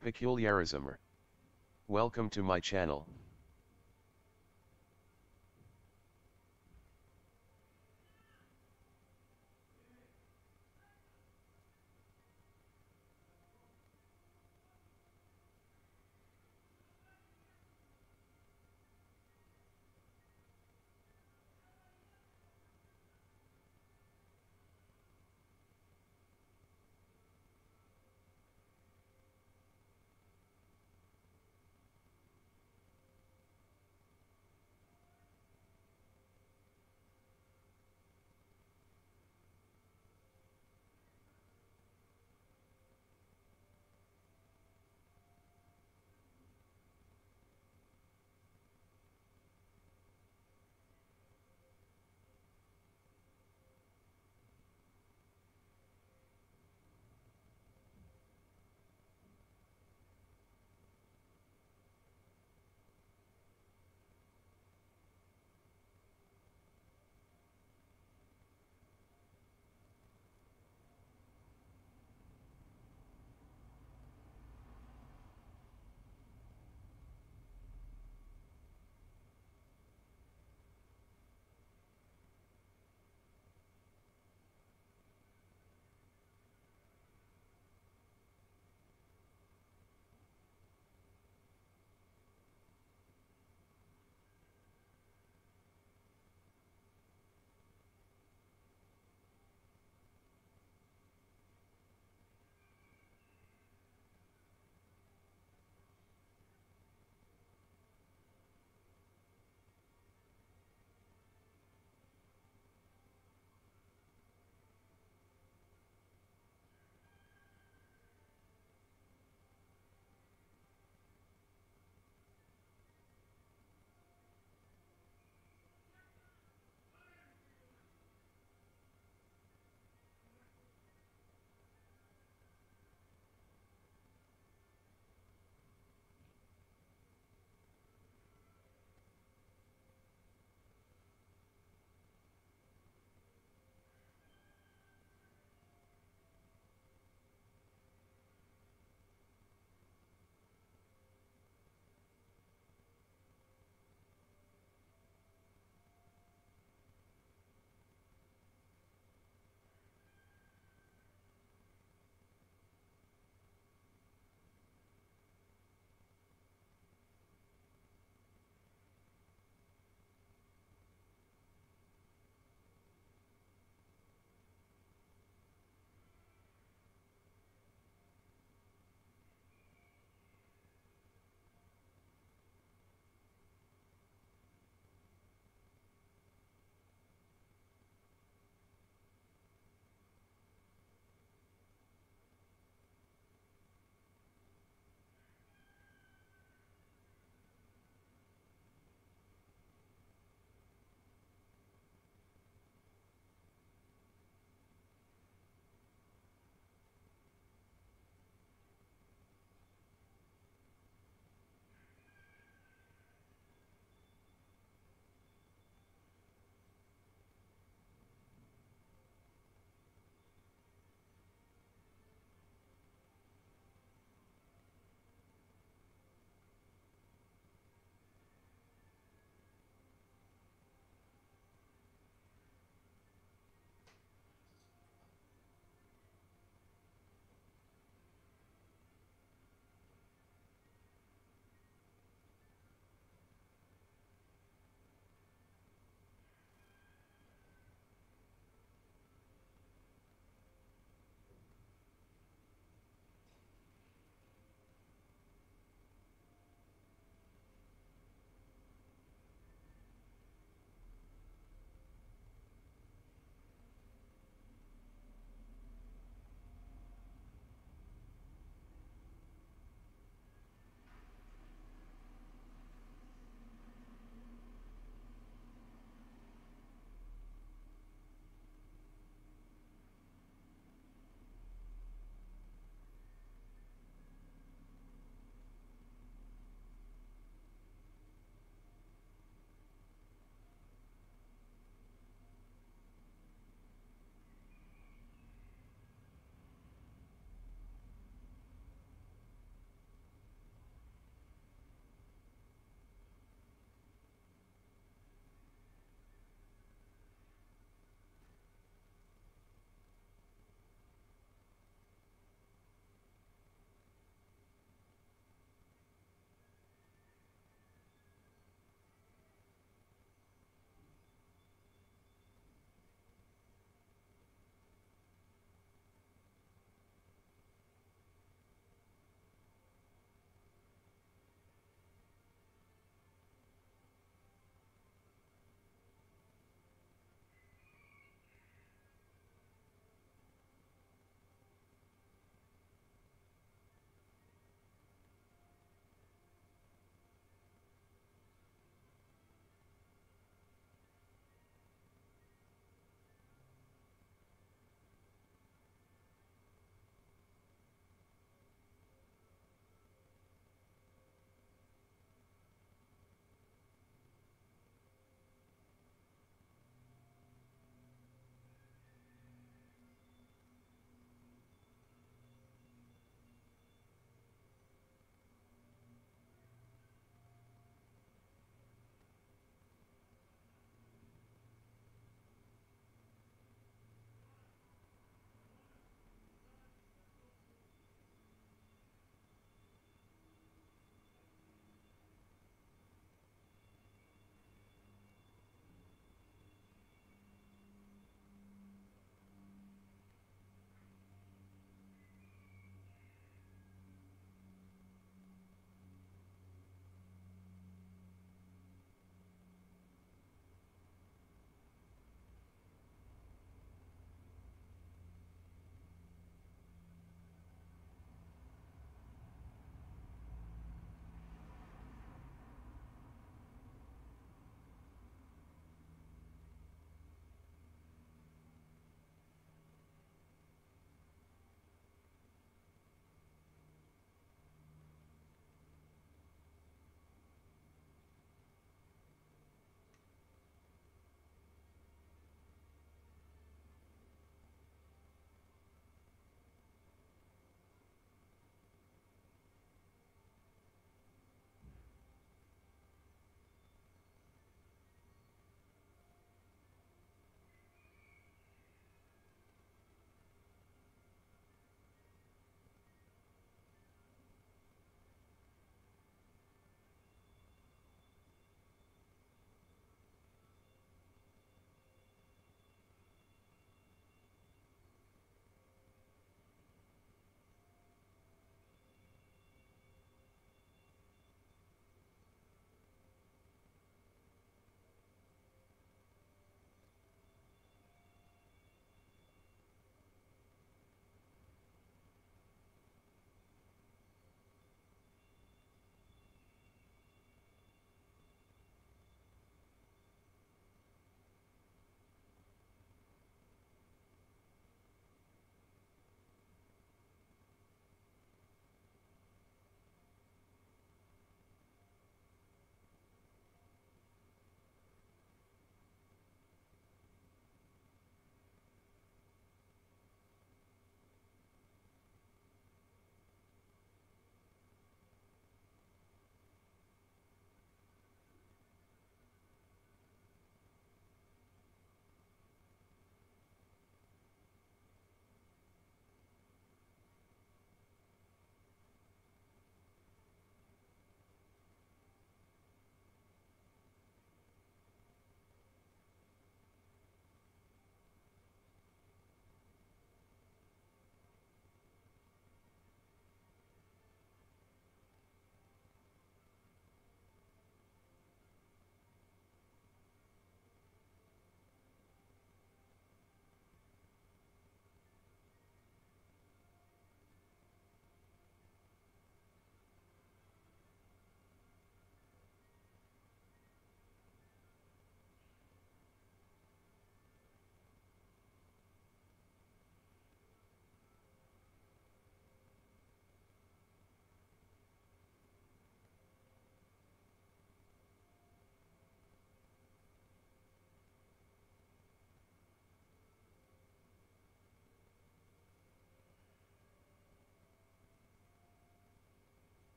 Peculiarismer. Welcome to my channel.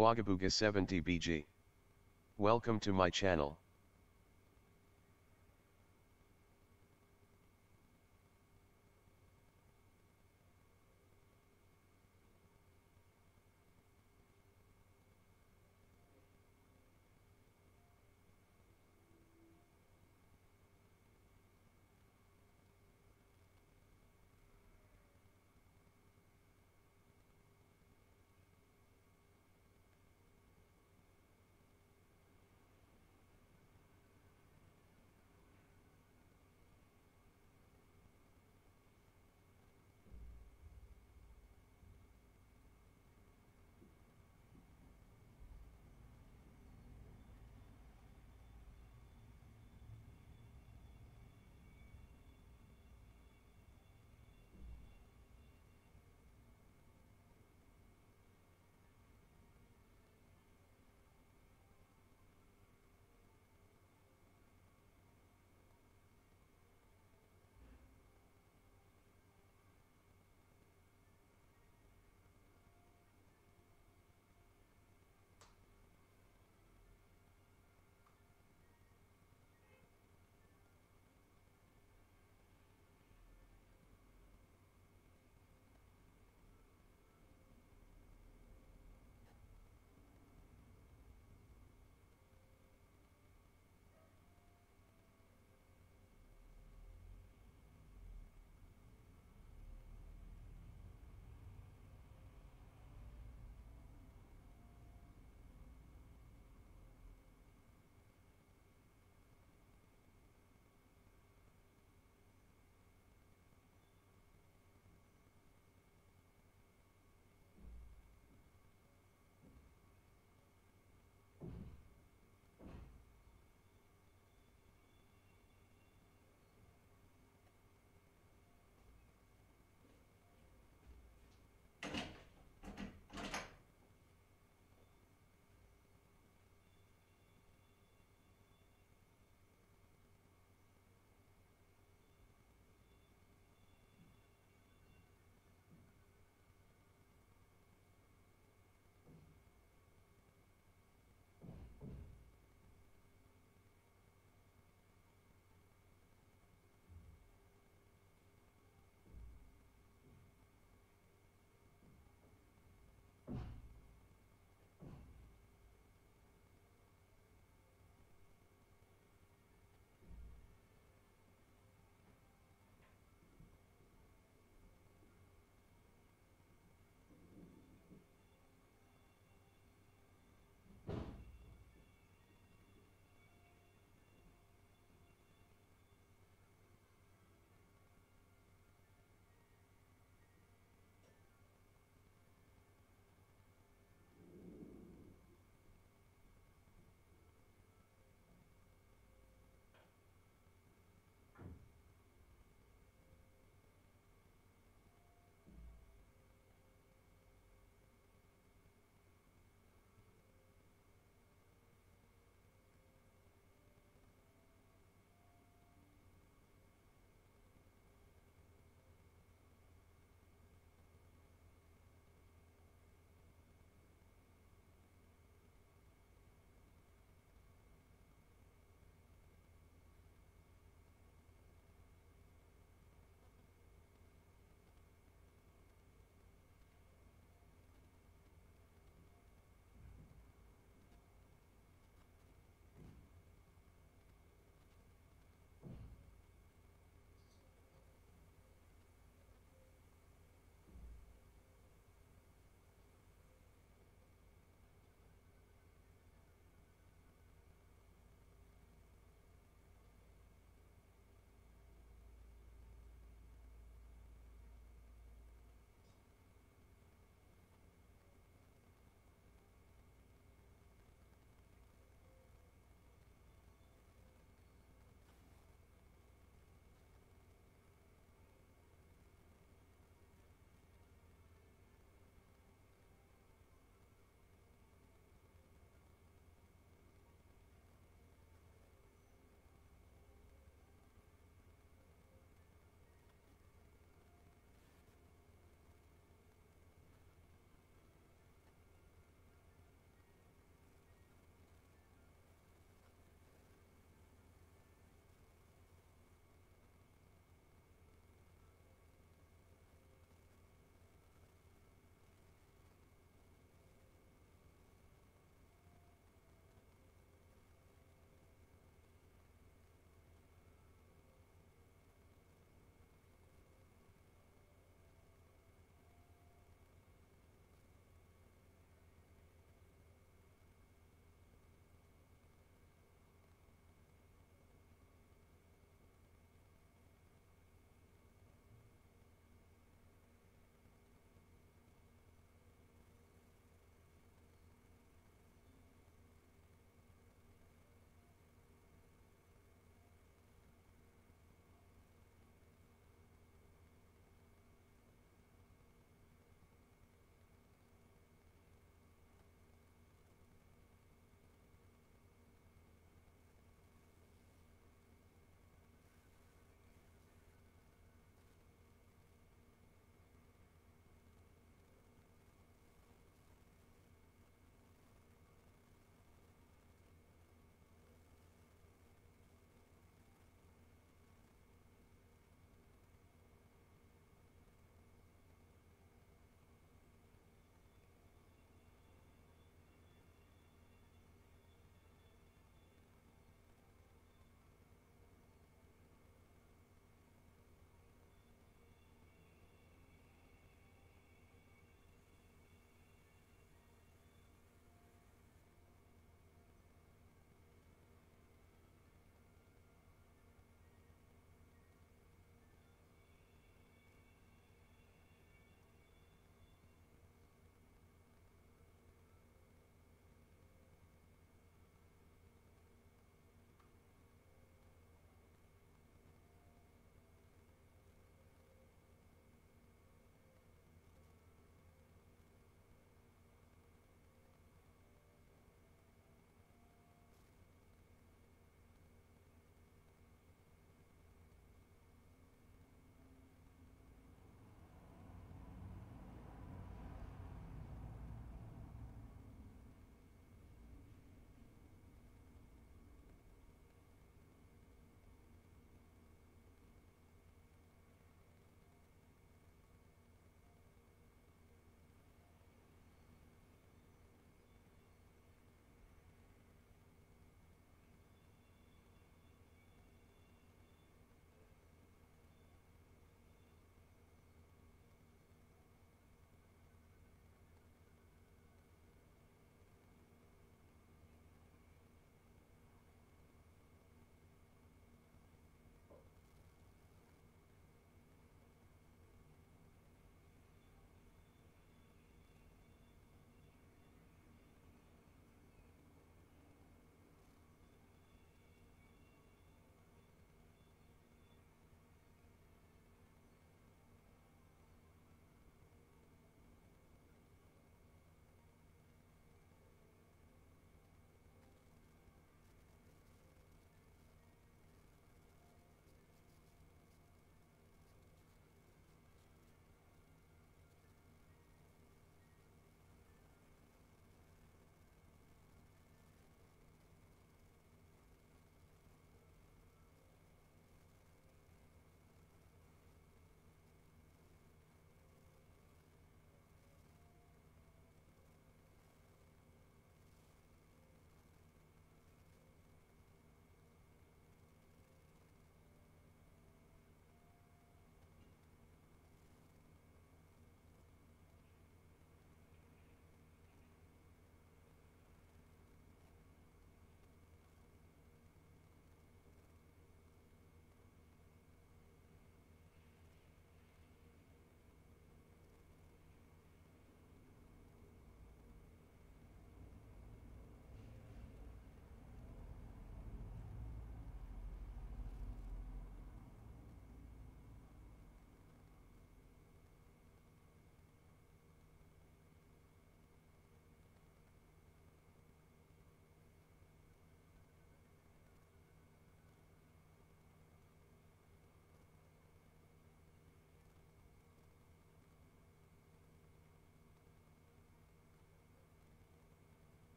Oagabuga 70 BG. Welcome to my channel.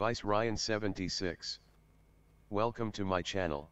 Vice Ryan 76. Welcome to my channel.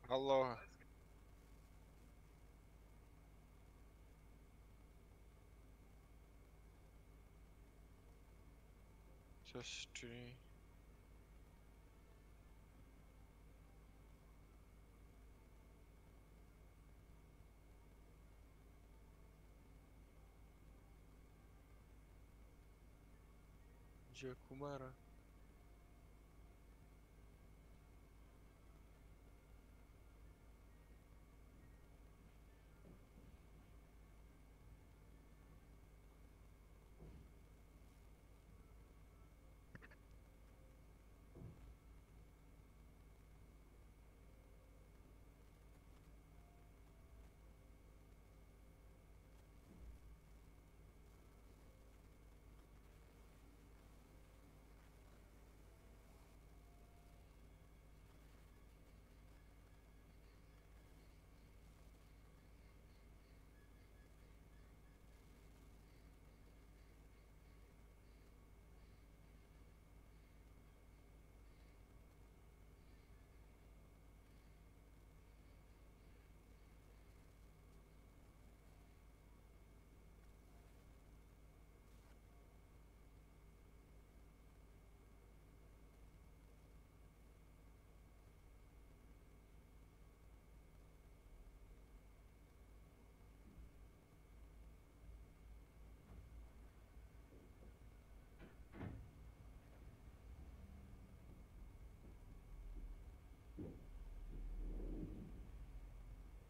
Aloha. Just Jakumara.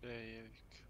Jedik.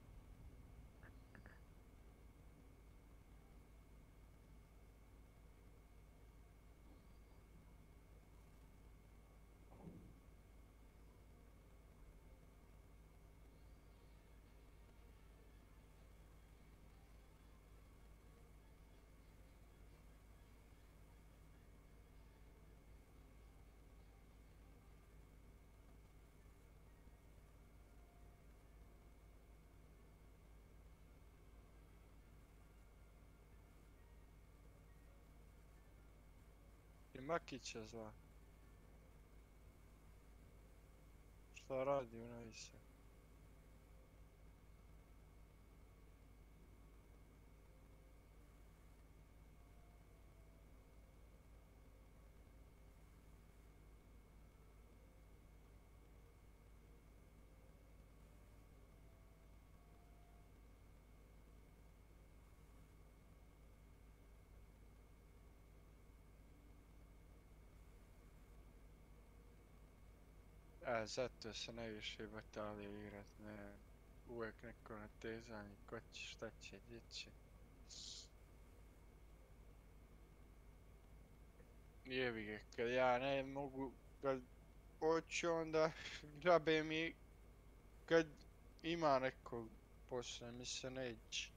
I Makića zva. Šta radi u najviše? Zato se najviše batalije igrat, ne. Uvijek neko natezanje, ko će, šta će, gdje će. Jebi ga, kad ja ne mogu, kad hoću onda grabe mi kad ima nekog posle mi se neće.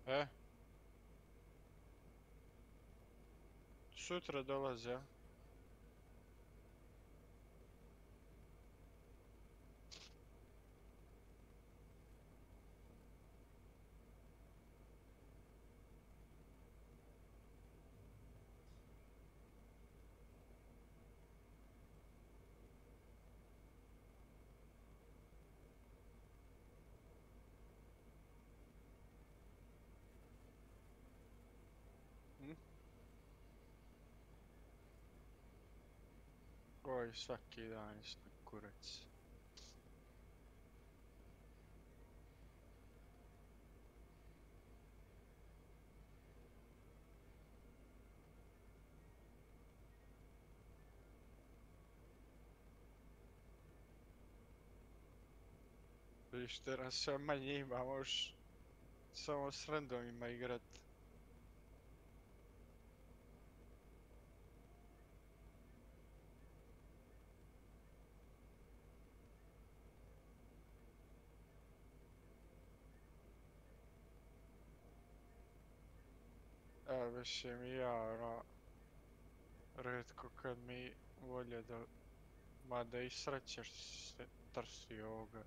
E? Sutra dolaze, ja? Oj, svaki dan isto kurac. Viš, teraz sve manje ima, možeš samo s randomima igrat. Mislim, ja, redko kad mi volje da... Mada i srećeš se trsi ovoga.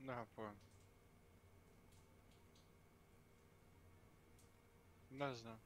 Nema pojma. Ne znam.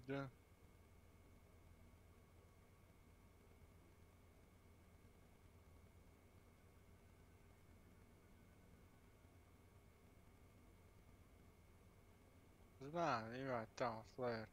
Da. Znam, ima tamo flare.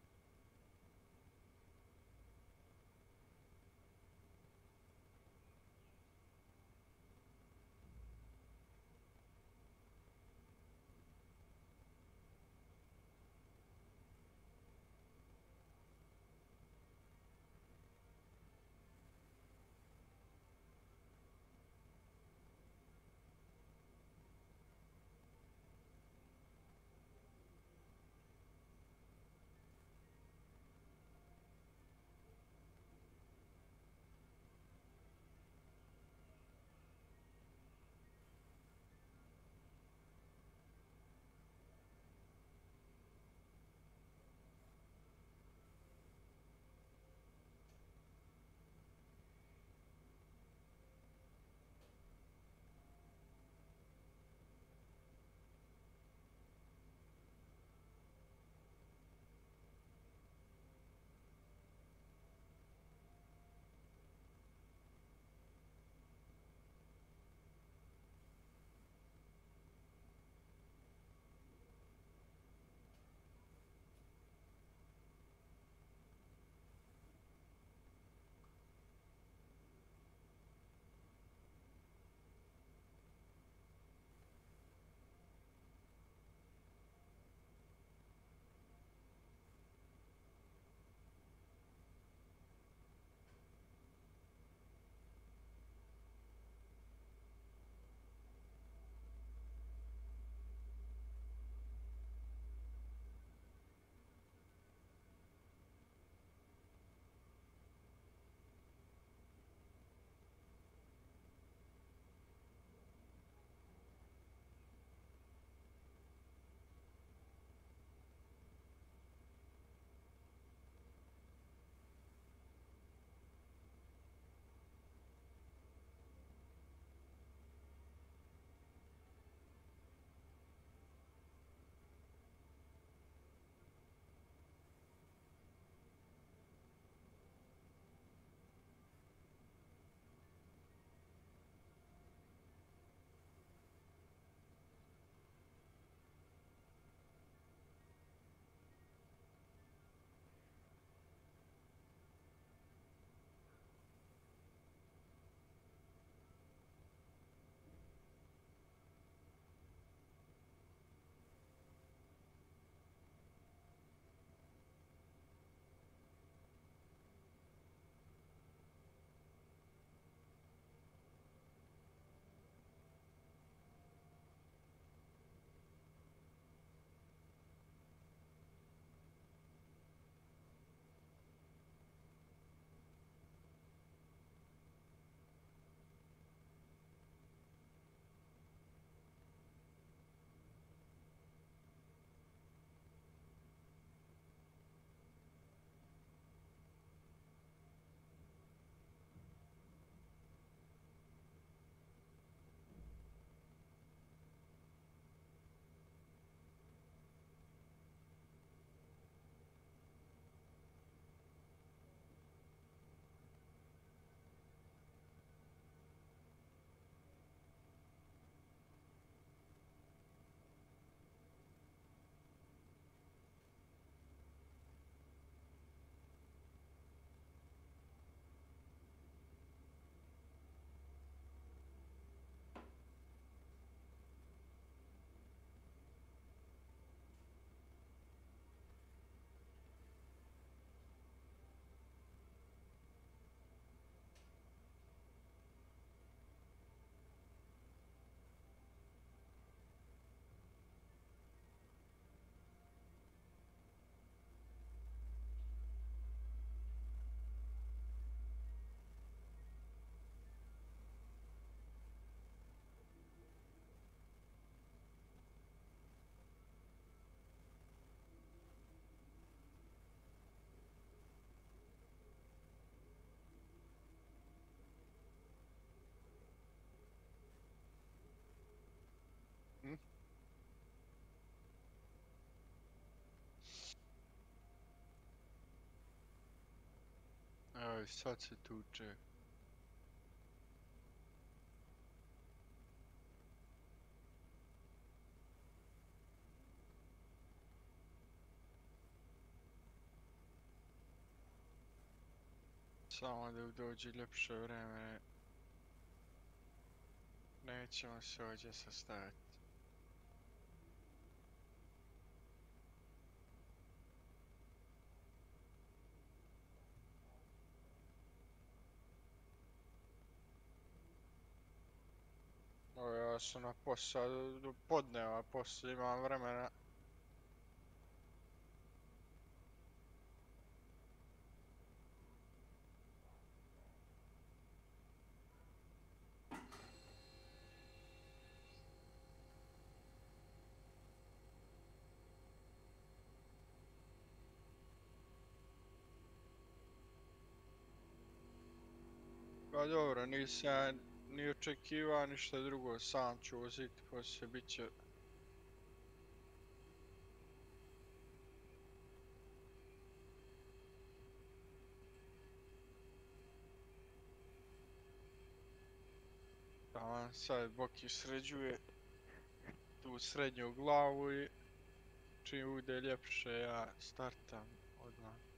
Aj, sad se tuče. Samo da dođe ljepše vreme. Nećemo se ovdje sastaviti. Ja sam na posao do podneva, poslije imam vremena. Pa dobro, nisam ni očekivao ništa drugo, sam ću uzeti, poslije bit će... Taman sad Boki sređuje tu srednju glavu i čim bude ljepše ja startam odmah.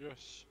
Yes.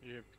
Jebit.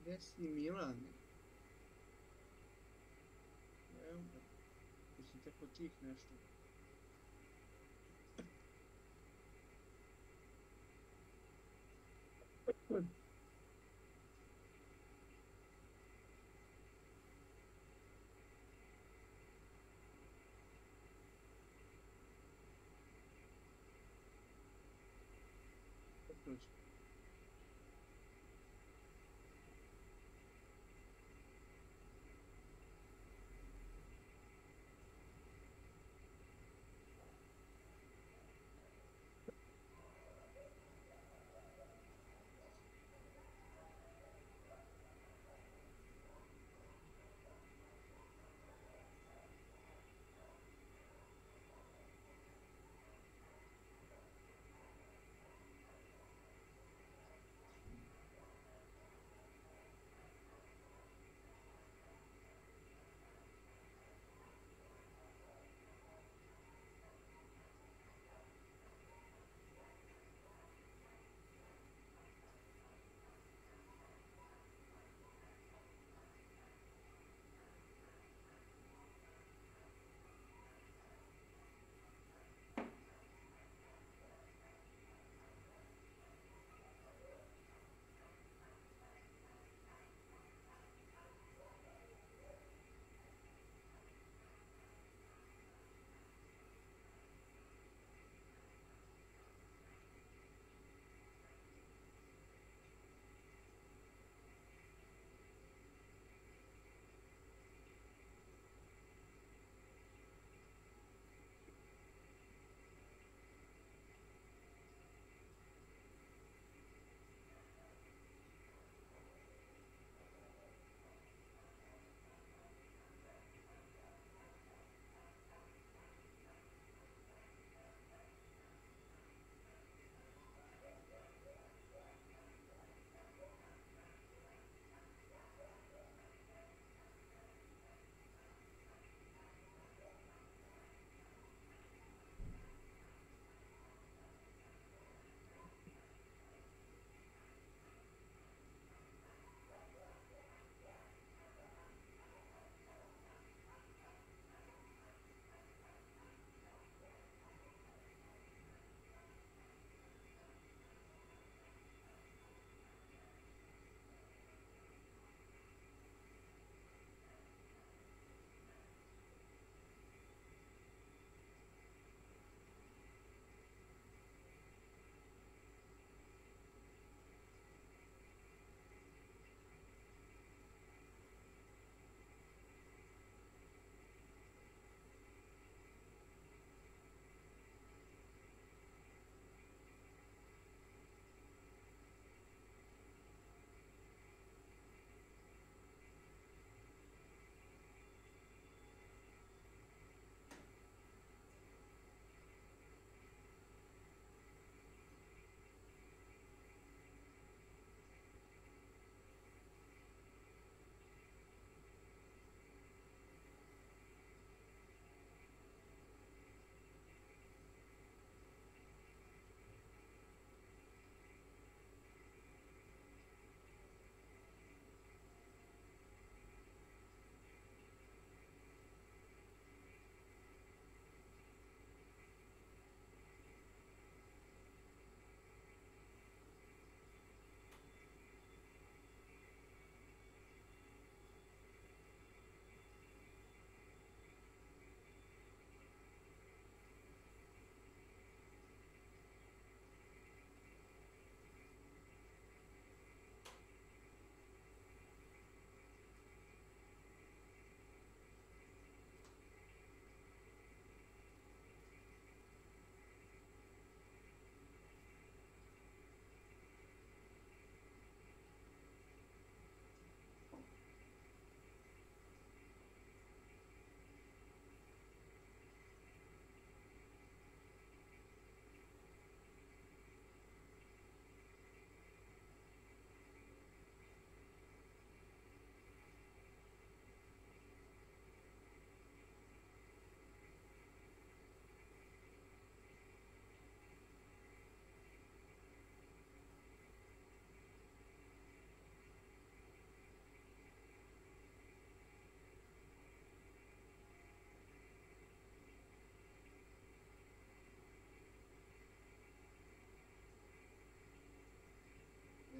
Gdje si Milane? Evo ga. Mislim tako tih nešto.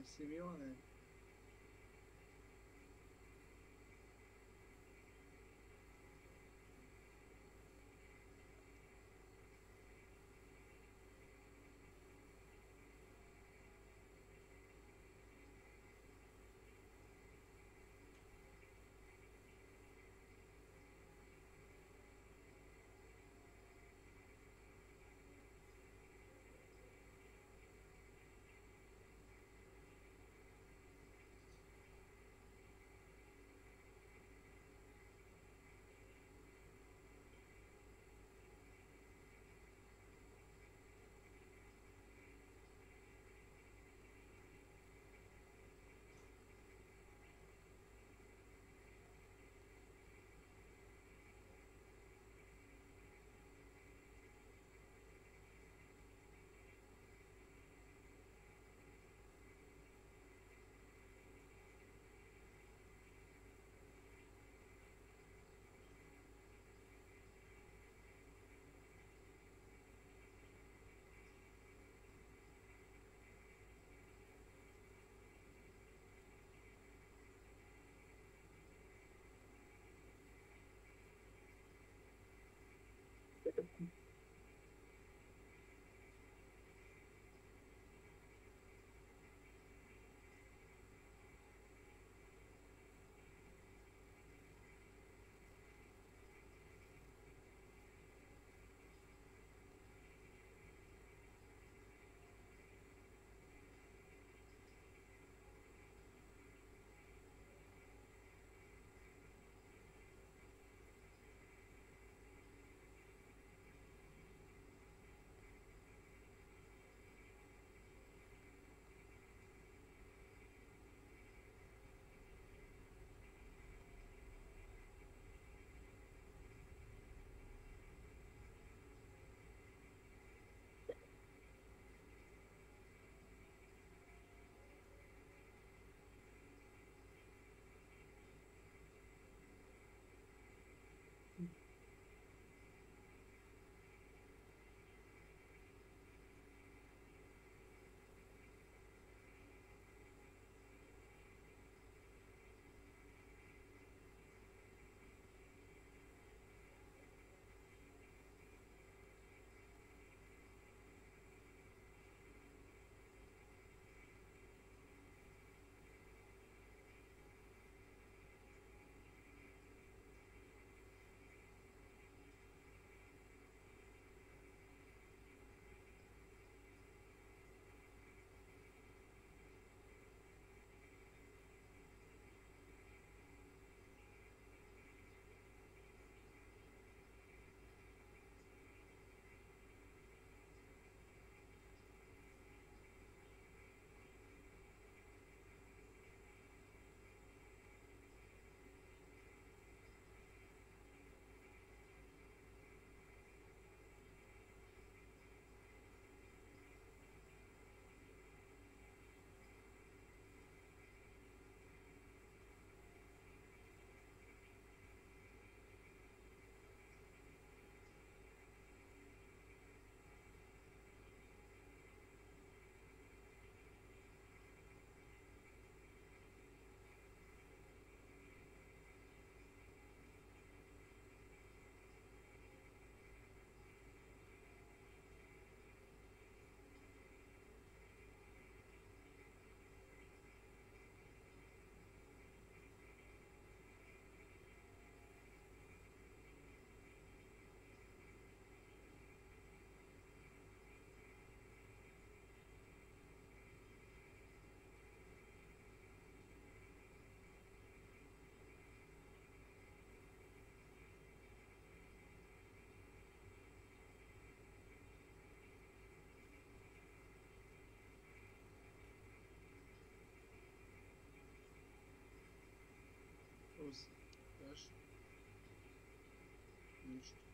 Simeone. Plus. Još. Ništa.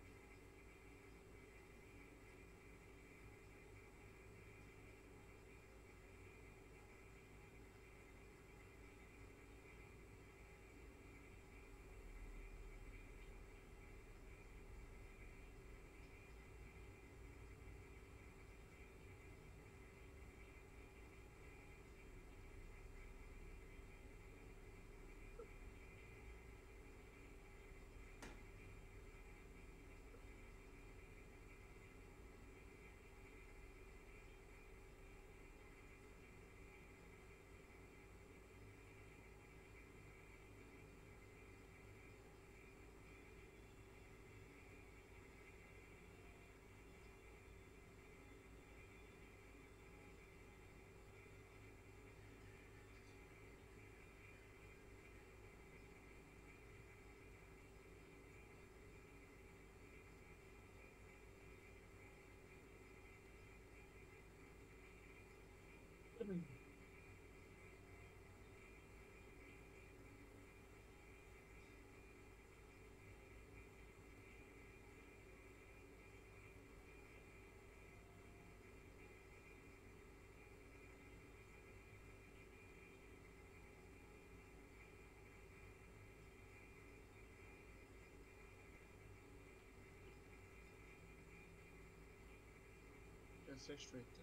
Sve straight.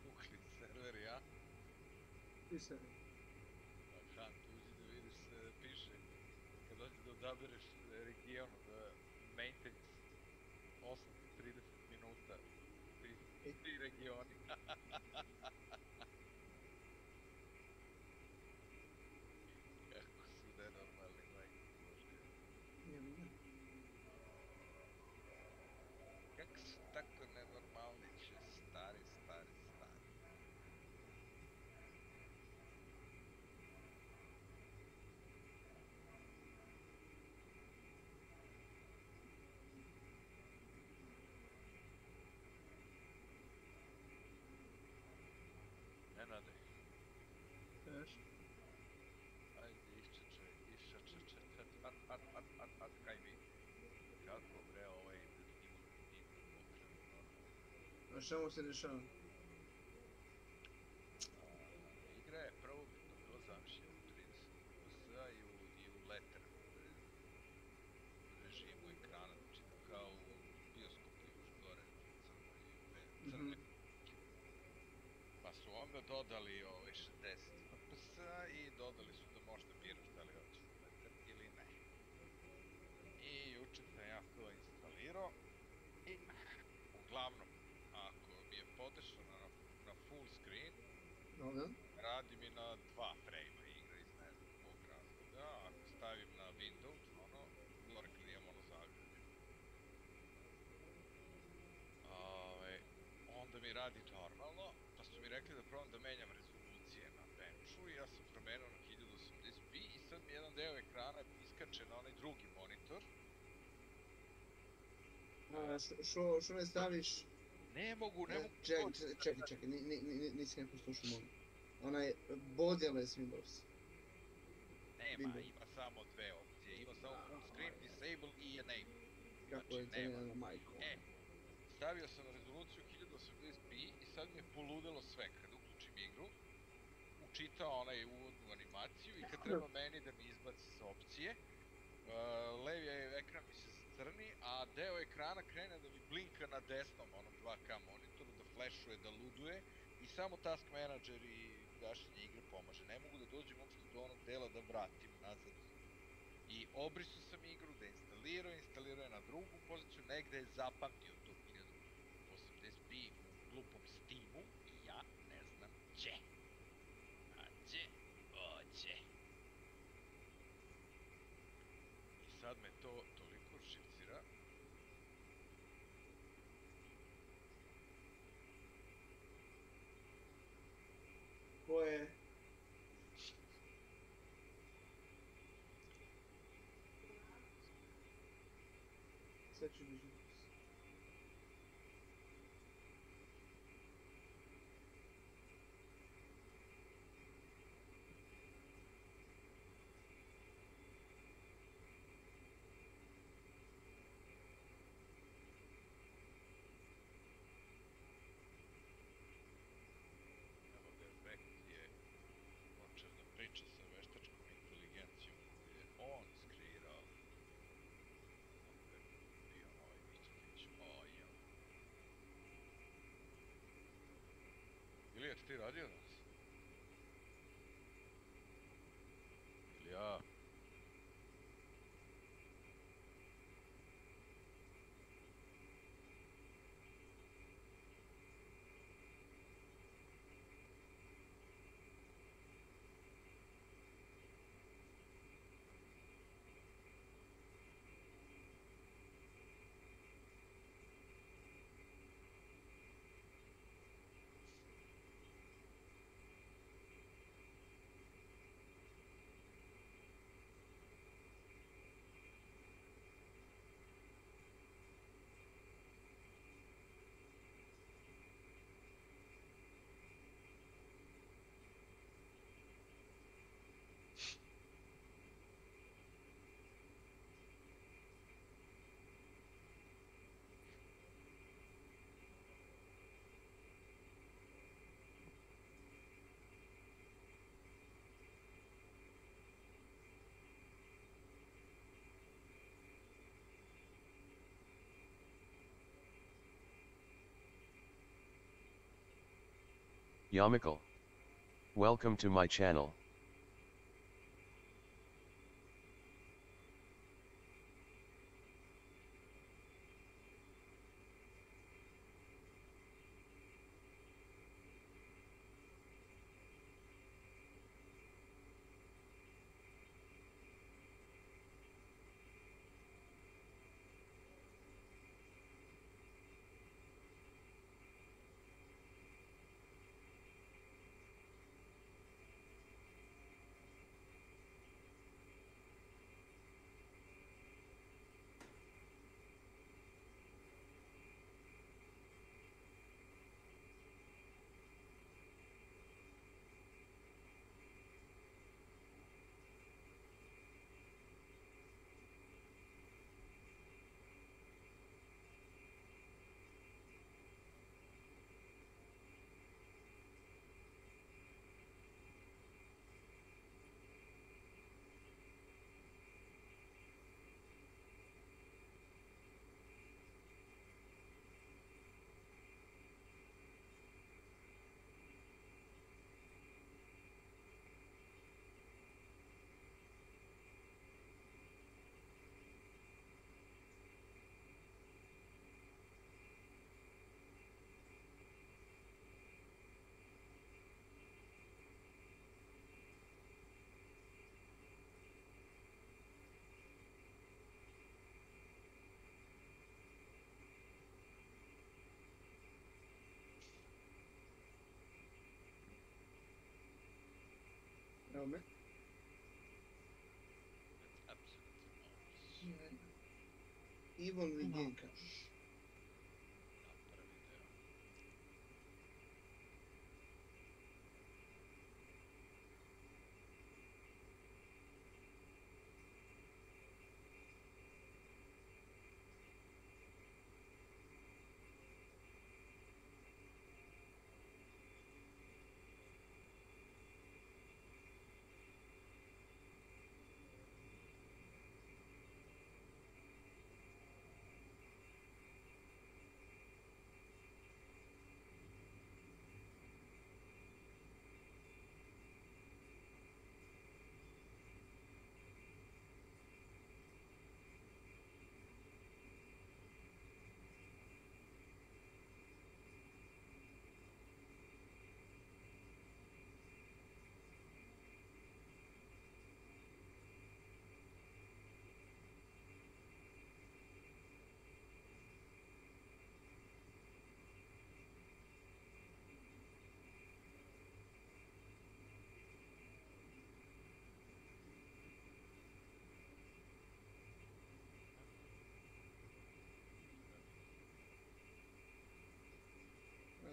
Pukli serveri, a? Ti se... Han, tu uđi da vidiš se da piše. Kad dođe da odabereš region za maintenance, 8-30 minuta, tri regioni. Kako su nenormalni, majke Bože. Kako su tako nenormalni će, stari. Nenade. Ajde, kaj mi? Kako bre, ovaj A šta mu se dešava? Igra je prvobitno bilo zamišljena u 30 PSA i u letter režimu ekrana, znači kao u bioskopu još gore crne. Pa su onda dodali 60 FPS-a i dodali su da možda biraš da li hoćeš letter ili ne. I juče sam ja to instalirao i uglavnom, ako mi je podešano na full screen, radi mi na 2 frame-a igra iz ne znam kog razloga, ako stavim na Windows, gore kad imam zagrade, onda mi radi normalno, pa su mi rekli da probam da menjam rezolucije na benchu i ja sam promenio na 1080p i sad mi jedan deo ekrana iskače na onaj drugi monitor. Što ne staviš? Ne mogu. Čekaj, nisi neko slušao molim. Onaj, bodjale s Windows. Nema, ima samo dve opcije, ima samo full screen, disable i enable. Kako je to jedna majko? Stavio sam rezoluciju 1080p i sad mi je poludelo sve. Kad uključim igru, učitao onaj uvodnu animaciju i kad treba meni da mi izbaci sa opcije, levi ekran mi se crni, a deo ekrana krene da mi blinka na desnom, onom 2K monitoru, da flashuje, da luduje i samo task manager i gašenje igre pomaže. Ne mogu da dođem uopšte do onog dela da vratim nazad. I obrisu sam igru, da instalirao je na drugu poziciju, negde je zapamtio to 1080p u glupom Steamu i ja ne znam gdje. A gdje? Ođe. I sad me to toliko šipcira. Sad ću dižu. Evo ga efekt je počeo da priča sa veštačkom inteligencijom koju je on skreirao. Opet bio ovaj Mićkić, o jel. Ili je ti radio danas? Ili ja? Yamikal. Welcome to my channel. Evo me. Evil Begin kažeš.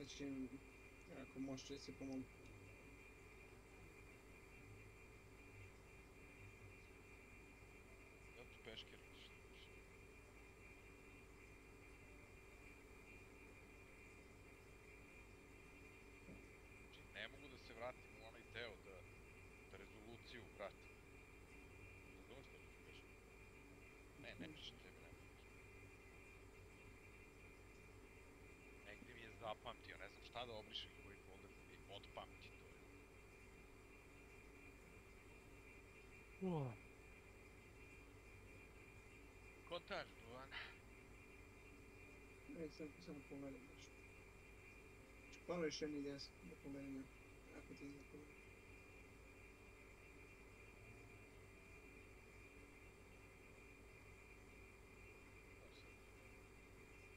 Znači, ako možete se pomoći. Da ti peške reći. Znači, ne mogu da se vratim u onaj deo da rezoluciju vratim. Razumeš što ću kažem? Ne pričam tebi, ne mogu. Negdje mi je zapamtio, ne znam šta da obrišem koji folder da mi otpamti to. Kontaž, Duvan. Ne, samo pogledam nešto. Palo još jedni desk da pogledam. Ako ti ne pogledam.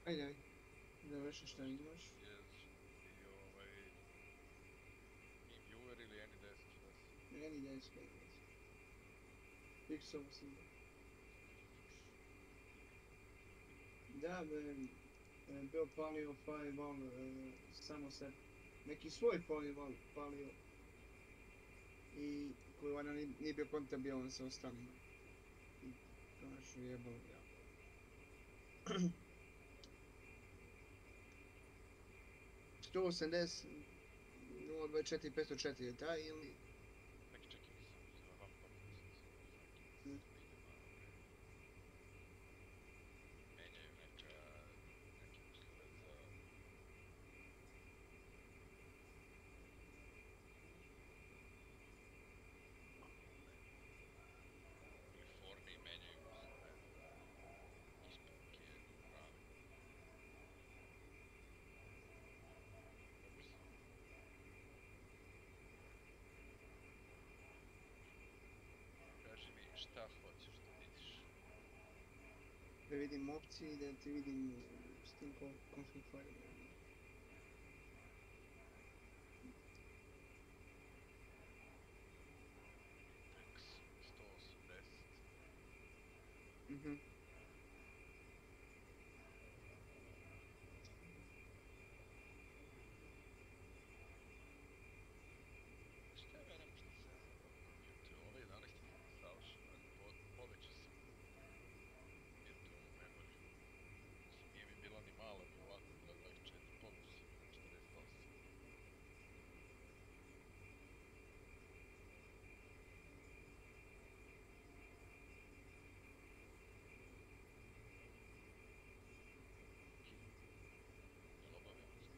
Ajde. Završi šta imaš. I viewer ili AnyDesk, šta si? AnyDesk. Fixovo sam da. Da, bio palio firewall samo se. Neki svoj firewall palio. I koji vana nije bio kontabilan sa ostalima. I konačno jebalo ja. 180 024 504 je taj ili? Čekaj, nisam vam menjaju neki uslove za... U Kaliforniji menjaju uslove isporuke prave. Kaži mi šta hoćeš da vidiš. Da vidim opcije i da ti vidim s tim config file. Index 180. Mhm. Šta je mene možda se kompjuter? Ovaj 11 je savršen, poveća sam virtualnu memoriju. Nije mi bila ni mala, ni ovako, bila 24, poveća sam na 48. Jel obavljamo se?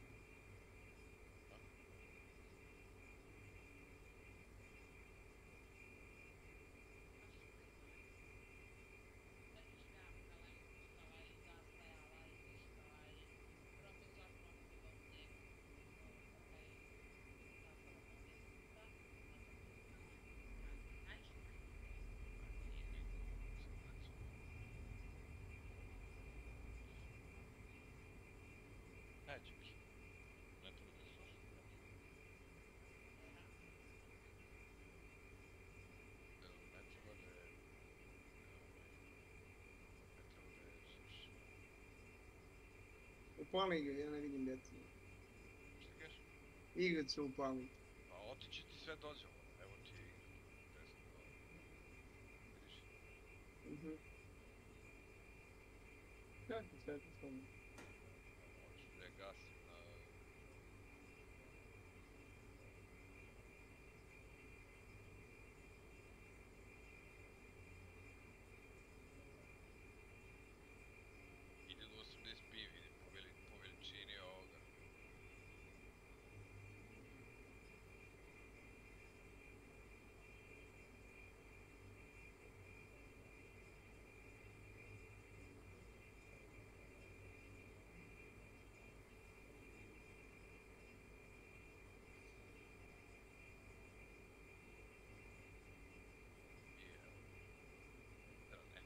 Magic. Ne treba da slušam. Ne treba da je... Ne treba da je slušam. Upali ga, ja ne vidim detaljno. Šta kažeš? Igricu upali. Pa otići ti sve dođe ovo. Evo ti je igra. Desno dole. Vidiš? Mhm. Kako sve to spomenu? Hoću da je gasim na... Ide do 80p, vidim po veličini ovoga.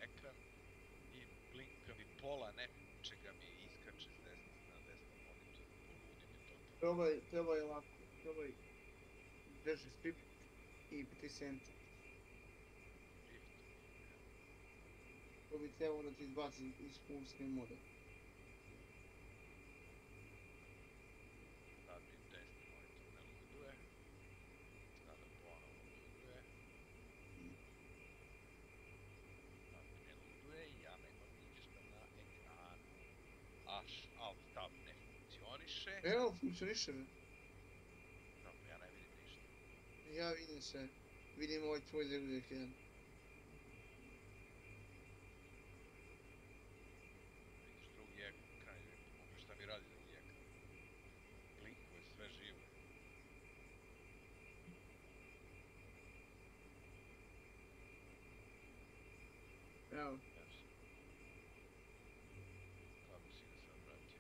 Ekran i blinka mi pola nečega mi iskače s desna na desnom monitoru, poludi mi to. Probaj ovako, probaj drži strip i pritisni enter. To bi trebalo da ti izbaci iz full screen moda. Evo, funkcioniše me. Dobro, ja ne vidim ništa. Ja vidim sve. Vidim ovaj tvoj drugi ekran. Vidiš drugi ekran, mogu šta mi radi drugi ekran. Klikuje sve živo. Evo. Kako si ga sad vratio?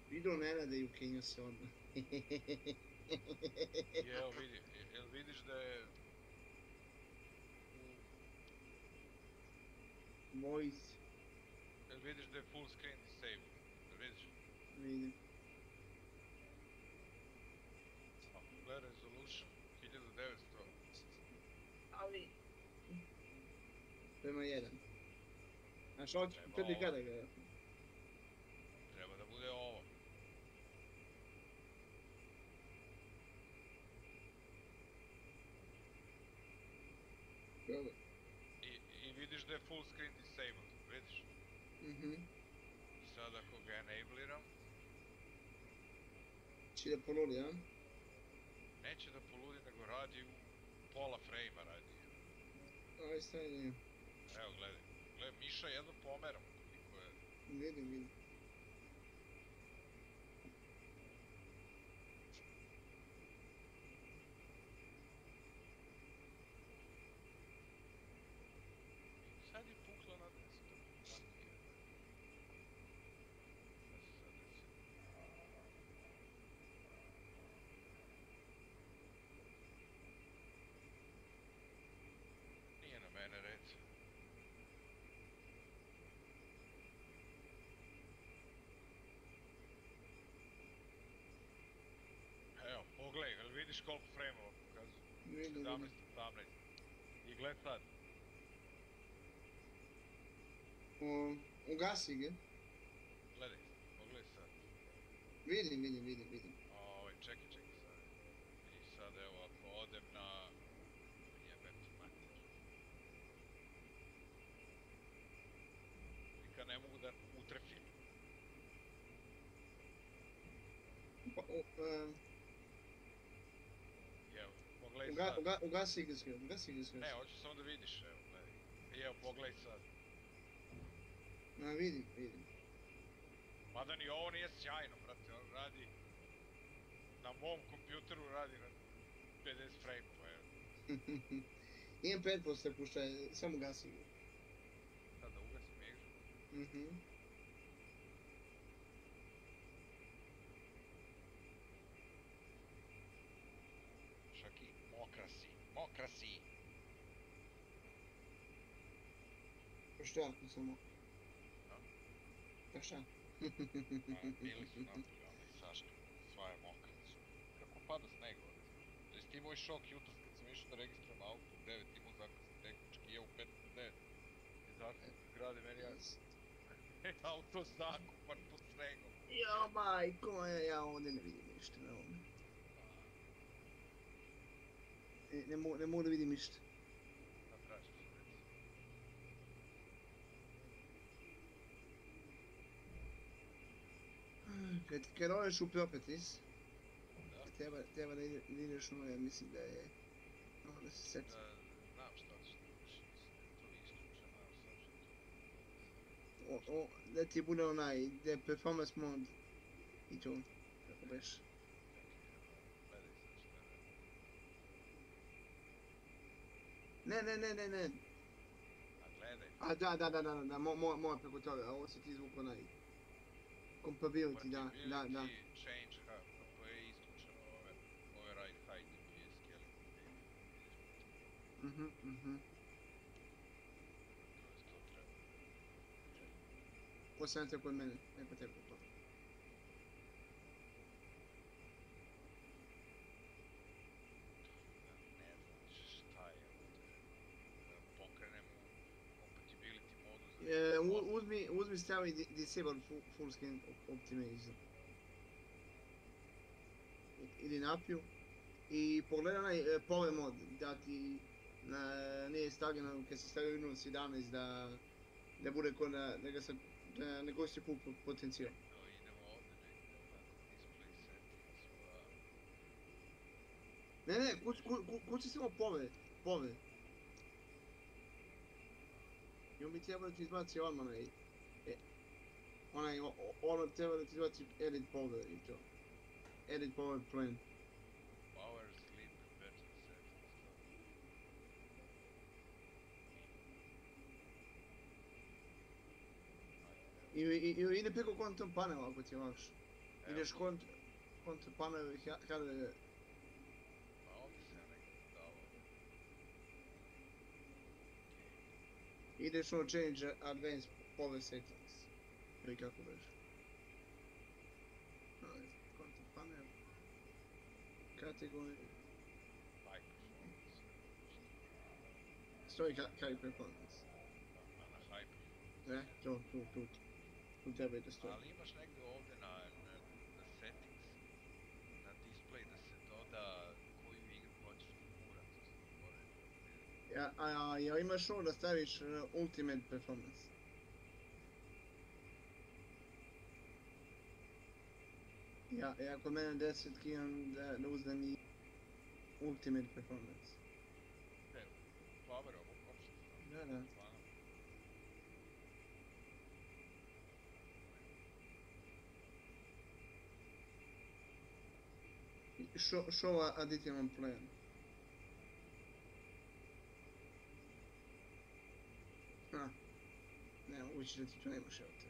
Vidio Nenada i ukinio se odmah. Jel vidiš da je Voice. Jel vidiš da je full screen disabled? Jel vidiš? Vidim. Gleda resolution 1900. Ali... Prema 1. Znaš, ovo 4K da ga... Treba da bude ovo. Dobro. I vidiš da je full screen disabled, vidiš? Mhm. I sad ako ga enabliram... Će da poludi, a? Neće da poludi, nego radi u pola frame-a radi. Aj, stanje. Evo, gledaj. Gledaj, miša jedno pomeram koliko je... Vidim. Sad je puklo na 10. Nije na mene red. Evo, pogledaj, jel vidiš koliko frame-ova pokazuje? Vidim. 17, 18. I gled sad. Ugasi ga. Gledaj, pogledaj sad. Vidim. Čekaj sad. I sad evo, ako odem na... Jebem ti mater. Nikad ne mogu da utrefim. Evo, pogledaj sad. Ugasi ga sve. Ne, hoću samo da vidiš, evo, gledaj. I evo, pogledaj sad. Vidim. Mada ni ovo nije sjajno, brate, on radi... Na mom kompjuteru radi na 50 frame-ova, evo. Imam 5% puštaj, samo ugasi ga. Sad da ugasim igru. Mhm. Šaki, mokra si. Pa šta, samo... Pa šta? Bili su napolje, Saška, sva je mokra. Kako pada sneg ovdje? Jesi ti moj šok jutros kad sam išao da registrujem auto u 9, imao zakon tehnički, u 5 na 9. I zakon zgrade meni auto zakupan pod snegom. Ja, majko, ja ovdje ne vidim ništa na ovome. Ne mogu da vidim ništa. Da tražiš se reći. Kad odeš u properties, treba da ideš ono, ja mislim da je... Da se seti. Znam šta ćeš da uši, to je isključeno, znam šta će to. Da ti bude onaj, da je performance mode i to, kako beš. Gledaj sad šta Ne. A gledaj. Da, mora preko toga, a ovo se ti zvuk onaj... Compatibility, da. Compatibility, change hub, to je isključeno ove right height i skeleton. To treba. Ko sam te kod mene, neko te kod toga. Ne znam šta je ovdje. Pokrenem u compatibility modu za... Uzmi stavi disable full screen optimizam. Ili napiju. I pogledaj onaj power mod, da ti nije stavljeno, kad se stavio Windows 11 da bude ko da ga se, da ne koristi full potencijal. Ne, kuci samo pove. I on bi trebao da ti izbaci odmah ono treba da ti izbaci edit power i to. Edit power plan. Power, sleep, battery settings. Ide preko quantum panela ako ti je lakše. Ideš quantum panel i hardware. Pa ovdje se ja nekako davao. Ideš change advanced power settings. Ili kako već. Quantum panel. Category. Stoji high performance. Na high performance. Tu treba i da stoji. Ali imaš negdje ovdje na settings, na display da se doda koju igru hoćeš da gura. Ja imaš ovo da staviš ultimate performance. Ja kod mene 10 imam da uzdam i ultimate performance. Power ovog opšte. Da. Show additional plan. Ne, moguće da ti to nemaš evo te.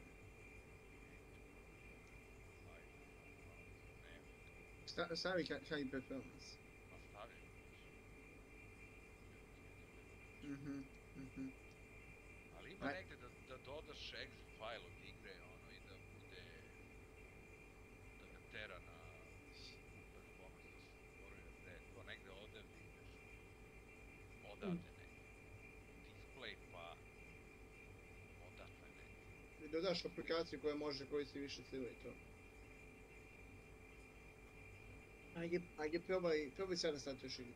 Stavi high performance. Stavi. Ali ima negdje da dodaš exit file od igre, ono, i da bude, da ga tera na performance, da se moraju da je to negdje odavde ideš, odavde negdje, display pa odatle negdje. I dodaš aplikaciju koja može koristiti više sliva i to. Ajde, probaj sada staviti još igru.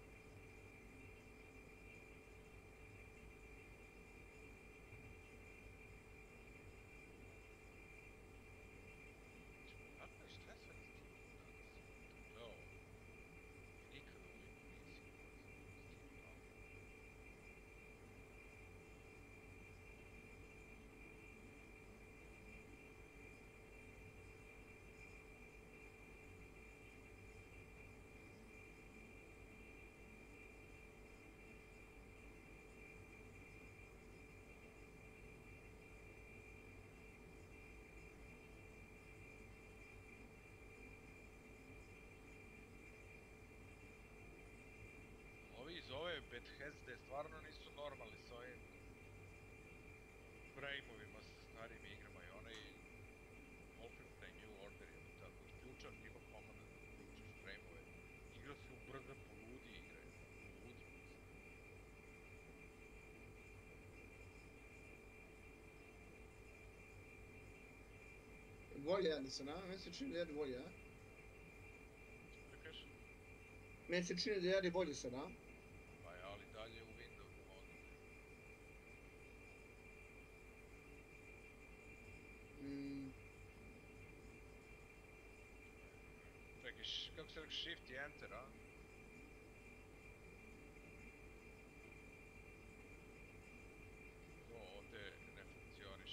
Iz ove Bethesde stvarno nisu normalni s ovim frame-ovima sa starim igrama i onaj Wolfenstein New Order je tako ključan, ima komanda da uključiš frame-ove. Igra se ubrza, poludi igra je, poludi. Bolje ja da se na, meni se čini da jedi bolje, a? Da kažeš? Meni se čini da jedi bolje sad, a? Ali dalje u Windows modu. Čekaj, kako se rekao, Shift i Enter, a? To ovdje ne funkcioniš.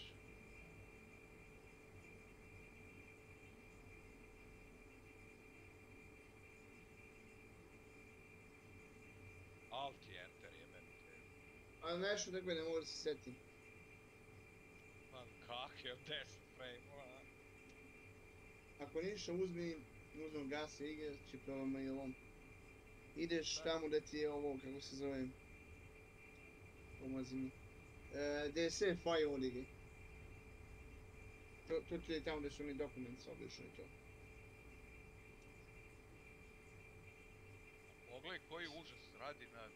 Alt i Enter je meni te. Ali nešto tako ne mogu da se setim. Man, kak je 10 frame-ova? Ako ništa uzmem gasa igre, će probam i ovom. Ideš tamo da ti je ovo, kako se zove. Pomozi mi. Gdje je sve file od igre. To ti je tamo gdje su mi dokumenti obično i to. Pogledaj koji užas radi na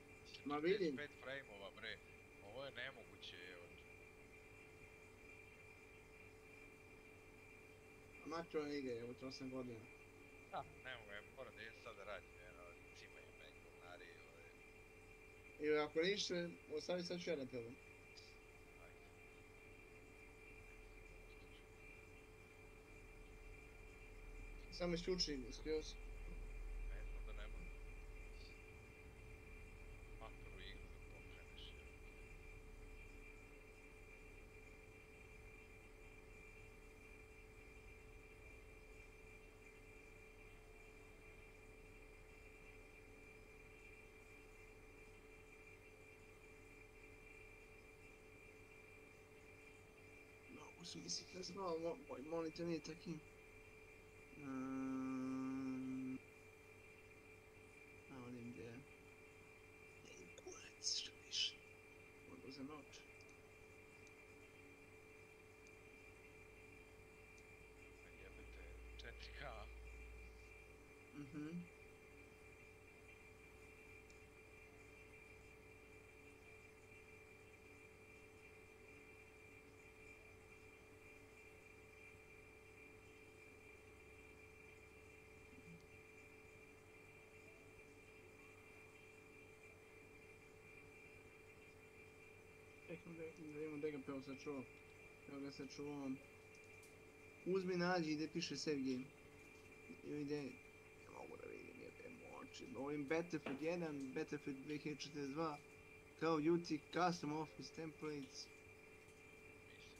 45 frame-ova, bre. Ovo je nemoguće, evo. Amatorna igra, evo to 8 godina. Da, ne mogu, moram da idem sad da radim, cimaju me govnari, I ako ništa, ostavi sad ću ja da pevam. Samo isključi skroz. Ne znam da ne mogu. Makro igru da pokreneš. Mnogo su mi si kazao, moj monitor nije takim. Onim gdje... Kurac, što više. Mogu za noć. Jebete, 4K. Mhm. Čekam da imam da ga prvo sačuvam. Evo ga sačuvam. Uzmi nađi gdje piše save game. Ili gdje... Ne mogu da vidim jebe moći. Ovim Battlefield 1, Battlefield 2042, Call of Duty, Custom Office Templates.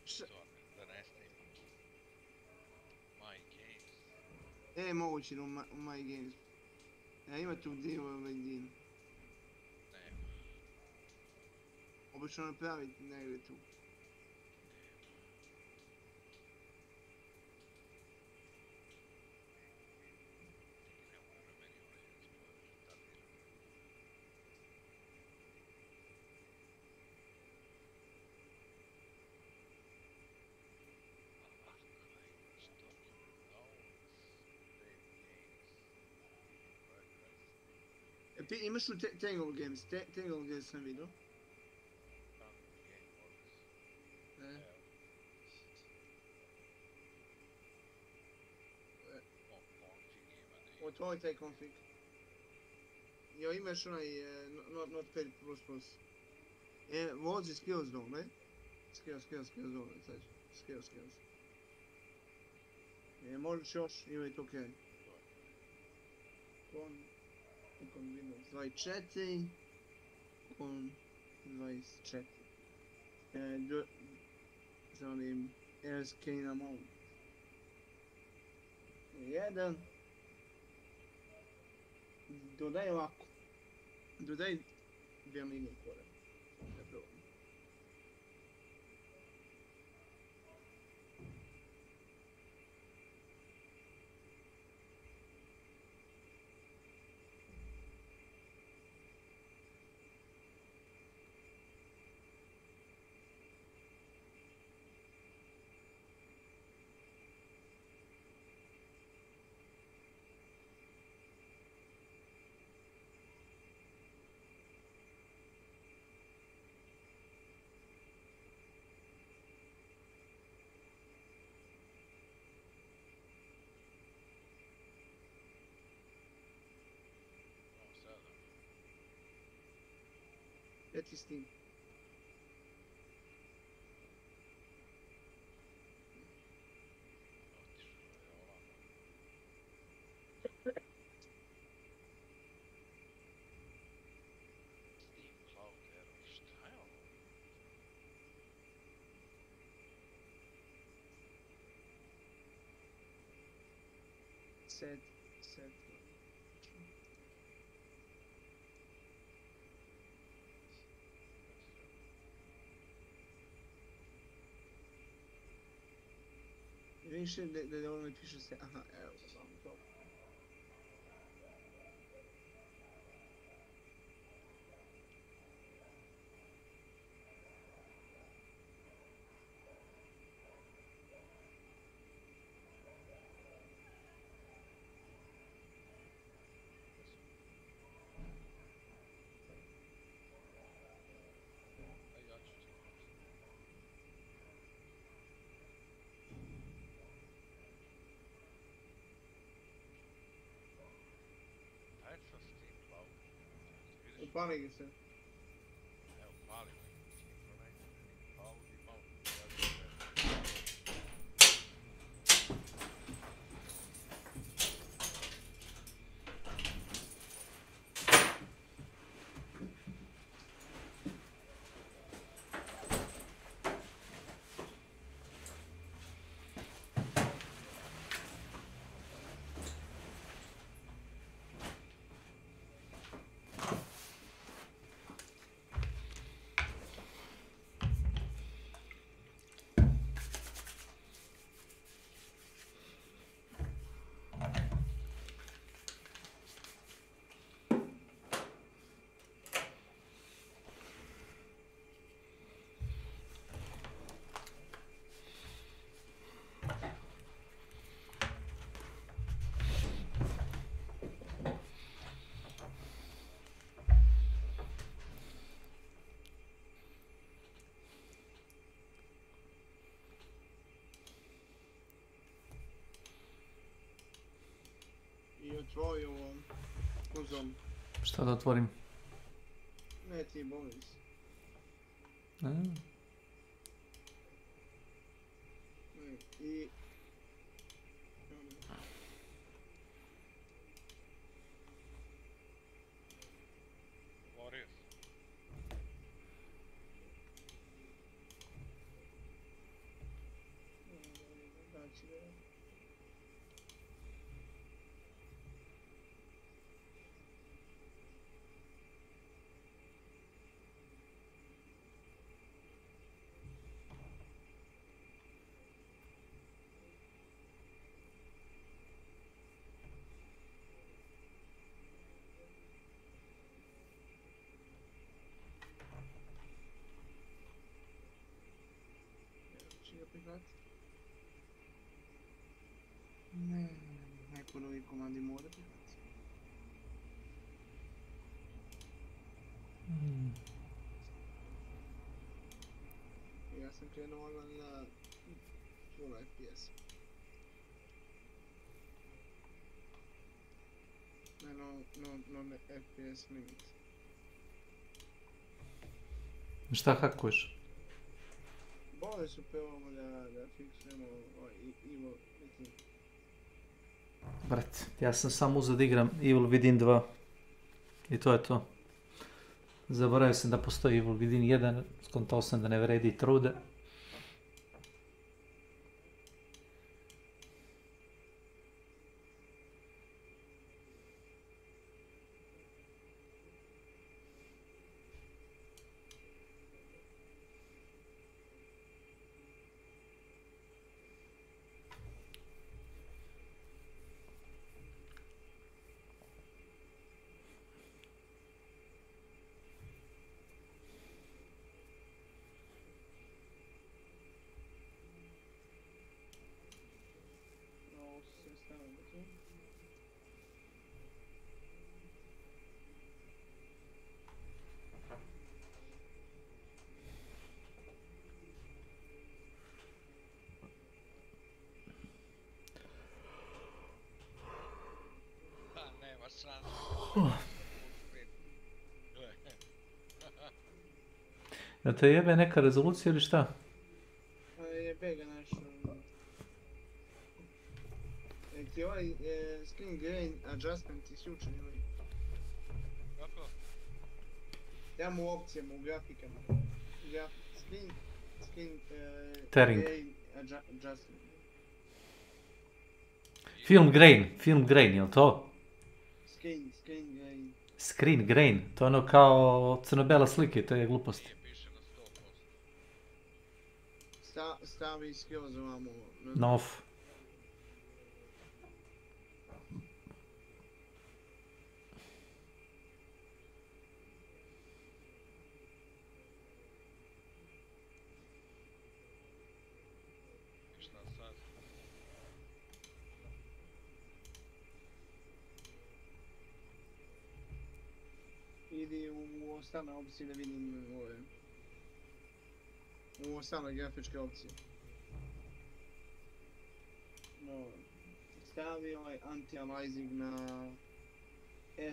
Mislim da ne snimam. My Games. Moguće u My Games. Ima tu dio ovaj dio. Nema. Obično napraviti negdje tu. Imaš li Tangle Games? Tangle Games sam vidio. Otvori taj config. Jo, imaš onaj Notepad++. Vozi skills dole. Skills dole, sad. Skills. Možeš još, ili to okej. Ikon Windows 24. Ikon 24. Za onim AirScanner mode. 1. Dodaj ovako. Dodaj 2 linije kore. Gdje ti s tim? Set. Vidiš da ono piše se, aha, evo ga samo to. Upali ga se. Otvori ovo konzom. Šta da otvorim? Ne, ti Boris. I... Boris. Ne, neko novi komandi mora prihvatiti. Ja sam krenuo na full FPS. No FPS limit. Šta hakuješ? Bole su pevamo da fiksujemo Evil Within. Brat, ja sam samo uzeo da igram Evil Within 2. I to je to. Zaboravio sam da postoji Evil Within 1, skontao sam da ne vredi trude. Da te jebe neka rezolucija ili šta? Jebe ga nešto. Ti ovaj screen grain adjustment is jučer ili? Kako? Dajmo u opcijama, u grafikama. Screen grain adjustment. Film grain, jel to? Screen grain. Screen grain, to je ono kao crno-bela slike, to je glupost. Stavi skills ovamo. Na off. Šta sad? Idi u ostale opcije da vidim ove. U ostale grafičke opcije. No, stavi ovaj anti-aliasing na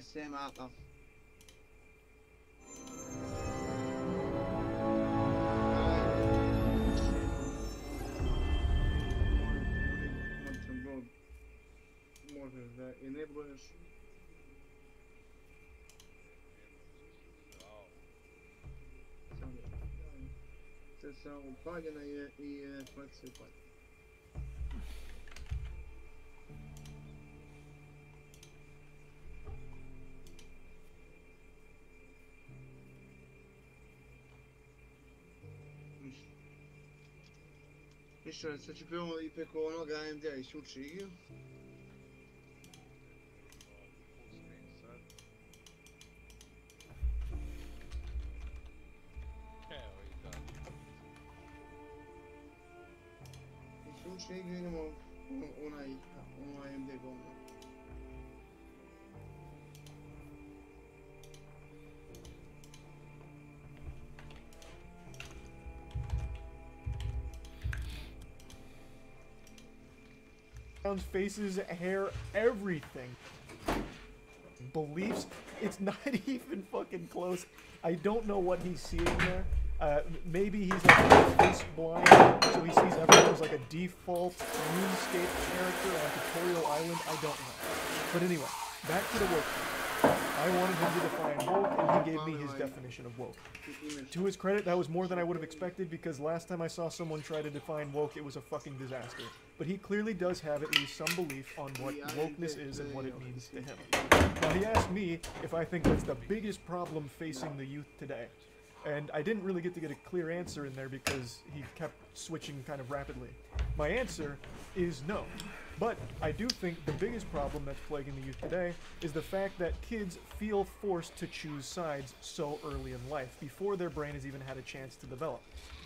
SM ATA. Možeš da enabluješ. Sa upaljena je i flexi upaljena. Ništa, sad ću prvo i preko onoga AMD-a isključi igru. Isključi igru, idemo onaj AMD govno. Faces, hair, everything. beliefs, it's not even fucking close. I don't know what he's seeing there. Maybe he's like face blind, so he sees everyone as like a default RuneScape character on a tutorial island. I don't know. But anyway, back to the woke. I wanted him to define woke, and he gave me his definition of woke. To his credit, that was more than I would have expected, because last time I saw someone try to define woke, it was a fucking disaster. But he clearly does have at least some belief on what wokeness is and what it means to him. Now, he asked me if I think that's the biggest problem facing the youth today. And I didn't really get a clear answer in there because he kept switching kind of rapidly. My answer is no. But I do think the biggest problem that's plaguing the youth today is the fact that kids feel forced to choose sides so early in life, before their brain has even had a chance to develop.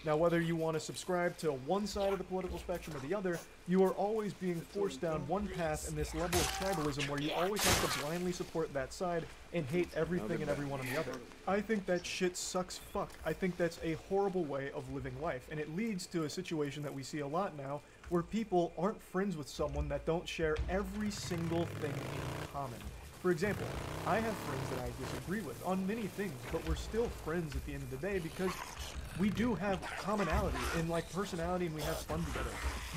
Now, whether you want to subscribe to one side of the political spectrum or the other, you are always being forced down one path in this level of tribalism where you always have to blindly support that side and hate everything and everyone on the other. I think that shit sucks fuck. I think that's a horrible way of living life, and it leads to a situation that we see a lot now where people aren't friends with someone that don't share every single thing in common. For example, I have friends that I disagree with on many things, but we're still friends at the end of the day because we do have commonality in like personality and we have fun together.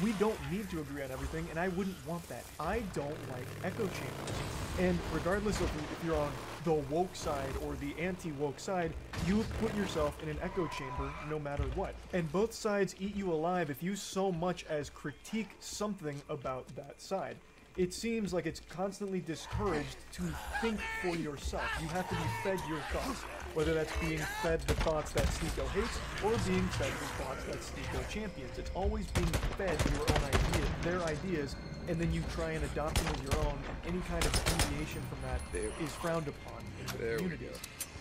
We don't need to agree on everything, and I wouldn't want that. I don't like echo chambers. And regardless of if you're on the woke side or the anti-woke side, you put yourself in an echo chamber no matter what. And both sides eat you alive if you so much as critique something about that side. It seems like it's constantly discouraged to think for yourself. You have to be fed your thoughts, whether that's being fed the thoughts that Sneeko hates or being fed the thoughts that Sneeko champions. It's always being fed your own ideas, their ideas, and then you try and adopt them as your own, and any kind of deviation from that is frowned upon in the community.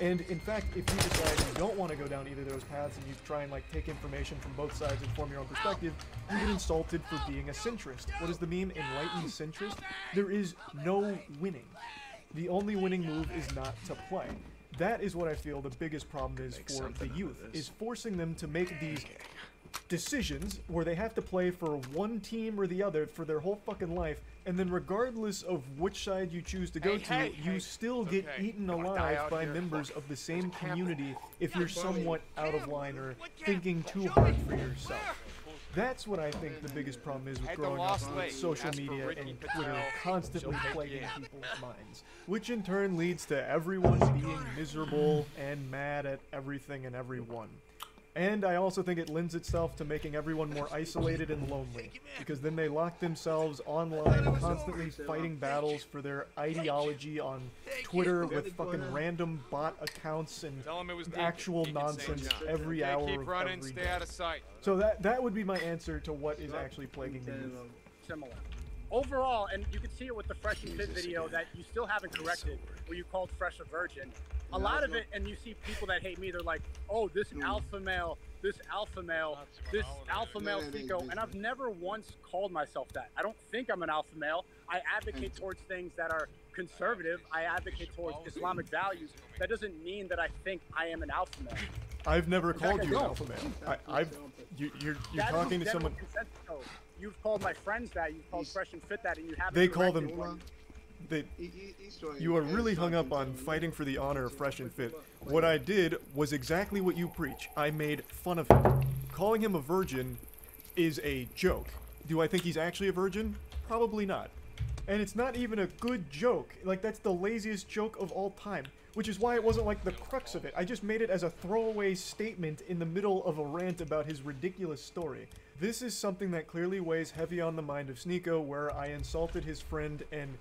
And in fact, if you decide you don't want to go down either of those paths and you try and like take information from both sides and form your own perspective, you get insulted for being a centrist. What is the meme? Enlightened centrist? There is no winning. The only winning move is not to play. That is what I feel the biggest problem is for the youth, is forcing them to make these decisions where they have to play for one team or the other for their whole fucking life, and then regardless of which side you choose to go to, you still get eaten alive by members of the same community if you're somewhat out of line or thinking too hard for yourself. That's what I think the biggest problem is with growing up with social media and Twitter constantly plaguing people's minds, which in turn leads to everyone being miserable and mad at everything and everyone. And I also think it lends itself to making everyone more isolated and lonely, because then they lock themselves online, constantly fighting battles for their ideology on Twitter with fucking random bot accounts and actual nonsense every hour of every day. So that would be my answer to what is actually plaguing the youth. Similar. Overall, and you can see it with the Fresh and Fit video that you still haven't corrected, where you called Fresh a virgin. A lot of it, and you see people that hate me, they're like, oh, this alpha male, this alpha male Sneeko, and I've never once called myself that. I don't think I'm an alpha male. I advocate towards things that are conservative. I advocate towards Islamic values. That doesn't mean that I think I am an alpha male. I've never called you an alpha male. You're talking to someone. You've called my friends that. You've called Fresh and Fit that, and you haven't. They call them. You are really hung up on fighting for the honor of Fresh and Fit. What I did was exactly what you preach. I made fun of him. Calling him a virgin is a joke. Do I think he's actually a virgin? Probably not. And it's not even a good joke. Like, that's the laziest joke of all time. Which is why it wasn't like the crux of it. I just made it as a throwaway statement in the middle of a rant about his ridiculous story. This is something that clearly weighs heavy on the mind of Sneeko, where I insulted his friend, and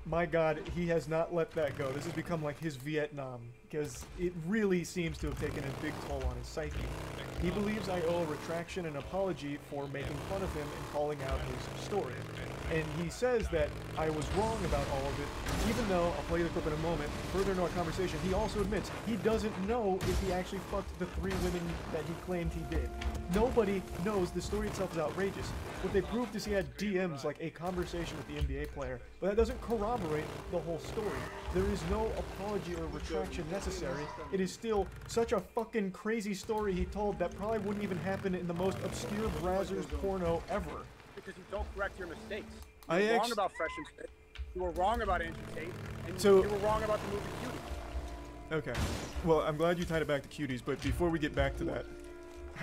my god, he has not let that go. This has become like his Vietnam, because it really seems to have taken a big toll on his psyche. He believes I owe a retraction and apology for making fun of him and calling out his story. And he says that I was wrong about all of it, even though, I'll play the clip in a moment, further into our conversation, he also admits he doesn't know if he actually fucked the 3 women that he claimed he did. Nobody knows. The story itself is outrageous. What they proved is he had DMs, like a conversation with the NBA player, but that doesn't corroborate the whole story. There is no apology or retraction necessary. It is still such a fucking crazy story he told that probably wouldn't even happen in the most obscure Brazzers porno ever. Because you don't correct your mistakes. You're wrong about Fresh and Fit. You were wrong about Andrew Tate, and So- you were wrong about the movie Cutie. Okay. Well, I'm glad you tied it back to cuties, but before we get back to that,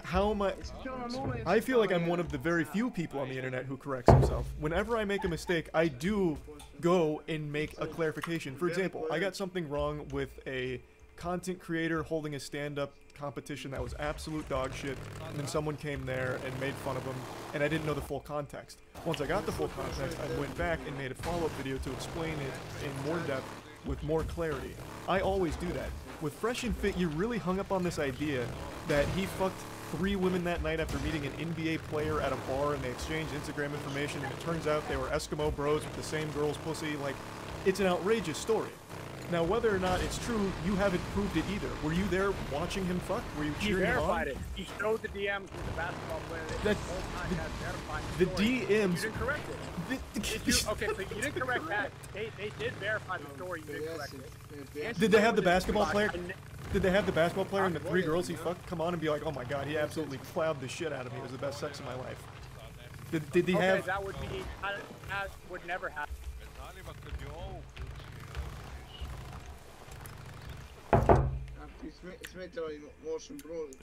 how am I feel like I'm one of the very few people on the internet who corrects himself. Whenever I make a mistake, I do go and make a clarification. For example, I got something wrong with a content creator holding a stand-up competition that was absolute dog shit, and then someone came there and made fun of him, and I didn't know the full context. Once I got the full context, I went back and made a follow-up video to explain it in more depth with more clarity. I always do that. With Fresh and Fit, you really hung up on this idea that he fucked 3 women that night after meeting an NBA player at a bar, and they exchanged Instagram information, and it turns out they were Eskimo bros with the same girl's pussy. Like, it's an outrageous story. Now, whether or not it's true, you haven't proved it either. Were you there watching him fuck? Were you He cheering him on? verified it. He showed the DMs with the basketball player. That- The whole time has verified the story. DMs You didn't correct it. Okay, so you didn't correct that. They did verify the story. You didn't correct it. Did they have the basketball player? Did they have the basketball player and the 3 girls he fucked come on and be like, oh my god, he absolutely plowed the shit out of me. It was the best sex of my life. Did he Okay, have... that would be that would never happen.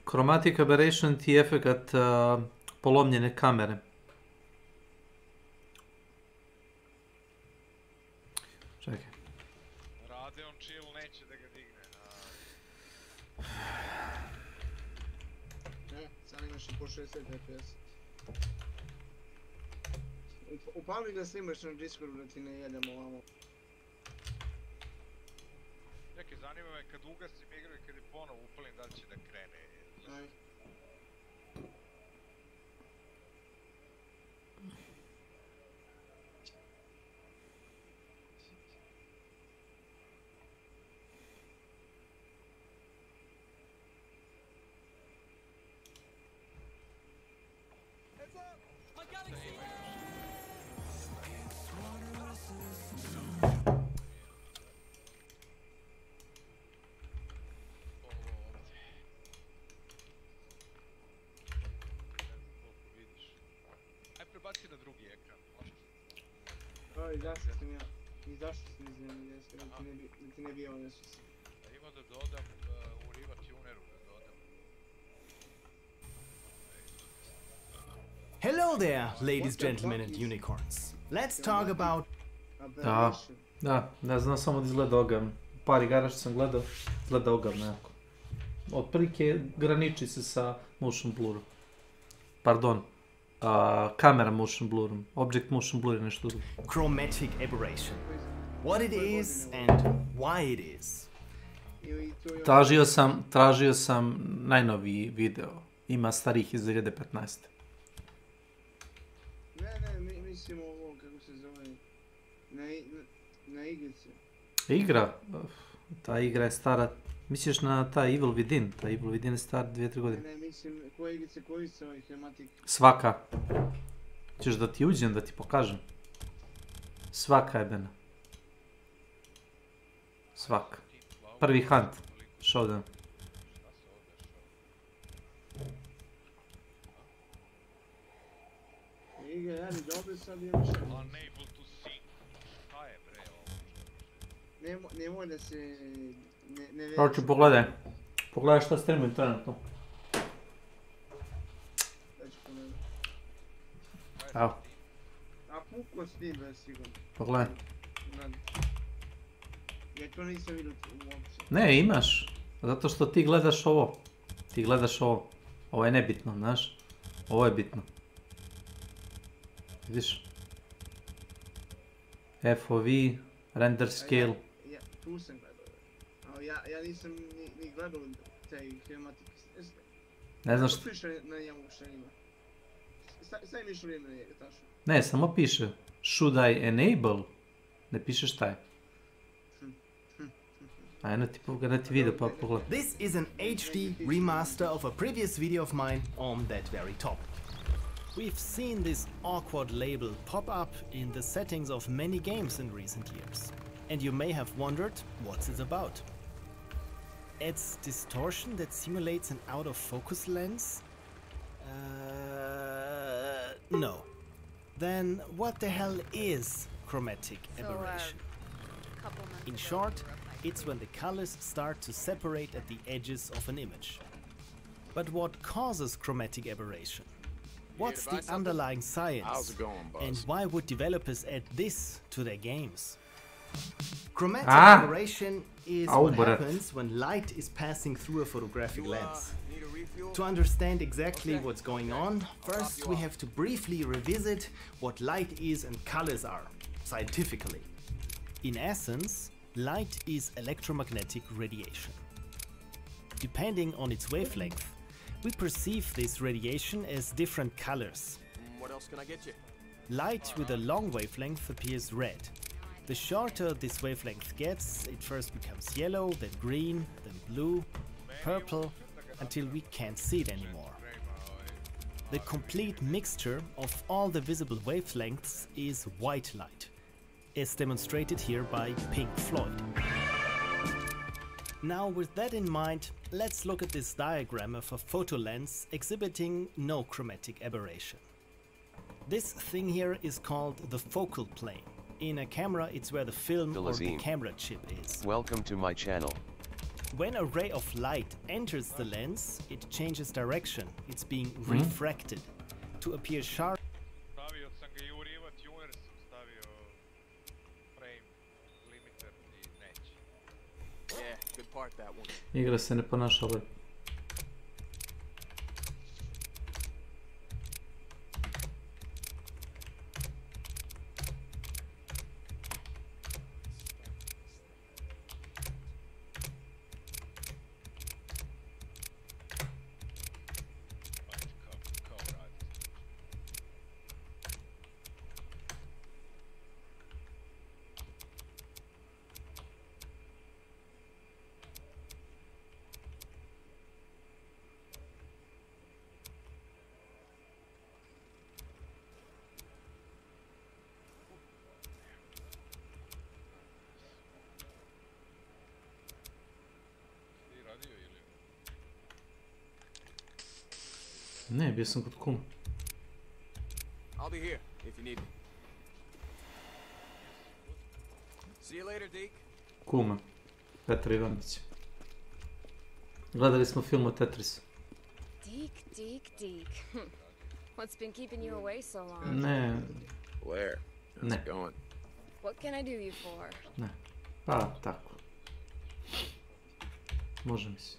Chromatic aberration ti je efekat polomljene kamere. Čekaj. Rade on chill, neće da ga digne. Sad imaš i po 60 FPS. Upali ga snimaš na Discordu da ti ne jedemo ovamo. Čekaj, zanima me kad ugasim igru i kad je ponovo upalim da li će da krene. Aj. Aj prebaci na drugi ekran. Oj, zašto sam ja? I zašto sam iznemljen? Da ti ne bi ovo nešto se. Ima da dodam u Riva Tuneru da dodam. Hello there, ladies, gentlemen, and unicorns. Let's talk about... Da, znam samo da izgleda ogavno. Par igara što sam gledao, izgleda ogavno jako. Otprilike graniči se sa motion blurom. Pardon, kamera motion blurom. Object motion blur je nešto drugo. Chromatic aberration. What it is and why it is. Tražio sam najnoviji video. Ima starih iz 2015. Ne, mislim ovo, kako se zove, na igrice. Igra? Ta igra je stara, misliš na ta Evil Within? Ta Evil Within je star 2-3 godine. Ne, mislim, koje igrice koriste ovaj Chromatic? Svaka. Ćeš da ti uđem, da ti pokažem. Svaka je bena. Svaka. Prvi hunt. Showdown. Igra, ja ni Jobless sad imam što. Unable to see. Šta je bre ovo? Nemoj da se... ne već... Hoću pogledaj. Pogledaj šta streamujem trenutno. Da ću pogledat. Evo. A puklo s tim bre sigurno. Pogledaj. Ja to nisam vidio uopće. Ne, imaš. Zato što ti gledaš ovo. Ti gledaš ovo. Ovo je nebitno, znaš. Ovo je bitno. Vidiš? FOV, render scale. Ja, tu sam gledao. Ali ja nisam ni gledao taj Chromatic. Ne znaš... Što piše na njemu šta ima? Šta imaš vrijeme na njega, tačno? Ne, samo piše. Should I enable? Ne piše šta je. Ajde ti video pa pogledaj. This is an HD remaster of a previous video of mine on that very topic. We've seen this awkward label pop up in the settings of many games in recent years. And you may have wondered what's it about. It's distortion that simulates an out-of-focus lens? No. Then what the hell is chromatic aberration. In short, it's when the colors start to separate at the edges of an image. But what causes chromatic aberration? What's the underlying science? How's it going, Buzz? And why would developers add this to their games? Chromatic aberration is what happens when light is passing through a photographic lens. To understand exactly what's going on, first we have to briefly revisit what light is and colors are, scientifically. In essence, light is electromagnetic radiation. Depending on its wavelength, we perceive this radiation as different colors. What else can I get you? Light with a long wavelength appears red. The shorter this wavelength gets, it first becomes yellow, then green, then blue, purple, until we can't see it anymore. The complete mixture of all the visible wavelengths is white light, as demonstrated here by Pink Floyd. Now, with that in mind, let's look at this diagram of a photo lens exhibiting no chromatic aberration. This thing here is called the focal plane. In a camera, it's where the film or the camera chip is. Welcome to my channel. When a ray of light enters the lens, it changes direction. It's being refracted to appear sharp. Yeah, good part that one. Igra se ne ponaša lepo. Ne, bio sam kod kuma. I'll be here if you need me. See you later, Deke. Kuma, Petra Ivanić. Gledali smo film o Tetrisu. Deke. What's been keeping you away so long? Ne. Blair, how's it going? What can I do you for? Ne. Pa, tako. Može mi se.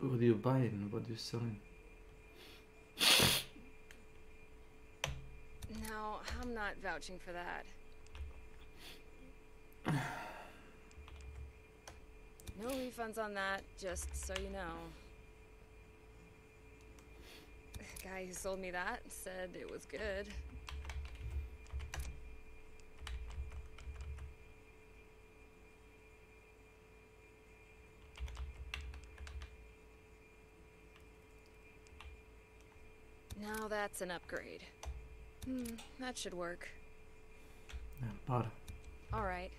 What are you buying? What are you selling? No, I'm not vouching for that. No refunds on that, just so you know. The guy who sold me that said it was good. Now that's an upgrade. That should work. Ne, para. All right.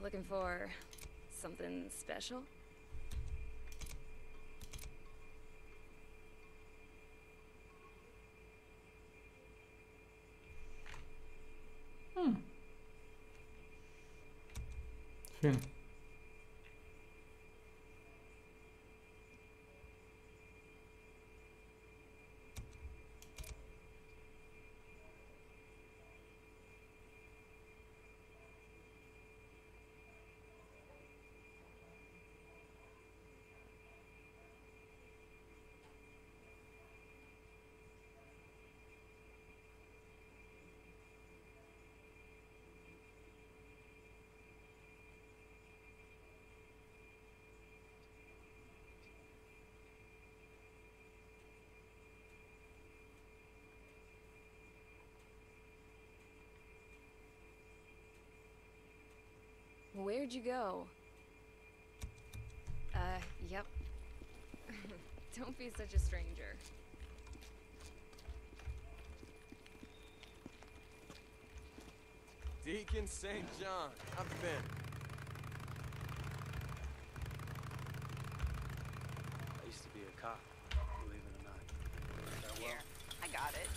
Looking for something special? Fino. Where'd you go? Yep. Don't be such a stranger. Deacon St. John, how've you been? believe it or not. Here, I got it.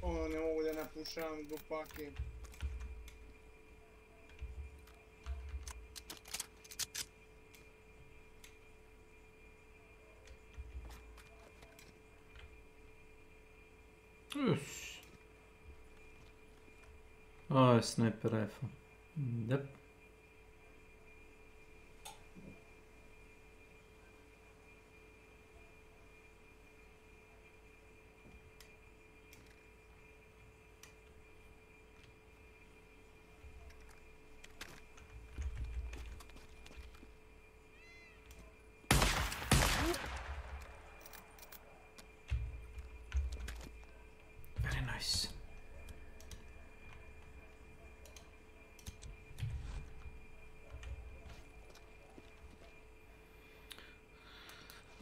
O, ne mogu da napušavam glupake. Oh, sniper rifle. Yep. Very nice.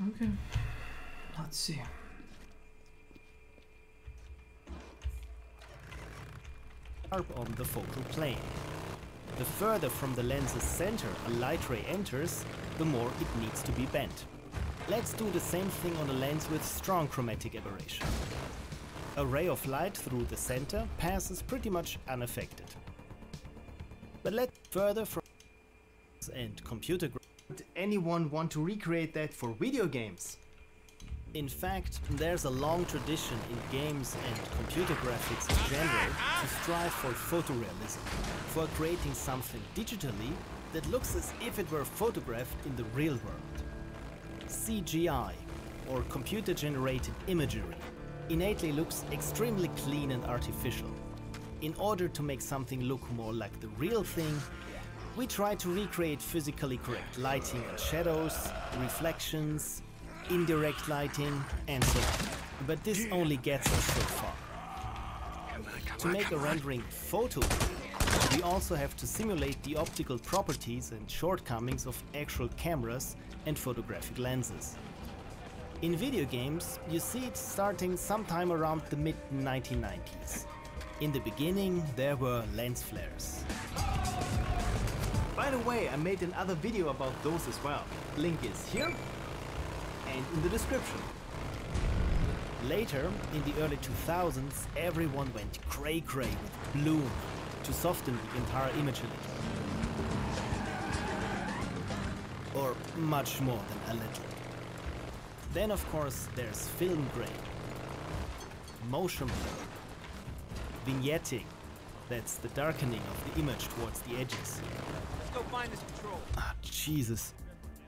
Okay, let's see. On the focal plane. The further from the lens's center a light ray enters, the more it needs to be bent. Let's do the same thing on a lens with strong chromatic aberration. A ray of light through the center passes pretty much unaffected. But let's further from and computer. Would anyone want to recreate that for video games? In fact, there's a long tradition in games and computer graphics in general to strive for photorealism, for creating something digitally that looks as if it were photographed in the real world. CGI, or computer-generated imagery, innately looks extremely clean and artificial. In order to make something look more like the real thing, we try to recreate physically correct lighting and shadows, reflections, indirect lighting, and so on. But this only gets us so far. To make a rendering photo, we also have to simulate the optical properties and shortcomings of actual cameras and photographic lenses. In video games, you see it starting sometime around the mid-1990s. In the beginning, there were lens flares. By the way, I made another video about those as well. Link is here and in the description. Later, in the early 2000s, everyone went cray-cray with bloom to soften the entire image a little. Or much more than a little. Then of course there's film grain, motion blur, vignetting, that's the darkening of the image towards the edges. Let's go find this control. Ah, Jesus.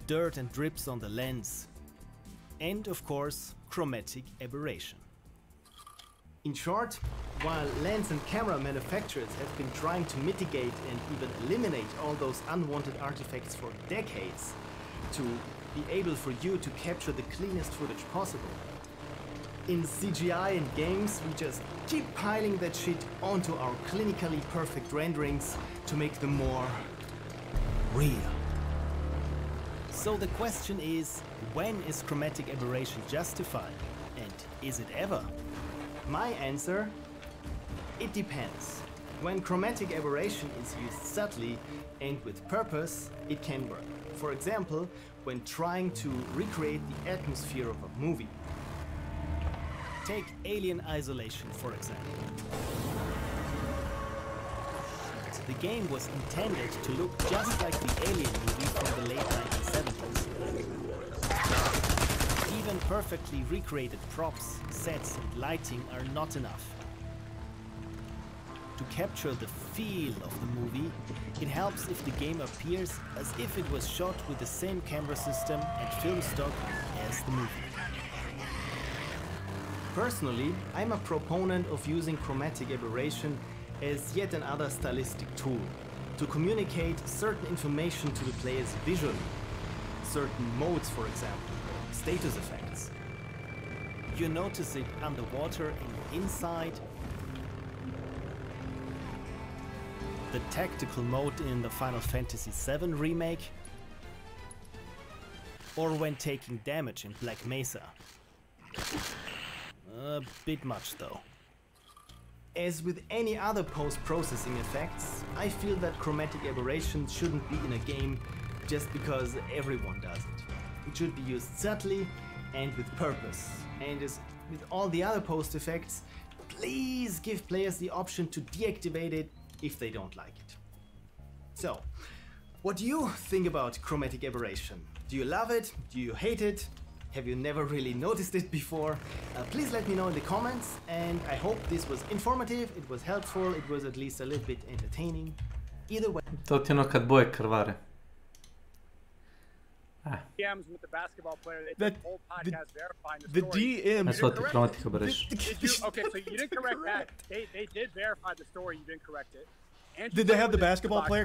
Dirt and drips on the lens. And of course, chromatic aberration. In short, while lens and camera manufacturers have been trying to mitigate and even eliminate all those unwanted artifacts for decades to be able for you to capture the cleanest footage possible, in CGI and games we just keep piling that shit onto our clinically perfect renderings to make them more real. So the question is, when is chromatic aberration justified? And is it ever? My answer? It depends. When chromatic aberration is used subtly and with purpose, it can work. For example, when trying to recreate the atmosphere of a movie. Take Alien Isolation, for example. The game was intended to look just like the Alien movie from the late 1970s. Even perfectly recreated props, sets, and lighting are not enough. To capture the feel of the movie, it helps if the game appears as if it was shot with the same camera system and film stock as the movie. Personally, I'm a proponent of using chromatic aberration as yet another stylistic tool to communicate certain information to the players visually. Certain modes, for example, status effects. You notice it underwater and inside. The tactical mode in the Final Fantasy VII remake, or when taking damage in Black Mesa. A bit much though. As with any other post-processing effects, I feel that chromatic aberration shouldn't be in a game just because everyone does it. It should be used subtly and with purpose. And as with all the other post effects, please give players the option to deactivate it if they don't like it. So, what do you think about chromatic aberration? Do you love it? Do you hate it? Have you never really noticed it before? Please let me know in the comments, and I hope this was informative, it was helpful, it was at least a little bit entertaining. Either way. To ti ono kad boje krvare. DMs with the basketball player. They did the whole podcast verifying the story. DMs. That's what the chromatic aberration. Okay, so you didn't correct that. They did verify the story. You didn't correct it. Did they have the basketball player?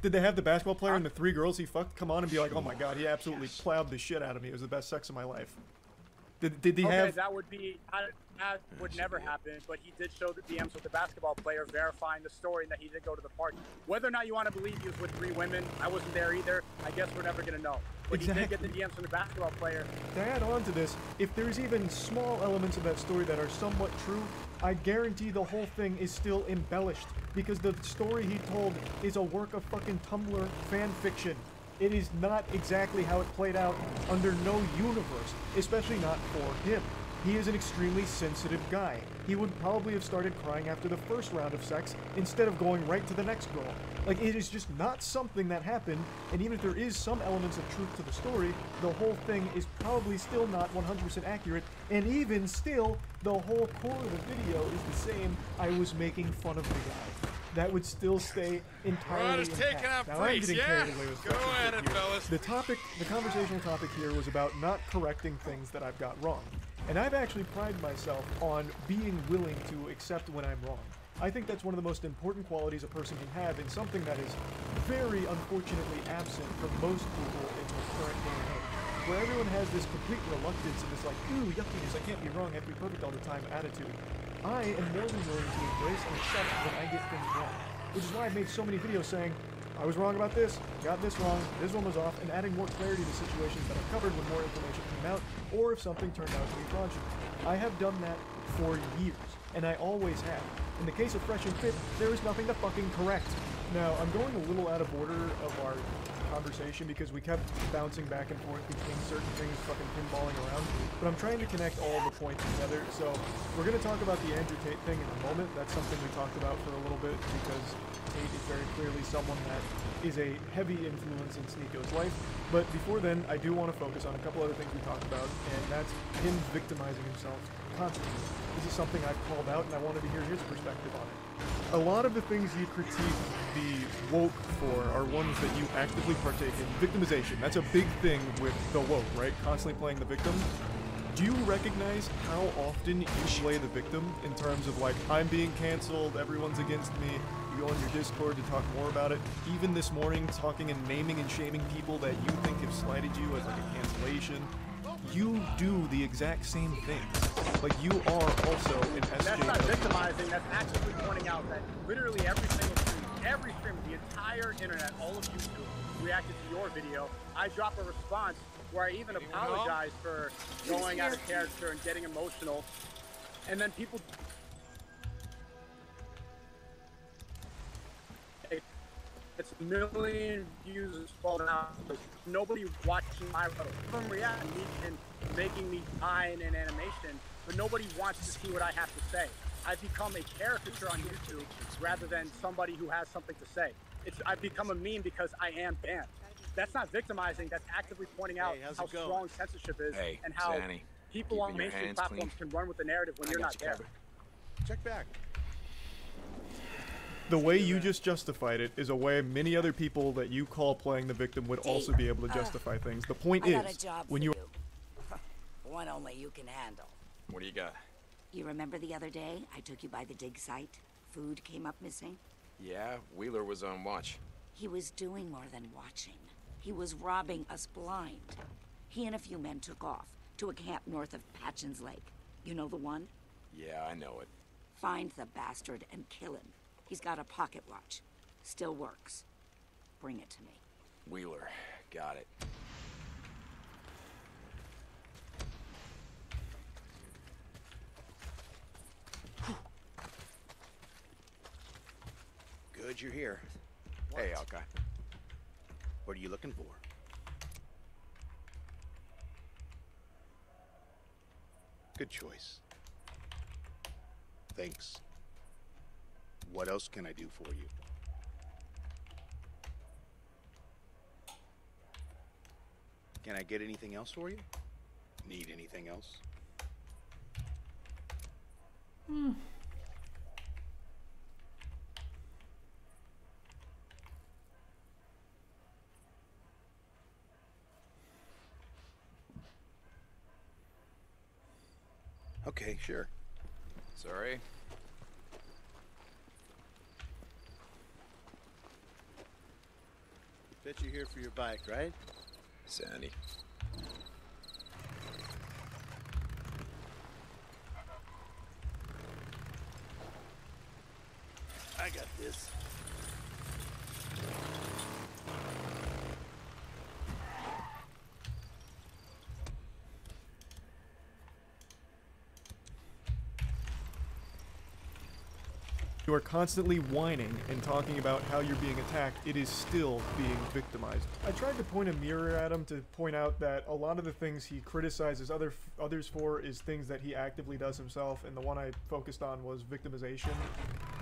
Did they have the basketball player and the 3 girls he fucked come on and be like, oh my god, he absolutely plowed the shit out of me. It was the best sex of my life. Did he have... that would be... That would never happen, but he did show the DMs with the basketball player verifying the story and that he did go to the party. Whether or not you want to believe he was with 3 women, I wasn't there either. I guess we're never going to know. But he did get the DMs from the basketball player. To add on to this, if there's even small elements of that story that are somewhat true, I guarantee the whole thing is still embellished, because the story he told is a work of fucking Tumblr fan fiction. It is not exactly how it played out under no universe, especially not for him. He is an extremely sensitive guy. He would probably have started crying after the first round of sex instead of going right to the next girl. Like, it is just not something that happened, and even if there is some elements of truth to the story, the whole thing is probably still not 100% accurate, and even still, the whole core of the video is the same. I was making fun of the guy. That would still stay entirely intact. Now I'm getting carried away with Go at it, fellas. The conversational topic here was about not correcting things that I've got wrong. And I've actually prided myself on being willing to accept when I'm wrong. I think that's one of the most important qualities a person can have in something that is very unfortunately absent from most people in the current day and age, where everyone has this complete reluctance and this like, ooh, yuckiness, I can't be wrong, I have to be perfect all the time attitude. I am more than willing to embrace and accept when I get things wrong, which is why I've made so many videos saying, I was wrong about this, got this wrong, this one was off, and adding more clarity to situations that are covered when more information came out, or if something turned out to be fraudulent. I have done that for years, and I always have. In the case of Fresh and Fit, there is nothing to fucking correct. Now, I'm going a little out of order of our conversation because we kept bouncing back and forth between certain things, fucking pinballing around, but I'm trying to connect all the points together. So we're going to talk about the Andrew Tate thing in a moment. That's something we talked about for a little bit because Tate is very clearly someone that is a heavy influence in Sneako's life. But before then, I do want to focus on a couple other things we talked about, and that's him victimizing himself constantly. This is something I've called out, and I wanted to hear his perspective on it. A lot of the things you critique the woke for are ones that you actively partake in. Victimization, that's a big thing with the woke, right? Constantly playing the victim. Do you recognize how often you play the victim in terms of like, I'm being canceled, everyone's against me, you go on your Discord to talk more about it? Even this morning, talking and naming and shaming people that you think have slighted you as like a cancellation. You do the exact same things. Like, you are also an SJ. That's not victimizing, that's actively pointing out that literally every single stream, the entire internet, all of YouTube reacted to your video. I drop a response where I even apologize for going out of character and getting emotional. And then people... It's a million views and fall down. Nobody watching my video. From reacting and making me die in an animation, but nobody wants to see what I have to say. I've become a caricature on YouTube rather than somebody who has something to say. I've become a meme because I am banned. That's not victimizing, that's actively pointing out how strong censorship is and how people on mainstream platforms can run with the narrative when you're not there. Check back. The way you just justified it is a way many other people that you call playing the victim would also be able to justify things. The point is, when you... One only you can handle. What do you got? You remember the other day I took you by the dig site? Food came up missing? Yeah, Wheeler was on watch. He was doing more than watching. He was robbing us blind. He and a few men took off to a camp north of Patchen's Lake. You know the one? Yeah, I know it. Find the bastard and kill him. He's got a pocket watch. Still works. Bring it to me. Wheeler, got it. Good you're here. Hey, Alki. What are you looking for? Good choice. Thanks. What else can I do for you? Can I get anything else for you? Need anything else? Okay, sure. Sorry. Bet you're here for your bike, right? Sandy. I got this. You are constantly whining and talking about how you're being attacked, it is still being victimized. I tried to point a mirror at him to point out that a lot of the things he criticizes others for is things that he actively does himself, and the one I focused on was victimization,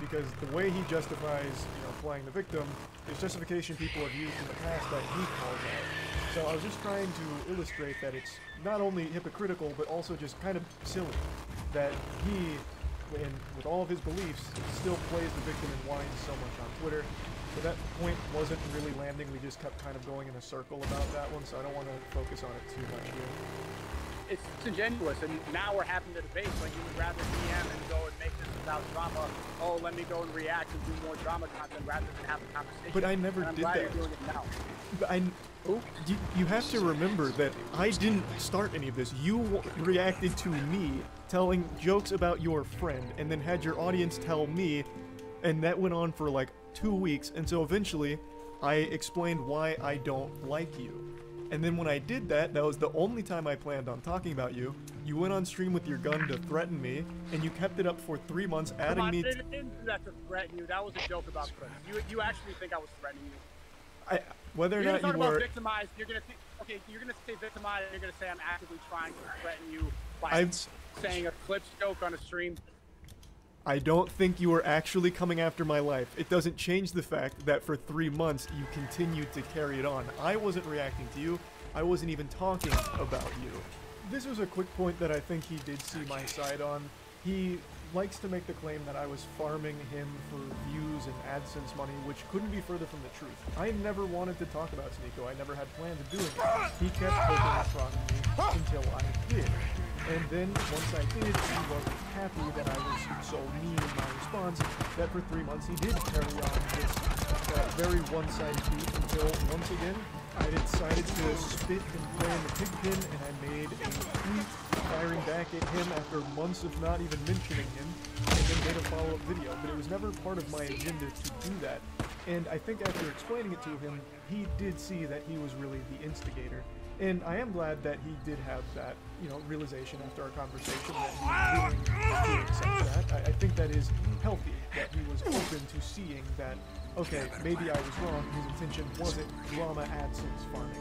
because the way he justifies, playing the victim is justification people have used in the past that he calls out. So I was just trying to illustrate that it's not only hypocritical, but also just kind of silly that he, and with all of his beliefs, still plays the victim and whines so much on Twitter. So that point wasn't really landing, we just kept kind of going in a circle about that one, so I don't want to focus on it too much here. It's disingenuous, and now we're having the debate, like you would rather DM and go and make this without drama. Oh, let me go and react and do more drama content rather than have a conversation. But I never did that. You're doing it now. But you have to remember that I didn't start any of this. You reacted to me telling jokes about your friend, and then had your audience tell me, and that went on for like 2 weeks, and so eventually I explained why I don't like you. And then when I did that, that was the only time I planned on talking about you. You went on stream with your gun to threaten me, and you kept it up for 3 months, adding me. I didn't do that to threaten you. That was a joke about friends. You actually think I was threatening you? Whether or not you were victimized, you're gonna think, okay, you're gonna say victimized, and you're gonna say I'm actively trying to threaten you by saying a clip joke on a stream. I don't think you were actually coming after my life. It doesn't change the fact that for 3 months you continued to carry it on. I wasn't reacting to you. I wasn't even talking about you. This was a quick point that I think he did see my side on. He likes to make the claim that I was farming him for views and AdSense money, which couldn't be further from the truth. I never wanted to talk about Sneeko. I never had plans of doing it. He kept poking and prodding me until I did. And then, once I did, he wasn't happy that I was so mean in my response, that for 3 months he did carry on this very one-sided beat until, once again, I decided to spit and play in the pigpen, and I made a tweet firing back at him after months of not even mentioning him, and then made a follow-up video. But it was never part of my agenda to do that. And I think after explaining it to him, he did see that he was really the instigator. And I am glad that he did have that, realization after our conversation that he was willing to accept that. I think that is healthy, that he was open to seeing that, okay, maybe I was wrong, his intention wasn't drama AdSense farming.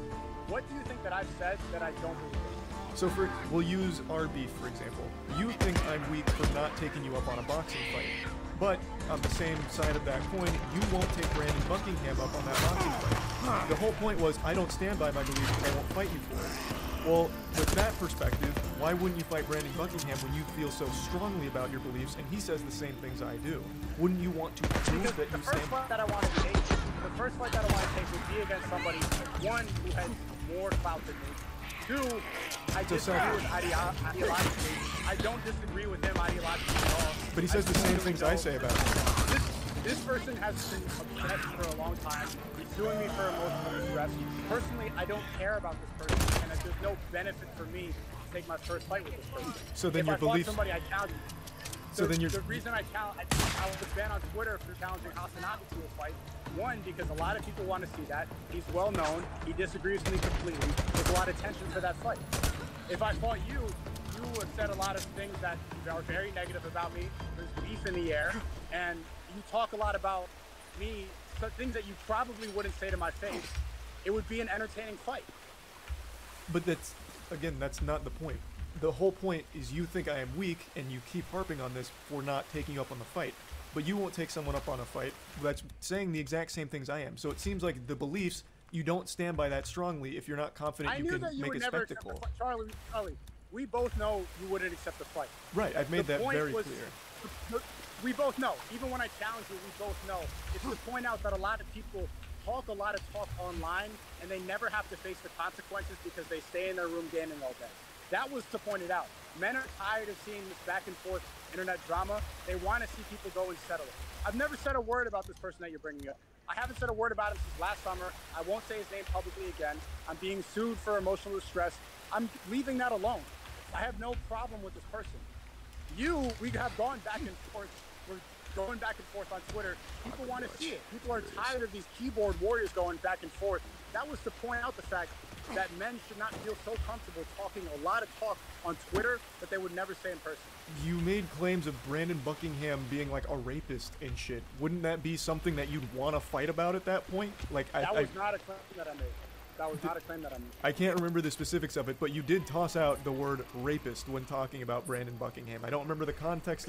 What do you think that I've said that I don't believe? So we'll use our beef, for example. You think I'm weak for not taking you up on a boxing fight. But on the same side of that coin, you won't take Brandon Buckingham up on that boxing fight. The whole point was, I don't stand by my beliefs, I won't fight you for it. Well, with that perspective, why wouldn't you fight Brandon Buckingham when you feel so strongly about your beliefs, and he says the same things I do? Wouldn't you want to prove that you stand? The first fight that I want to take would be against somebody, one, who has more clout than me. 2, I disagree with ideologically. I don't disagree with him ideologically at all. But he says the same things I say about him. This person has been obsessed for a long time. He's suing me for emotional distress. Personally, I don't care about this person, and there's no benefit for me to take my first fight with this person. So then if your I fought belief. somebody, I challenge him. So then you're. The reason I was banned on Twitter for challenging Hasanami to a fight. One, because a lot of people want to see that. He's well known. He disagrees with me completely. There's a lot of tension for that fight. If I fought you, you have said a lot of things that are very negative about me. There's beef in the air, and you talk a lot about me things that you probably wouldn't say to my face, it would be an entertaining fight. But that's not the point. The whole point is you think I am weak, and you keep harping on this for not taking you up on the fight. But you won't take someone up on a fight that's saying the exact same things I am. So it seems like the beliefs, you don't stand by that strongly if you're not confident you can make a spectacle. Charlie, we both know you wouldn't accept the fight. Right, I've made that very clear. We both know. Even when I challenge you, we both know. It's to point out that a lot of people talk a lot of talk online, and they never have to face the consequences because they stay in their room gaming all day. That was to point it out. Men are tired of seeing this back and forth internet drama. They want to see people go and settle it. I've never said a word about this person that you're bringing up. I haven't said a word about him since last summer. I won't say his name publicly again. I'm being sued for emotional distress. I'm leaving that alone. I have no problem with this person. We have gone back and forth. We're going back and forth on Twitter. People want to see it. People are tired of these keyboard warriors going back and forth. That was to point out the fact that men should not feel so comfortable talking a lot of talk on Twitter that they would never say in person. You made claims of Brandon Buckingham being like a rapist and shit. Wouldn't that be something that you'd want to fight about at that point? Like that was not a claim that I made. That was not a claim that I made. I can't remember the specifics of it, but you did toss out the word rapist when talking about Brandon Buckingham. I don't remember the context.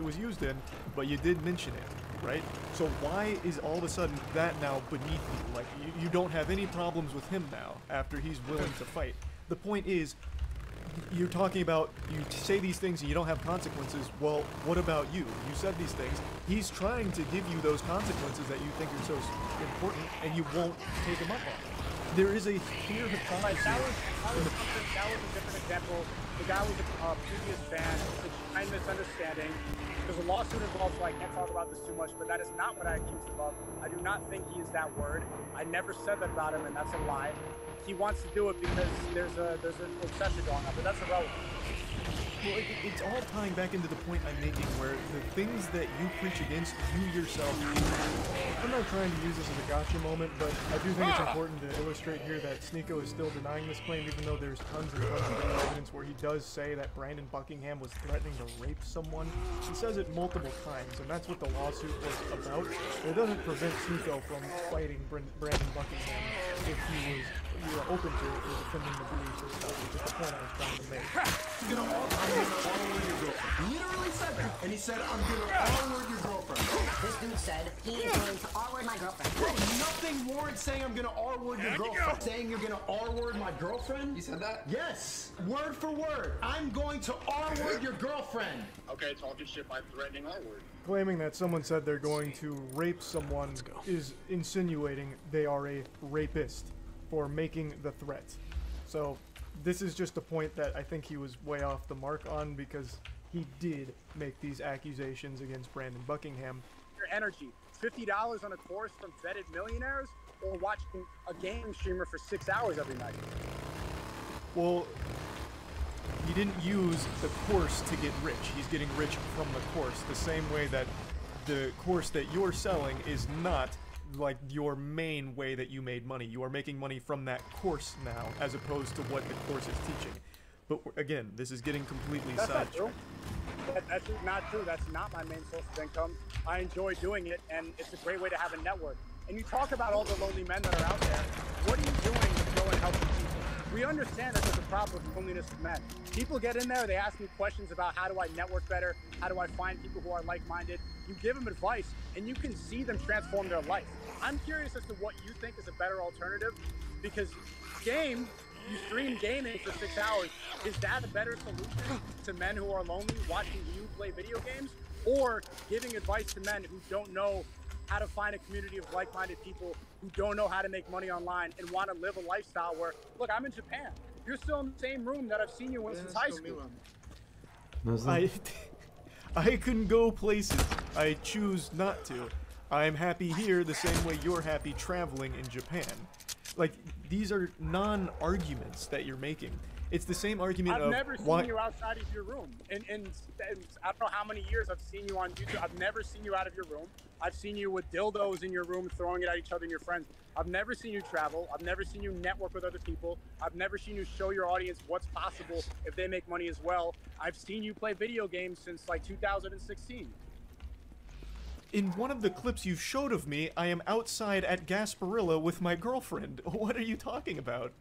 It was used in, but you did mention it, right? So why is all of a sudden that now beneath you? Like, you don't have any problems with him now after he's willing to fight. The point is, you're talking about, you say these things and you don't have consequences. Well, what about you? You said these things. He's trying to give you those consequences that you think are so important, and you won't take him up on it. There is a clear hypocrisy. That was a different example. The guy was a previous fan. It's a giant misunderstanding. There's a lawsuit involved, so I can't talk about this too much, but that is not what I accused him of. I do not think he is that word. I never said that about him, and that's a lie. He wants to do it because there's an obsession going on, but that's irrelevant. Well, it's all tying back into the point I'm making, where the things that you preach against, you yourself do. I'm not trying to use this as a gotcha moment, but I do think it's important to illustrate here that Sneeko is still denying this claim, even though there's tons and tons of video evidence where he does say that Brandon Buckingham was threatening to rape someone. He says it multiple times, and that's what the lawsuit was about. But it doesn't prevent Sneeko from fighting Brandon Buckingham if he was open to it, or defending the beliefs and stuff, which is the point I was trying to make. I'm gonna R-word your girlfriend. Literally said that. And he said, I'm gonna R-word your girlfriend. This dude said he is going to R-word my girlfriend. Bro, nothing warrants saying I'm gonna R-word your girlfriend. Saying you're gonna R-word my girlfriend? You said that? Yes. Word for word. I'm going to R-word your girlfriend. Okay, talking shit by threatening R-word. Claiming that someone said they're going to rape someone is insinuating they are a rapist for making the threat. So this is just a point that I think he was way off the mark on, because he did make these accusations against Brandon Buckingham. Your energy, $50 on a course from vetted millionaires, or watching a game streamer for 6 hours every night? Well, he didn't use the course to get rich. He's getting rich from the course, the same way that the course that you're selling is not like your main way that you made money. You are making money from that course now, as opposed to what the course is teaching. But again, this is getting completely sidetracked. That's not true. That's not my main source of income. I enjoy doing it, and it's a great way to have a network. And you talk about all the lonely men that are out there. What are you doing to go and help people? We understand that there's a problem with loneliness of men. People get in there, they ask me questions about how do I network better, how do I find people who are like-minded. You give them advice, and you can see them transform their life. I'm curious as to what you think is a better alternative, because you stream gaming for 6 hours. Is that a better solution to men who are lonely watching you play video games? Or giving advice to men who don't know how to find a community of like-minded people who don't know how to make money online and want to live a lifestyle where, look, I'm in Japan. You're still in the same room that I've seen you in since high school. I can go places. I choose not to. I'm happy here the same way you're happy traveling in Japan. Like, these are non-arguments that you're making. It's the same argument I've never seen you outside of your room. And I don't know how many years I've seen you on YouTube. I've never seen you out of your room. I've seen you with dildos in your room, throwing it at each other and your friends. I've never seen you travel. I've never seen you network with other people. I've never seen you show your audience what's possible if they make money as well. I've seen you play video games since like 2016. In one of the clips you showed of me, I am outside at Gasparilla with my girlfriend. What are you talking about?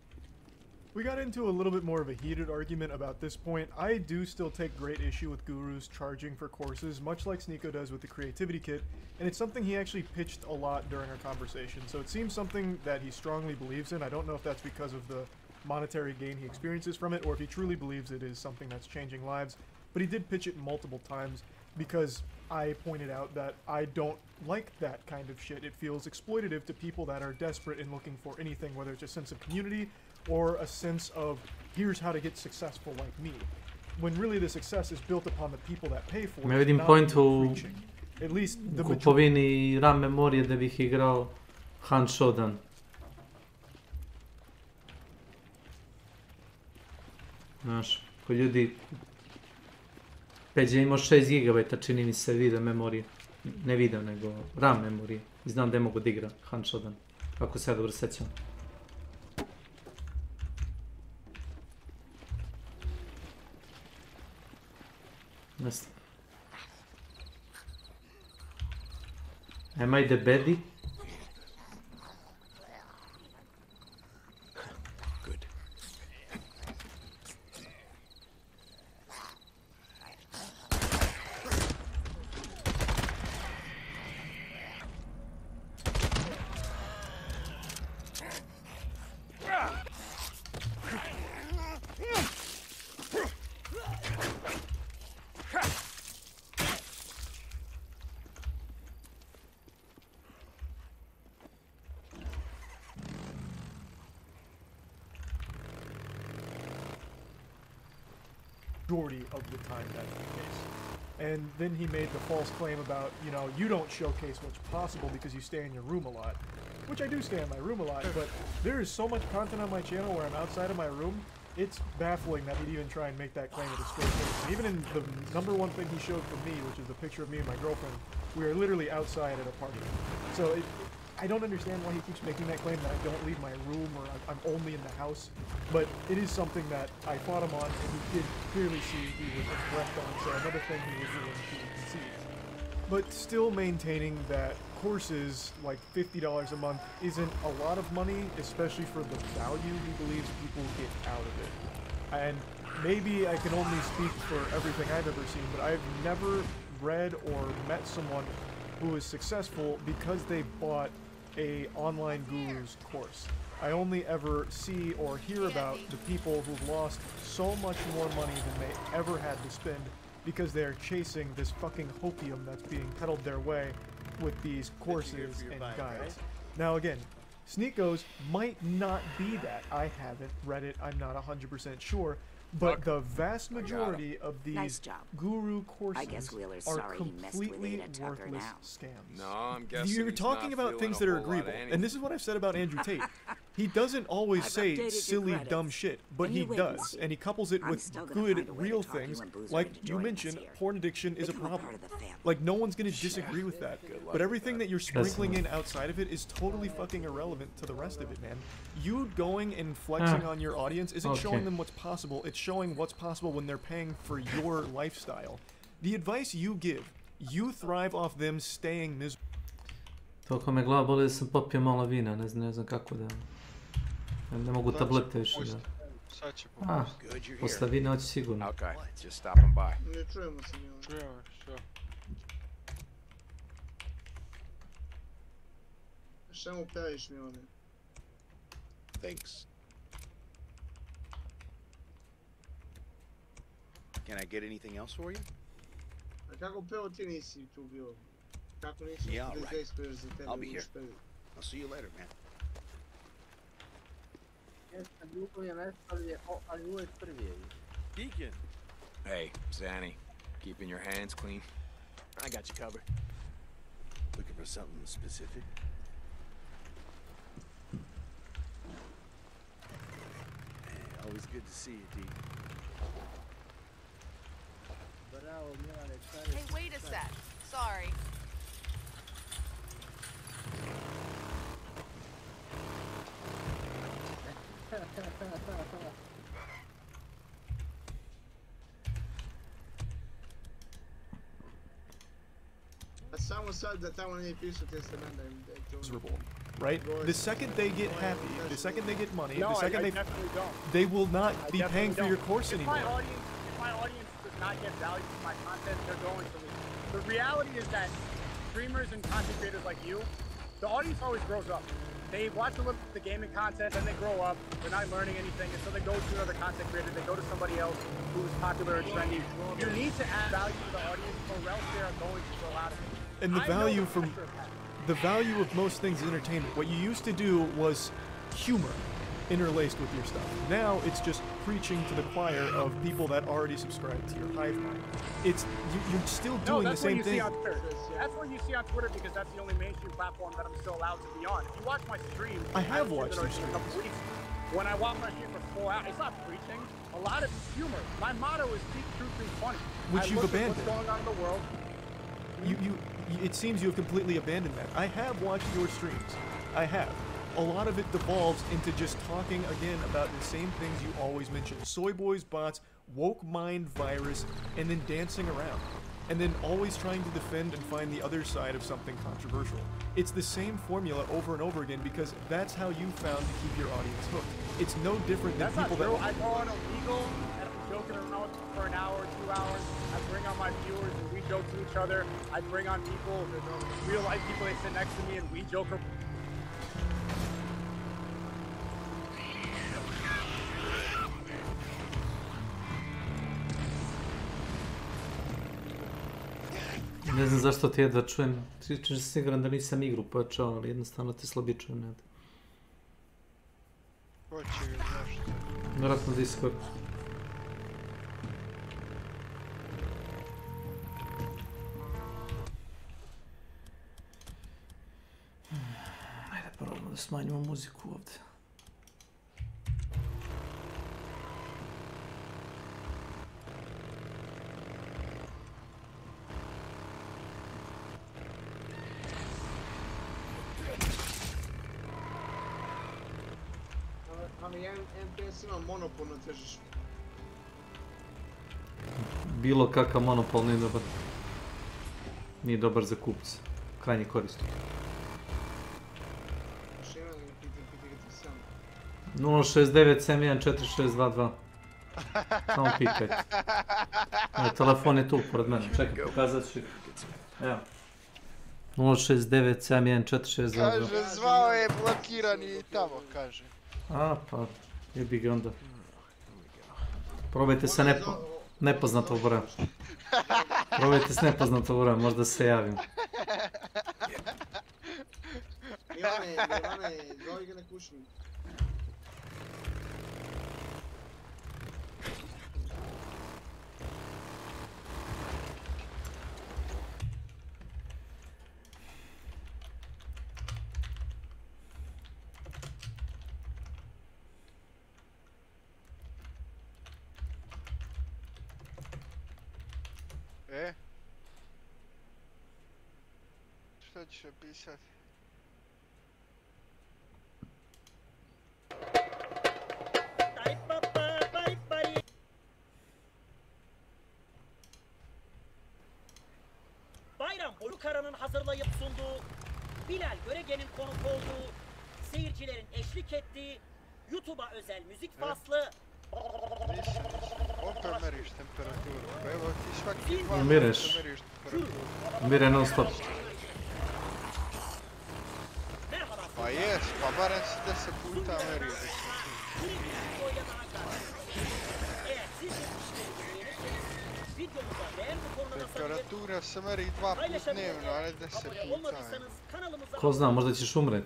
We got into a little bit more of a heated argument about this point. I do still take great issue with gurus charging for courses, much like Sneeko does with the creativity kit, and it's something he actually pitched a lot during our conversation, so it seems something that he strongly believes in. I don't know if that's because of the monetary gain he experiences from it, or if he truly believes it is something that's changing lives, but he did pitch it multiple times because I pointed out that I don't like that kind of shit. It feels exploitative to people that are desperate and looking for anything, whether it's a sense of community or a sense of, here's how to get successful like me. When really the success is built upon the people that pay for it. Ne vidim point u At least the kupovini RAM memorije da bih igrao Hand Shodan. Znaš, ko ljudi... Peđa imao 6 GB, čini mi se video memorije. Ne video, nego RAM memorije. I znam da je mogu da igra Hand Shodan. Ako se ja dobro sećam. Am I the baddie? Good. Majority of the time that's the case. And then he made the false claim about, you know, you don't showcase what's possible because you stay in your room a lot. Which I do stay in my room a lot, but there is so much content on my channel where I'm outside of my room it's baffling that he'd even try and make that claim at a straight face. Even in the number one thing he showed for me, which is the picture of me and my girlfriend, we are literally outside at a party. So I don't understand why he keeps making that claim that I don't leave my room or I'm only in the house. But it is something that I fought him on, and he did clearly see he was incorrect on. So another thing he was willing to concede. But still maintaining that courses like $50 a month isn't a lot of money, especially for the value he believes people get out of it. And maybe I can only speak for everything I've ever seen, but I've never read or met someone who was successful because they bought a online guru's course. I only ever see or hear about the people who've lost so much more money than they ever had to spend because they're chasing this fucking hopium that's being peddled their way with these courses and guides. Now again, Sneakos might not be that. I haven't read it, I'm not 100% sure, but the vast majority of these guru courses are completely worthless scams. No, I'm guessing You're he's talking not about feeling things a that are whole lot of agreeable, anything. and this is what I've said about Andrew Tate. He doesn't always say silly, dumb shit, but he does, and he couples it with good, real things, like you mentioned, porn addiction is a problem. Like, no one's gonna disagree with that, but everything that you're sprinkling in outside of it is totally fucking irrelevant to the rest of it, man. You going and flexing on your audience isn't showing them what's possible, it's showing what's possible when they're paying for your lifestyle. The advice you give, you thrive off them staying miserable. Toliko me glava boli da sam popio malo vina, ne znam kako da... Ne mogu tablete više da... A, posle vina hoće sigurno. Okay, just stopping by. Ne čujemo se mi. Čujemo, što? Šta mu praviš, Milane? Thanks. Can I get anything else for you? A kako prvo ti nisi tu bio? Kako nisi izvespeš za tebe? I'll be here. I'll see you later, man. Deacon. Hey, Zanny. Keeping your hands clean? I got you covered. Looking for something specific? Hey, always good to see you, Deacon. Hey, wait a sec. Sorry. Samo sad da tamo nije pisao testament da im miserable, right? The second they get happy, the second they get money, No, the second I definitely don't. they will not be paying for don't. your course If anymore. my audience does not get value from my content, they're going to leave. The reality is that streamers and content creators like you, the audience always grows up. They watch a little of the gaming content, then they grow up, they're not learning anything, and so they go to another content creator, they go to somebody else who's popular or trendy. You need to add value to the audience, or else they are going to grow out of it. And the value of most things is entertainment. What you used to do was humor interlaced with your stuff. Now it's just preaching to the choir of people that already subscribe to your hive mind. You're still doing the same thing. That's what you see on Twitter because that's the only mainstream platform that I'm still allowed to be on. If you watch my streams, I have watched your streams. When I watch my stream for 4 hours, it's not preaching. A lot of it's humor. My motto is speak truth and funny. Which you've abandoned. What's going on in the world? It seems you have completely abandoned that. I have watched your streams. I have. A lot of it devolves into just talking again about the same things you always mention. Soy boys, bots, woke mind virus, and then dancing around. And then always trying to defend and find the other side of something controversial. It's the same formula over and over again because that's how you found to keep your audience hooked. It's no different than people that... I go on Illegal and I'm joking around for an hour, 2 hours. I bring on my viewers and we joke to each other. I bring on people, real life people, they sit next to me and we joke around. Ne znam zašto ti jedva čujem, čujem se siguran da nisam igru počeo, ali jednostavno te slabije čujem, ne da. Ko će ga zašto? Vjerojatno Discord. Ajde probamo da smanjimo muziku ovdje. FPS ima monopol na tržištu. Bilo kakav monopol nije dobar. Nije dobar za kupca. Krajnji korisnik. 069-71-4622. Samo pikaj. Telefon je tu pored mene. Čekaj, pokazat ću. Evo. 069-71-4622. Kaže, zvao je blokiran i tamo, kaže. A, pa, jebi ga onda. Probajte se nepoznatog broja. Probajte s nepoznatog broja, možda se javim. Ivane, zove ga na kućnu. Što ćeš pisati? Bayram Bolukara'nın hazırlayıp sunduğu, Bilal Görege'nin konuk olduğu, seyircilerin eşlik ettiği, YouTube'a özel müzik faslı. Opet meriš temperaturu. Evo ti svaki dva Umireš. meriš temperaturu. Umire non stop. Pa jes, pa barem si 10 puta merio. Temperatura se meri 2 put dnevno, a ne 10 puta. Ko zna, možda ćeš umret.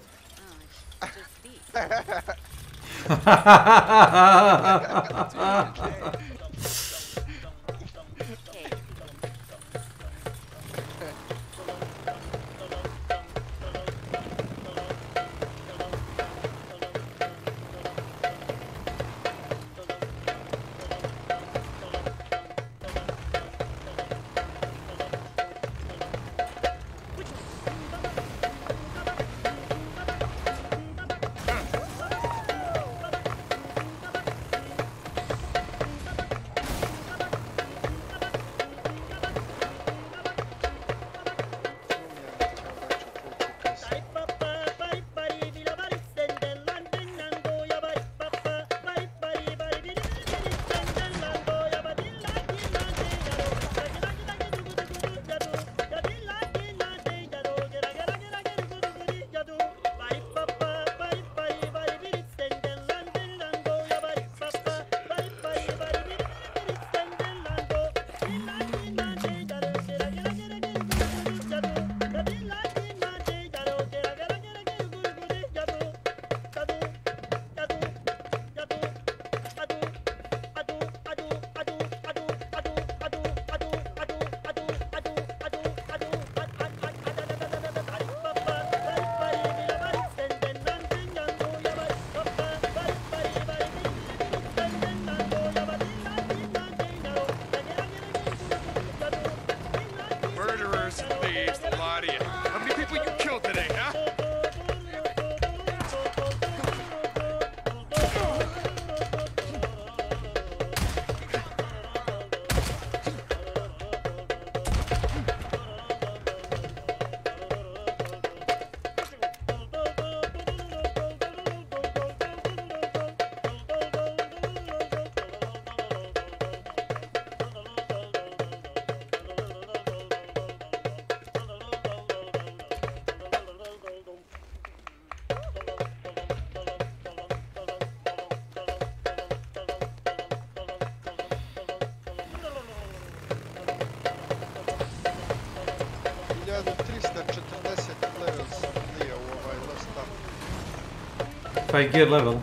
Taj gear level.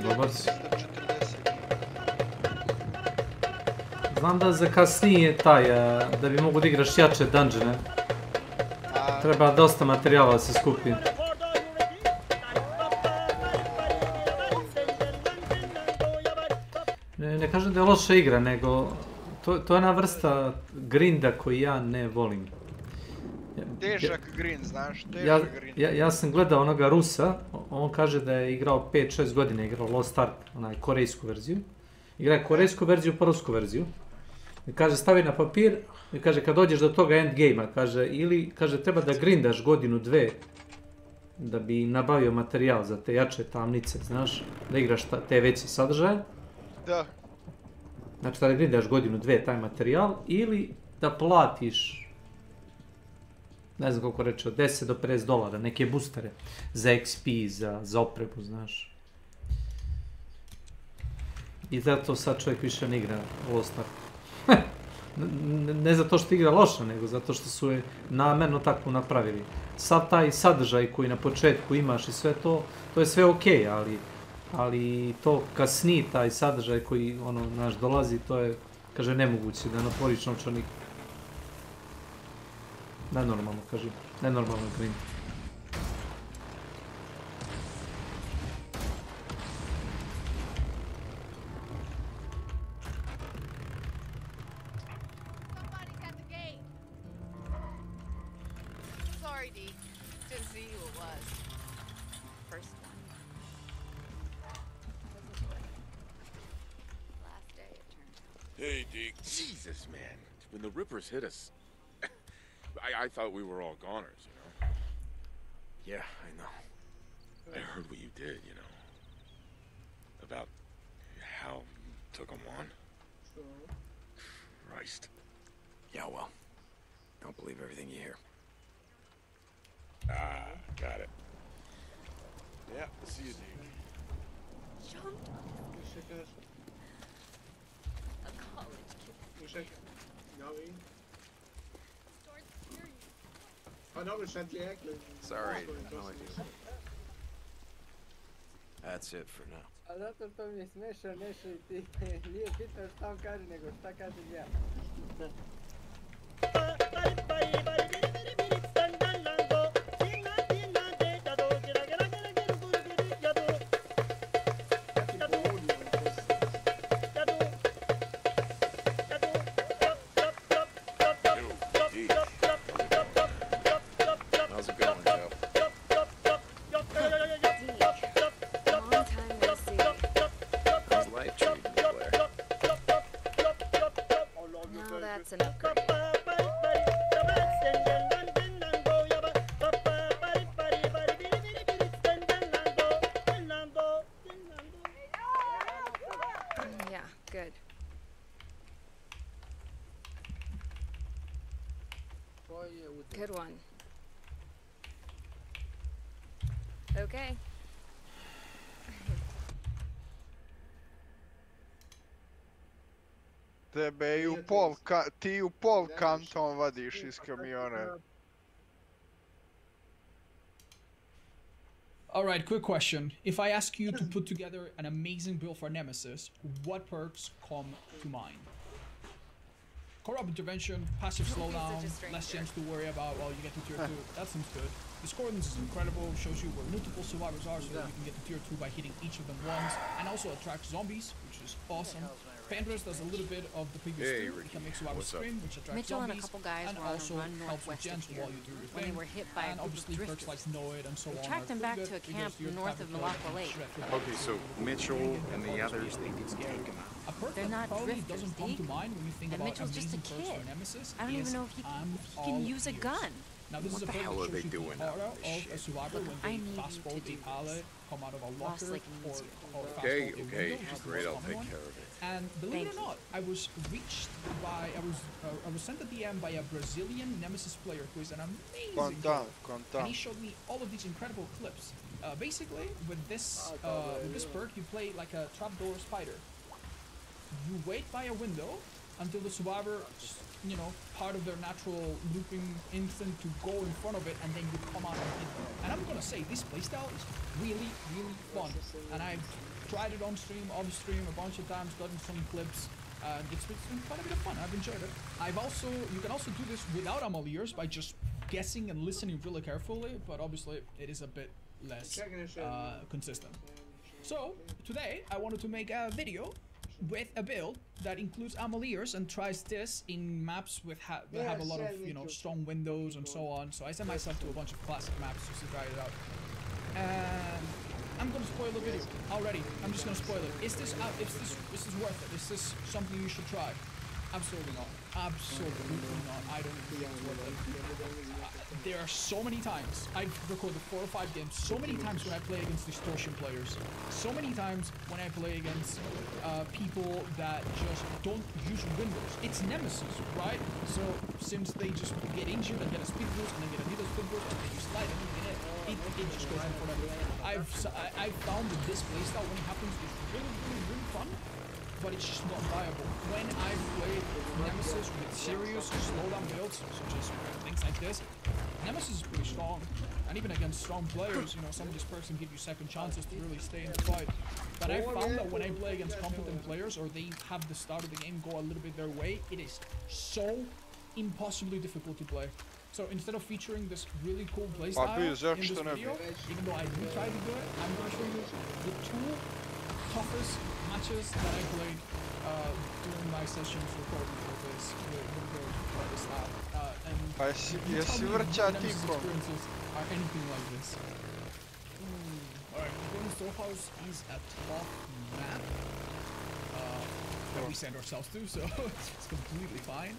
Dobar si. Znam da za kasnije taj, da bi mogu da igraš jače dungeone, treba dosta materijala da se skupi. Ne kažem da je loša igra, nego to je jedna vrsta grinda koju ja ne volim. Težak grind, znaš, težak grind. Ja sam gledao onoga Rusa, on kaže da je igrao 5-6 godina, igrao Lost Ark, onaj korejsku verziju. Igra korejsku verziju pa rusku verziju. I kaže stavi na papir i kaže kad dođeš do toga endgame-a, kaže ili kaže treba da grindaš godinu, dve da bi nabavio materijal za te jače tamnice, znaš, da igraš te veće sadržaje. Da. Znači da grindaš godinu, dve taj materijal ili da platiš ne znam koliko reče, od 10 do $50, neke boostere za XP, za opremu, znaš. I zato sad čovjek više ne igra Lost Ark. Ne zato što igra loša, nego zato što su je namerno tako napravili. Sad taj sadržaj koji na početku imaš i sve to, to je sve okej, ali to kasnije taj sadržaj koji naš dolazi, to je, kaže, nemoguće da natvoriš novčanik. Nenormalno, kažem. Nenormalno grind. Sorry, D. Didn't see who it was. First one. Last day, it turned out. Hey, Deke. Jesus, man. When the Rippers hit us, I thought we were all goners, you know? Yeah, I know. I heard what you did, you know? About how you took them on. Christ. Yeah, well, don't believe everything you hear. Ah, got it. Yeah, see you, Deke. Jumped a college kid. Sorry, apologies. That's it for now. A zato to mi je smešao nešto i ti nije bitno šta on kaže, nego šta kažem ja. That's an upgrade. Yeah, good. Good one. Okay. Tebe i ti u pol kanton vadiš iz kamiona. Alright, quick question. If I ask you to put together an amazing build for Nemesis, what perks come to mind? Corrupt intervention, passive slowdown, less chance to worry about while you get to tier 2. That seems good. Discordance is incredible, shows you where multiple survivors are so that you can get to tier 2 by hitting each of them once, and also attracts zombies, which is awesome. Pandress does a little bit of the previous two, which can make survivors scream, which attracts Mitchell zombies, and a couple guys and were on also a run helps with northwest gens of here while you do your when thing. they were hit by a And group of obviously perks like drifters. Noid and so We on tracked are them pretty back to good a camp because you're north of kind Malacca Lake. Okay, so Mitchell and the others, they did take him out. A perk They're that not probably drifters, doesn't come to Deke. mind when you think And about Mitchell's just a amazing perks kid. for Nemesis I don't even is know if he all can use a ears. gun. Now this What is a the perk hell that are they shows you doing the out aura of this of a shit? survivor Look, when I they need fast you forward to a do pallet, come out of a locker, Like needs you. or fast Okay, forward a okay, window, which is the great, most I'll common take one. care of it. And believe it or Thank not, I was sent a DM by a Brazilian Nemesis player who is an amazing player. And he showed me all of these incredible clips. Basically, with this perk, you play like a trapdoor spider. You wait by a window until the survivor, you know, part of their natural looping instinct to go in front of it, and then you come out and hit them. And I'm gonna say, this playstyle is really, really fun. And I've tried it on stream, off stream, a bunch of times, gotten some clips. It's been quite a bit of fun. I've enjoyed it. You can also do this without Amaliers by just guessing and listening really carefully, but obviously it is a bit less consistent. So today I wanted to make a video with a build that includes ammo ears and tries this in maps with that have a lot of, you know, strong windows and so on. So I sent myself to a bunch of classic maps just to try it out. And I'm gonna spoil the video already. I'm just gonna spoil it. Is this worth it? Is this something you should try? Absolutely not. Absolutely not. I don't think it's worth it. There are so many times I've recorded 4 or 5 games. So many times when I play against distortion players. So many times when I play against people that just don't use windows. It's Nemesis, right? So since they just get injured and get a speed boost and then get another speed boost and then you slide and then it just goes on forever. I've found that this playstyle when it happens is really fun. But it's just not viable. When I've played Nemesis with serious slowdown builds, such as things like this, Nemesis is pretty strong. And even against strong players, you know, some of these perks can give you second chances to really stay in the fight. But I found that when I play against competent players, or they have the start of the game go a little bit their way, it is so impossibly difficult to play. So instead of featuring this really cool playstyle in this video, even though I do try to do it, I'm going to show you the 2 toughest matches that I played during my sessions recording for this lab. And experiences are anything like this. Alright, Golden Storehouse is a tough map that we send ourselves to, so it's completely fine.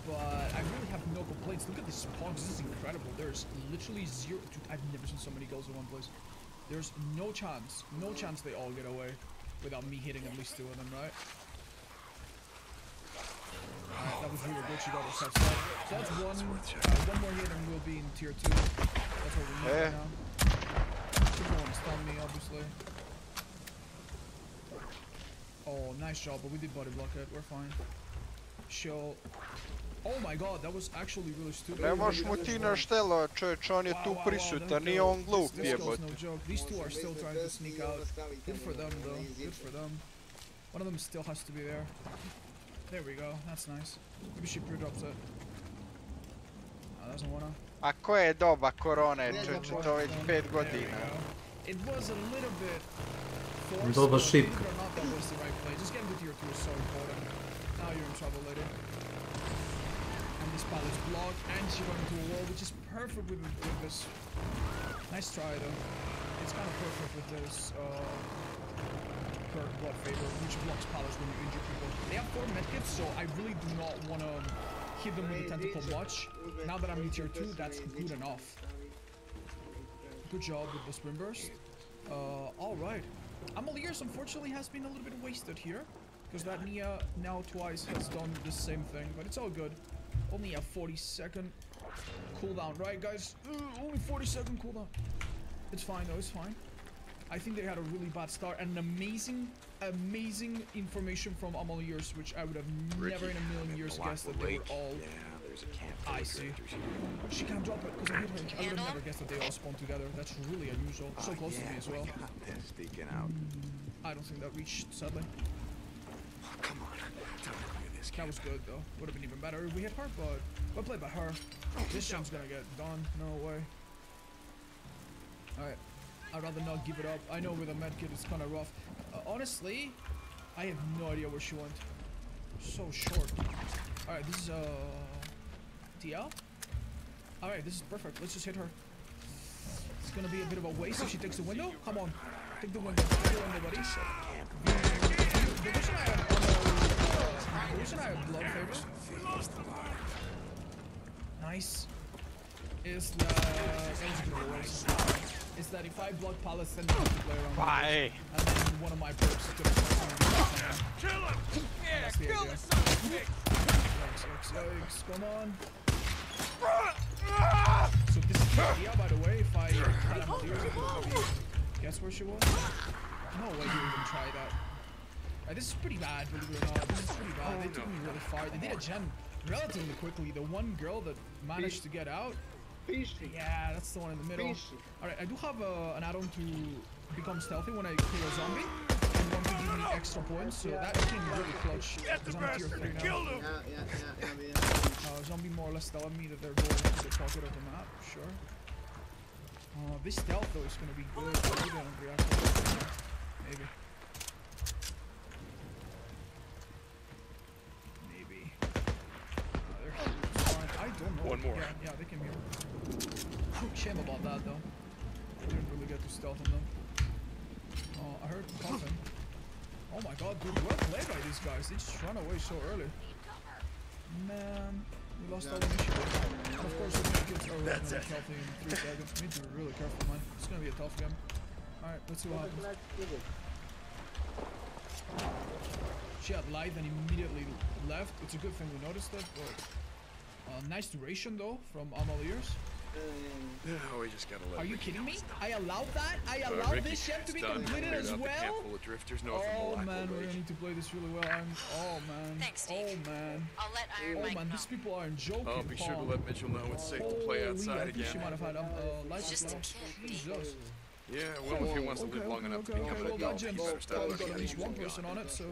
But I really have no complaints. Look at this spawns, this is incredible. There's literally zero. Dude, I've never seen so many goals in one place. There's no chance they all get away without me hitting at least 2 of them, right? Alright, that was really good. She got herself set. So that's one more hit and we'll be in tier 2. That's what we need right now. She don't want to stun me, obviously. Oh, nice job, but we did body block it. We're fine. She'll... Oh my god, that was actually really stupid. Ne možeš mu ti na štelo, čovječ, on je tu prisutan, nije on glup jebote. No joke. These 2 are still trying to sneak out. Good for them though, good for them. One of them still has to be there. There we go, that's nice. Maybe she pre-drops it. No, doesn't wanna. A koje je doba korone, čovječ, to već 5 godina. It was a little bit forced, doba šipka. That was the right play. Just getting to tier 2 is so important. Now you're in trouble, lady. And this pallet's blocked, and she went into a wall, which is perfect with this. Nice try though. It's kind of perfect with this perk blood favor, which blocks pallets when you injure people. They have 4 medkits, so I really do not want to hit them with the tentacle much. Now that I'm in tier 2, that's good enough. Good job with the sprint burst. Alright. Ameliers unfortunately has been a little bit wasted here, because that Nia now twice has done the same thing, but it's all good. Only a 40-second cooldown, right guys? Only 40-second cooldown. It's fine though, it's fine. I think they had a really bad start and an amazing information from Ameliers, which I would have never in a million years guessed that they were all... I see. She can't drop it because I hit her. I would have never guessed that they all spawned together. That's really unusual. So close to me as well. I don't think that reached, sadly. Come on. That was good though. Would have been even better if we hit her, but well played by her. This shot's gonna get done. No way. Alright. I'd rather not give it up. I know with a medkit it's kind of rough. Honestly, I have no idea where she went. So short. Alright, this is TL? Alright, this is perfect. Let's just hit her. It's gonna be a bit of a waste if she takes the window. Come on. Take the window. Take the window, buddy. The reason I have blood favors. Nice. Is that if I block pallets, then I have to play around. Bye. And then one of my perks is gonna kill him! Yeah, kill this Yikes, come on. So this is the idea, by the way, if I had a Ameliers, guess where she was? No way you even try that. This is pretty bad, believe it or not. This is pretty bad. They took me really far. They did a gen relatively quickly. The one girl that managed to get out. Yeah, that's the one in the middle. Alright, I do have an add-on to become stealthy when I kill a zombie. And one to give me extra points, so that came really clutch. Because I'm tier 3 now. Zombie more or less telling me that they're going into the pocket of the map, sure. This stealth though is gonna be good. Maybe I don't react. Maybe. Shame about that though. I didn't really get to stealth on them. Oh, I heard coughing. Oh my god, dude, well played by these guys. They just run away so early. Man, we lost all the initiative. And of course, the kids are running healthy in 3 seconds. We need to be really careful, man. It's gonna be a tough game. Alright, let's see what happens. She had light and immediately left. It's a good thing we noticed it, but nice duration though from Amaliers. Oh, we just gotta let. Are you kidding me? I allowed that? I allowed this ship to be completed as well? Oh man, we're gonna need to play this really well. Oh man. Thanks, oh man. I'll let Iron Mike man, these people aren't joking. I'll be sure to let Mitchell know it's safe to play outside again. She might have had life Just a kid. Jesus. Yeah, well, if he wants to live long enough to become an adult, he better start Probably got looking at at least these one person on it, so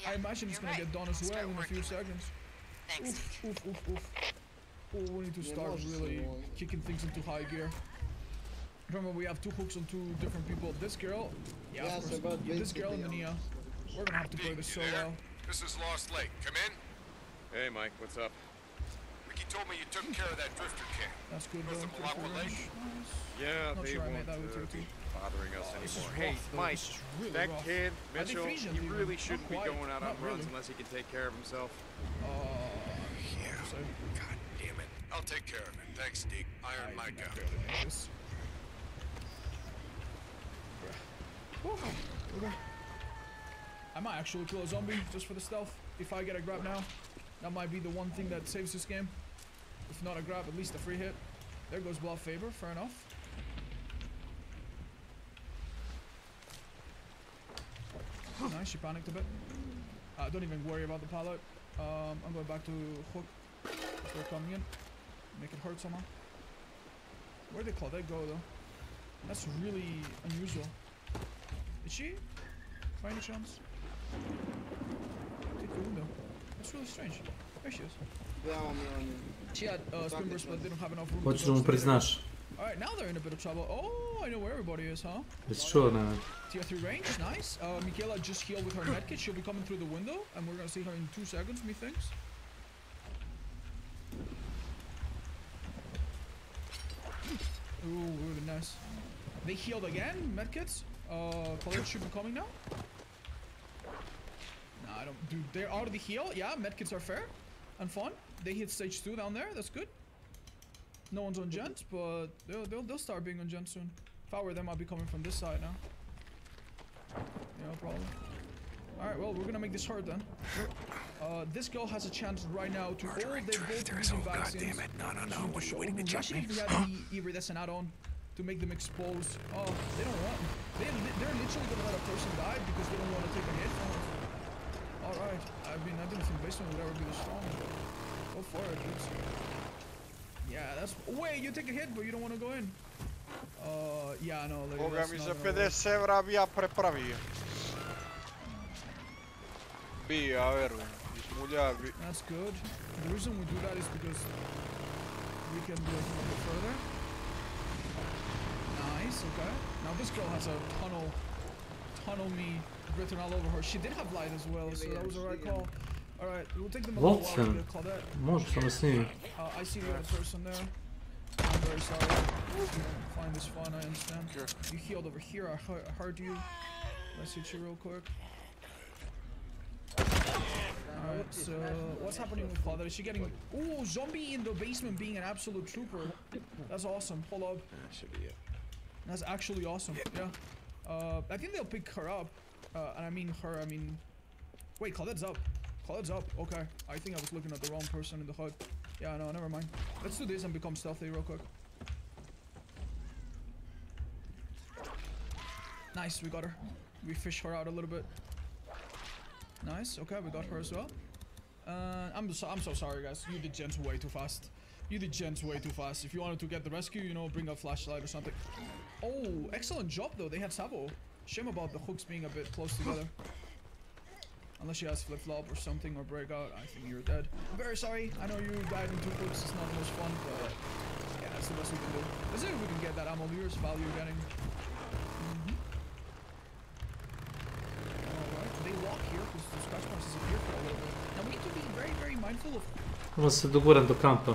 I imagine it's gonna right. get done as well in a few Start seconds. Thanks. Oof. Oh, we need to start really kicking things into high gear. Remember, we have 2 hooks on 2 different people. This girl, yeah, of course. This girl and the Nia. We're gonna have to play this so well. This is Lost Lake. Come in. Hey, Mike, what's up? Ricky told me you took care of that drifter camp. That's good, North of Malacca Lake. Yeah, Not they sure I won't made that with be you. bothering us This is anymore. rough, Hey, though. Mike, This is really that rough. kid, Are they Mitchell, Frisian he even? really Not shouldn't be quite. going out on Not runs really. unless he can take care of himself. Yeah. God damn it. I'll take care of it. Thanks, Deke. Iron Mike out. Okay. I might actually kill a zombie just for the stealth. If I get a grab now, that might be the one thing that saves this game. If not a grab, at least a free hit. There goes Bluff Favor, fair enough. Nice, she panicked a bit. Don't even worry about the pallet. I'm going back to hook before coming in. Make it hurt somehow. Where'd the Claudette go though? That's really unusual. Is she? By any chance? Take the window. That's really strange. There she is. She had spin burst but didn't have enough room. Hoćeš da mu priznaš? Alright, now they're in a bit of trouble. Oh, I know where everybody is, huh? It's true, man. Tier 3 range, nice. Michaela just healed with her medkit. She'll be coming through the window, and we're gonna see her in 2 seconds, methinks. Ooh, really nice. They healed again, medkits. Colette should be coming now. Nah, I don't. Dude, they're out of the heal. Yeah, medkits are fair and fun. They hit stage 2 down there. That's good. No one's on gent, but they'll start being on gent soon. If I were them, I'd be coming from this side now. Yeah, no problem. Alright, well, we're gonna make this hard then. This girl has a chance right now to... Oh, they're both using vaccines. God damn it. No. What are you waiting to jump me? If we had the iridescent add-on to make them exposed. Oh, they don't want... They're literally gonna let a person die because they don't want to take a hit from us. Alright. I mean, I didn't think basement would ever be this strong. Go for it, dudes. Yeah, that's... Wait, you take a hit, but you don't want to go in. Yeah, no, lady, Boga that's mi not za gonna work. 50 evra bi ja prepravio. Bi, ja verujem. Ismulja bi. That's good. The reason we do that is because we can do it a little bit further. Nice, okay. Now this girl has a tunnel me written all over her. She did have light as well, so that was the right call. Alright, we'll take them a little while to get Claudette. Može samo s njim. I see the other person there. I'm very sorry. You find this fun, I understand. You healed over here, I heard you. Let's hit you real quick. Alright, so what's happening with Claudette? Is she getting... Ooh, zombie in the basement being an absolute trooper. That's awesome. Hold up. That should be it. That's actually awesome, yeah. I think they'll pick her up. And I mean her, I mean... Wait, Claudette's up. Claudette's up, okay. I think I was looking at the wrong person in the HUD. Yeah, no, never mind. Let's do this and become stealthy real quick. Nice, we got her. We fished her out a little bit. Nice, okay, we got her as well. I'm so sorry, guys. You did gens way too fast. You did gens way too fast. If you wanted to get the rescue, you know, bring a flashlight or something. Oh, excellent job though. They had Savo. Shame about the hooks being a bit close together. Unless she has flip-flop or something or breakout, I think you're dead. I'm very sorry. I know you died in 2 hooks. It's not the most fun, but yeah, that's the best we can do. Let's see if we can get that Amaliers value getting. Alright, they walk here because the scratch marks disappear for a little bit. Now we need to be very, very mindful of... Moramo se doguram do kampa.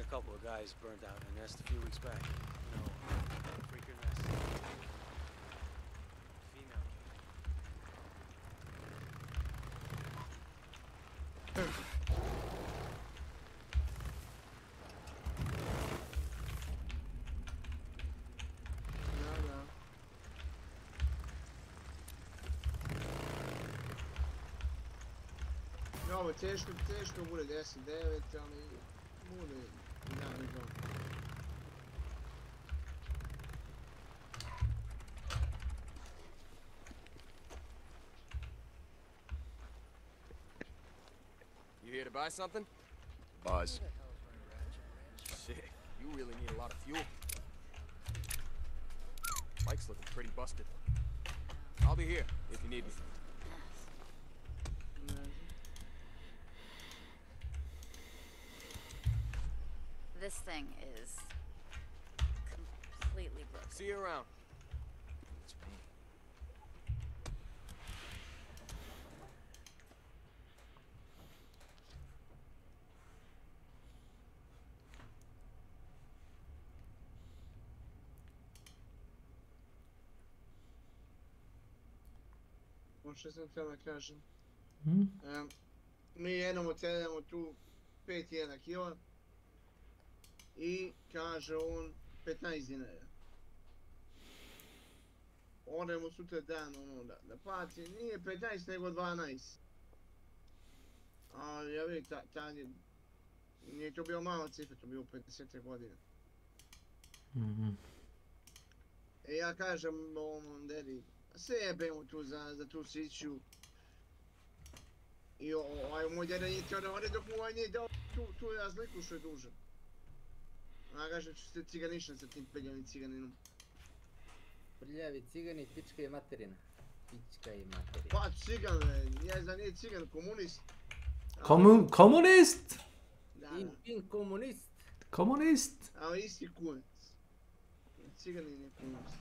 couple of guys burnt out a nest a few weeks back. No, freaker nest. Female. Ovo teško bude 10-9, ali bude jako dobro. You here to buy something? Buzz. Shit, you really need a lot of fuel. Bike's looking pretty busted. I'll be here if you need me. This thing is completely broken. See you around. Što sam htio da kažem. Hmm? Mi jednom otelemo tu 5,1 kila i kaže on 15 dinara. Odemo sutra dan ono da plati, nije 15 nego 12. Ali ja vidim, tad je, nije to bio mala cifra, to bio 50 godina. I ja kažem ovom dedi, sve jebemo tu za tu siću. I moj deda nije htio da ode dok mu nije dao tu razliku što je dužan. A kaže ću se ciganišan sa tim prljavim ciganinom. Prljavi cigani, pička i materina. Pička i materina. Pa cigan, ja znam nije cigan, komunist. Komunist? In komunist. Komunist? Ali isti kurac. Ciganin je komunist.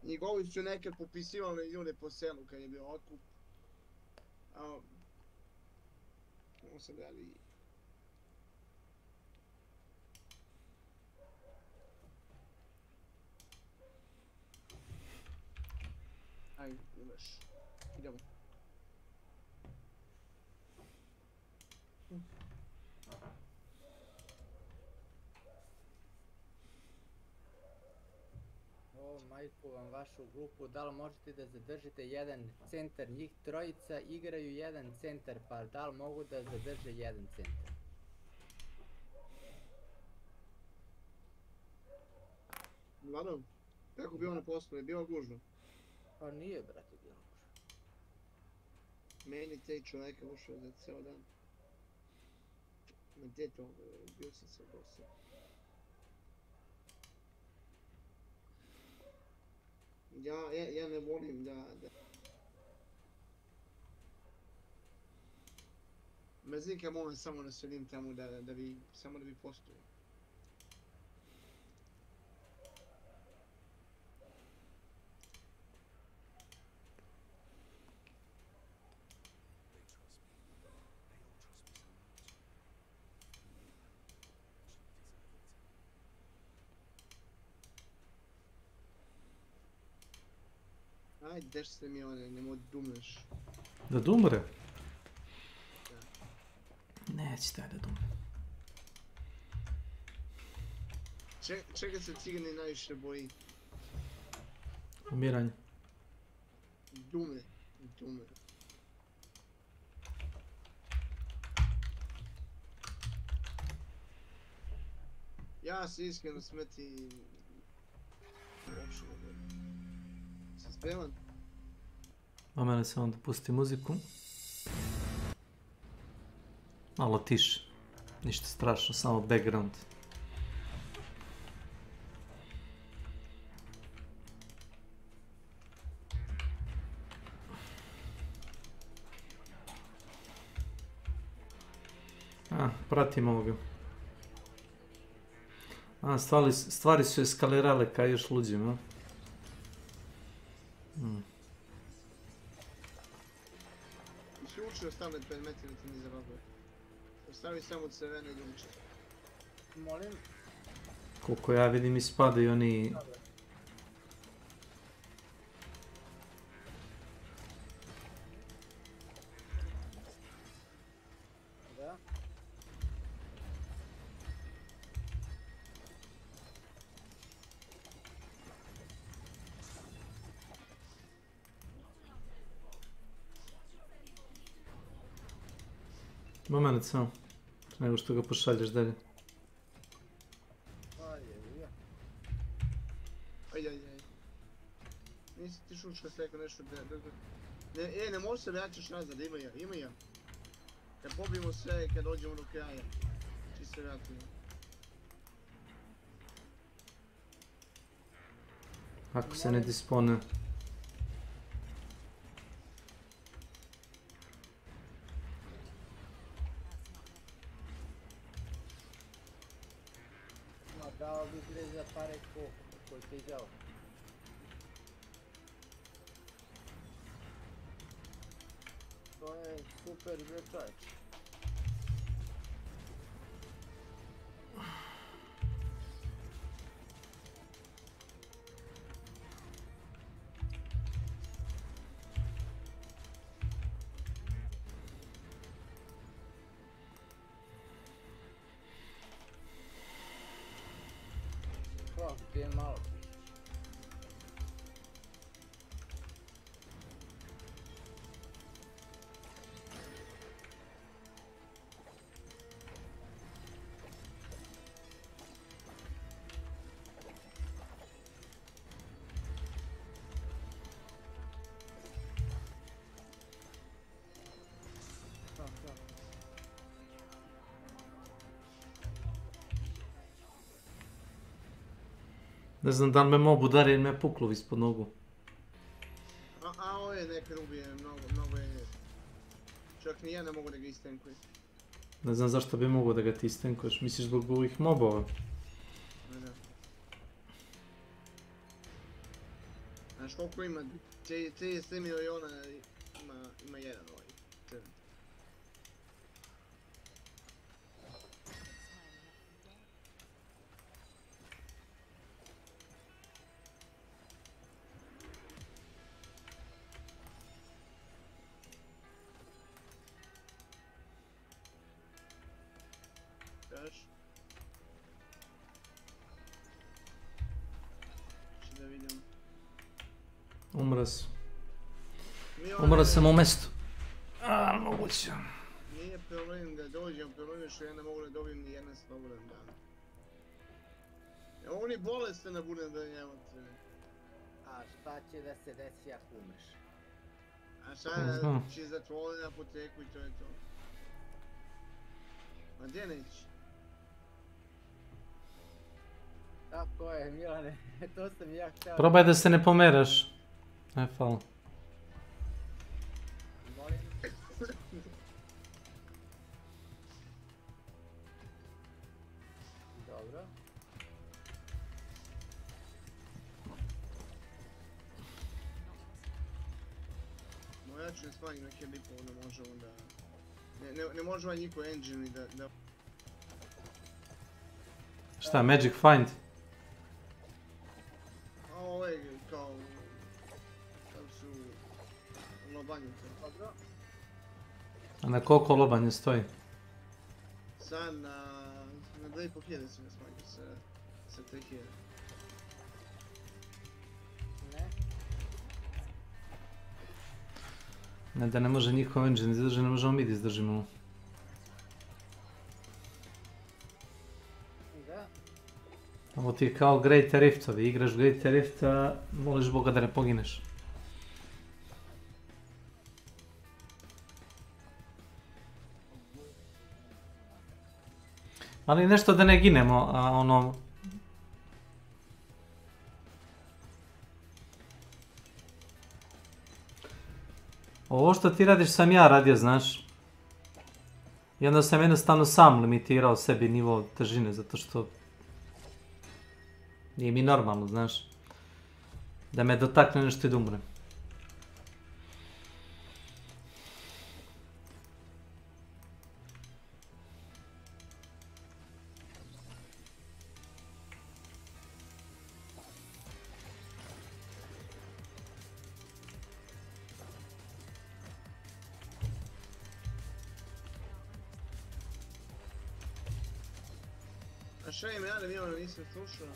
Njegovi su nekad popisivali ljude po selu kad je bio otkup. Ovo se dali... Ajde, ideš. Idemo. O, majku vam vašu grupu, da li možete da zadržite jedan centar? Njih trojica igraju jedan centar, pa da li mogu da zadrže jedan centar? Vlado, kako bi ono poslo, je bilo gužno? Pa nije, brate, bilo gužno. Meni te čovjeka ušao za ceo dan. Ma gdje to, bio sam sa bosom. Ja ne volim da... Mrzim kad moram samo da sedim tamo samo da bi postoji. Ajde, deš se mi one, nemoj da dumneš. Da dumre? Neće taj da dumre. Čega se cigani najviše boji? Umiranje. Dume. Ja se iskreno smeti... Si spreman? A mene se onda pusti muziku. Malo tiše. Ništa strašno, samo background. Pratimo ga. Stvari su eskalirale kao još luđim, a? Si učio stavljati predmeti da ti ne zabavuje. Ostavi samo crvene i drugiče. Molim? Koliko ja vidim ispadaju oni... Da. Moment samo. Nego što ga pošalješ dalje. Ajaj. Nisi ti šučka sve nešto ne možeš se vraćaš nazad, ima ja. Kad pobijemo sve, kad dođemo do kraja, či se vratimo. Ako se ne dispone. Dao bi gre za pare koji ti dao. To je super bre čovječ. Gdje je malo? Ne znam da li me mob udari ili me puklo ispod nogu. A ovo je neka ubije, mnogo je... Čak ni ja ne mogu da ga istenkujem. Ne znam zašto bi mogo da ga ti istenkuješ, misliš zbog ovih mobova? Ne. Znaš koliko ima? 33 miliona ima jedan ovaj. Umro sam u mestu. Moguće. Nije problem da dođem, problem je što ja ne mogu da dobijem ni jedan slobodan dan. Ja mogu ni bolestan da budem da njemu treba. A šta će da se desi ako umreš? A šta će zatvoriti apoteku i to je to. A gdje neći? Tako je, Milane, to sam ja htio. Probaj da se ne pomeraš. Ne, hvala. Dobro. Ja ću ne smanjim neke lipove, ne može onda... Ne može ovaj njihov engine da... Šta, Magic Find? A ovo je kao... Tam su... Lobanjice. Dobro. A na koliko lobanje stoji? Sad na 2.500 se ne smanjio sa 3.000. Ne da ne može njihov engine izdrži, ne možemo mi da izdržimo. Da. Ovo ti je kao Great Riftovi, igraš Great Rifta, moliš Boga da ne pogineš. Ali nešto da ne ginemo, a ono... Ovo što ti radiš sam ja radio, znaš. I onda sam jednostavno sam limitirao sebi nivo težine, zato što... Nije mi normalno, znaš. Da me dotakne nešto i da umrem. A šta im rade, mi ono nisam slušao.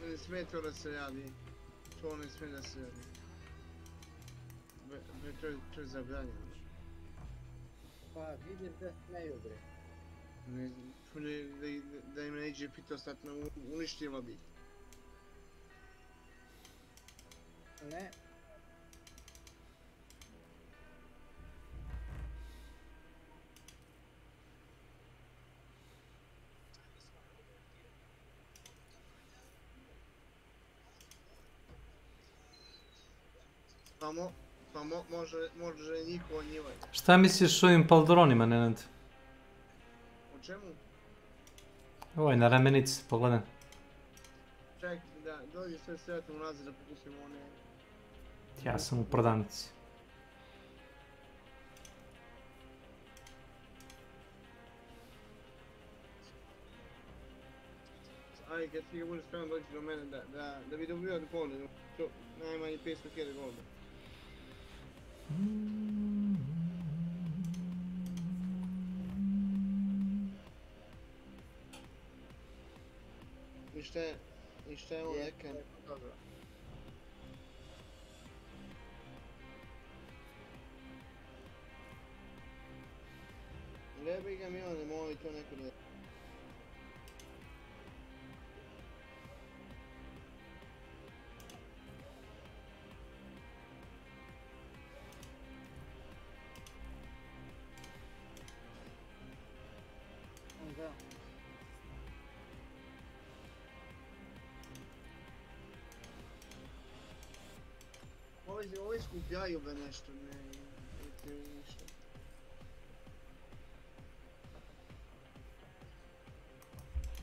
Ne smije to da se radi. To ne smije da se radi. To je zabranjeno. Pa vidim da smeju bre. Da im ne iđe pitostat me uništila bi. Ne. Pa može njihovo njivanje. Šta misliš o ovim paldoronima, Nenad? O čemu? Ovaj, na ramenici, pogledaj. Ček, da dođe sve sretom nazad da pokušamo one... Ja sam u prodavnici. Ajde, kad ti ga budeš spreman doći do mene da bi dobio od golda. Najmanje 500.000 golda. I šta je on rekao? Ne bi ga mi on, ne moj to neko da... Da. Ovi skupljaju be nešto, ne ništa.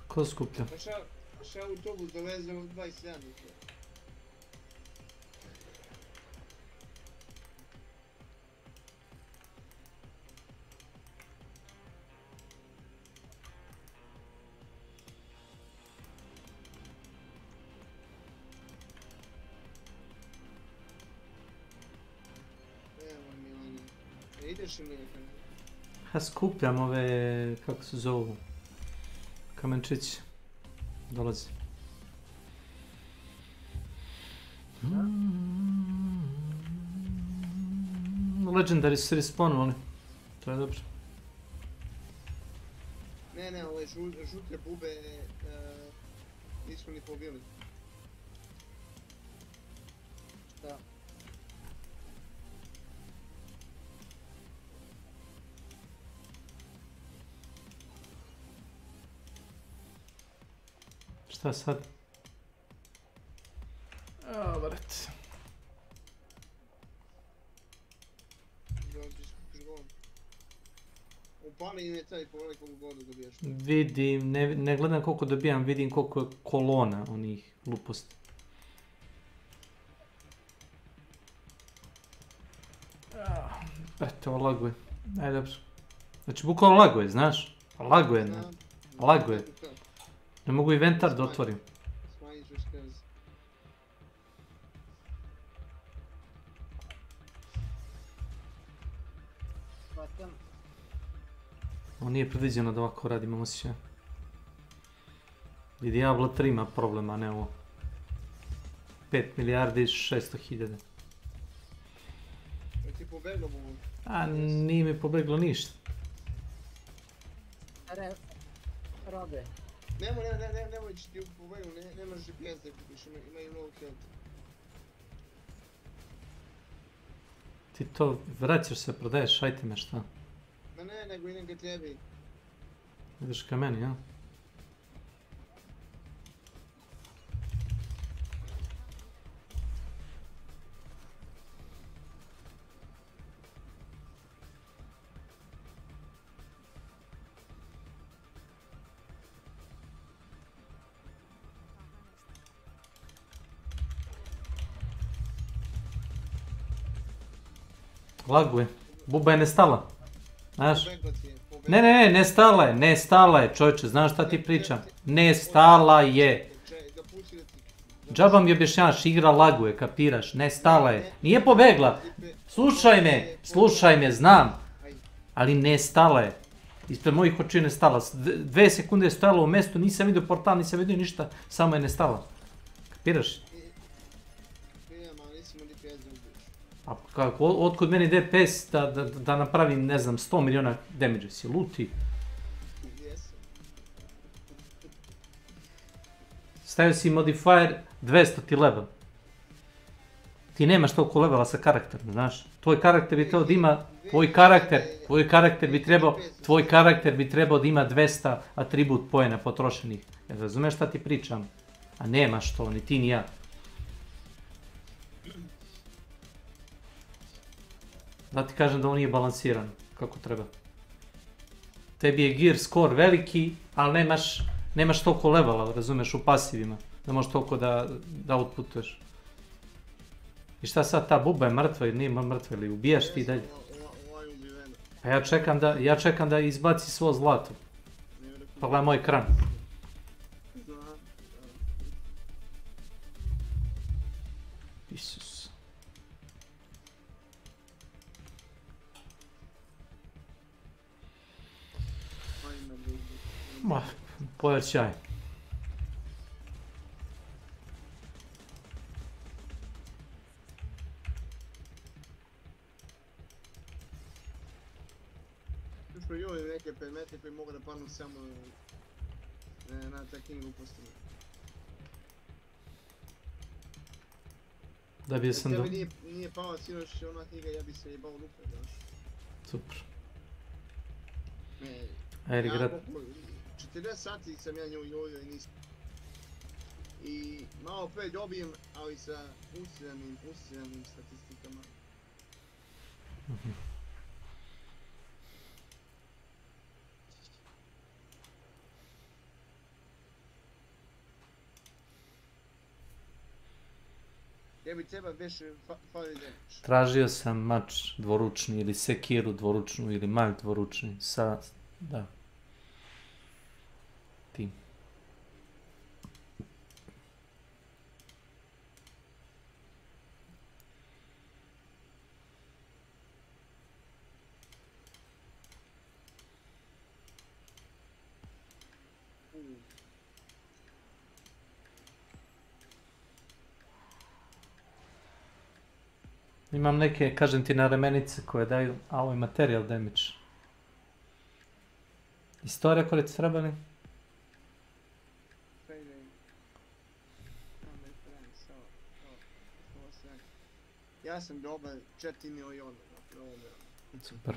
Ko skuplja? Šta autobus doveze u 27 ih? Ideš ili nekako? Ja skupljam ove, kako se zovu, kamenčići. Dolazi. Legendary su se respawnuli. To je dobro. Ne, ove žute bube nismo ni pobili. Da. Šta sad? Evo, bret. Upali im je taj pogledaj koliko goda dobijaš. Vidim, ne gledam koliko dobijam, vidim koliko je kolona onih gluposti. Eto, ovo laguje. Ajde, dobro. Znači, bukvalno laguje, znaš? Laguje, ne? Laguje. Ne mogu inventar da otvorim. Ovo nije predviđeno da ovako radi, imam osjećaj. I Diablo 3 ima problema, ne ovo. 5 milijardi i 600 hiljada. Je ti pobeglo mogu? A nije mi pobeglo ništa. Robe. Nemoj će ti pobeglo, ne možeš GPS da kupiš, imaju mnogo health. Ti to vraćaš se, prodaješ iteme, šta? Ma ne, nego idem ka tebi. Ideš ka meni, ja? Laguje. Buba je nestala. Znaš? Nestala je, čovječe, znaš šta ti pričam? Nestala je. Džaba mi objašnjavaš, igra laguje, kapiraš, nestala je. Nije pobegla. Slušaj me, znam. Ali nestala je. Ispred mojih očiju nestala. 2 sekunde je stojala u mjestu, nisam vidio portal, nisam vidio ništa, samo je nestala. Kapiraš? A kako, otkud meni DPS da napravim, ne znam, 100 miliona damage, si luti? Stavio si modifier 200 ti level. Ti nemaš toliko levela sa karakterom, znaš. Tvoj karakter bi trebao da ima, tvoj karakter bi trebao da ima 200 atribut poena potrošenih. Jer razumeš šta ti pričam? A nemaš to, ni ti ni ja. Da ti kažem da on nije balansiran kako treba. Tebi je gear score veliki, ali nemaš toliko levela, razumeš, u pasivima. Ne možeš toliko da outputuješ. I šta sad, ta buba je mrtva ili nije mrtva ili ubijaš ti dalje? Pa ja čekam da izbaci svo zlato. Pa gledaj moj ekran. Isus. Ma, pojad sjaj. Smo imali neke predmete koji mogu da padnu samo na takim glupostima. Da bi sam Tebi nije pao sinoć ona knjiga, ja bi se jebao lupe, znaš. Super. Ja 40 sati sam ja nju jojio i nisam. I malo pre dobijem, ali sa usiranim statistikama. Tebi treba više fali damage. Tražio sam mač dvoručni ili sekiru dvoručnu ili malj dvoručni sa, da. Tim. Imam neke, kažem ti, na remenice koje daju, a ovo je material damage. Istorija koje ti trebali? Ja sam dobar 4 miliona. Super.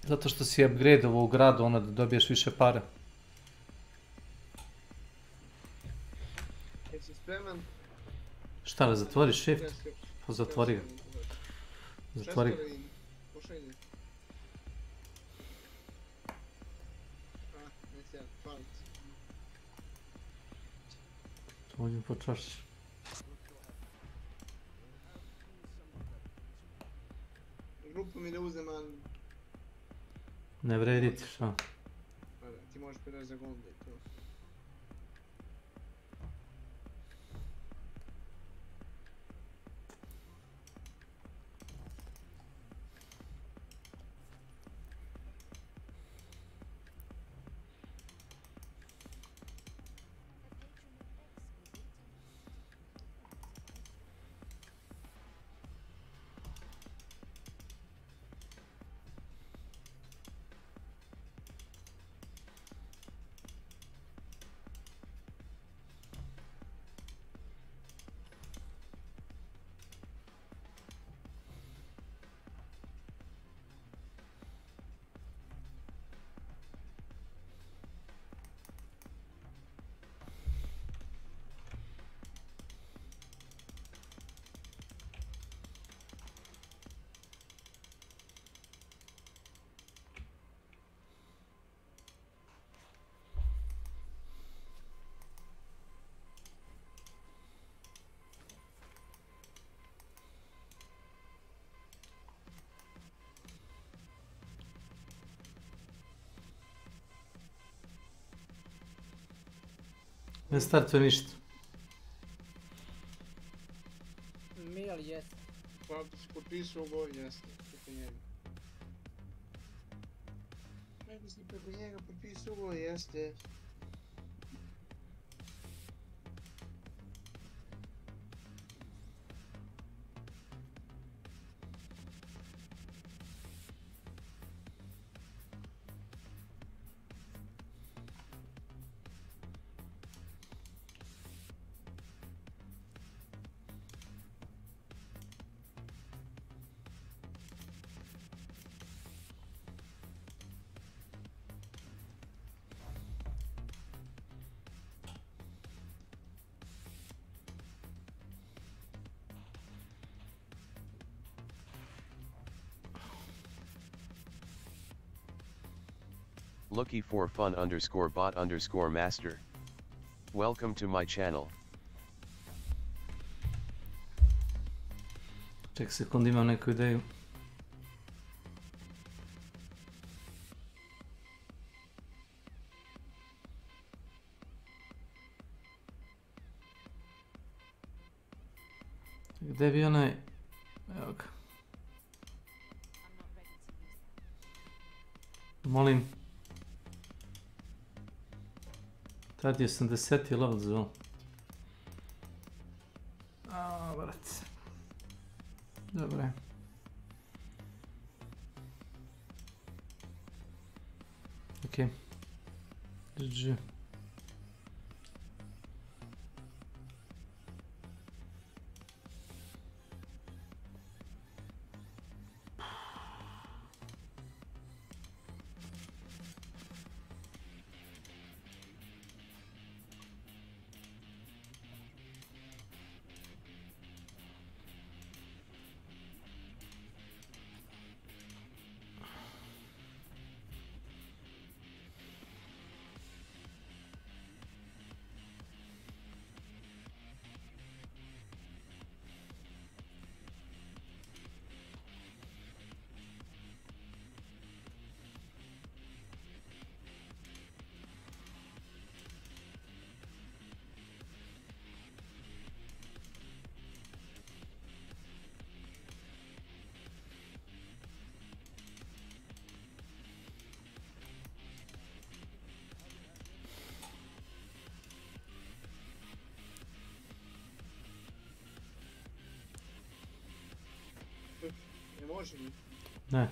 Zato što si upgradeovao u gradu, ono da dobiješ više para. Jesi spreman? Šta da zatvoriš shift? Pa zatvori ga. Zatvori ga. Ovdje počaš. Grupu mi da uzemam. Ne vredi ti, šta? Ti možeš predaći za gonde i to. Ne startuje ništa. Mil jeste. Pa ako si potpisao ugovor, jeste. Preko njega. Ako si preko njega potpisao ugovor, jeste. Looky for fun _ bot _ master. Welcome to my channel. Ček sekund, imam neku ideju. Gdje bi onaj... Evo ga. Molim. Tad je 80. level zove. A, brat. Dobre. Okej. GG. Ne može mi? Ne.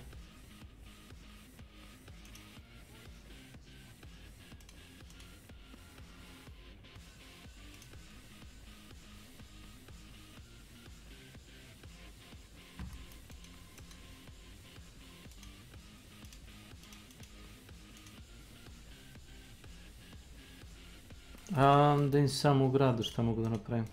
Da im samo u gradu šta mogu da napravim.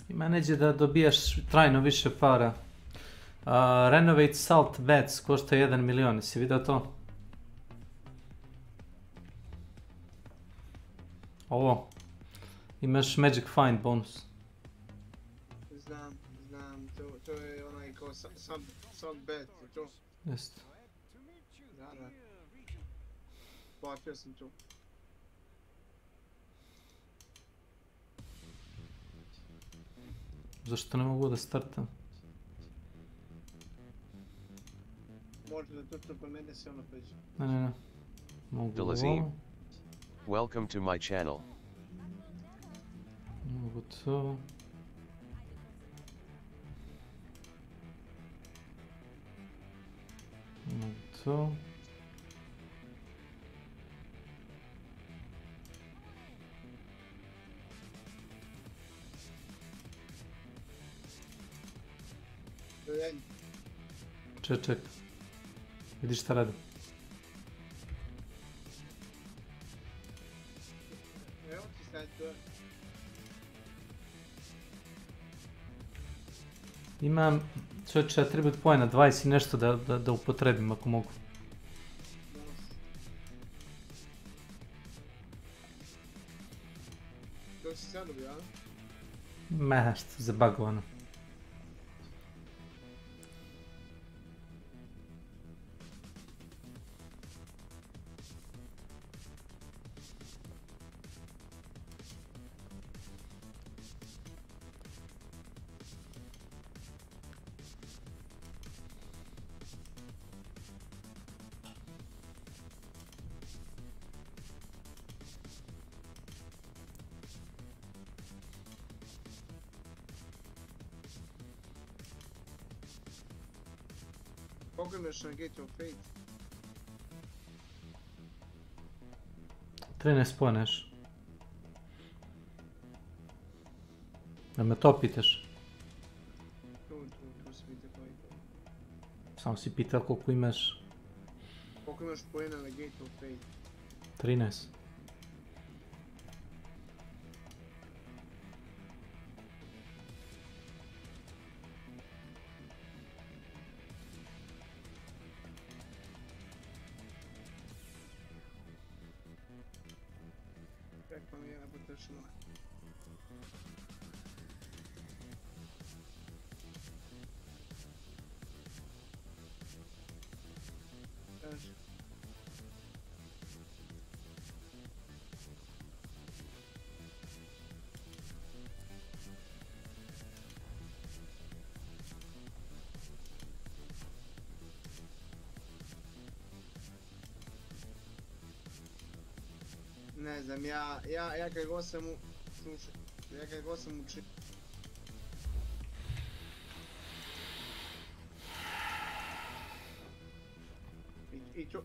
Ima neđe da dobijaš trajno više para. Renovate Salt Beds košta 1 milion, jesi vidio to? Ovo. Imaš Magic Find bonus. Znam, to je onaj kao Salt Bed, to? Jeste. Da. Platio sam to. Zašto ne mogu da startam? Možda da to promene se ono priđe. Ne. Mogu Delazim. ovo. Welcome to my channel. Mogu to. Mogu to. Ček. Vidiš šta radi. Evo ti sad to. Imam čovječe attribute point 20 i nešto da upotrebim ako mogu. To si sad dobio, a? Meh, što zabagovano. Koliko imaš na Gate of Fate? 13 poneš. Da me to pitaš? Tu se pita koji to. Samo si pitao koliko imaš. Koliko imaš poena na Gate of Fate? 13. Kako mi je napotačno? Kaži. Ne znam, ja kad god sam u... Slušaj, ja kad god sam učio... I to...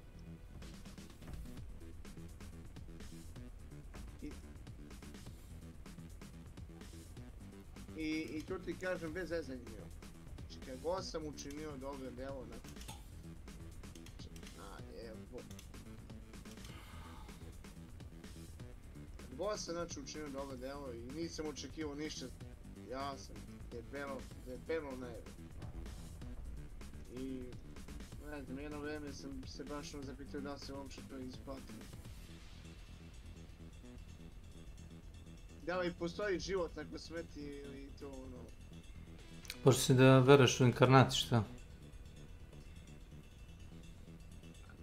I to ti kažem bez zezanja. Znači, kad god sam učinio dobro delo, znači... Evo... God sam znači učinio dobro delo i nisam očekivao ništa. Ja sam debelo najbolje. I... Ne znam, jedno vrijeme sam se baš zapitao da se uopće to isplatilo. Da li postoji život nakon smrti ili to ono... Pošto si da veruješ u inkarnaciju, šta?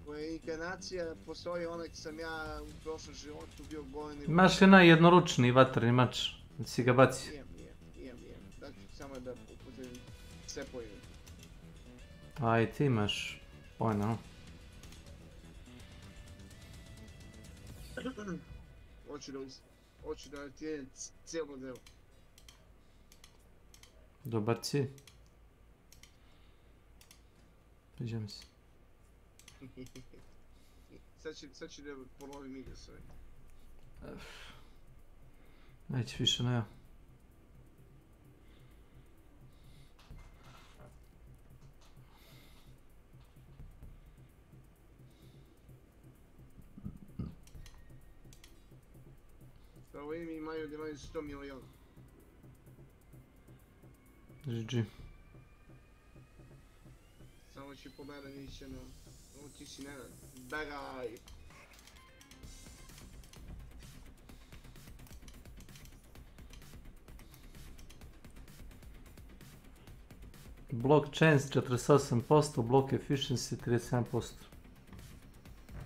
Ako je inkarnacija, postoji onak sam ja u prošlom životu bio boljen... Imaš li onaj jednoručni vatreni mač? Da si ga bacio? Imam. Znači samo da upotrebim sve pojene. A i ti imaš pojena. Hoću da ti je cijelo delo. Dobar si. Viđam se. Sad ću da polovim igre sve. Neće više na ja. Ovo imaju 100 milijuna. GG. Samo će pobeda ići na... Ovo ti si Nenad. Begaj! Block chance 48%, block efficiency 37%.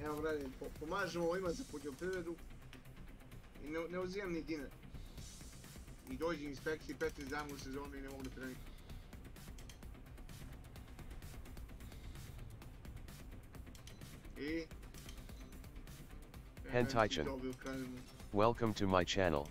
Evo gledaj, pomažemo ovima za poljoprivredu i ne uzimam ni dinar. I dođe inspekciji 15 dana u sezonu i ne mogu da prenikam. I... Hentai-chan. Welcome to my channel.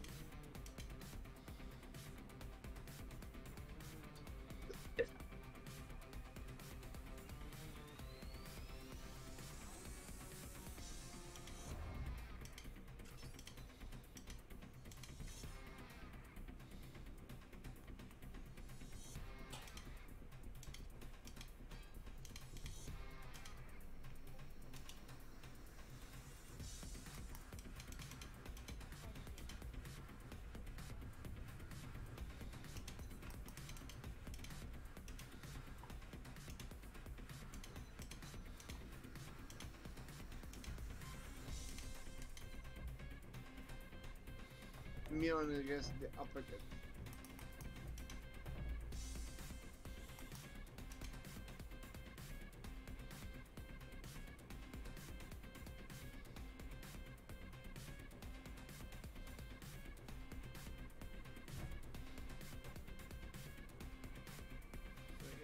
Milan against the uppercut.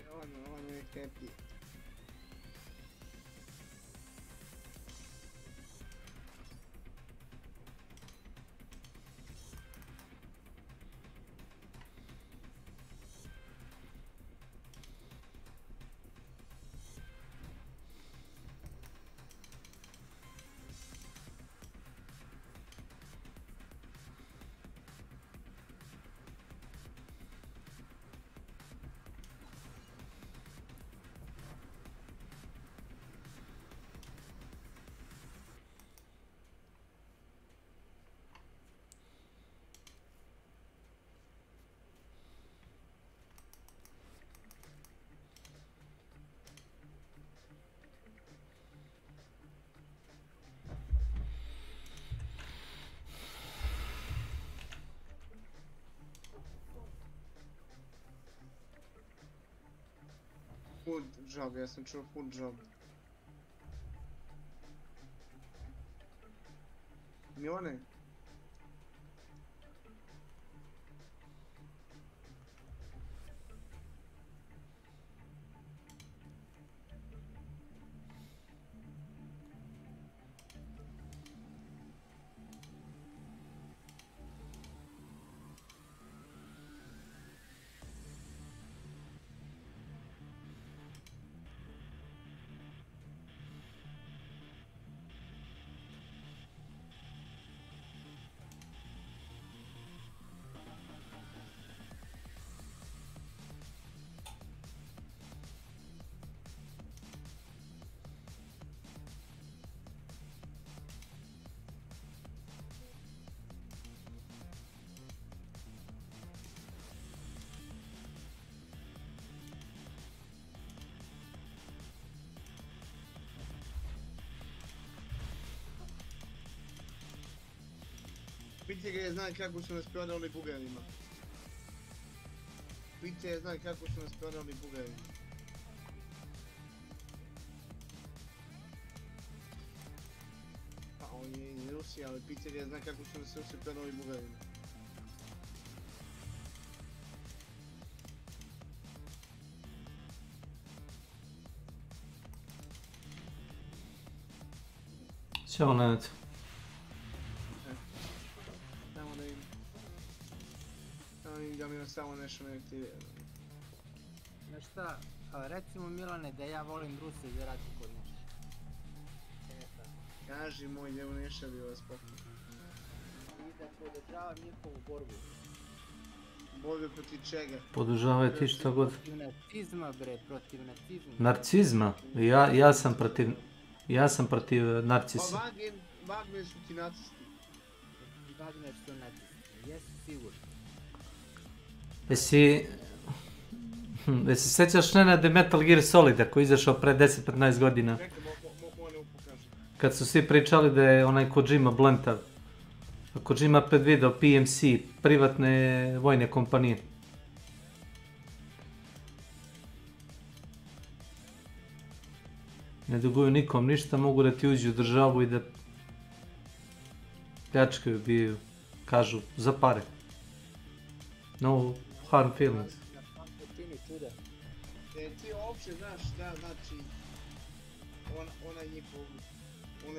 On je happy. Full job, ja sam čuo full job. Mione? Vidite ga je znam kako su nas prodali Bugarima. Vidite je znam kako su nas prodali Bugarima. Pa on je iz Rusije, ali Peter je zna kako su nas Rusi prodali Bugarima. Ćao, Nenad. Da mi samo nešto ne aktivira. Znaš šta, recimo Milane da ja volim Ruse za rati kod Neša. Kaži moj, gdje u Neša bi vas pokoj. I da podržavam njihovu borbu. Borbu protiv čega? Podržavaj ti što god. Protiv nacizma bre, protiv nacizma. Narcizma? Ja sam protiv narcisa. Pa Wagner su ti nacisti. Wagner su nacisti, jesu sigurno. Jesi sećaš Nenade Metal Gear Solida koji je izašao pre 10-15 godina? Kad su svi pričali da je onaj Kojima blentav. Kojima predvideo PMC, privatne vojne kompanije. Ne duguju nikom ništa, mogu da ti uđu u državu i da pljačkaju, biju, kažu, za pare. No harm feelings. Ti uopće znaš šta znači ona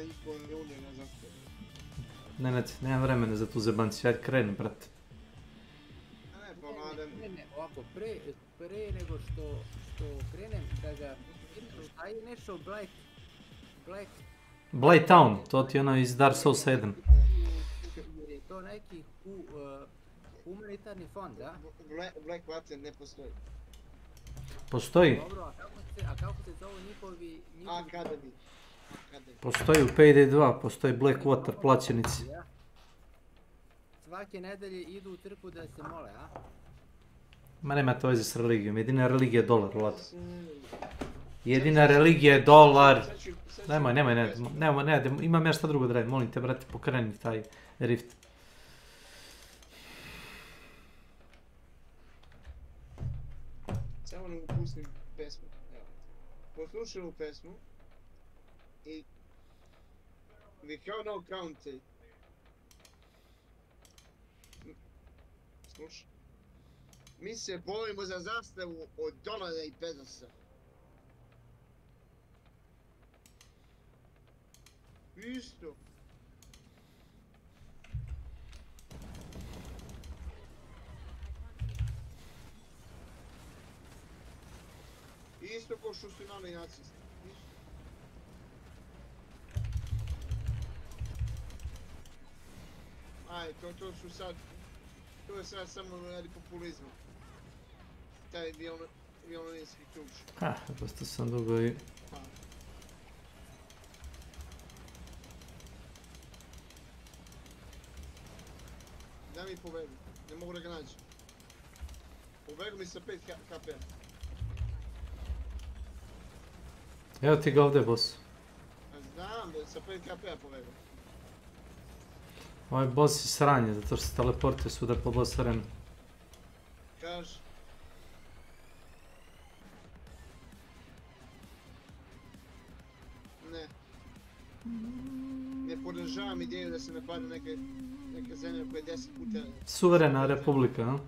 njihova reunija na zastavu. Nenad, nemam vremena za tu zebanciju, ajde krenem, brate. Ne, ovako, pre nego što krenem, da ga, šta je nešto Blighttown, to ti je ono iz Dark Souls 7. Jer je to neki humanitarni fond, da? Blackwater ne postoji. Postoji? Dobro, a kako se zovu njihovi... Academy. Postoji u Payday 2, postoji Blackwater, plaćenici. Svake nedelje idu u crkvu da se mole, a? Ma nema to veze s religijom, jedina religija je dolar, Vlad. Jedina religija je dolar. Nemoj, ne, imam ja šta drugo da radim, molim te, brate, pokreni taj rift. Samo nam pustim pesmu, evo. Poslušaj ovu pesmu i vi kao no county. Slušaj. Mi se borimo za zastavu od dolara i pezosa. Isto. Isto ko što su imali nacisti. Aj, to su sad... To je sad samo radi populizma. Taj violonijski ključ. Ha, dosta sam dugo i... Daj mi pobegu, ne mogu da ga nađem. Pobegu mi sa 5 HP. Evo ti ga ovdje, boss. Znam da sa 5 HP-a pobegu. Ovaj boss je sranje, zato što se teleportuje svuda po boss arenu. Kaž. Ne podržavam ideju da se napada neka zemlja koja je 10 puta... Suverena republika, a?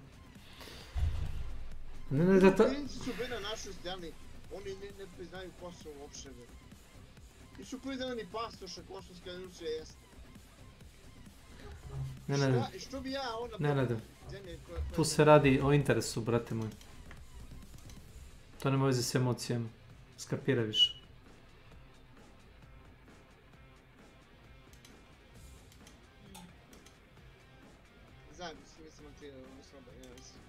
Ne, da ta... Ukrajinci su bili na našoj strani, oni ne priznaju Kosovo uopšte. Nisu priznali ni pasoša Kosovska Rusija jeste. Ne. Što bi ja onda... Ne. Tu se radi o interesu, brate moj. To nema veze s emocijama. Skapiraj više. Zajedno si mislim montirao, slabo, ja mislim.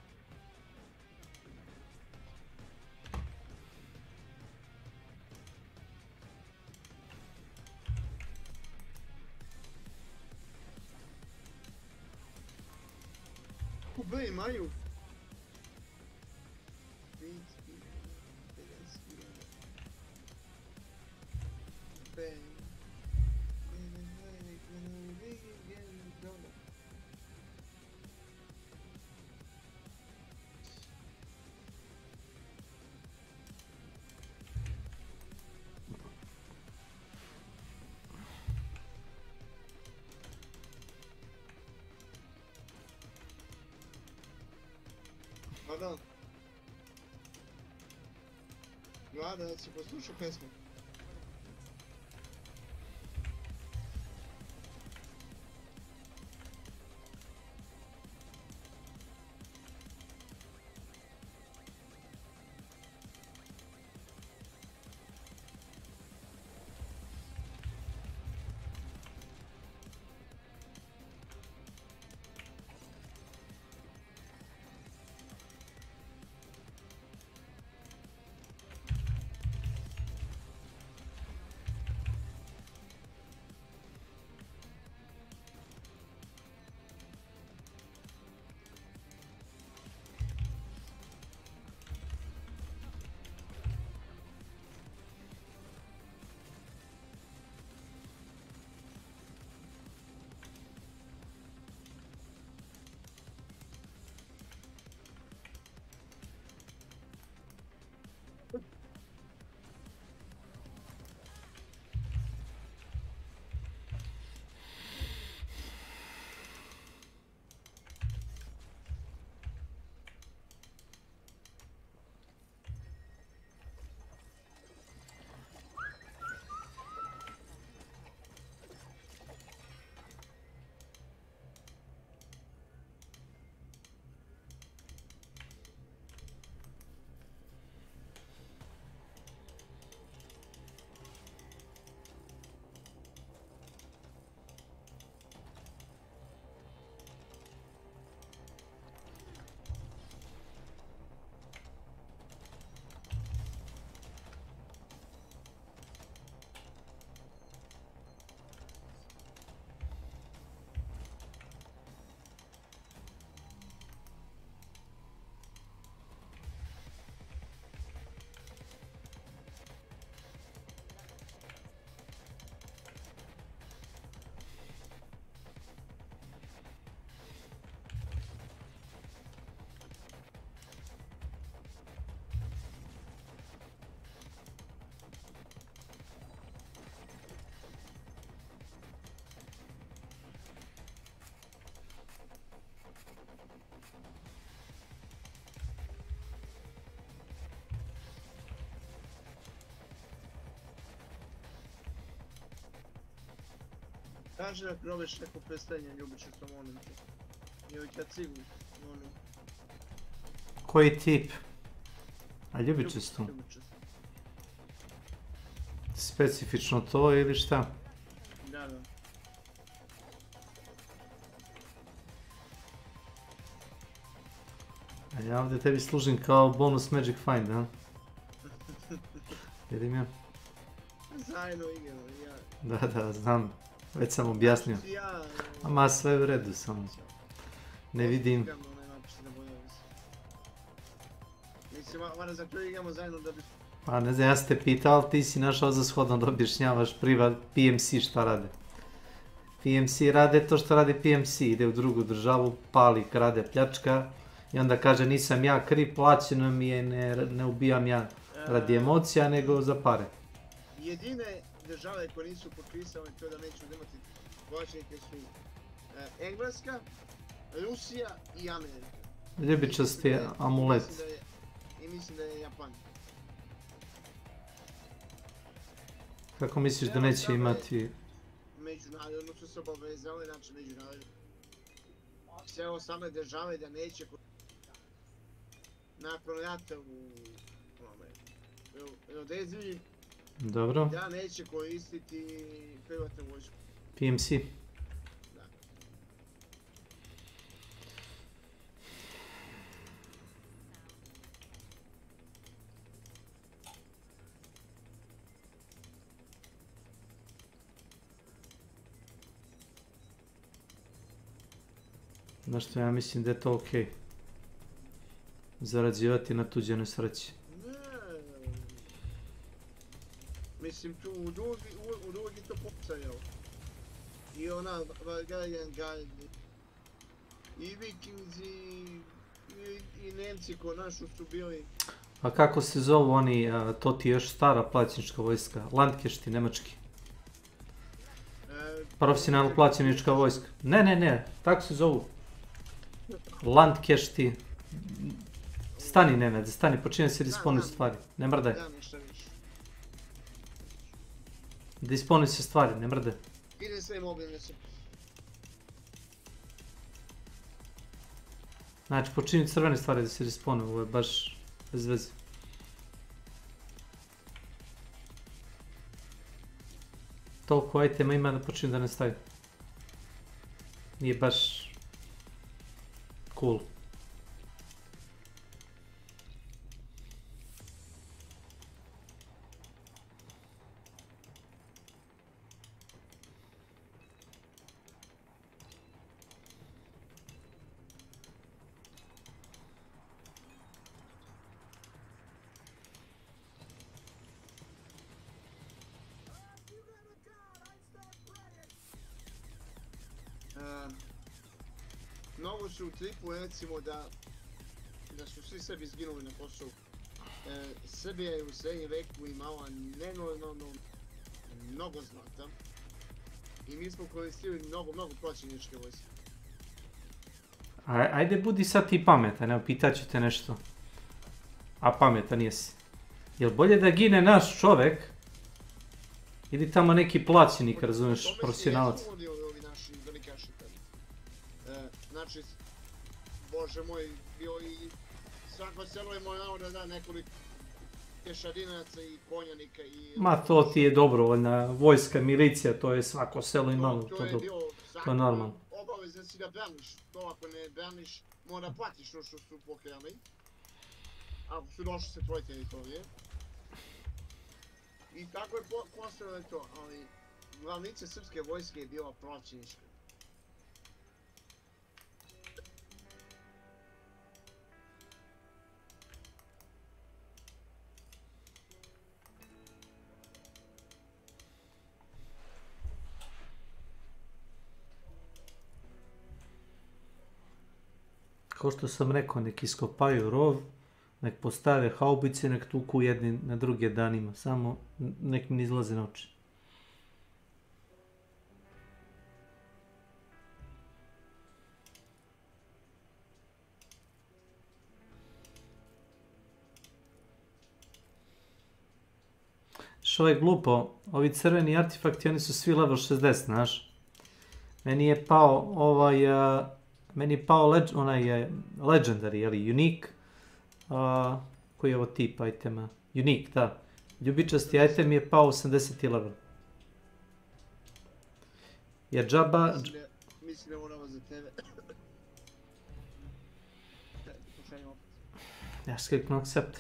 Kube imaju? Da. Glada, da si poslušao pesmu. Kaže da probeš neko predstavljanje ljubičastom onom te. Ili kad cigu, ono... Koji tip? A ljubičastom? Specifično to ili šta? Da. A ja ovdje tebi služim kao bonus Magic Find, a? Vidim ja. Zajedno igramo, ja. Da, znam. Već sam objasnio. Ama sve u redu, samo. Ne vidim. Mislim, mora za kraju igramo zajedno da bi... Pa ne znam, ja sam te pitao, ali ti si našao za shodno da objašnjavaš PMC šta rade. PMC rade to što radi PMC, ide u drugu državu, pali, krade, pljačka i onda kaže nisam ja kriv, plaćeno mi je, ne ubijam ja radi emocija, nego za pare. Jedine države koje nisu potpisale to da neću imati plaćenike su Engleska, Rusija i Amerika. Ljubičasti amulet. I mislim da je Japan. Kako misliš da neće imati... Međunarodno su se obavezali, znači međunarodno. Sve ostale države da neće nakon rata u Rodeziji Dobro. da neće koristiti privatnu vojsku. PMC. Da. Znaš što, ja mislim da je to okej. Zarađivati na tuđe nesreći. Mislim, tu u drugi to popsajao. I ona Valgarian Guard, i Vikingzi, i Nemci ko našu su bili. A kako se zovu oni, to ti je još stara plaćenička vojska, Landkešti, nemački. Profesionalno plaćenička vojska. Ne, tako se zovu. Landkešti. Stani, Nenad, stani, počinje se disponuju stvari, ne mrdaj. Disponuj se stvari, ne mrdaj. Ide sve mobilne se. Znači, počinju crvene stvari da se disponuju, ovo je baš bez veze. Toliko itema ima da počinju da ne stavim. Nije baš... cool. Mnogo su u tripu, recimo da su svi Srbi izginuli na Kosovu. Srbija je u srednjem veku imala nenormalno mnogo zlata i mi smo koristili mnogo plaćeničke vojske. Ajde budi sad ti pametan, evo pitaću te nešto. A pametan jesi. Jel bolje da gine naš čovek ili tamo neki plaćenik, razumiješ, profesionalac? Znači, bože moj, bio i svako selo je morao da da nekoliko pješadinaca i konjanika i... Ma to ti je dobrovoljna vojska, milicija, to je svako selo imalo, to je normalno. Obavezan si da braniš, to ako ne braniš, mora platiš to što su pokrali, ako su došli sa tvoje teritorije. I tako je postavljeno to, ali glavnica srpske vojske je bila plaćenička. Kao što sam rekao, nek iskopaju rov, nek postave haubice, nek tuku jedni na druge danima, samo nek mi izlaze na oči. Što je glupo, ovi crveni artefakti, oni su svi level 60, znaš. Meni je pao onaj legendary, jeli, unique, koji je ovo tip itema, unique, da. Ljubičasti item je pao 80 level. Jer džaba... Mislim da moramo za tebe. Ja skliknu accept.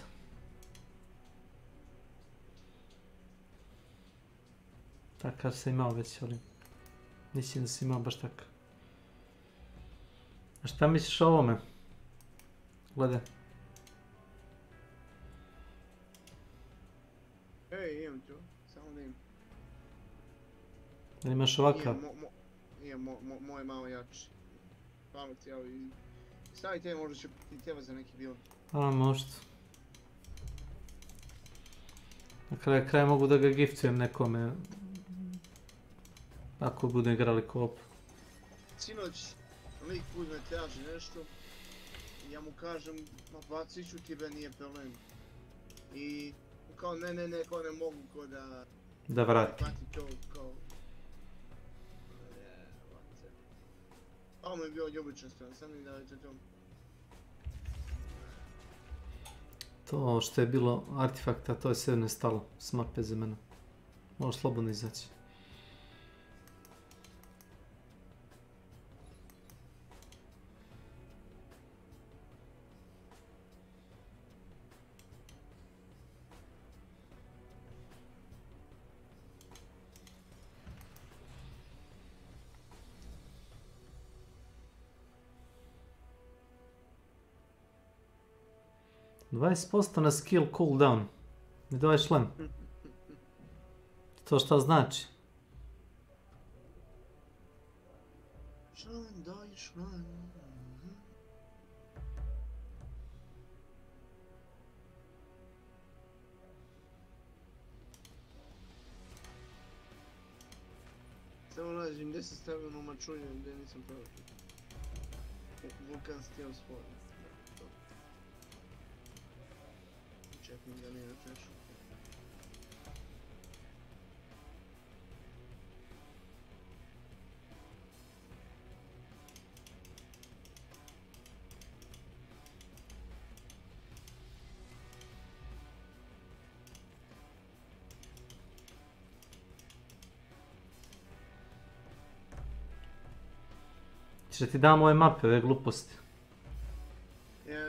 Takav sam imao već, ali mislim da sam imao baš takav. A šta misliš o ovome? Gledaj. Ej, imam tu, samo da imam. Da imaš ovakav? Moj malo jači. Pamet, evo i... Stavi tebe, možda ću i teba za neki build. A, možda. Na kraju kraja mogu da ga giftujem nekome Ako budu igrali koop. Sinoć, lik uzme traži nešto, i ja mu kažem, ma bacit ću ti, be, nije problem. I kao ne, kao ne mogu, kao da... Da vrati. Vrati to, kao... Ovo mi je bio ljubičan stran, sam mi dajte to. To što je bilo artefakta, to je sve nestalo s mape za mene. Možeš slobodno izaći. %, na skill cooldown. Mi daj šlem. To šta znači? Šlem, daj šlem. Samo nađem gdje se stavio na mačunju, gdje nisam pravo. Vulkan Steel Sport. Čekam da nije refreshu. Ćeš da ti dam ove mape, ove gluposti.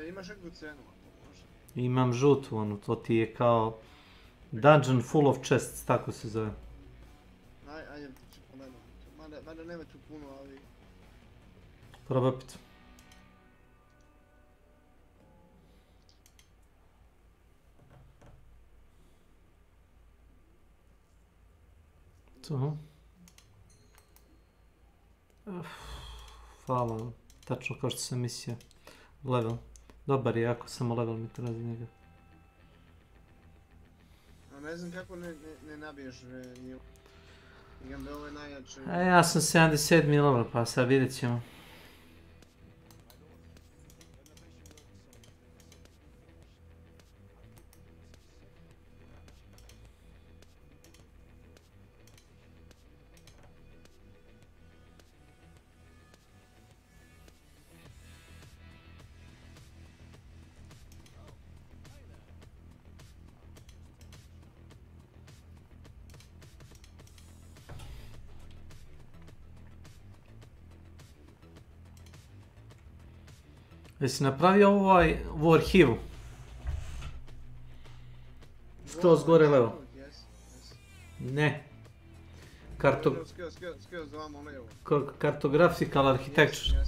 Imaš neku cenu, ako može. Imam žutu onu, to ti je kao Dungeon full of chests, tako se zove. Ajde, ću pogledam. Mada nema tu puno, ali... Probaj opet. To. Hvala, tačno kao što sam mislio. Level. Dobar je, ako samo level mi treba za njega. A ne znam kako ne nabiješ nju. Igam da ovo je najjače. A ja sam 77. level, pa sad vidjet ćemo. Jesi napravio ovu arhivu? Skroz gore levo. Ne. Skroz ovamo levo. Cartographical architecture.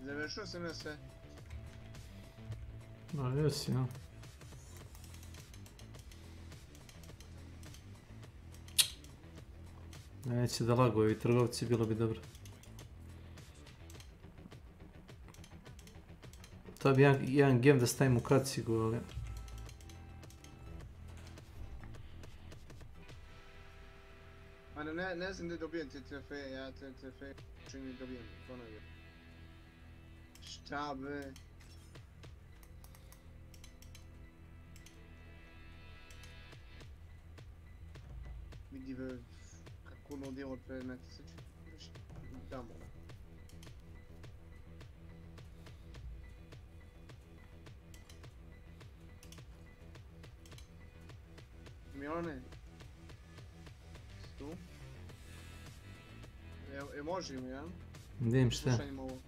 Završio sam ja sve. No, jesi, ja. Neće da lagu ovi trgovci, bilo bi dobro. To bi jedan game da stavim u kacigu, ali... Ne znam gdje dobijem te trofeje, ja te trofeje čini dobijem ponovno. Šta be? Vidi be, kako ono djelo pre natjesaći. Tamo. Milane? Tu? Može mi, ja? Vidim šta. Slušanjem ovo.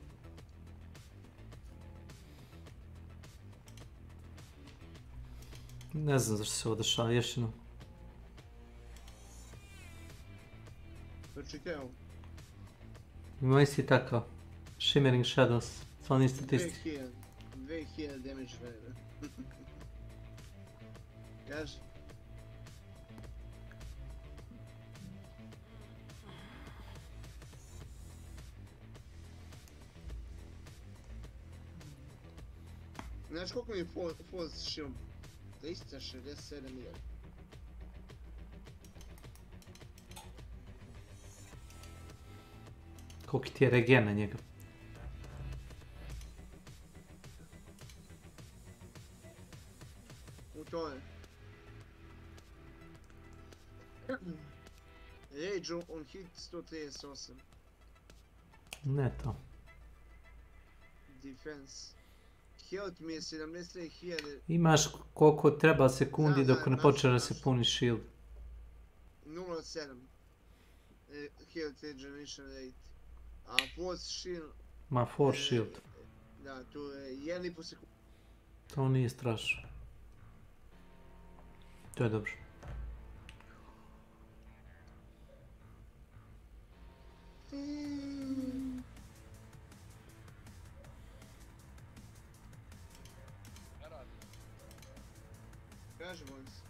Ne znam zašto se ovo dešava, još jedno. Pročitaj ovo. Ima isti takav. Shimmering Shadows. To nije statistika. 2000 damage vrede. Kaži? Znaš koliko mi je force shield 367.000. Koliki ti je regen na njega? U to je. Rage on hit 138. Ne to. Defense. Health mi je 73.000. Imaš koliko treba sekundi dok ne počne da se puni shield. 0.7. Health regeneration rate. A force shield... Ma force shield. Da, to je 1,5 sekundi. To nije strašno. To je dobro. Kaži, molim se.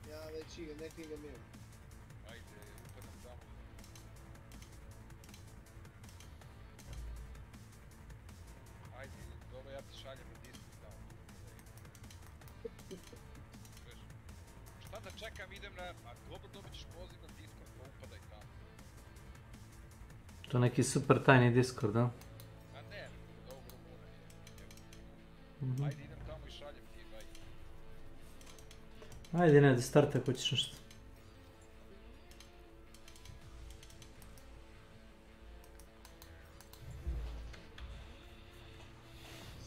Ja već neki ga mijem. Ajde, upadam tamo. Ajde, dobro, ja ti šaljem na Discord tamo. Šta da čekam, idem na... A dobro, dobit ćeš poziv na Discord, pa upadaj tamo. To neki super tajni Discord, da? A ne, dobro, mora. Ajde, idem tamo i šaljem ti, ajde. Ajde, ne, da starta ako ćeš nešto.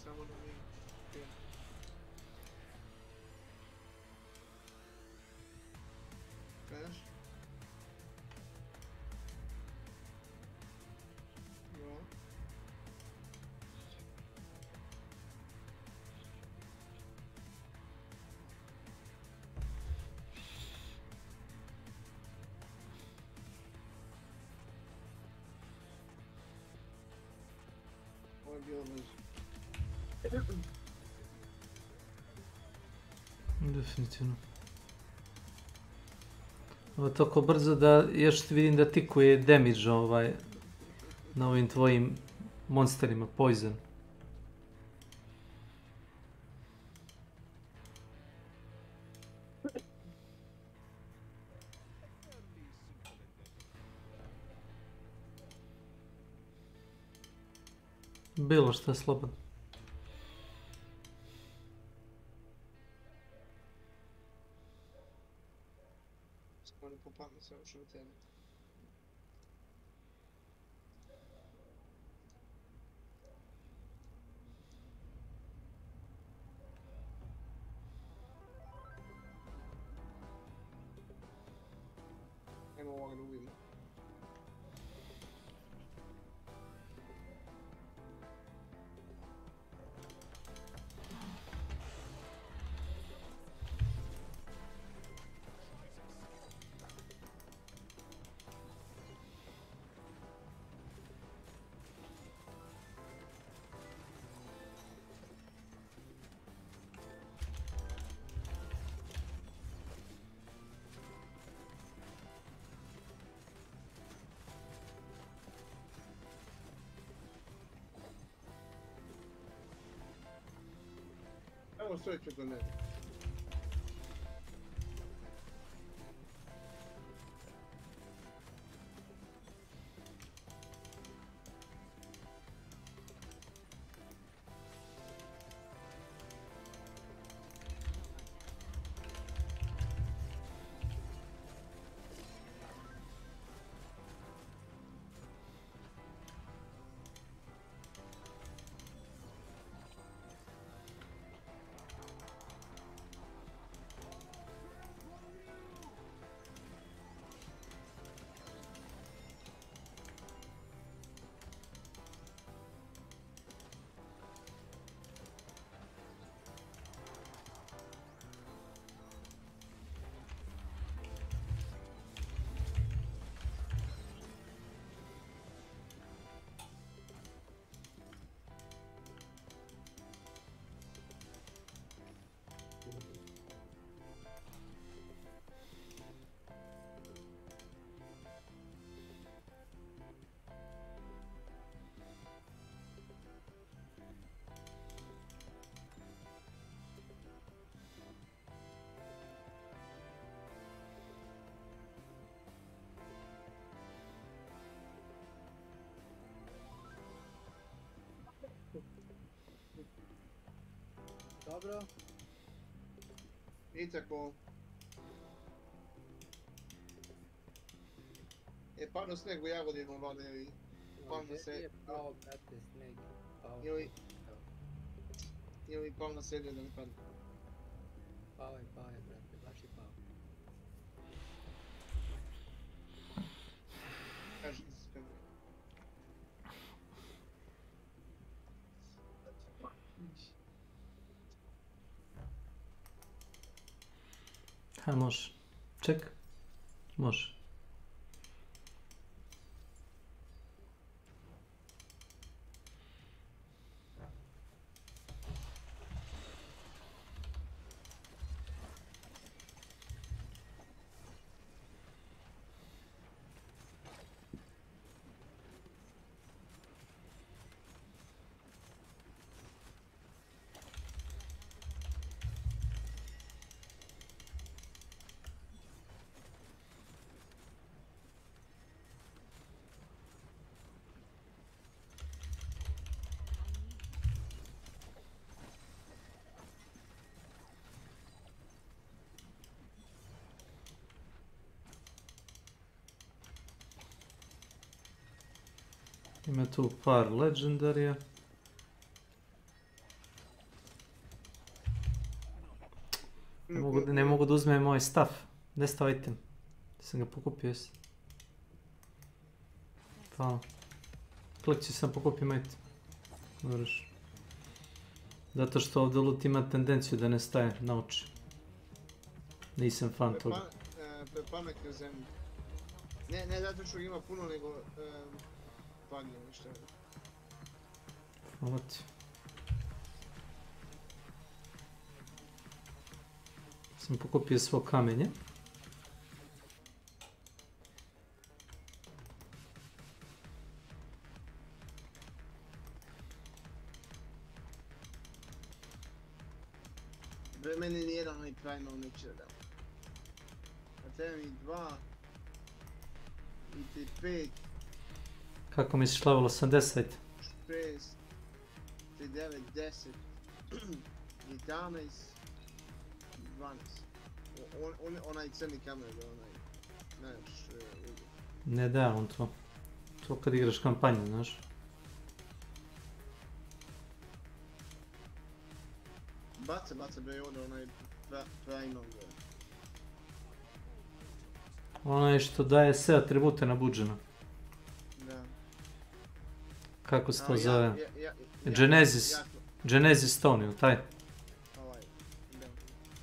Samo da mi... Kaži? Jo. Ovo je bilo brzo. Definitivno. Ovo je toliko brzo da još vidim da tikuje damage na ovim tvojim monsterima, poison. Bilo što je slobodno. Moram popamati se još u tebe. Ajmo ovoga da ubijemo. Evo sreće do mene. Dobro. Itako. Padno sneg u Jagodinu, Vladevi. Padno se... Je pao, brate, sneg. Pao. Ili pao na srednje da ne padne. Pao je, brate, baš je pao. Kaži ti se spremno. Ha, može. Ček. Može. Ima tu par legendarija. Ne mogu da uzmem moj staff. Gdje stav item? Sam ga pokupio, jesi? Pa. Klikći sam pokupim item. Moraš. Zato što ovdje loot ima tendenciju da ne staje na oči. Nisam fan toga. Prepametno zemlju. Ne zato što ima puno, nego... Padne nešto. Hvala ti. Sam pokupio svo kamenje. Meni nijedan onaj primal neće da dam. A treba mi 2 i ti 5. Kako misliš level 80? 6, 9, 10, 11, 12. Onaj crni kamer, onaj, znaš, Ne da, on to. To kad igraš kampanju, znaš. Baca bre ovdje onaj primal. Onaj što daje sve atribute na buđena. Da. Kako se to zove? Genesis Stone, ili taj?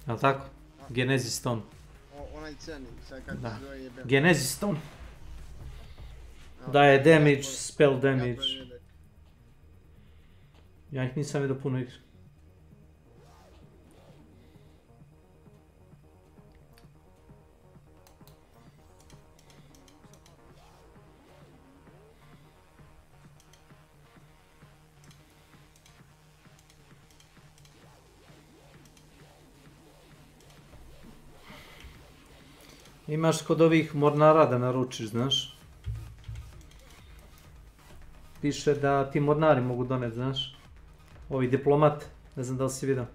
Jel' tako? Genesis Stone. Onaj crni, sad kako se zove jebeno. Genesis Stone. Daje damage, spell damage. Ja ih nisam vidio puno igra. Imaš kod ovih mornara da naručiš, znaš. Piše da ti mornari mogu doneti, znaš. Ovi diplomat, ne znam da li si vidio.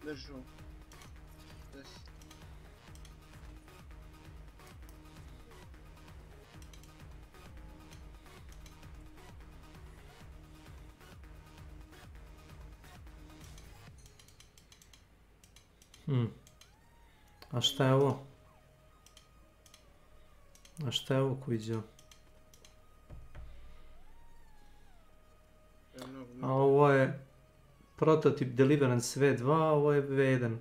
Držu. A šta je ovo? A šta je ovo ko vidio? A ovo je prototip Deliverance V2, a ovo je V1.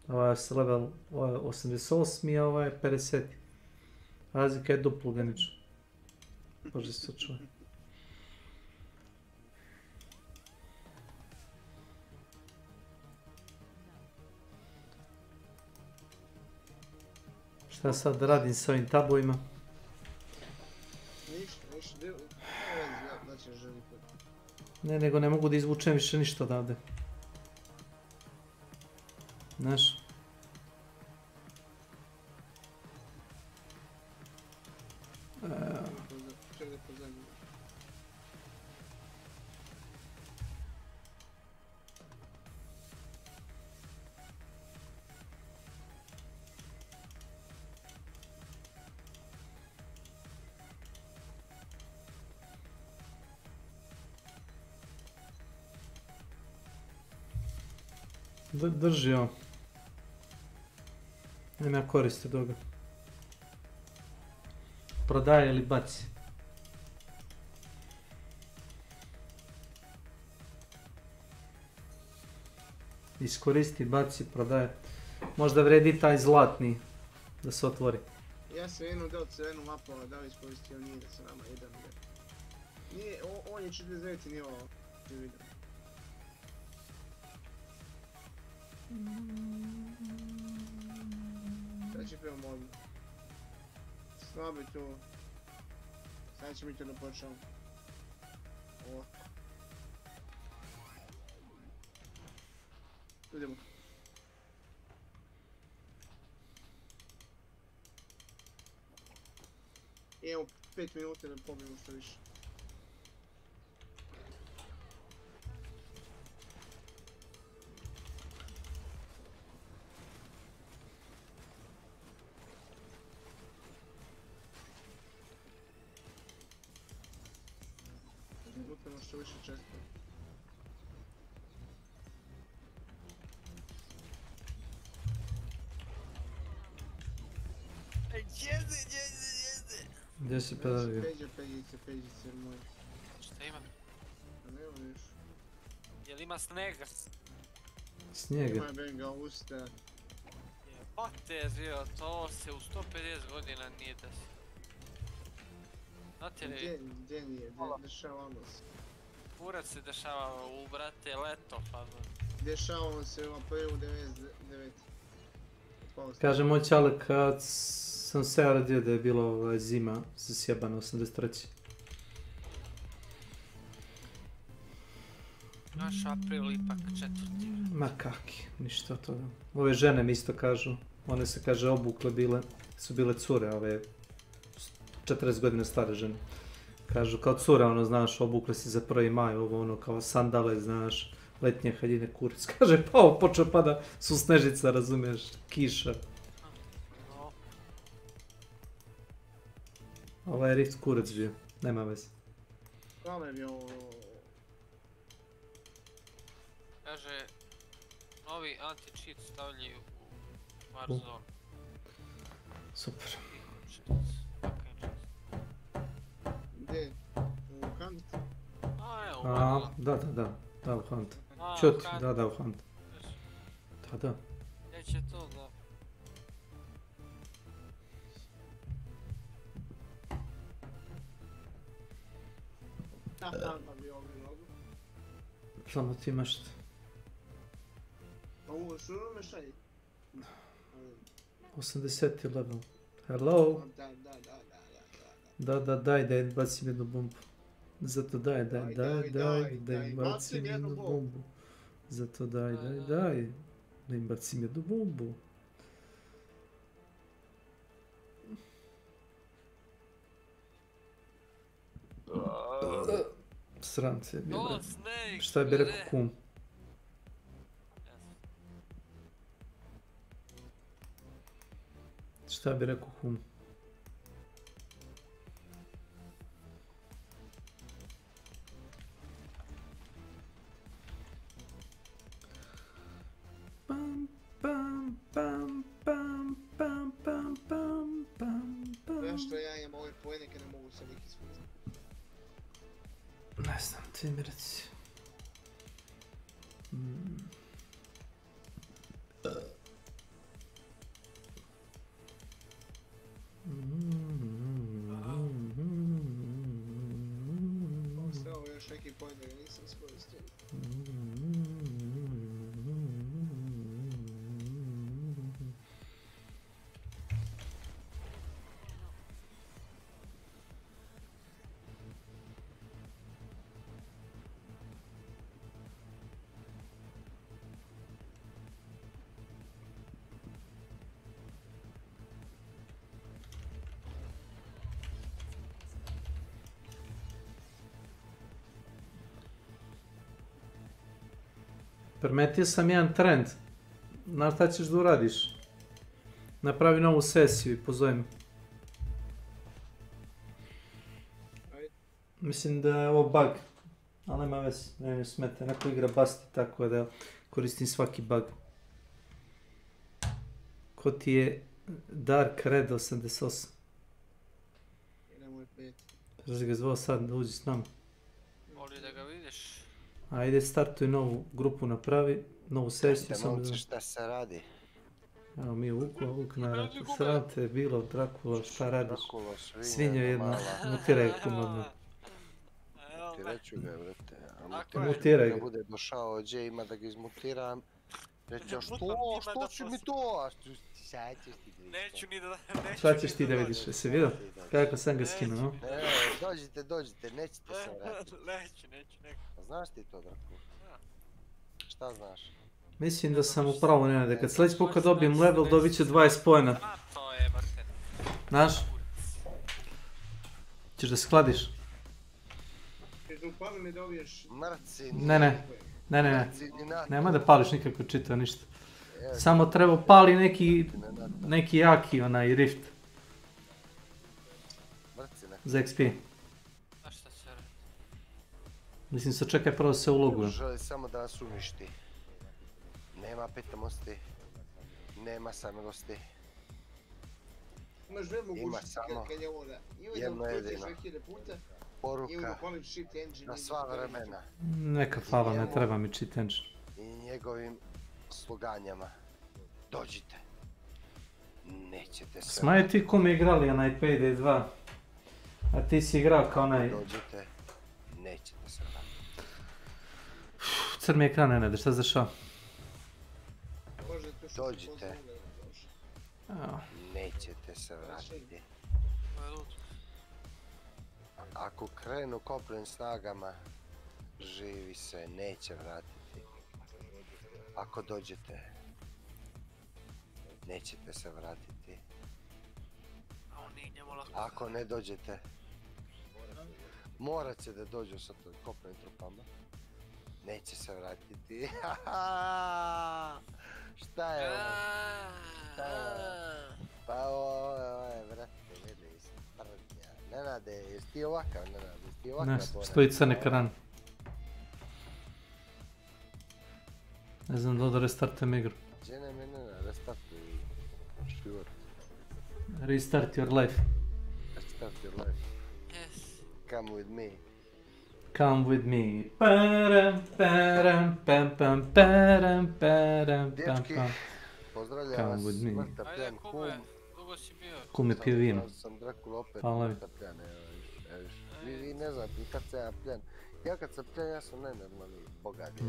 Ovaj je level 88, a ovaj je 50. Razlika je duplo genično. Može se čuje. Šta sad da radim s ovim tabovima? Ništa, da ćeš želi put. Ne, nego ne mogu da izvučem više ništa odavde. Znaš? Čekaj po zadnju. Drži on. Nema koristi od toga. Prodaje ili baci. Iskoristi, baci, prodaje. Možda vredi taj zlatni da se otvori. Ja sam jednu dao crvenu mapu, ali da li iskoristio nije da se nama jedan ide. Nije, on je 49 i nije ovo. Ne vidim. Sad će prema modno. Slabi tu. Sad će mi to da počnem. Ovo. Idemo. Imamo 5 minuta da pobijemo što više. Lutamo što više često. Gdje si pedalio? Peđice moje. Šta ima? Nema još. Jel ima snega? Snijega? Ima benga usta. Jebate, zio, to se u 150 godina nije desilo. Znate li? Gdje nije? Dešavamo se. Kurac se dešava u, brate, leto, pa... Dešavamo se u aprilu 99. Kaže moj čale kad sam se ja radio da je bilo zima zasjebana 83. Naš april ipak 4. Ma kaki, ništa od toga. Ove žene mi isto kažu, one se kaže obukle bile, su bile cure, ove 40 godina stare žene. Kažu kao cure, ono znaš, obukle si za 1. maj, ovo ono kao sandale, znaš, letnje haljine kurac. Kaže pa počeo pada su snežica, razumiješ, kiša. Ovo je rift kurac bio, nema veze. Kamo je bio ovo? Kaže, novi anti-cheat stavljaju u Warzone. Super. Gdje? U Hunt? A, evo, A, da, u Hunt. Čut, da, u Hunt. Da. Gdje će to da... Da bi ovdje mnogo. Samo ti imaš što. Ovo što me šalje? 80. level. Hello? Da, daj da im bacim jednu bombu. Zato daj da im bacim jednu bombu. Zato daj da im bacim jednu bombu. Sram se mi, bre. Šta bi rekao kum? Šta bi rekao kum? Zašto ja imam ove pojenike, ne mogu se lik iskoristiti? Ne znam, ti mi reci. još neki point da ga nisam skoristio. Primetio sam jedan trend. Znaš šta ćeš da uradiš? Napravi novu sesiju i pozove me. Mislim da je ovo bug. Ali nema veze, ne smeta. Neko igra basti tako da koristim svaki bug. Ko ti je Dark Red 88? Nemoj 5. Znaš ga zvao sad da uđi s nama. Voli da ga vidiš. Ajde, startuj novu grupu, napravi novu sesiju. Momci, šta se radi? Evo mi Vukna, srate, bilo, Drakula, šta radiš? Svinja jedna, mutiraj kumadno. Mutirat ću ga, brate. Mutiraj ga. Kad bude došao ođe, ima da ga izmutiram. Reći, što će mi to? Šta ćeš ti da vidiš? Neću ni da... Šta ćeš ti da vidiš? Jesi vidio? Kako sam ga skinuo, no? Dođite, nećete se vratiti. Neću. Znaš ti to, Drakula? Šta znaš? Mislim da sam upravo Nenade, kad sljedeći put kad dobijem level dobit će 20 pojena. To je, brate. Znaš? Ćeš da skladiš? Upali mi da dobiješ... Mrci. Ne. Nema da pališ nikako čita, ništa. Samo treba pali neki jaki onaj rift. Za XP. A šta se radi? Mislim se čekaj prvo da se ulogujem. Želi samo da nas uništi. Nema pitamosti. Nema samilosti. Ima samo jedno jedino. Poruka na sva vremena. Neka hvala, ne treba mi cheat engine. I njegovim sluganjama. Dođite. Nećete se... Smaju ti kome igrali onaj Payday 2. A ti si igrao kao onaj... Dođite. Nećete se vratiti. Crni ekran, Nenade, šta se dešava? Dođite. Nećete se vratiti. Ako krenu kopnenim snagama, živi se neće vratiti. Ako dođete, nećete se vratiti. Ako ne dođete, morat će da dođu sa kopnenim trupama. Neće se vratiti. Šta je ovo? Pa ovo je, brate, vidi, sprdnja. Nenade, jesi ti ovakav, Nenade, jesi ti ovakav? Ne, stoji crni ekran. Ne znam da restartujem igru. Gdje nam je Nenade, restartuj život. Restart your life. Restart your life. Yes. Come with me. Come with me. Param, param, pam, pam, param, param, pam, pam. Pozdravljam vas, mrtapljan kum. Dugo si bio. Kum je pio vino. Sam Drakula opet Hvala. mrtapljan, evo viš. Vi ne znate kad sam ja pljan. Ja kad sam pljan, ja sam nenormalni, bogati,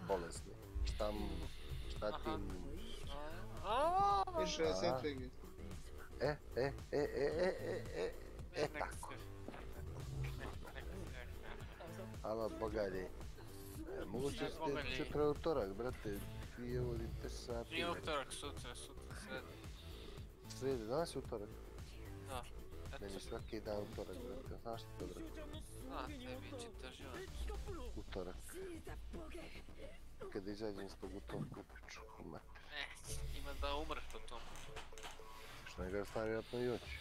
bolesni. Šta tim... Više je Centrigate. Tako. Alo, bogati. Moguće ste sutra utorak, brate. Vi vodite sa... Nije utorak, sutra, sreda. Sreda, danas je utorak? Da. Meni svaki dan utorak, brate. Znaš ti to, brate? Znate, vi čitaš život. Utorak. Kada izađem s tog utorka, upiču, mater. Ima da umreš po tom. Što ne ga stavi vjerojatno i oči.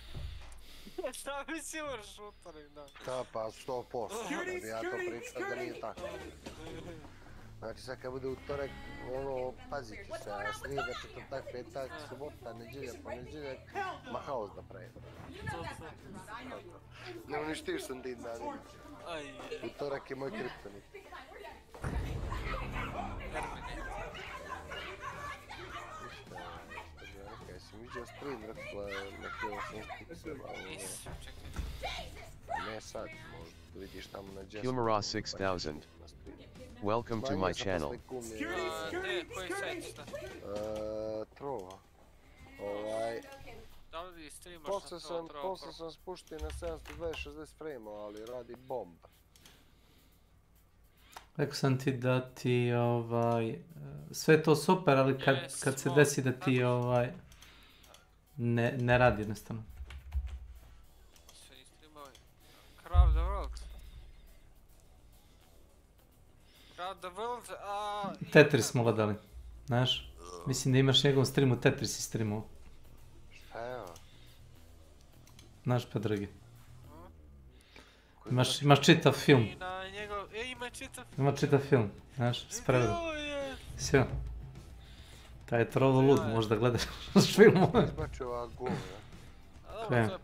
Šta mi si umreš utorak, da? Da, pa 100%. Da bi ja to pričao da nije tako. Znači sad kad bude utorak, ono, pazit ću se, a srijeda, četvrtak, petak, subota, neđelja, ponedjeljak, ma haos da pravim. Ne uništiš sam tim danima. Utorak je moj kriptonit. Jesi mi vidio stream, rekla, nekada sam isticala, Nisam, čekaj. ne sad, možda. vidiš tamo na Jessica. Humora 6000. Welcome to my channel. Trova. Da li streamaš na to? Posle sam spuštio na 720-60 frame-ova, ali radi bomba. Rekao sam ti da ti sve je to super, ali kad se desi da ti ne radi jednostavno. Sve ni streamovi. Crowd the World. Crowd the World, Tetris smo gledali, znaš? Mislim da imaš njegov streamu, Tetris i streamu. Šta je ovo? Znaš pa dragi. Imaš čitav film. Ima čitav film, znaš, s prevodom. Sve. Taj je trovo lud, možda gledaš filmove. Izbaču ova gluma, ja? Koja je?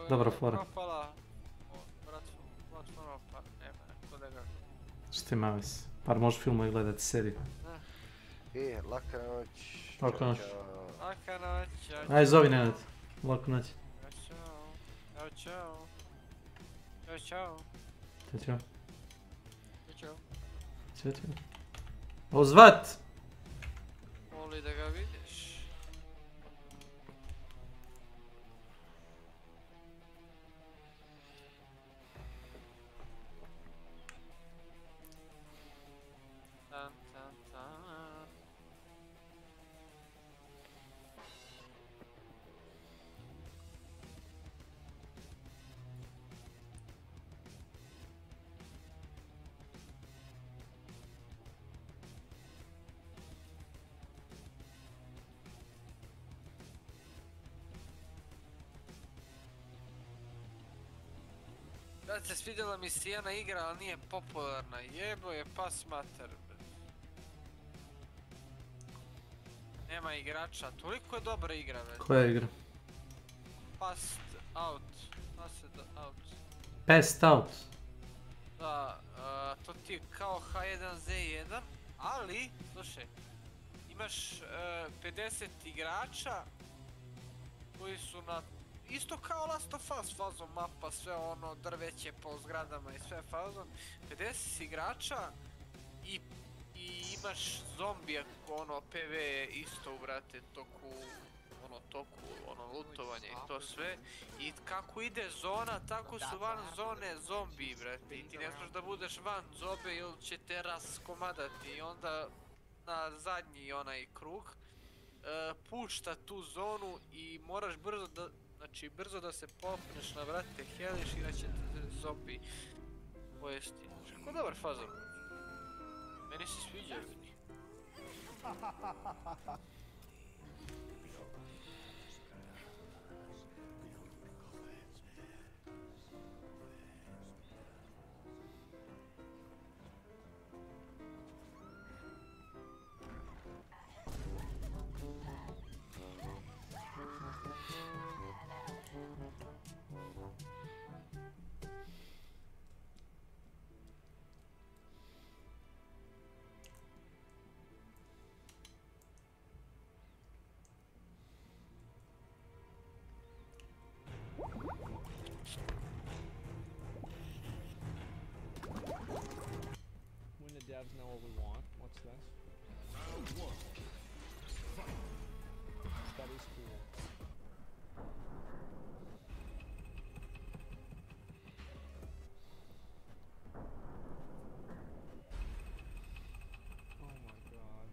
Dobra fora. Šta ima vis? Par možeš filmove gledati seriju. Laka noć. Laka noć. Laka noć. Aj, zovi Nenad. Laku noć. Ćao, čao. Ćao, čao. Ćao, čao. Ćao. Ćao, čao. Ozvat! Voli da ga vidiš. Tan, tan, tan. Da se svidjela mi se jedna igra, ali nije popularna. Jebo je pas mater. Nema igrača, toliko je dobra igra već. Koja igra? Passed out. Passed out? Da, to ti je kao H1Z1, ali, slušaj, imaš 50 igrača koji su na isto kao Last of Us fazom mapa, sve ono drveće po zgradama i sve fazom. 50 igrača i imaš zombija ono PV isto brate toku lutovanje i to sve. I kako ide zona, tako su van zone zombi brate. I ti ne znaš da budeš van zobe ili će te raskomadati i onda na zadnji onaj krug pušta tu zonu i moraš brzo da se popneš na vrate, heliš i da će te zombi pojesti. Kako dobar fazor. Meni se sviđa ljudi. Devs know what we want. What's this? That is cool. Oh my god.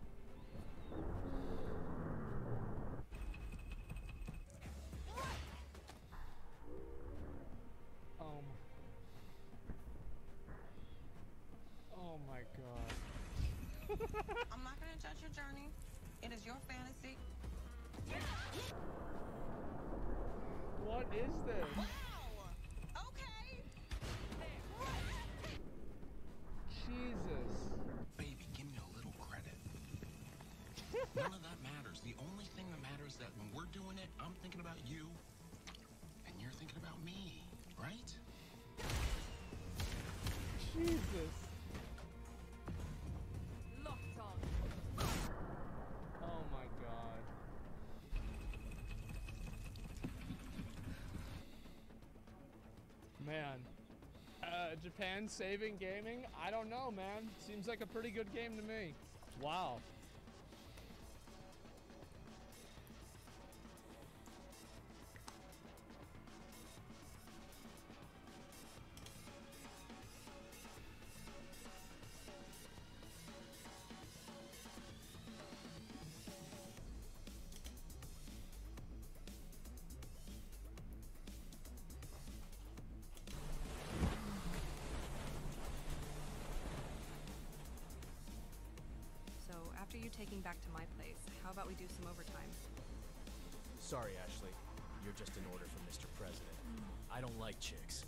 Oh my god. I'm not gonna judge your journey. It is your fantasy. What is this? Wow! Okay! Jesus. Baby, give me a little credit. None of that matters. The only thing that matters is that when we're doing it, I'm thinking about you, and you're thinking about me, right? Jesus. Oh my god. Man. Japan saving gaming? I don't know, man. Seems like a pretty good game to me. Wow. After you taking back to my place, how about we do some overtime? Sorry, Ashley. You're just an order from Mr. President. I don't like chicks.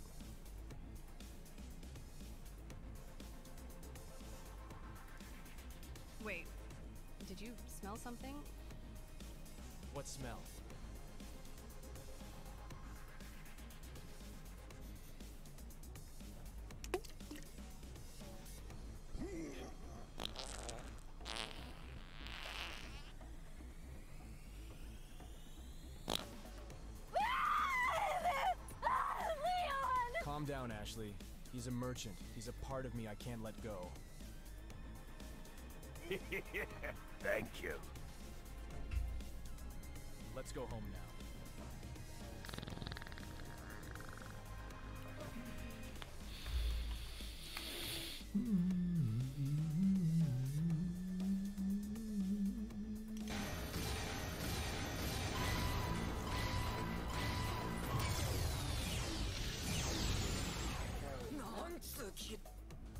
Wait, did you smell something? What smell? Calm down, Ashley. He's a merchant. He's a part of me I can't let go. Thank you. Let's go home now.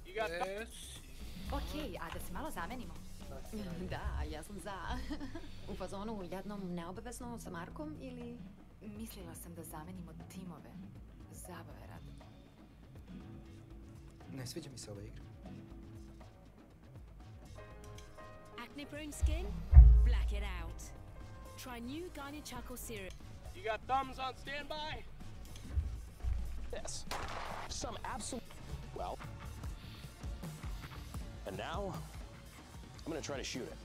You got Okej, a da se malo zamenimo. Da, ja sam za. U fazonu jednom neobavezno sa Markom ili... Mislila sam da zamenimo timove. Zabave radi. Ne sviđa mi se ova igra. Acne prone skin? Black it out. Try new Garnier charcoal serum. You got thumbs on standby? This. Some absolute... Well... And now, I'm gonna try to shoot it.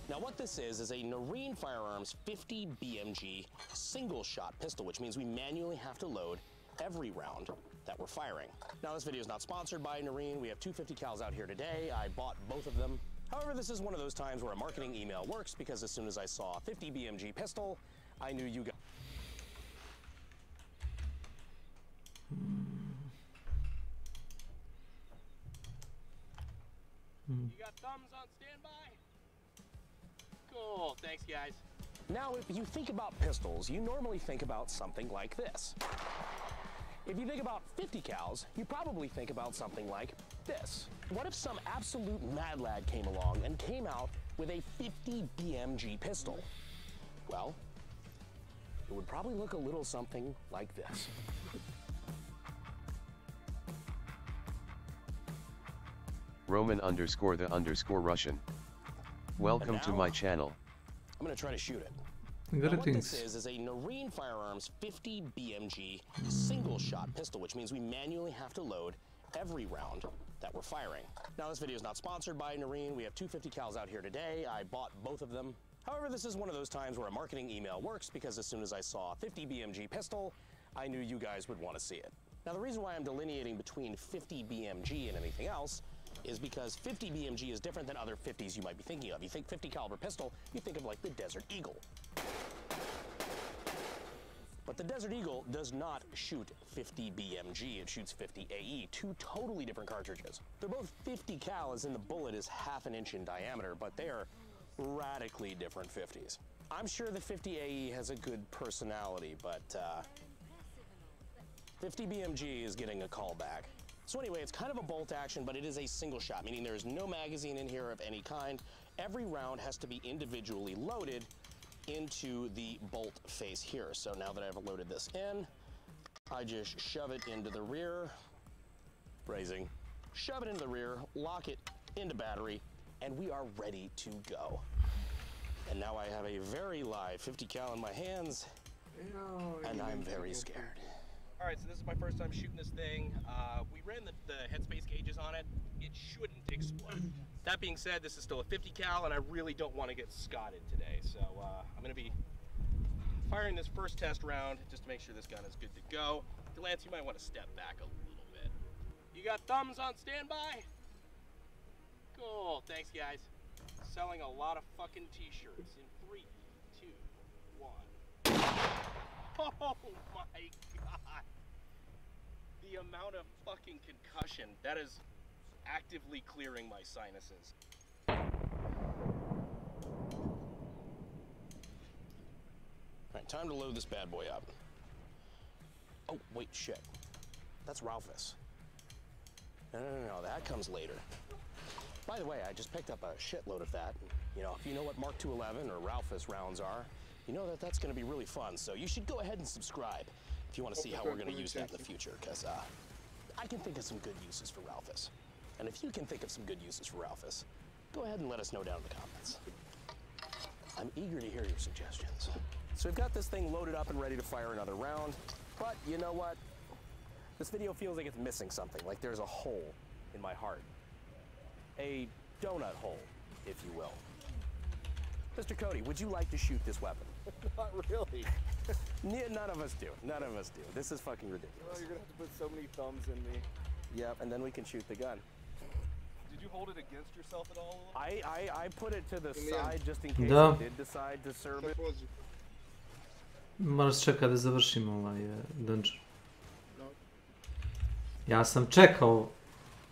Now what this is a Noreen Firearms 50 BMG single shot pistol, which means we manually have to load every round that we're firing. Now this video is not sponsored by Noreen. We have 250 cals out here today. I bought both of them. However, this is one of those times where a marketing email works because as soon as I saw a 50 BMG pistol, I knew you guys. You got thumbs on standby? Cool, thanks guys. Now, if you think about pistols, you normally think about something like this. If you think about 50 cals, you probably think about something like this. What if some absolute mad lad came along and came out with a 50 BMG pistol? Well, it would probably look a little something like this. Roman_the_Russian. Welcome to my channel. I'm gonna try to shoot it. Greetings. Now what this is a Noreen Firearms 50 BMG single shot pistol, which means we manually have to load every round that we're firing. Now this video is not sponsored by Noreen. We have 250 cals out here today. I bought both of them. However, this is one of those times where a marketing email works because as soon as I saw a 50 BMG pistol, I knew you guys would want to see it. Now the reason why I'm delineating between 50 BMG and anything else is because 50 BMG is different than other 50s you might be thinking of. You think 50 caliber pistol, you think of like the Desert Eagle. But the Desert Eagle does not shoot 50 BMG, it shoots 50 AE, two totally different cartridges. They're both 50 cal as in the bullet is ½ an inch in diameter, but they are radically different 50s. I'm sure the 50 AE has a good personality, but 50 BMG is getting a call back. So anyway, it's kind of a bolt action, but it is a single shot, meaning there is no magazine in here of any kind. Every round has to be individually loaded into the bolt face here. So now that I've loaded this in, I just shove it into the rear, raising, shove it into the rear, lock it into battery, and we are ready to go. And now I have a very live 50 cal in my hands, and I'm very scared. All right, so this is my first time shooting this thing. We ran the headspace gauges on it. It shouldn't explode. That being said, this is still a 50 cal, and I really don't want to get scotted today. So I'm going to be firing this first test round just to make sure this gun is good to go. Delance, you might want to step back a little bit. You got thumbs on standby? Cool, thanks guys. Selling a lot of fucking t-shirts in 3, 2, 1. Oh my god. The amount of fucking concussion, that is actively clearing my sinuses. Alright, time to load this bad boy up. Oh, wait, shit. That's Ralphus. No, that comes later. By the way, I just picked up a shitload of that. You know, if you know what Mark 211 or Ralphus rounds are, you know that that's going to be really fun. So you should go ahead and subscribe if you want to see how we're going to use that in the future, because I can think of some good uses for Ralphus. And if you can think of some good uses for Ralphus, go ahead and let us know down in the comments. I'm eager to hear your suggestions. So we've got this thing loaded up and ready to fire another round, but you know what? This video feels like it's missing something, like there's a hole in my heart. A donut hole, if you will. Mr. Cody, would you like to shoot this weapon? Not really. None of us do. None of us do. This is fucking ridiculous. Oh, you're gonna have to put so many thumbs in me. Yep, and then we can shoot the gun. Did you hold it against yourself at all? I put it to the side just in case Da. I did decide to serve it. Moraš čekati da završimo ovaj dungeon. Ja sam čekao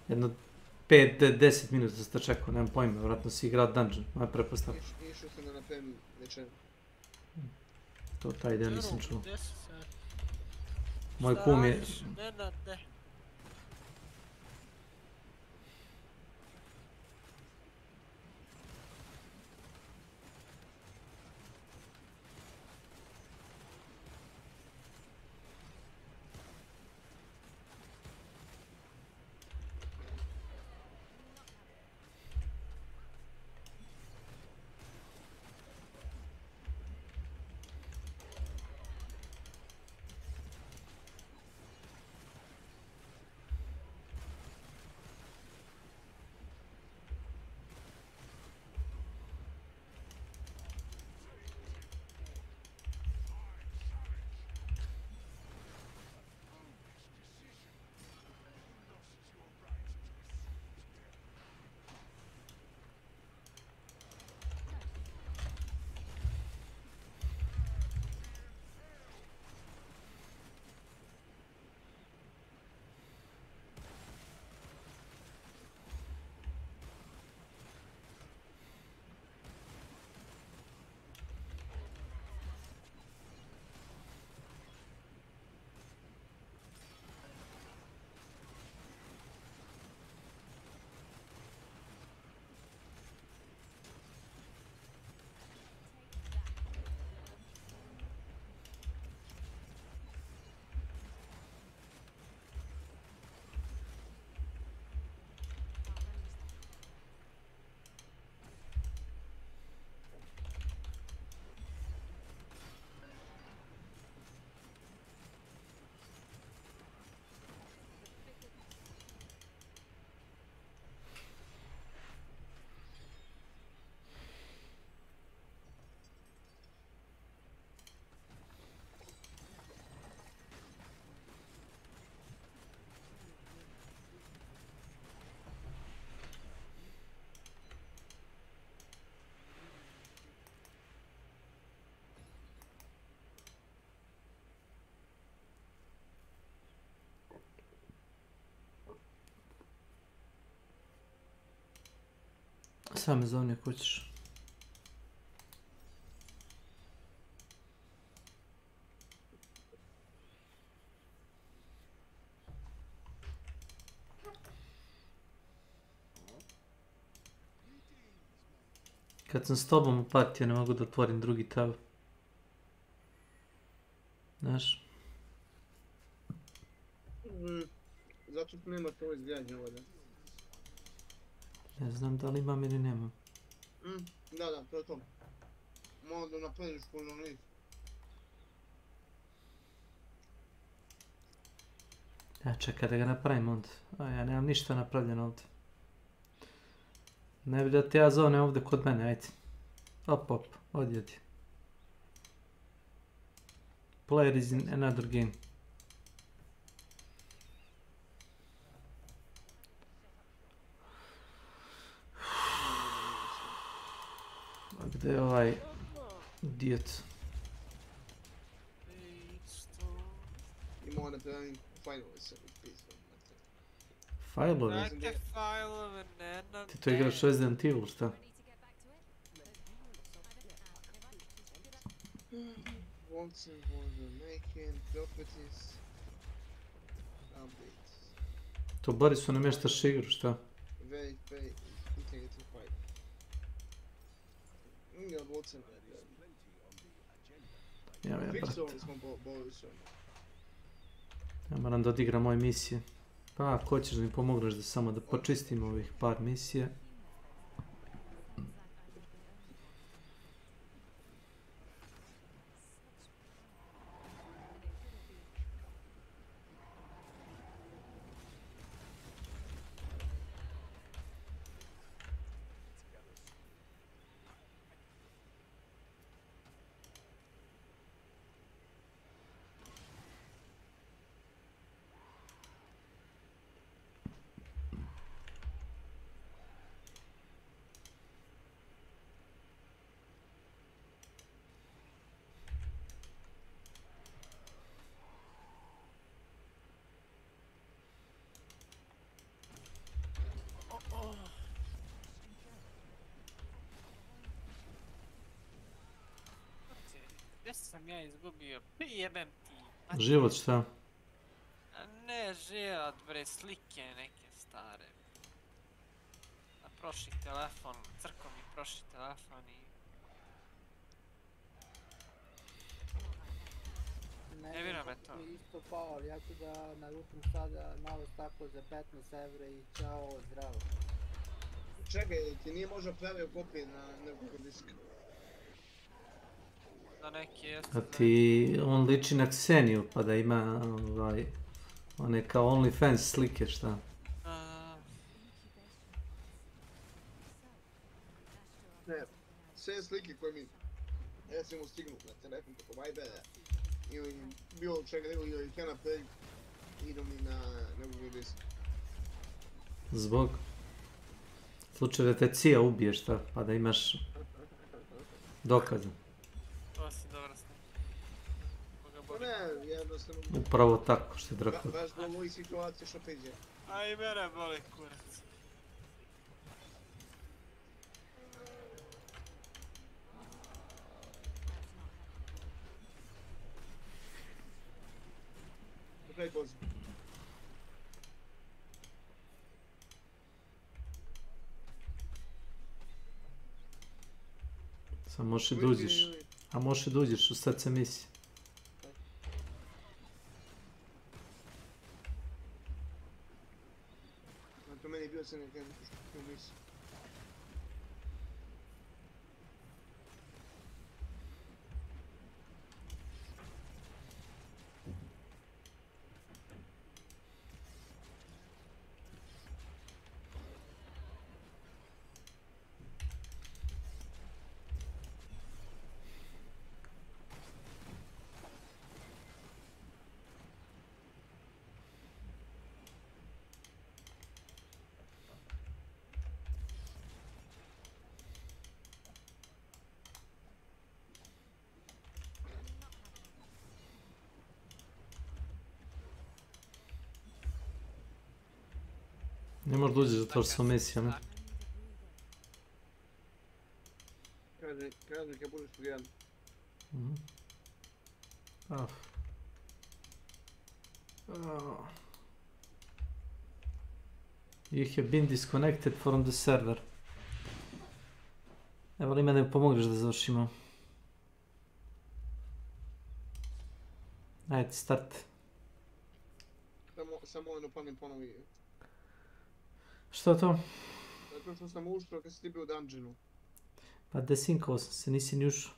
jedno 5-10 minuta da ste čekao, nemam pojma, vjerojatno si igrao dungeon, moja pretpostavka. Išao sam da napravim večer. To taj deo nisam čuo. Moj kum je... Sad me zove ako hoćeš. Kad sam s tobom u partiju ne mogu da otvorim drugi tab. Znaš? Zato što nema to izgradnje ovdje. Ne znam da li imam ili nemam. Da, to je to. Malo da napraviš puno listu. Ja čekaj da ga napravim onda. A ja nemam ništa napravljeno ovdje. Ne bi da te ja zovem ovdje kod mene, ajde. Op, odjedi. Player is in another game. A gdje je ovaj idiot? Imao one pravim fajlove se upisao. Fajlove? Neke fajlove, Nenad. Ti to igraš Resident Evil, šta? Watson was making properties updates. To bari su namještaš igru, šta? Very integrated file. Od Watsona. Ja me brate. Fiksovali smo Borisom. Ja moram da odigram ove misije. Pa ako hoćeš da mi pomogneš da samo da počistim ovih par misije. Gdje sam ja izgubio? Jebem ti. Život, šta? A ne život, bre, slike neke stare. Na prošli telefon, crko mi prošli telefon i... Ne vjerujem me to. Isto pao, ali ja ću da naručim sada malo tako za 15 € i čao, zdravo. Čekaj, ti nije možda pravio kopije na nekog diska? Da neki jeste... A ti, on liči na Kseniju, pa da ima one kao OnlyFans slike, šta? Ne, sve slike koje mi recimo stignu na telefon preko Vibera ili bilo čega ili ih ja napravim, idu mi na nekog diska. Zbog slučaj da te Cija ubije, šta? Pa da imaš dokaze. To si dobro snimio. Pa ne, jednostavno... Upravo tako što je Drakula. Baš do ovih situacija što priđe. A i mene boli kurac. Okej, kozi. Sam možeš i da uđeš. A možeš i da uđeš u srce misije. To meni je bio se nekaj u misiji. Ne možeš da uđeš zato što su misija, ne? Kaže kad budeš pogledan. You have been disconnected from the server. Evo li me da mi pomogneš da završimo? Ajde, start. Samo ono palim ponovi. Što to? Zato što sam ušao kad si ti bio u dungeonu. Pa desinkao sam se, nisi ni ušao.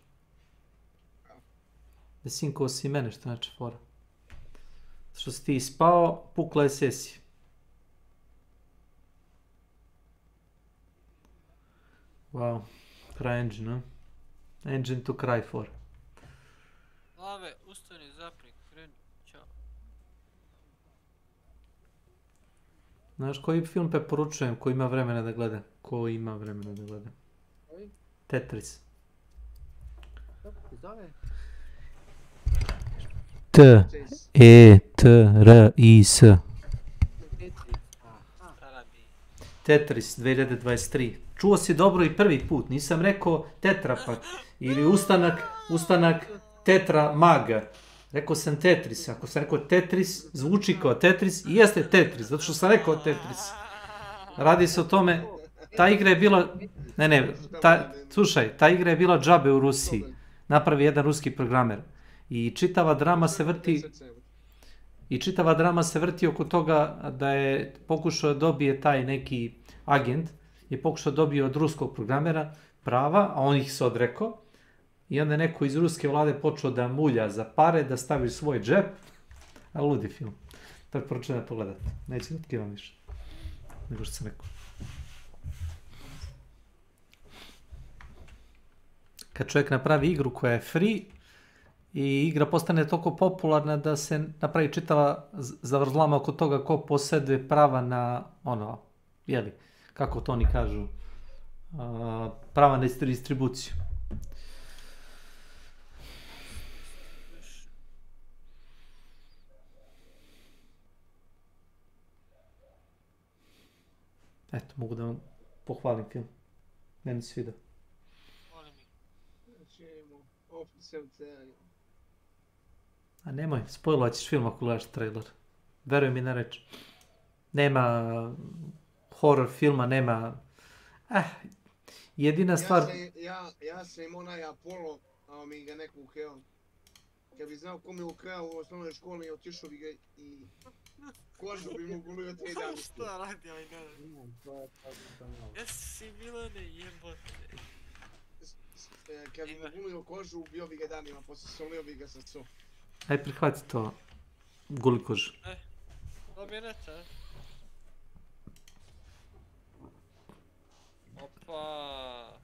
Desinkao si i mene, što znači fora. Što si ti spao, pukla je sesija. Wow, kraj engine, a? Engine to cry for. Glave, ustani, zapni, kreni, ćao. Znaš koji film preporučujem, ko ima vremena da gleda? Ko ima vremena da gleda? Tetris. zove? Tetris. Tetris, aha. Tetris 2023. Čuo si dobro i prvi put, nisam rekao tetrapak ili ustanak tetra maga. Rekao sam Tetris, ako sam rekao Tetris, zvuči kao Tetris i jeste Tetris, zato što sam rekao Tetris. Radi se o tome, ta igra je bila, slušaj, ta igra je bila džabe u Rusiji. Napravi jedan ruski programer. I čitava drama se vrti oko toga da je pokušao da dobije taj neki agent, je pokušao dobio od ruskog programera prava, a on ih se odrekao. I onda je neko iz ruske vlade počeo da mulja za pare, da stavi u svoj džep. A ludi film. Tako poručujem da pogledate. Neću da otkivam više. Nego što sam rekao. Kad čovjek napravi igru koja je free i igra postane toliko popularna da se napravi čitava zavrzlama oko toga ko posjeduje prava na ono, jeli, kako to oni kažu, prava na distribuciju. Eto, mogu da vam pohvalim film. Meni se sviđa. A nemoj, spojlovat ćeš film ako gledaš trailer. Veruj mi na reč. Nema horror filma, nema... jedina stvar... Ja sam imao onaj Apollo, a mi ga neko ukrao. Kad bi znao ko mi ukrao u osnovnoj školi, otišao bi ga i... kožu bi mu gulio 3 dana. Šta radi ovaj gledaj? Jesi Milane jebote. Kad bi mu gulio kožu, ubio bi ga danima, poslije solio bi ga sa so. Aj prihvati to, guli kožu. Dobije neta. Opa.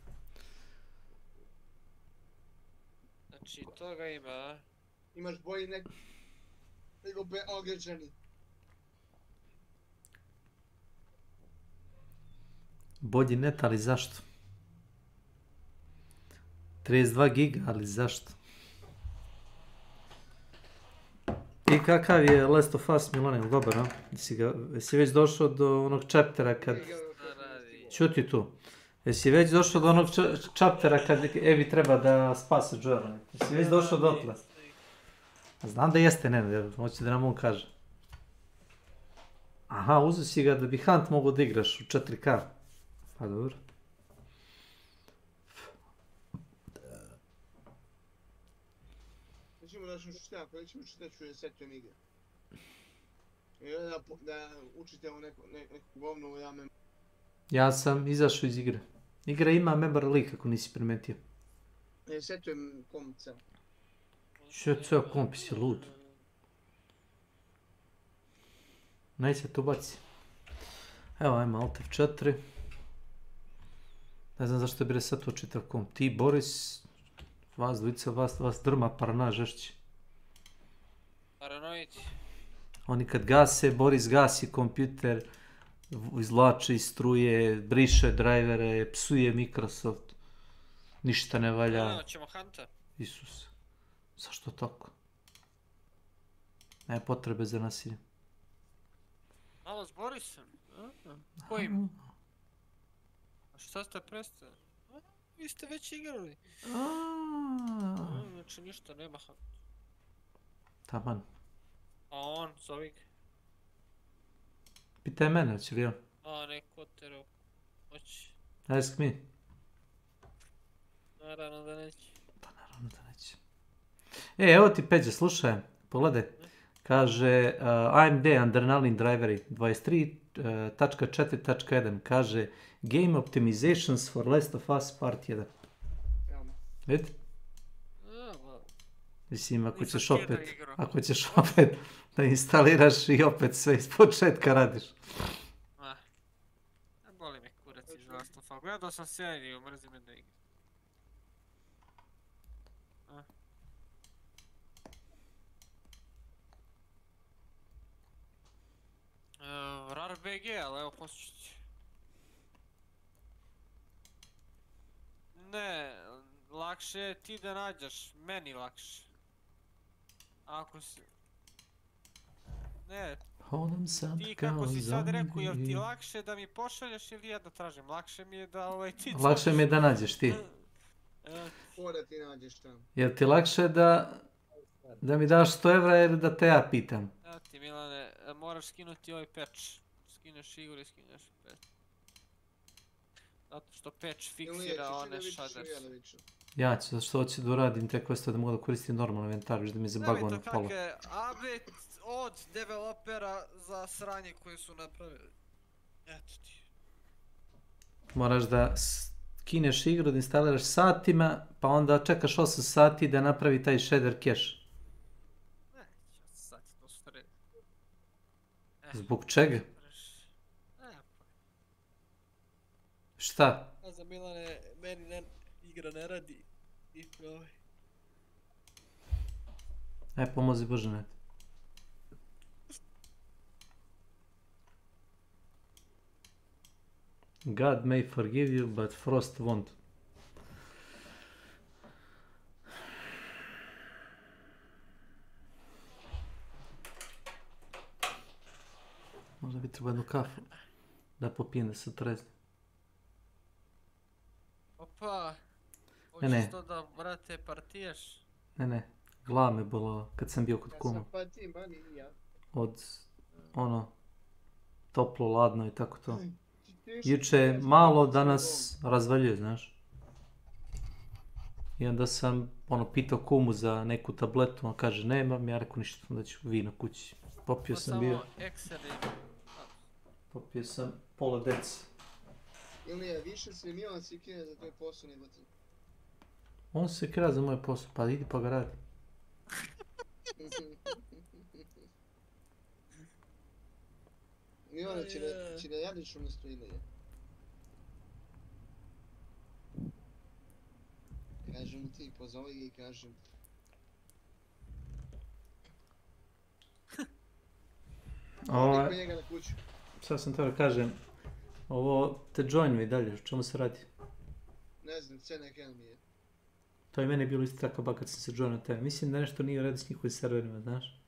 Znači toga ima. Imaš bolji nego Belgrađani. Bolji net, ali zašto? 32 giga, ali zašto? I kakav je Last of Us, Milane, dobar, a? Jesi već došao do onog chaptera kad... Čuti tu. Jesi već došao do onog chaptera kad Evi treba da spase Joela? Jesi već došao do tle? Znam da jeste, ne, hoće da nam on kaže. Aha, uzeo si ga da bi Hunt mogo da igraš u 4K. Pa dobro. Nećemo da ćemo čitati, ako nećemo čitati ću je setujem igre. I da učite o neku govnu, ja me... Ja sam izašao iz igre. Igra ima memory leak ako nisi primetio. Setujem komp ceo. Što je ceo komp, si lud? Neće to baci. Evo, ajmo Alt F4. Ne znam zašto bi resetuo čitav komp. Ti, Boris, vas dvojica, vas drma paranoja žešći. Paranoici. Oni kad gase, Boris gasi kompjuter, izvlači iz struje, briše drajvere, psuje Microsoft. Ništa ne valja. Hoćemo Hunta. Isus. Zašto tako? Nema potrebe za nasilje. Malo s Borisom. Kojim? A šta ste prestali? Vi ste već igrali. Znači ništa, nema Hunt. Taman. A on, zovik. Pitaj mene, hoće li on? A, neko otero. Hoće. Ask me. Naravno da neće. Pa naravno da neće. Evo ti Peđa, slušaj, pogledaj. Kaže AMD Adrenalin Driveri 23.4.1 kaže Game Optimizations for Last of Us Part 1. Vidite? Mislim, ako ćeš opet da instaliraš i opet sve iz početka radiš. Boli me kurac iz Last of Us. Gledao sam seriju, mrzim me da igram. RAR BG, ali evo poslušajte. Ne, lakše je ti da nađeš, meni lakše. Ako si... Ne, ti kako si sad rekao, jel ti lakše da mi pošalješ ili ja da tražim? Lakše mi je da ti tražiš. Lakše mi je da nađeš ti. Ko da ti nađeš tamo? Jel ti lakše da mi daš 100 evra ili da te ja pitam? Evo ti Milane, moraš skinuti ovaj patch. Skineš igru i skineš patch. Zato što patch fiksira one shaders. Ja ću, zato što hoću da uradim te queste da mogu da koristim normalno inventar, viš da mi zabaguje na pola. Nemoj to kakve update od developera za sranje koje su napravili. Eto ti. Moraš da skineš igru, da instaliraš satima, pa onda čekaš 8 sati da napravi taj shader cache. Neće sati, to su stvari. Zbog čega? Šta? A za Milane, meni igra ne radi. I ovaj. Pomozi Bože net. God may forgive you, but Frost won't. Možda bi trebao jednu kafu da popijem da se trezne. Opa, hoćeš to da, brate, partiješ? Ne, glava me bolala kad sam bio kod kuma. Od, toplo, ladno i tako to. Juče malo, danas razvaljuje, znaš. I onda sam, pitao kumu za neku tabletu, on kaže nemam, ja rekao ništa, onda ću vino kući. Popio sam bio... Popio sam pola deci. Ilija, više se Milan sikira za tvoj posao nego ti. On se kira za moj posao, pa idi pa ga radi. Milana će da jadiš umjesto Ilija. Kažem mu ti, pozovi ga i kažem. Niko njega na kuću. Sad sam to da kažem, ovo te joinuje i dalje, o čemu se radi? Ne znam, cena hell mi je. To je meni bilo isto tako ba kad sam se joinao tebe. Mislim da nešto nije u redu s njihovim serverima, znaš?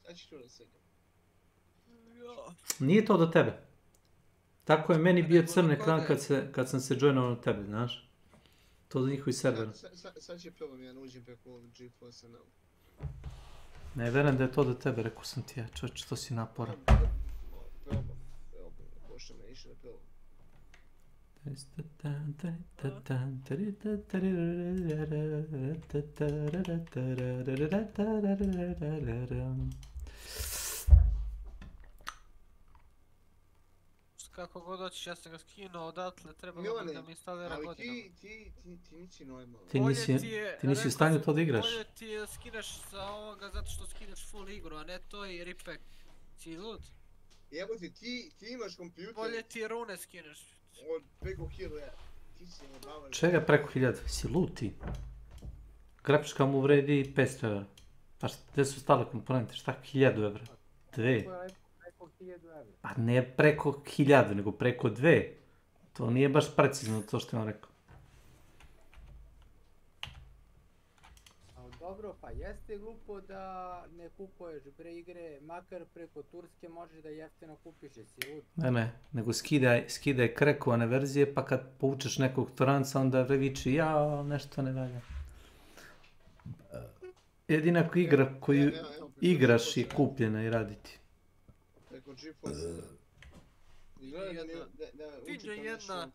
Sad ću to da se Nije to do tebe. Tako je meni bio crn ekran kad sam se joinao na tebe, znaš? To za njihovi servera. Sad će probam ja uđem preko GeForce now. Ne, verujem da je to do tebe, rekao sam ti ja, čovječ, to si naporan. Probam, pošto me išli da probam. Kako god hoćeš, ja sam ga skinuo odatle, trebalo bi da mi instalira godinu. Ali ti nisi normalno. Ti nisi u stanju to da igraš. Bolje ti je skineš sa ovoga zato što skineš full igru, a ne to i repack. Si lud? Evo ti imaš kompjuter. Bolje ti rune skineš. Od preko 1000, ti si obavljeno. Čega preko 1000? Si lud ti? Grafička mu vredi 500 evra. Pa gdje su stale komponente? Šta 1000 evra? 2. Pa ne preko 1000, nego preko 2. To nije baš precizno to što je on rekao. Dobro, pa jeste glupo da ne kupuješ bre igre, makar preko Turske možeš da jeftino kupiš, jesi lud? Ne, nego skidaj krekovane verzije, pa kad povučeš nekog Turanca, onda viči, ja, nešto ne valja. Jedina igra koju igraš je kupljena i raditi. Preko GeForce. Vidio jedna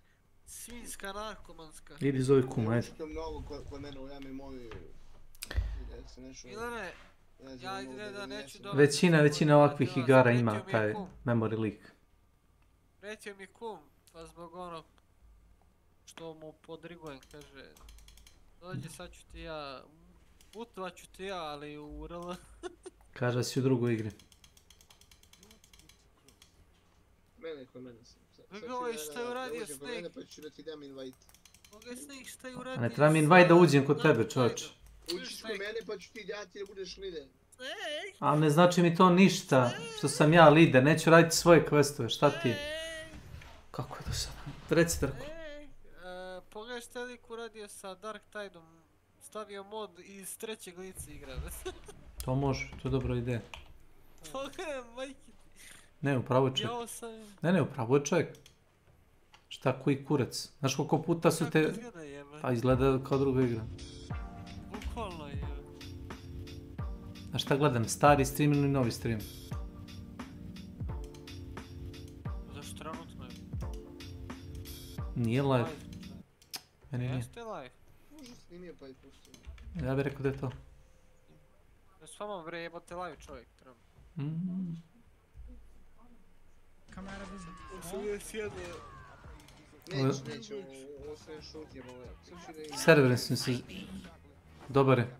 svinjska narkomanska. Idi zove kuma, ajde. Učito mnogo kod mene u jami moju. Milane, ja da neću dobiti... Većina ovakvih igara ima taj memory leak. Retio mi kum, pa zbog onog što mu podrigujem, kaže, dođi sad ću ti ja, putovat ću ti ja, ali u RL. Kaže si u drugoj igri. Kod mene sam. Ovo je šta je uradio Snake. Pa ću da ti dam invite. Ovo je Snake šta je uradio. A ne treba mi invite da uđem kod tebe, čovječ. Uđiš kod mene pa ću ti dati da budeš lider. A ne znači mi to ništa, što sam ja lider, neću raditi svoje questove, šta ti? Kako je to sad? Reci Trko. kaj šta je lik uradio sa Dark Tideom, stavio mod iz trećeg lica igra. To može, to je dobra ideja. Pogledaj, majke ti. Ne, upravo je čovjek. Jao sam je. Ne, upravo je čovjek. Šta, koji kurac? Znaš koliko puta su te... Kako izgleda jebe? Pa izgleda kao druga igra. Bukvalno je. Znaš šta gledam, stari stream ili novi stream? Zašto trenutno je? Nije live. Meni nije. Jeste live. Može snimio pa i pustio. Ja bih rekao da je to. Ja s vama bre jebate live čovjek trenutno. Come out of his Neće, ovo sve šut jebale. Server se... Dobar je.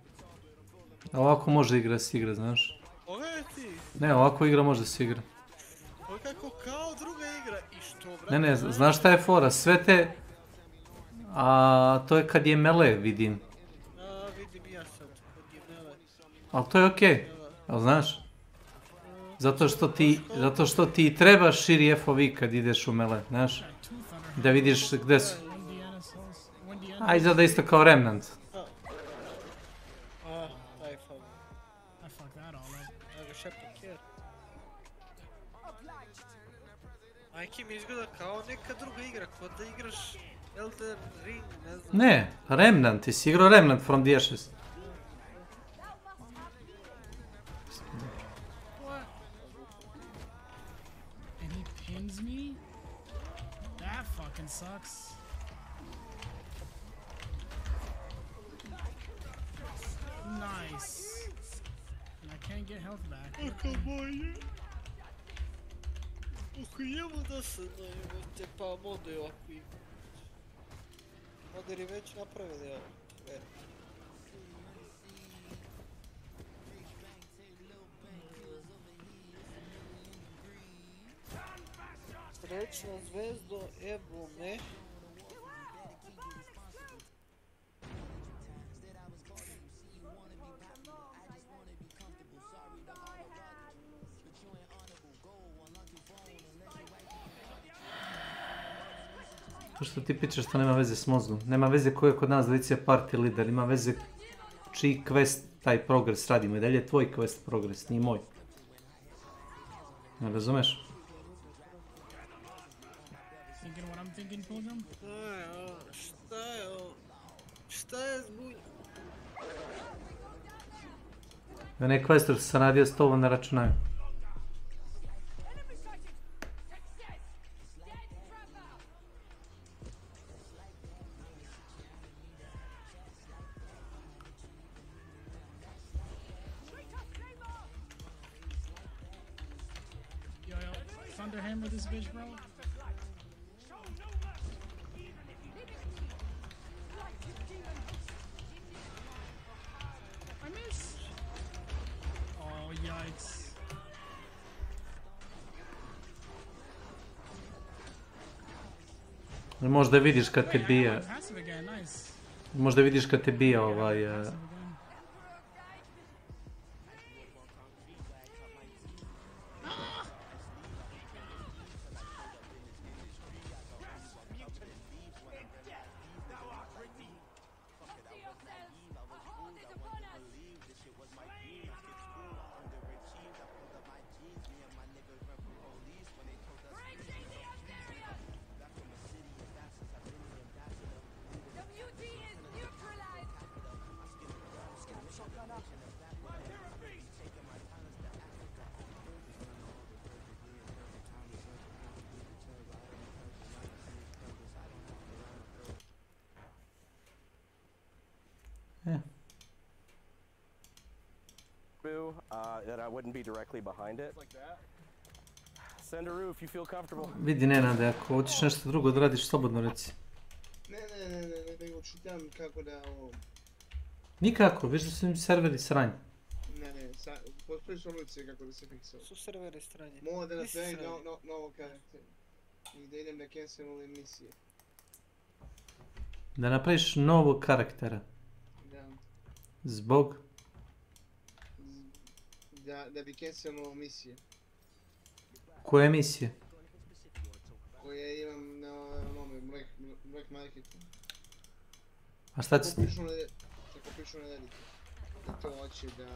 Ovako može igra se igra, znaš. Pogledaj ti. Ne, ovako igra može se igra. Ovo kako kao druga igra i što brate? Ne, znaš šta je fora, sve te... A to je kad je mele, vidim. A, vidim ja sad, kad je mele. Ali to je okej, ali znaš? Zato što ti trebaš širi FOV kad ideš u mele, znaš? Da vidiš gdje su. A izgleda isto kao Remnant. Majke mi izgleda kao neka druga igra, kod da igraš Elden Ring, ne znam. Ne, Remnant, ti si igrao Remnant from the Ashes. And he pins me? That fucking sucks. Nice. And I can't get health back. Kako bolje. Uhujemo da se najebate, pa mode ovako igra. Moderi već napravili ovo. Srećna zvezdo, evo me. To što ti pričaš što nema veze s mozgom. Nema veze ko je kod nas dvojice party lider, ima veze čiji quest taj progres radimo. I dalje je tvoj quest progres, nije moj. Ne razumeš? Thinking what I'm thinking, Pilgrim? Šta je zbunj? Mene quester što sam radio s tobom ne računaju. Thunderhammer this bitch, bro. I miss. Oh, yikes. Možda vidiš kad te bija... Možda vidiš kad te bija ovaj... That I wouldn't be directly behind it. Send a roof, you feel comfortable. Vidi Nenade, ako hoćeš nešto drugo da radiš, slobodno reci. Ne, nego čitam kako da ovo... Nikako, viš da su im serveri sranj. Ne, postoji solucije kako da se fiksao. Su serveri stranje. Mogu da napravim novo karakter. I da idem da cancelujem misije. Da napraviš novog karaktera. Da. Zbog? Da bi canceluo misije. Koje misije? Koje imam na onome Black Marketu. A šta ćete? Tako pišu na Redditu. Da to hoće da...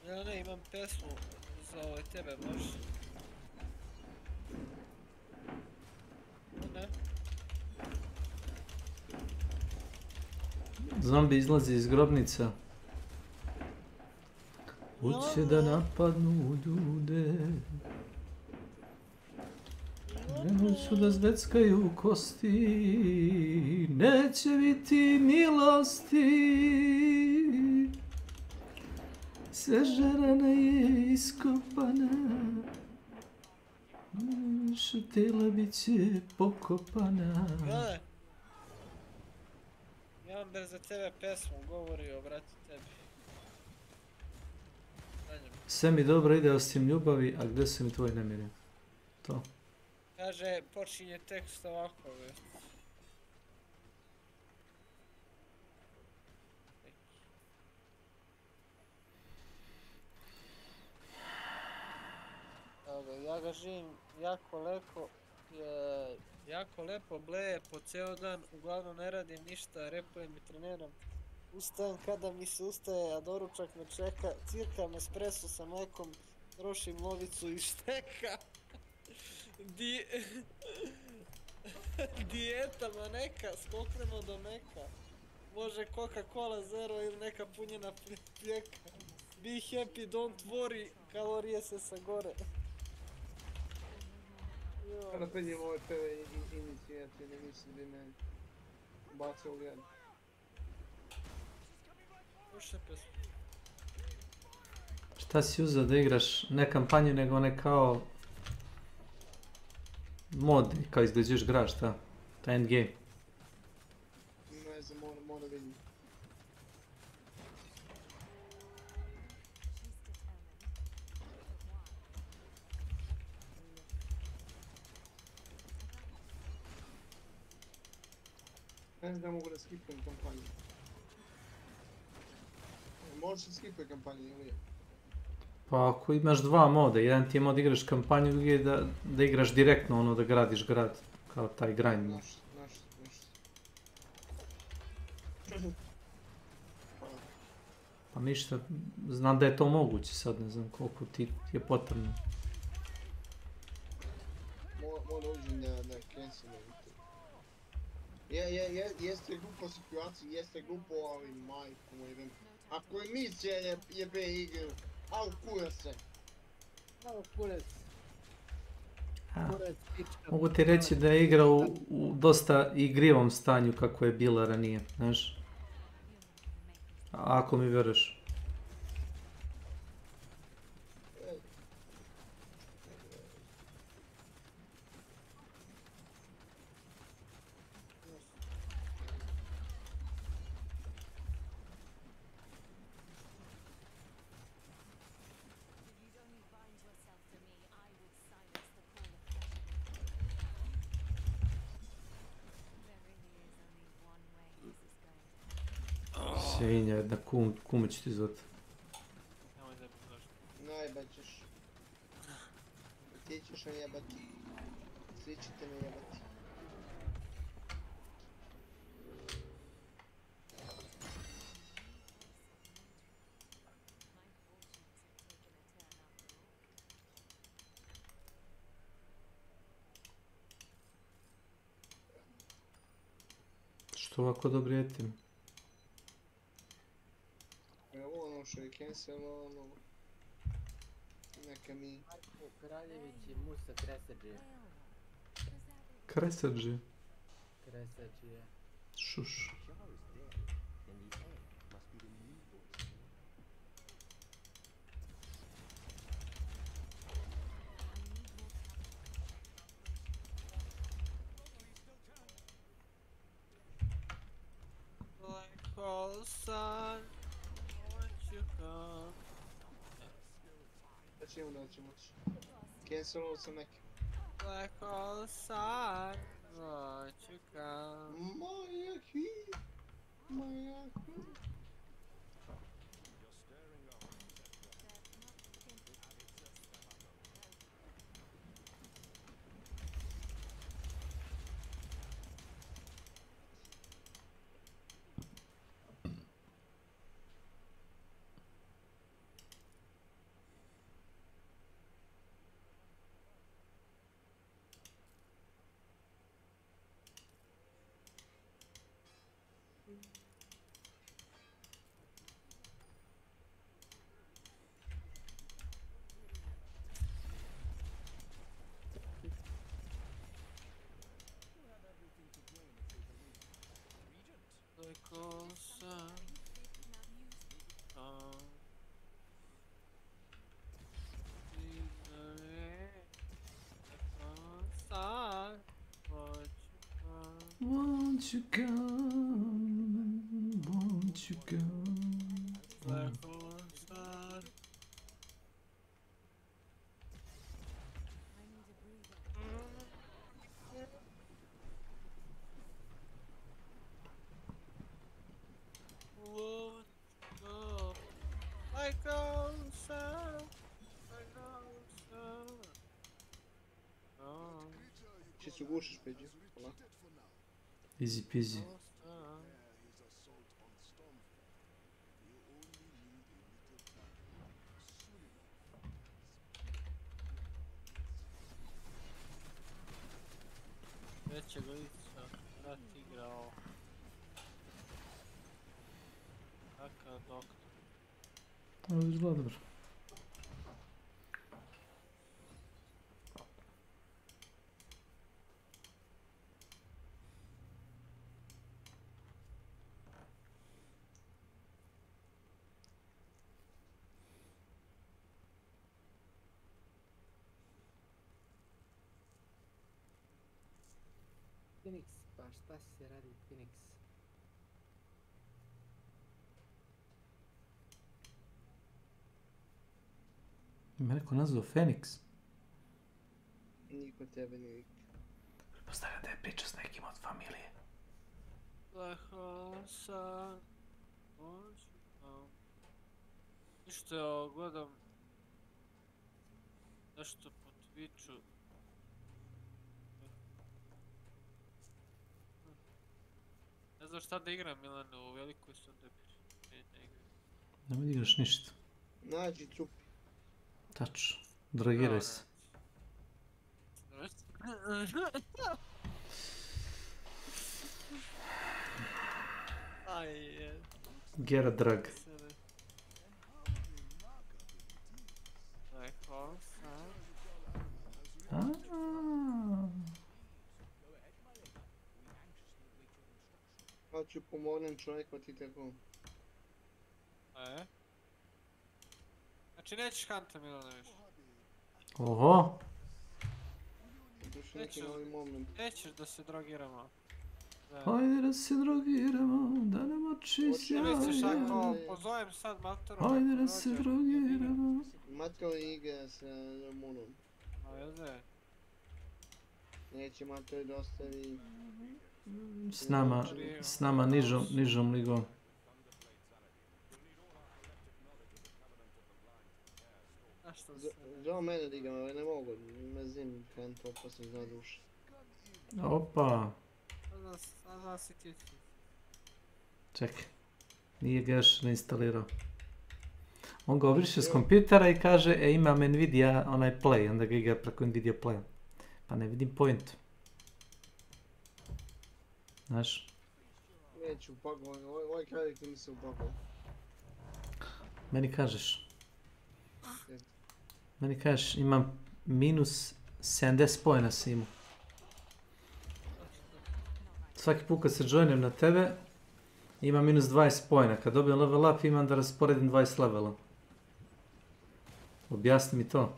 Ja ne, imam pesmu za tebe baš. Ne? Zombi izlazi iz grobnica. Hoće da napadnu ljude. Nemoću da zveckaju kosti. Neće biti milosti. Sve žarana je iskopana. Šutela bit će pokopana. Gledaj. Imam bez za tebe pesmu, govorio, brate, tebi. Sve mi dobro ide osim ljubavi, a gdje su mi tvoji namjeri? To. Kaže, počinje tekst ovako, već. Ja ga živim jako lepo bleje po ceo dan, uglavnom ne radim ništa, repujem i treniram. Ustajem kada mi se ustaje, a doručak me čeka, cirkam espresso sa mlekom, trošim lovicu i šteka. Dijetama neka, skoknemo do meka. Može Coca-Cola zero ili neka punjena pijeka. Be happy, don't worry, kalorije se sagore. Kada penjem ove peve inicijativne, mislim da me baca u grad. Pušta pesmu. Šta si uzeo da igraš ne kampanju, nego ne kao mod, kao izgleđuješ gra, šta? Taj endgame. Ne znam, mora vidim. Ne znam da mogu da skipujem kampanju. Možeš da skipuje kampanju ili je? Pa ako imaš dva moda, jedan ti je mod da igraš kampanju, drugi je da igraš direktno ono da gradiš grad, kao taj grind mod. Pa ništa, znam da je to moguće, sad ne znam koliko ti je potrebno. Mora uđem da cancelujem to. Jeste glupo situacija, jeste glupo, ali majko moj idem. Ako je misija jebe igru, au kura se. Au kurac. Mogu ti reći da je igra u dosta igrivom stanju kako je bila ranije, znaš? Ako mi vjeruješ. Svinja jedna, kume ću ti zvati. Nemoj da mi došli. Najbaćeš. Ti ćeš me jebati. Svi ćete me jebati. Što ovako dobri etim? Evo ono što je cancelovano. Neka mi... Kraljević i Musa Kresađije. Kresađije? Kresađije. Šuš. Like all sun, won't you come? Da ćemo da ćemo moći. Cancelovao sam neke. Like all sun, won't you come? Moja hi, moja hi. Like all sun, Won't you come? Won't you come? like all sun. Won't go like all sun, like all sun. Oh. Če se ugušiš, Peđi? Hvala. Easy peasy. Već je Lica, rat igrao. Kakav doktor. Ovo izgleda dobro. Phoenix, pa šta se radi Phoenix? Ima neko nazvao Feniks. Niko tebe nije vikao. Pretpostavljam da je priča s nekim od familije. Like all sun, won't you come? Ništa, ja gledam nešto po Twitchu. Ne znam šta da igram, Milane, u velikoj sam depri. Ne igram. Nemoj da igraš ništa. Nađi trupi. Tačno. Dragiraj se. Get a drug. Hoću pomognem čovjeku, ti tako. Znači nećeš hanta, Milane, više. Oho! Nećeš da se drogiramo. Hajde da se drogiramo, da nam oči sjaju. Misliš ako pozovem sad Matoru? Hajde da se drogiramo. Matro igra sa Ramonom. A veze? Neće Matro da ostavi... S nama nižom ligom. Zašto se? Žao mene da igram, ne mogu, me zim krenut opasno zna duše. Opa. A zna si ti. Čekaj. Nije ga još neinstalirao. On ga obriše s kompjutera i kaže, imam Nvidia onaj Play, onda ga igra preko Nvidia Play. Pa ne vidim pointu. Znaš? Neću upakovati, ovaj kradik mi se upakovao. Meni kažeš, imam minus 70 pojena si imao. Svaki put kad se joinem na tebe, imam minus 20 pojena. Kad dobijem level up, imam da rasporedim 20 levela. Objasni mi to.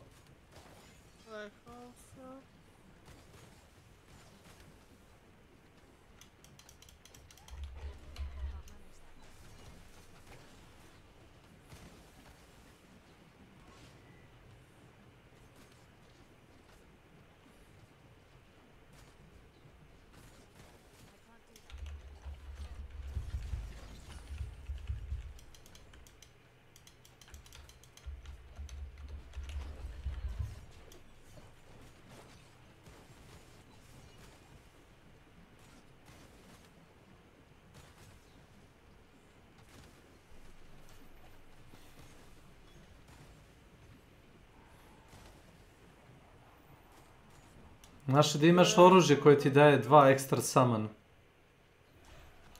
Znaš da imaš oružje koje ti daje 2 ekstra summon.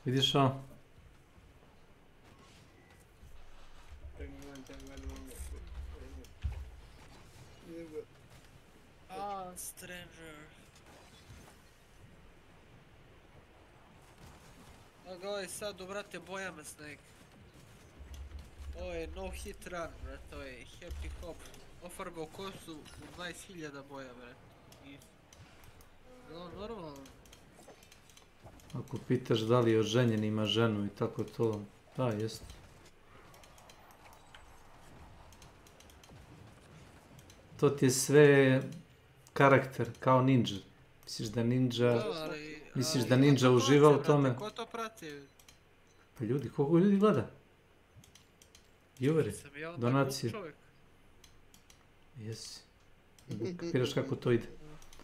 Vidiš ovo? Stranger. Aga ovo je sad, brate, boja me Snake. Ovo je no hit run, brate, ovo je happy hop. Ofarbao kosu u 20.000 boja, brate. No, normalno. Ako pitaš da li je oženjen, ima ženu i tako to, da, jest. To ti je sve karakter, kao ninja. Misliš da ninja uživa u tome? Ko to prati? Pa ljudi, koliko ljudi gleda? Juveri, donacije. Jesi. Kapiraš kako to ide.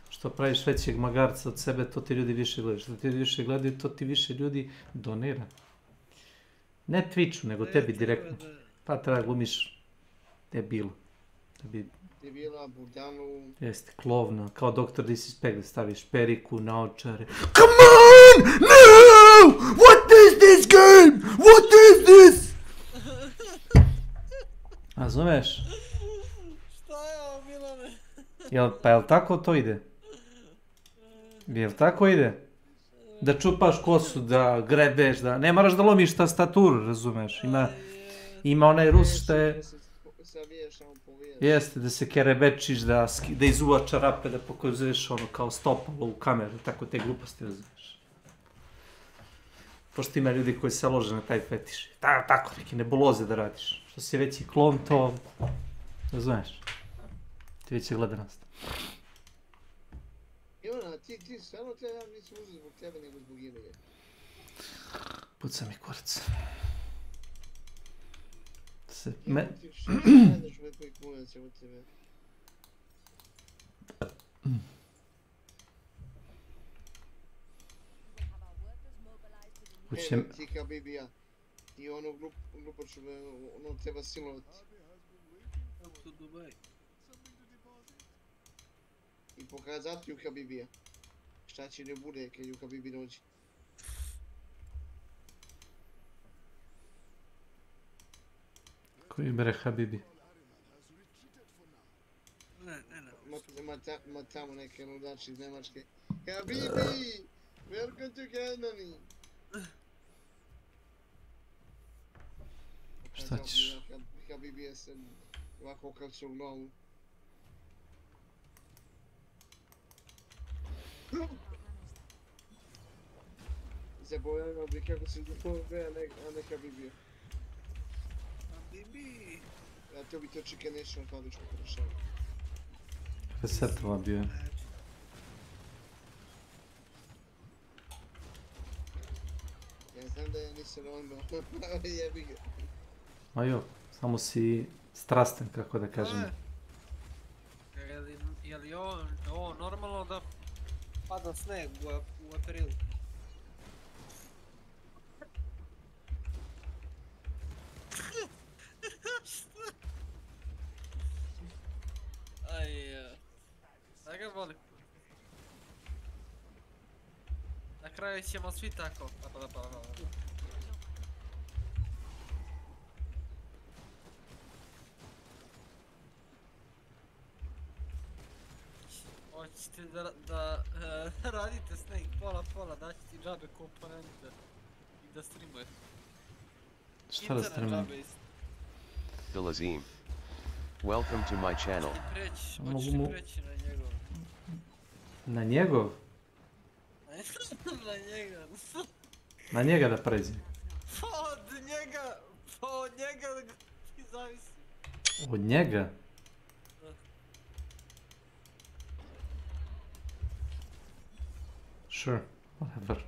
Što praviš većeg magarca od sebe, to ti ljudi više gledaju. Što ti ljudi više gledaju, to ti više ljudi donira. Ne Twitchu, nego tebi direktno. Pa treba glumiš debilu. Debila, budanu. Jeste, klovna, kao Dr. Disrespect, da staviš periku, naočare. Come on! No! What is this game? What is this? Razumeš? Šta je ovo, Milane? Pa jel tako to ide? Jel tako ide? Da čupaš kosu, da grebeš, da... Ne moraš da lomiš tastaturu, razumeš? Ima onaj Rus što je... Jeste, da se kerebečiš, da izuva čarape, da pokazuješ ono kao stopalo u kameru, tako te gluposti, razumeš? Pošto ima ljudi koji se lože na taj fetiš. Tako, neke nebuloze da radiš. Što si veći klon, to... Razumeš? Ti već je gledanost. Ivana, ti stvarno te ja nisam uzeo zbog tebe, nego zbog Ivane. Puca mi kurac. Šta gledaš ove koji kunac od tebe? Ti kao Bibija. I ono glupaču, ono treba silovati. I pokazati ju Habibija. Šta će ne bude kad ju Habibi dođe. Koji bere Habibi? Ma tamo neke ludači iz Nemačke. Habibi! Welcome to Germany! Šta ćeš? Habibija se ovako okačio u glavu. Zaboravljamo bi kako se zove, a ne Habibija. Habibi! Ja to bi to chicken-nation fabričko porušao. Resetova bio je. Ja znam da ja nisam onda, jebi ga. Ma jo, samo si strasten, kako da kažem. Je li ovo normalno da pada sneg u aprilu? Aj, da ga boli. Na kraju ćemo svi tako. Hoćete da radite snake pola, daći ti džabe komponente i da streamujete. Šta da streamujem? Dilazim. Welcome to my channel. Hoćeš ti preći na njegov? Na njegov? Na njega. Na njega da pređem. Od njega ti zavisi. Od njega? Sure, whatever.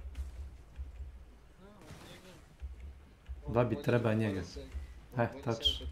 Da bi treba njega. Tačno.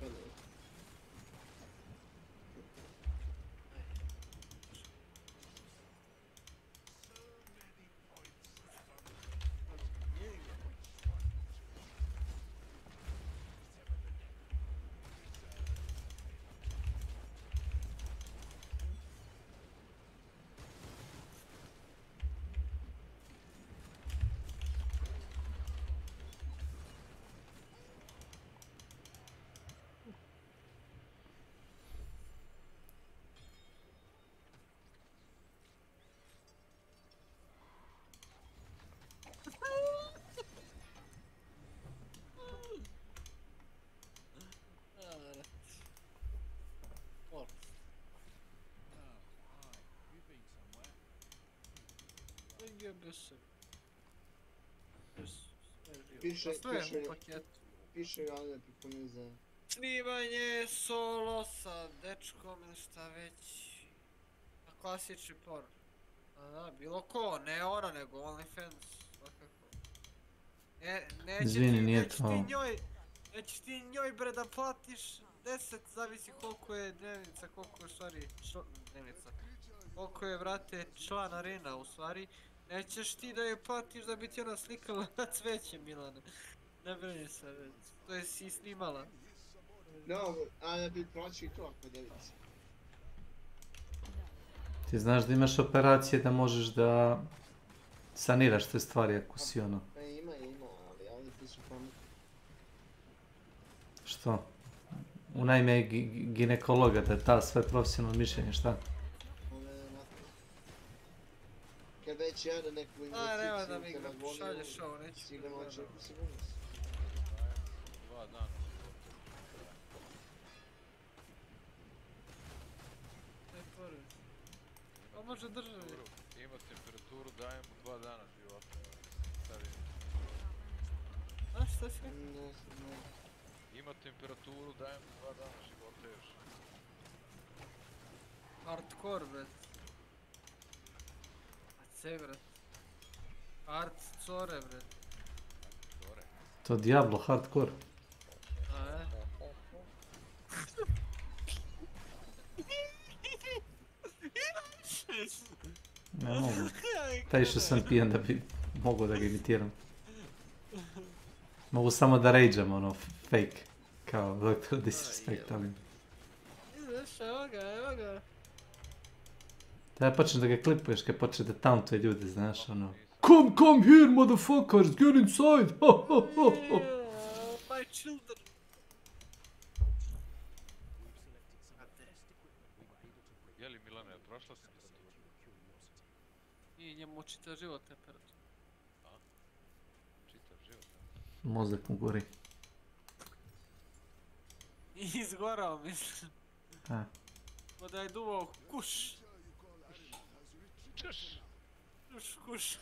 Piše Ane priponiza. Snimanje solo sa dečkom ili šta već. Klasični porn. Da, bilo ko, ne ona nego OnlyFans, svakako. Izvini, nije to. Nećeš ti njoj bre da platiš 10, zavisi koliko je dnevnica, koliko je u stvari dnevnica. Koliko je, vrate, članarina u stvari. Nećeš ti da je platiš da bi ti ona slikala na cveće, Milane. Ne brini se, to je si snimala. No, ali bi proći to ako devici. Ti znaš da imaš operacije da možeš da saniraš te stvari ako si ono. Ima, ali ti su pametni. Što? Unajme ginekologa da je ta sve profesionalno mišljenje, šta? Kad već jade neku investiciju, nema da mi ga pošalješ ovo, neću ti sigurno će sigurnost. 2 dana. Ne prvi. Pa može držati. Ima temperaturu, dajem mu 2 dana života. A šta si? Ima temperaturu, dajem mu 2 dana života još. Hardcore, bet. Bret. Hard core, bret. To Diablo, hardcore. A je? Ne mogu. Taj što sam pijan da bi mogao da ga imitiram. Mogu samo da rageam, ono, fake. Kao Dr. Disrespect, ali... Ideš, evo ga. Da počneš da ga klipuješ kad počne da tauntuje ljude, znaš, ono... Come here, motherfuckers, get inside! My children! Jeli Milane, prošla sam temperaturu? I njemu čitav život temperatura. A? Čitav život? Mozak mu gori. I izgorao, mislim. A. Ko da je duvao kuš. Kuš.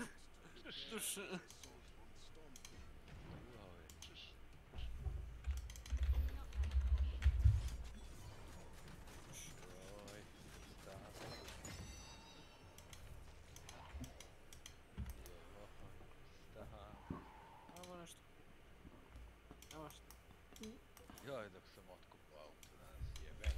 Joj, dok sam otkupao auto danas, jebem.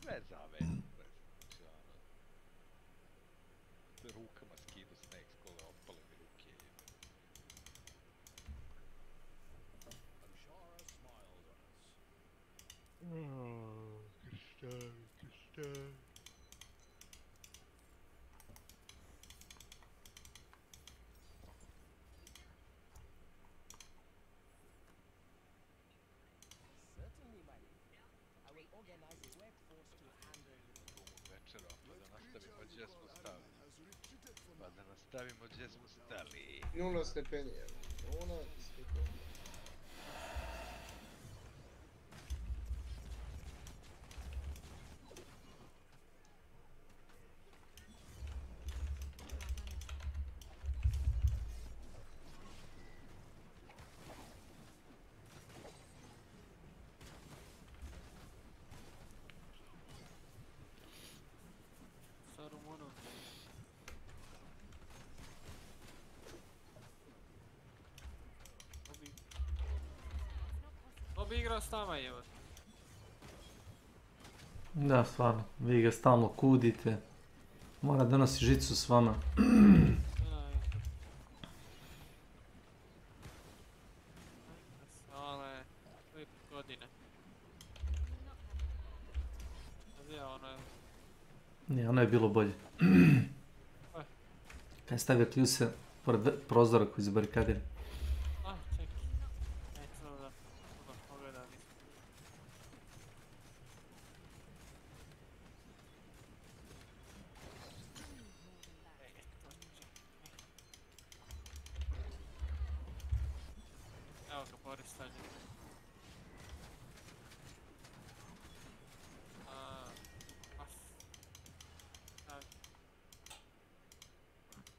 Bez zaveze, znači ono... Te rukama skidu snake s kole, opale mi ruke. Krštavi. Certainly, my lady. I will organize a workforce to handle Večera, pa da nastavimo gdje smo stali. 0 stepeni, evo. 0 stepeni. Ko bi igrao s nama, evo? Da, stvarno, vi ga stalno kudite. Mora da nosi žicu s vama. One, koje godine. Gdje ono je? Nije, ono je bilo bolje. Kaj stavio kljuse pored prozora koji zabarikadira. Ah, čekaj. Eto da pogledam. Evo ga, Boris stavlja.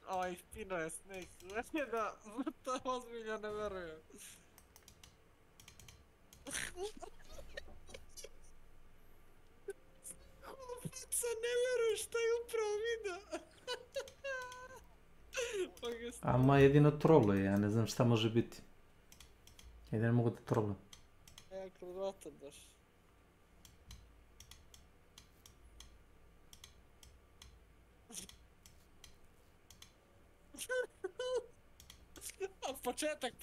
Aj, fino je Snake. Znači da, to ozbiljno ne verujem. Faca, ne verujem šta je upravo vidio. Ama jedino troluje, ja ne znam šta može biti. Jedino mogu da trolujem. Ja kroz vrata daš. Početak.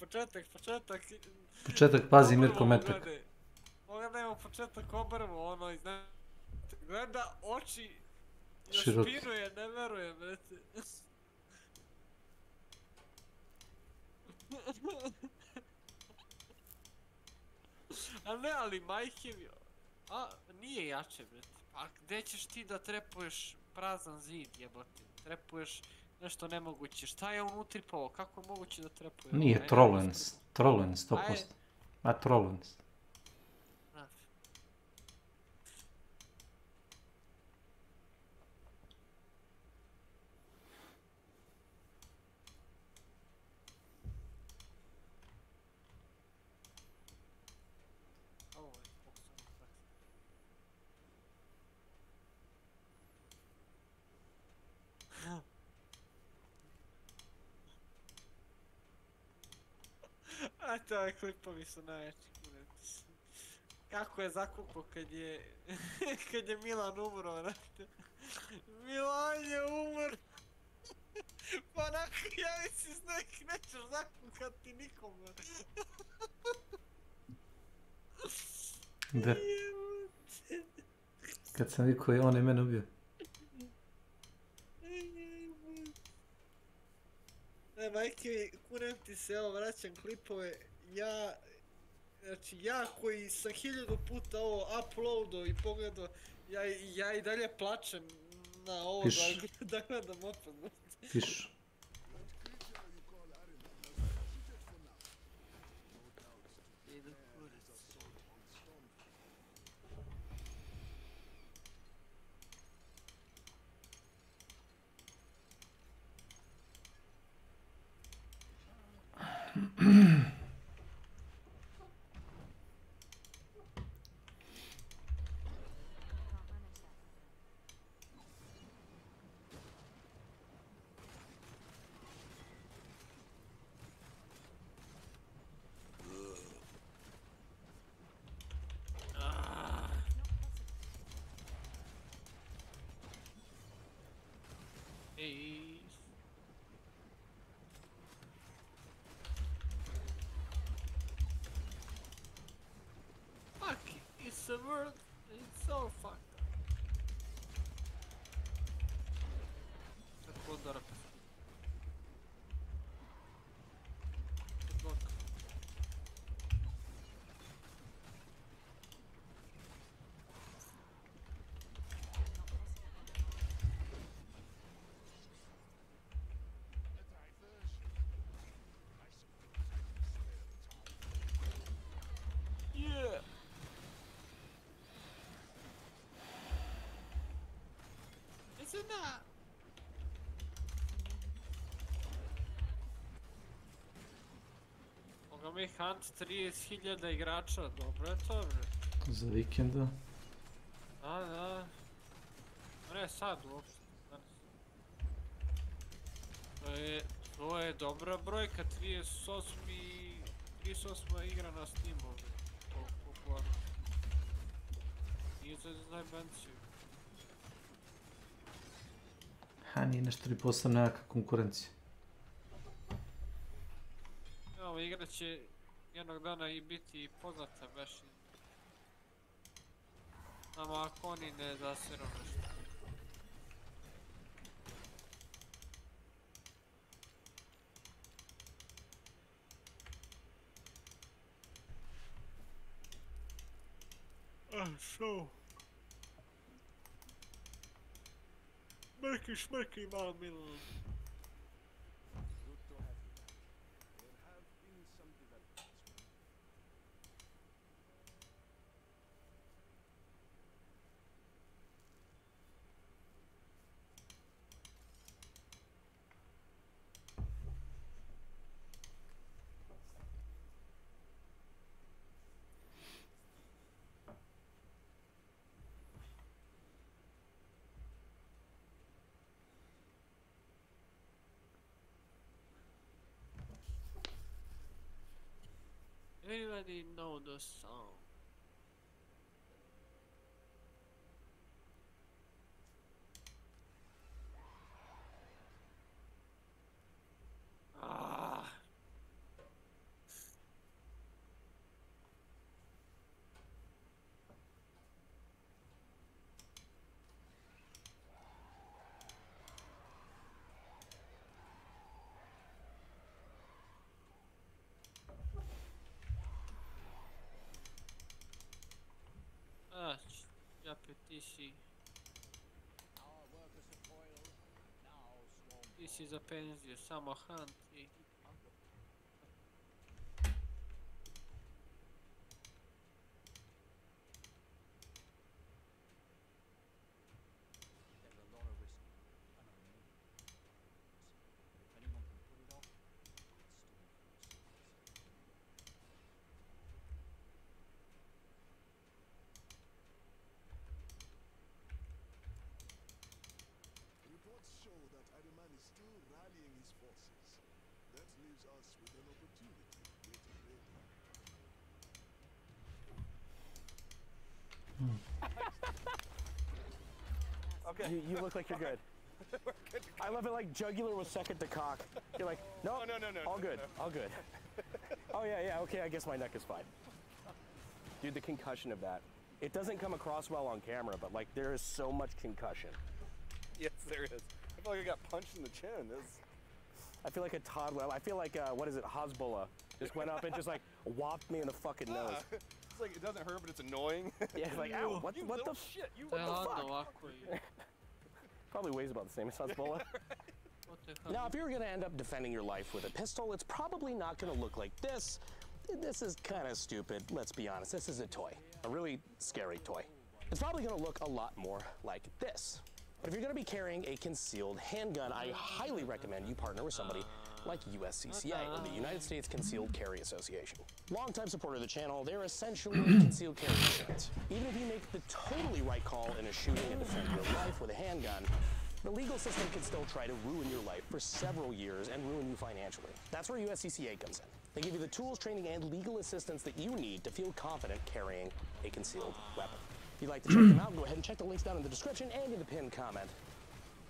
Početak, pazi Mirko metak. Pogledajmo početak obrvu, ono gleda oči, još Široki. spinuje, ne verujem, brete. A ne, ali majke mi... A, nije jače, brete. A gdje ćeš ti da trepuješ prazan zid, jebote? Trepuješ nešto nemoguće. Šta je unutri po ovo? Kako je moguće da trepuje? Nije trolens. Trolens, 100%. A trolens. A to klipovi su najjači. Kako je zakukao kad je Milan umro, vrate. Milan je umro. Pa nakon javi si Snake, nećeš zakukati nikom. Da. Kad sam vikao je on je mene ubio. Ne, majke mi, kunem ti se, evo vraćam klipove, ja koji sam 1000 puta ovo uploadao i pogledao, ja i dalje plačem na ovo da gledam opet. Pišu. Ace. Fuck, it's a world. It's so fucked up. Sad podara pesma. Look. Yeah. Isn't that? Moga mi hunt 30.000 igrača, dobro je to bre. Za vikenda. Da. Ne sad uopšte, danas. To je dobra brojka, 38 igra na Steamu. Popularno. Nije za zajbanciju. Ha, nije nešto ni posebno nekakva konkurencija. Ova igra će jednog dana i biti poznata baš. Ama ako oni ne zasiru nešto. Šo? Šmrki malo Milan. Everybody know the song. Ah. Ti si za penziju, samo hunt i... Okay. You look like you're good. I love it like jugular was second to cock. You're like, no, all good, all good. Oh yeah, okay, I guess my neck is fine. Dude, the concussion of that. It doesn't come across well on camera, but like there is so much concussion. Yes, there is. I feel like I got punched in the chin. I feel like a toddler. I feel like, what is it, Hezbollah just went up and just like whopped me in the fucking nose. It's like it doesn't hurt, but it's annoying. Yeah, it's like, ow, what the shit? What the fuck? Probably weighs about the same as Hezbollah. Now, if you were going to end up defending your life with a pistol, it's probably not going to look like this. This is kind of stupid, let's be honest. This is a toy, a really scary toy. It's probably going to look a lot more like this. But if you're going to be carrying a concealed handgun, I highly recommend you partner with somebody like USCCA, or the United States Concealed Carry Association. Longtime supporter of the channel, they're essentially concealed carry insurance. Even if you make the totally right call in a shooting and defend your life with a handgun, the legal system can still try to ruin your life for several years and ruin you financially. That's where USCCA comes in. They give you the tools, training, and legal assistance that you need to feel confident carrying a concealed weapon. If you'd like to check them out, go ahead and check the links down in the description and in the pinned comment.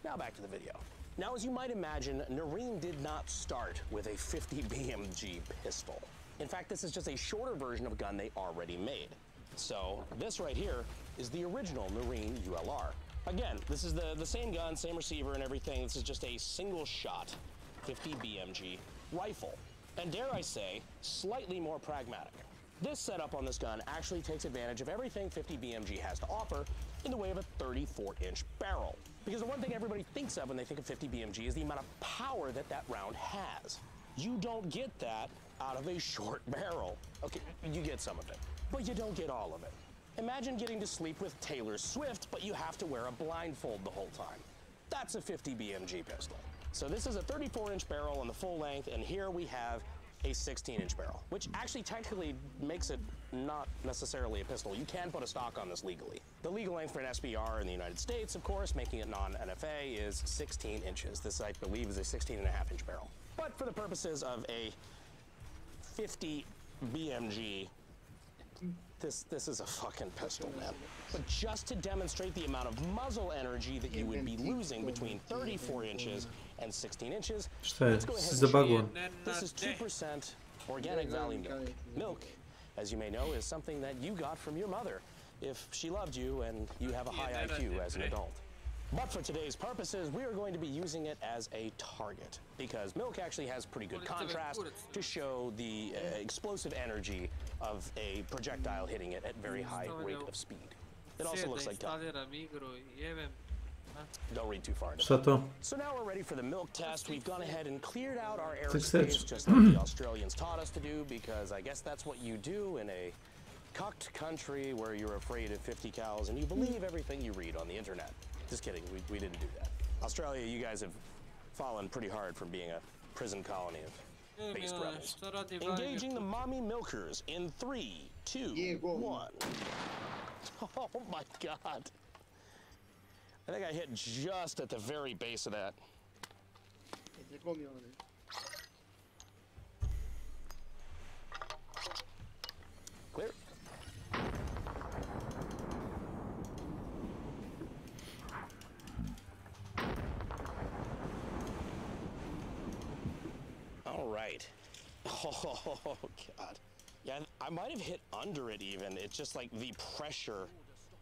Now back to the video. Now, as you might imagine, Noreen did not start with a 50 BMG pistol. In fact, this is just a shorter version of a gun they already made. So this right here is the original Noreen ULR. Again, this is the same gun, same receiver and everything. This is just a single shot 50 BMG rifle. And dare I say, slightly more pragmatic. This setup on this gun actually takes advantage of everything 50 BMG has to offer in the way of a 34-inch barrel. Because the one thing everybody thinks of when they think of 50 BMG is the amount of power that that round has. You don't get that out of a short barrel. Okay, you get some of it, but you don't get all of it. Imagine getting to sleep with Taylor Swift, but you have to wear a blindfold the whole time. That's a 50 BMG pistol. So this is a 34-inch barrel on the full length, and here we have a 16-inch barrel, which actually technically makes it not necessarily a pistol. You can put a stock on this legally. The legal length for an SBR in the United States, of course, making it non-NFA, is 16 inches. This, I believe, is a 16.5-inch barrel. But for the purposes of a 50 BMG, this is a fucking pistol, man. But just to demonstrate the amount of muzzle energy that you would be losing between 34 inches and 16 inches, let's go ahead and show you. This is 2% organic valley milk. Milk, as you may know, is something that you got from your mother if she loved you and you have a high IQ as an adult. But for today's purposes, we are going to be using it as a target because milk actually has pretty good contrast to show the explosive energy of a projectile hitting it at very high rate of speed. It also looks like tough. Don't read too far into it. So now we're ready for the milk test. We've gone ahead and cleared out our airspace just like the Australians taught us to do, because I guess that's what you do in a cucked country where you're afraid of 50 cals and you believe everything you read on the internet. Just kidding, we didn't do that. Australia, you guys have fallen pretty hard from being a prison colony of based rebels. Engaging the mommy milkers in 3, 2, 1. Oh my God. I think I hit just at the very base of that. Clear. All right. Oh, God. Yeah, I might have hit under it even. It's just like the pressure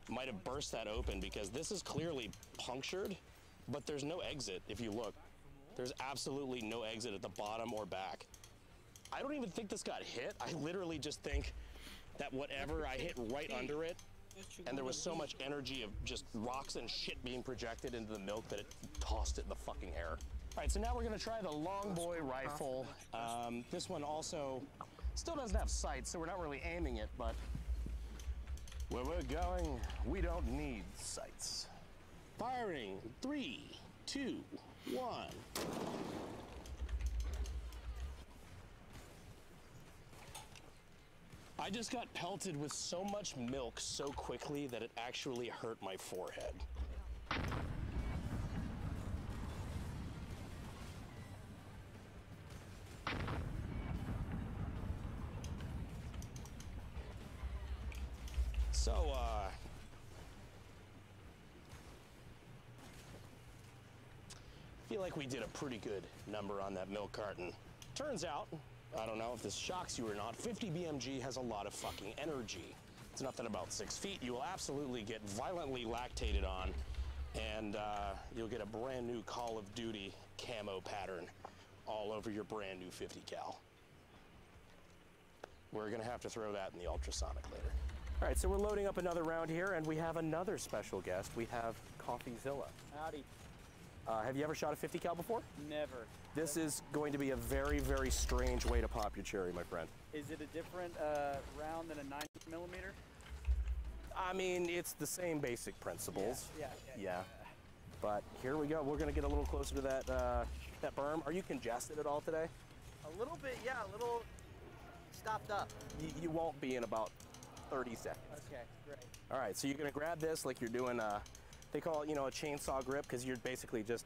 might have burst that open because this is clearly punctured, but there's no exit if you look. There's absolutely no exit at the bottom or back. I don't even think this got hit. I literally just think that whatever I hit right under it, and there was so much energy of just rocks and shit being projected into the milk that it tossed it in the fucking air. All right, so now we're gonna try the long boy rifle. This one also still doesn't have sights, so we're not really aiming it, but where we're going, we don't need sights. Firing, 3, 2, 1. I just got pelted with so much milk so quickly that it actually hurt my forehead. So, I feel like we did a pretty good number on that milk carton. Turns out, I don't know if this shocks you or not, 50 BMG has a lot of fucking energy. It's nothing about 6 feet. You will absolutely get violently lactated on, and you'll get a brand new Call of Duty camo pattern all over your brand new 50 cal. We're gonna have to throw that in the ultrasonic later. All right, so we're loading up another round here, and we have another special guest. We have CoffeeZilla. Howdy. Have you ever shot a 50 cal before? Never. This is going to be a very, very strange way to pop your cherry, my friend. Is it a different round than a 90mm? I mean, it's the same basic principles. Yeah. But here we go. We're gonna get a little closer to that that berm. Are you congested at all today? A little bit, yeah. A little stopped up. You won't be in about 30 seconds. Okay, great. All right, so you're gonna grab this like you're doing they call it, you know, a chainsaw grip, because you're basically just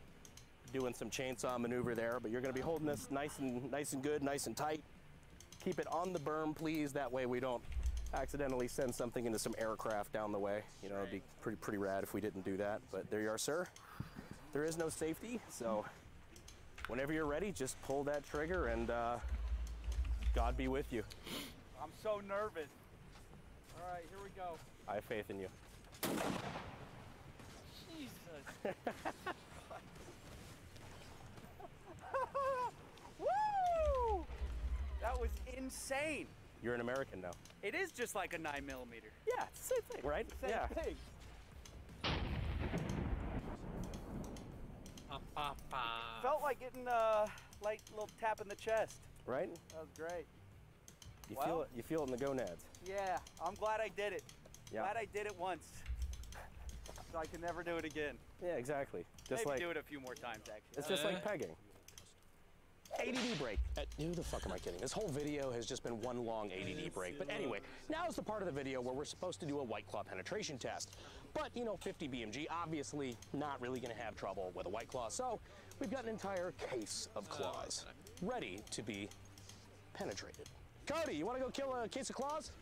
doing some chainsaw maneuver there, but you're gonna be holding this nice and good, nice and tight. Keep it on the berm, please. That way we don't accidentally send something into some aircraft down the way. You know, it'd be pretty rad if we didn't do that, but there you are, sir. there is no safety, so whenever you're ready, just pull that trigger and God be with you. I'm so nervous. All right, here we go. I have faith in you. Jesus. Woo! That was insane. You're an American now. It is just like a 9mm. Yeah, it's the same thing, right? Same Yeah. thing. Felt like getting a light little tap in the chest. Right? That was great. You Well, feel it. You feel it in the gonads. Yeah, I'm glad I did it. Yeah. Glad I did it once, so I can never do it again. Yeah, exactly. Just Maybe like do it a few more times, actually. it's just like pegging. ADD break. Who the fuck am I kidding? This whole video has just been one long ADD break. But anyway, now is the part of the video where we're supposed to do a White Claw penetration test. But, you know, 50 BMG, obviously not really going to have trouble with a White Claw. So we've got an entire case of claws ready to be penetrated. Cody, you want to go kill a case of claws?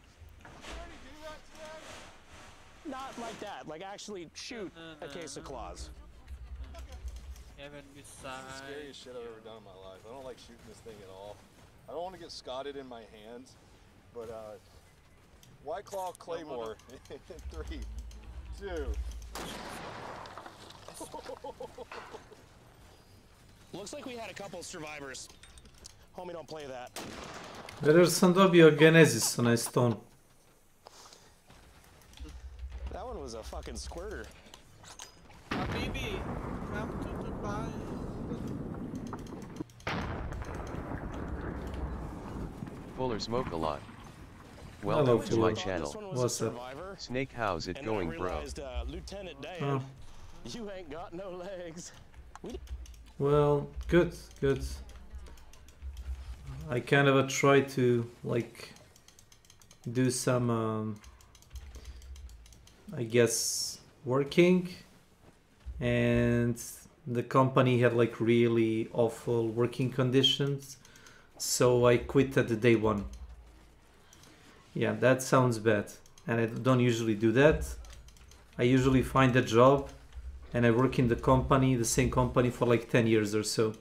Not like that. Like actually shoot a case of claws. Heaven It's the scariest shit I've ever done in my life. I don't like shooting this thing at all. I don't want to get scotted in my hands, but White Claw Claymore in 3, 2. Looks like we had a couple survivors. Homie, don't play that. Jer sam dobio Genesis, onaj stone. That one was a fucking squirter. Habibi, come to Dubai. Fuller smoke a lot. Hello, Welcome to my Fuller. channel. What's up? Snake, how's it And going, then I bro? realized, Lieutenant Dan, Oh. you ain't got no legs. Well, good, good. I kind of try to like do some, I guess, working, and the company had like really awful working conditions, so I quit at the day one. Yeah, that sounds bad, and I don't usually do that. I usually find a job and I work in the company, the same company, for like 10 years or so.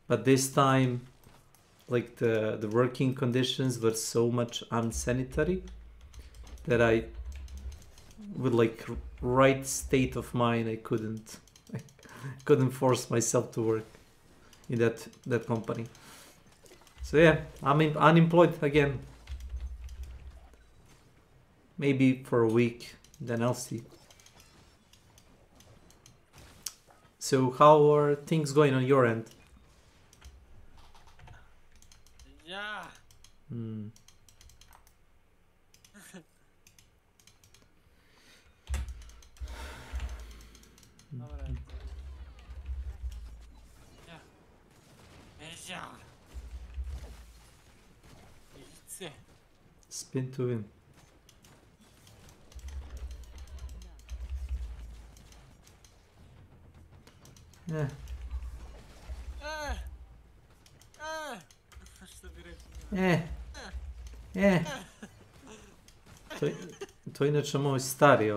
But this time, like the working conditions were so much unsanitary that I, with like right state of mind, I couldn't force myself to work in that company. So yeah, I'm unemployed again. Maybe for a week, then I'll see. So how are things going on your end? Yeah. Hmm. Dobra. Ja. Mezia. Idźcie. Spin to win. Yeah. Što bi rekao? To inače moj stari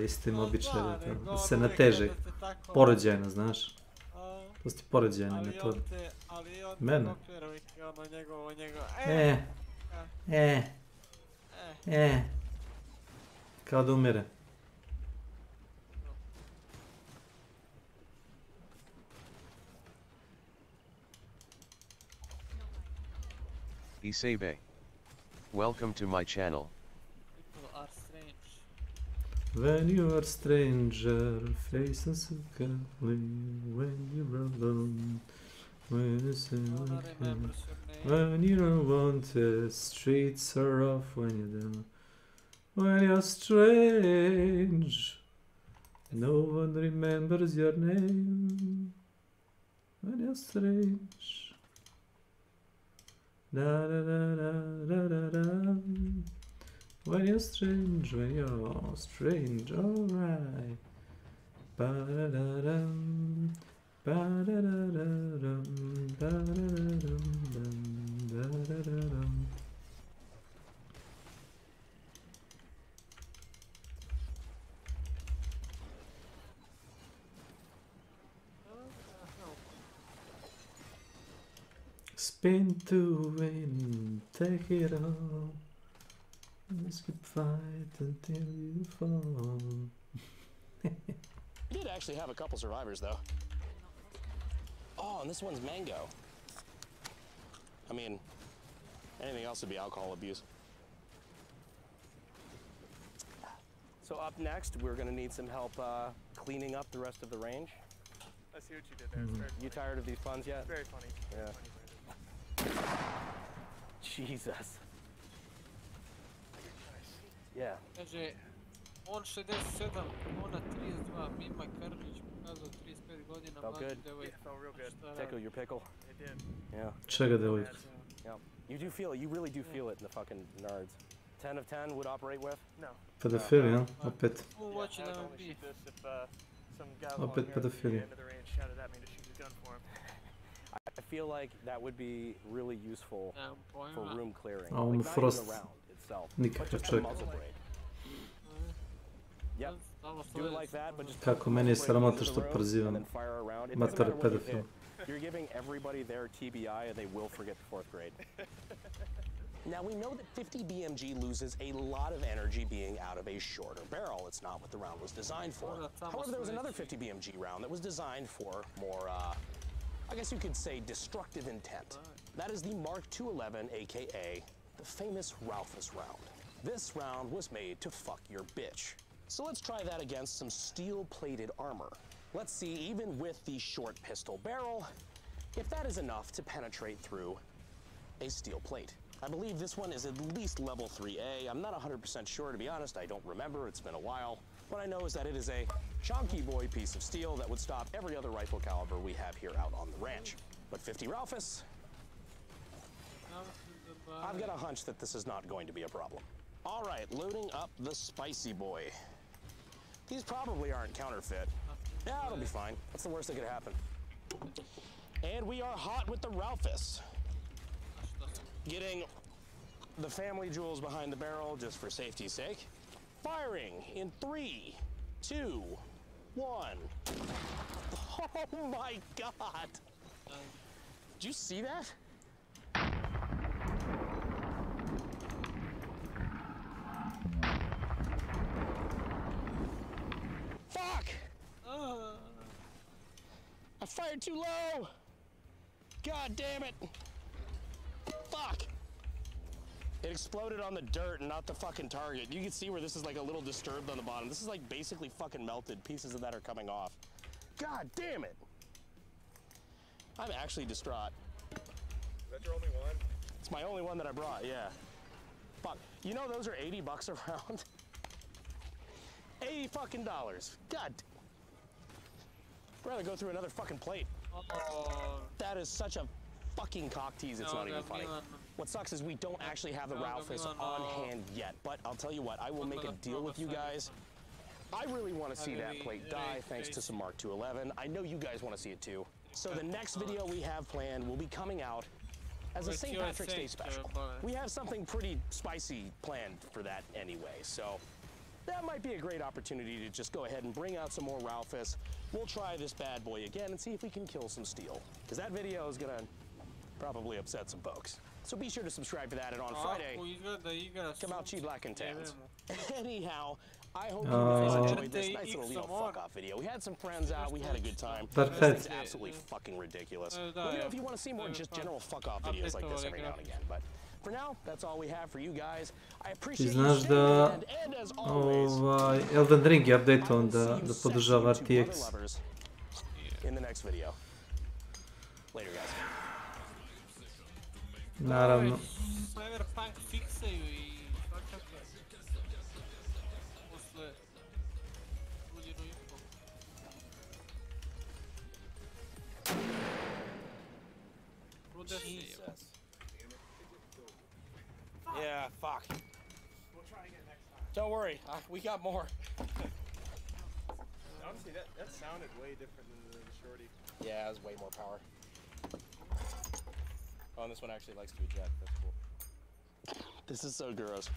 s tim običaj da se nateže porođajno, znaš. To su ti porođajne metode. Ali on Mene? okvira uvijek ono njegovo. Kao da umire. Isebe. Welcome to my channel. People are strange. When you are stranger, faces of kindly, when you're alone, when you say when you don't want it, streets are rough when you're down. When you're strange, no one remembers your name. When you're strange. Da da da da da da da. When you're strange, alright. Ba da da dum, ba da da da dum, ba da da dum, ba da da dum. Spin to win, take it all. Let's keep fight until you fall. We did actually have a couple survivors, though. Oh, and this one's mango. I mean, anything else would be alcohol abuse. So up next, we're gonna need some help cleaning up the rest of the range. I see what you did there. It's very funny. You tired of these puns yet? It's very funny. Yeah. Jesus. Yeah. Kaže, on 67, ona 32, Mima Karlić pokazao 35 godina, mlađi devojka. Yeah, felt real good. Tickle your pickle. It did. Yeah. Čega devojka? Yeah. You do feel it. You really do feel it in the fucking nards. 10 of 10 would operate with? No. Pedofilija, opet. What should I only shoot this if some guy Opet pedofilija. end of the range shouted at me to shoot his gun for him. I feel like that would be really useful for room clearing. A on Like, not Frost even the round itself, but nikakav just a čovjek. muzzle brake. Yep. Do it like that, but just Kako meni je sramota što prozivam mater pedofil. You're giving everybody their TBI and they will forget the 4th grade. Now we know that 50 BMG loses a lot of energy being out of a shorter barrel. It's not what the round was designed for. However, there was another 50 BMG round that was designed for more, I guess you could say, destructive intent. That is the Mark 211, aka the famous Ralphus round. This round was made to fuck your bitch. So let's try that against some steel-plated armor. Let's see, even with the short pistol barrel, if that is enough to penetrate through a steel plate. I believe this one is at least level 3A. I'm not 100% sure, to be honest. I don't remember. It's been a while. What I know is that it is a chunky boy piece of steel that would stop every other rifle caliber we have here out on the ranch. But 50 Ralphus, I've got a hunch that this is not going to be a problem. All right, loading up the spicy boy. These probably aren't counterfeit. Yeah, it'll be fine. What's the worst that could happen? And we are hot with the Ralphus. Getting the family jewels behind the barrel just for safety's sake. Firing in 3, 2, 1. Oh my God. Did you see that? Fuck! I fired too low! God damn it! Fuck! It exploded on the dirt and not the fucking target. You can see where this is like a little disturbed on the bottom. This is like basically fucking melted. Pieces of that are coming off. God damn it! I'm actually distraught. Is that your only one? It's my only one that I brought, yeah. Fuck. You know those are $80 a round? $80 fucking dollars. God. I'd rather go through another fucking plate. That is such a fucking cock tease, it's not even funny. What sucks is we don't actually have the Ralphus on hand yet, but I'll tell you what, I will make a deal with you guys. I really want to see that plate die thanks to some Mark 211. I know you guys want to see it too. So the next video we have planned will be coming out as a St. Patrick's Day special. We have something pretty spicy planned for that anyway, so that might be a great opportunity to just go ahead and bring out some more Ralphus. We'll try this bad boy again and see if we can kill some steel, because that video is gonna probably upset some folks. So be sure to subscribe to that, and on Friday, come out cheap black and tans. Anyhow, I hope you guys enjoyed this nice little fuck-off video. We had some friends out, we had a good time. It's absolutely fucking ridiculous. Let me know if you want to see more just general fuck-off videos like this every now and again, but for now, that's all we have for you guys. I appreciate you znaš da Elden Ring je updateovan da podržava RTX. In the next video. Later, guys. Naravno. Cyberpunk fiksaju i svakako posle godinu i pol. Jesus. Yeah, fuck. We'll try again next time. Don't worry, we got more. Honestly, that sounded way different than the shorty. Yeah, it has way more power. Oh, and this one actually likes to eject. That's cool. This is so gross.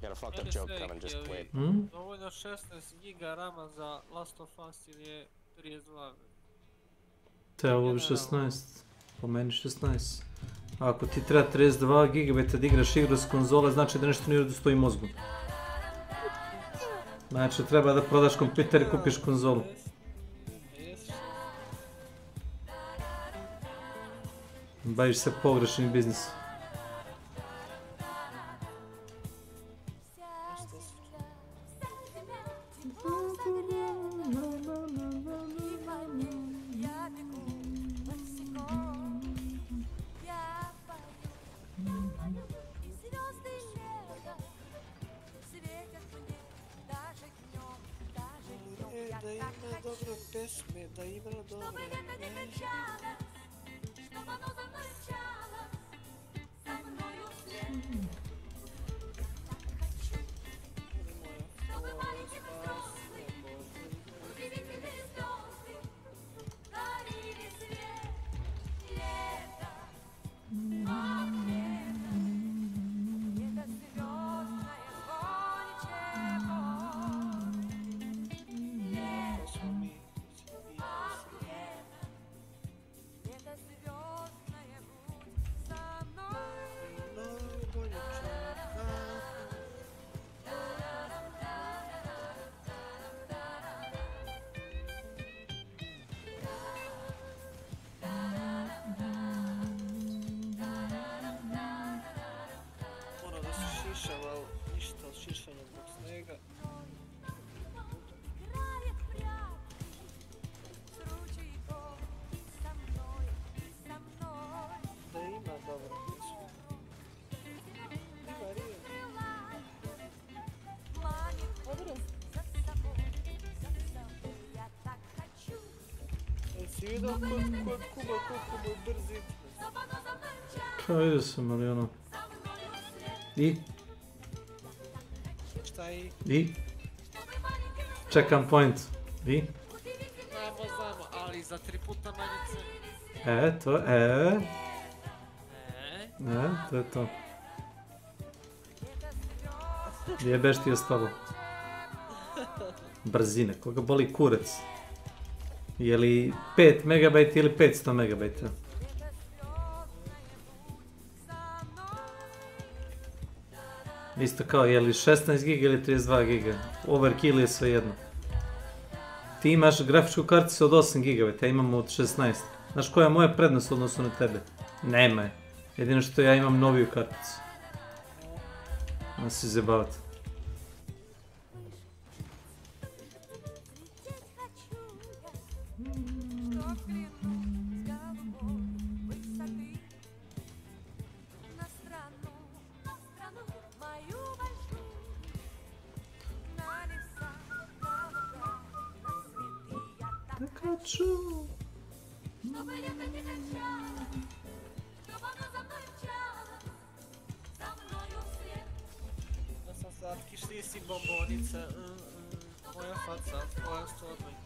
Got a fucked up joke coming, just wait. Dovoljno 16 giga rama za Last of Us ili je 32? To je ovo 16. Po meni 16. Ako ti treba 32 GB da igraš igru s konzole, znači da nešto nije stoji mozgu. Znači treba da prodaš kompjuter i kupiš konzolu. Baviš se pogrešnim biznisom. Da ima dobre pesme, da ima dobre pesme. Ništa od šišanja zbog snega. Da ima dobro pismo. Ima riječ. Dobro. Jesi vidio kod Kuba koliko mu brzi internet? Pa vidio sam, ali ono... I? Šta i? I? Čekam point. I? Znamo, ali za 3 puta manje cene. To je to. Jebeš ti ostalo. Brzine, koga boli kurac. Je li 5 MB ili 500 MB? Isto kao, je li 16 GB ili 32 GB? Overkill je sve jedno. Ti imaš grafičku karticu od 8 GB, ja imam od 16. Znaš koja je moja prednost u odnosu na tebe? Nema je. Jedino što ja imam noviju karticu. Da se zabavati. Ja sam slatki, šti si bombonica, moja faca, tvoja stvarno.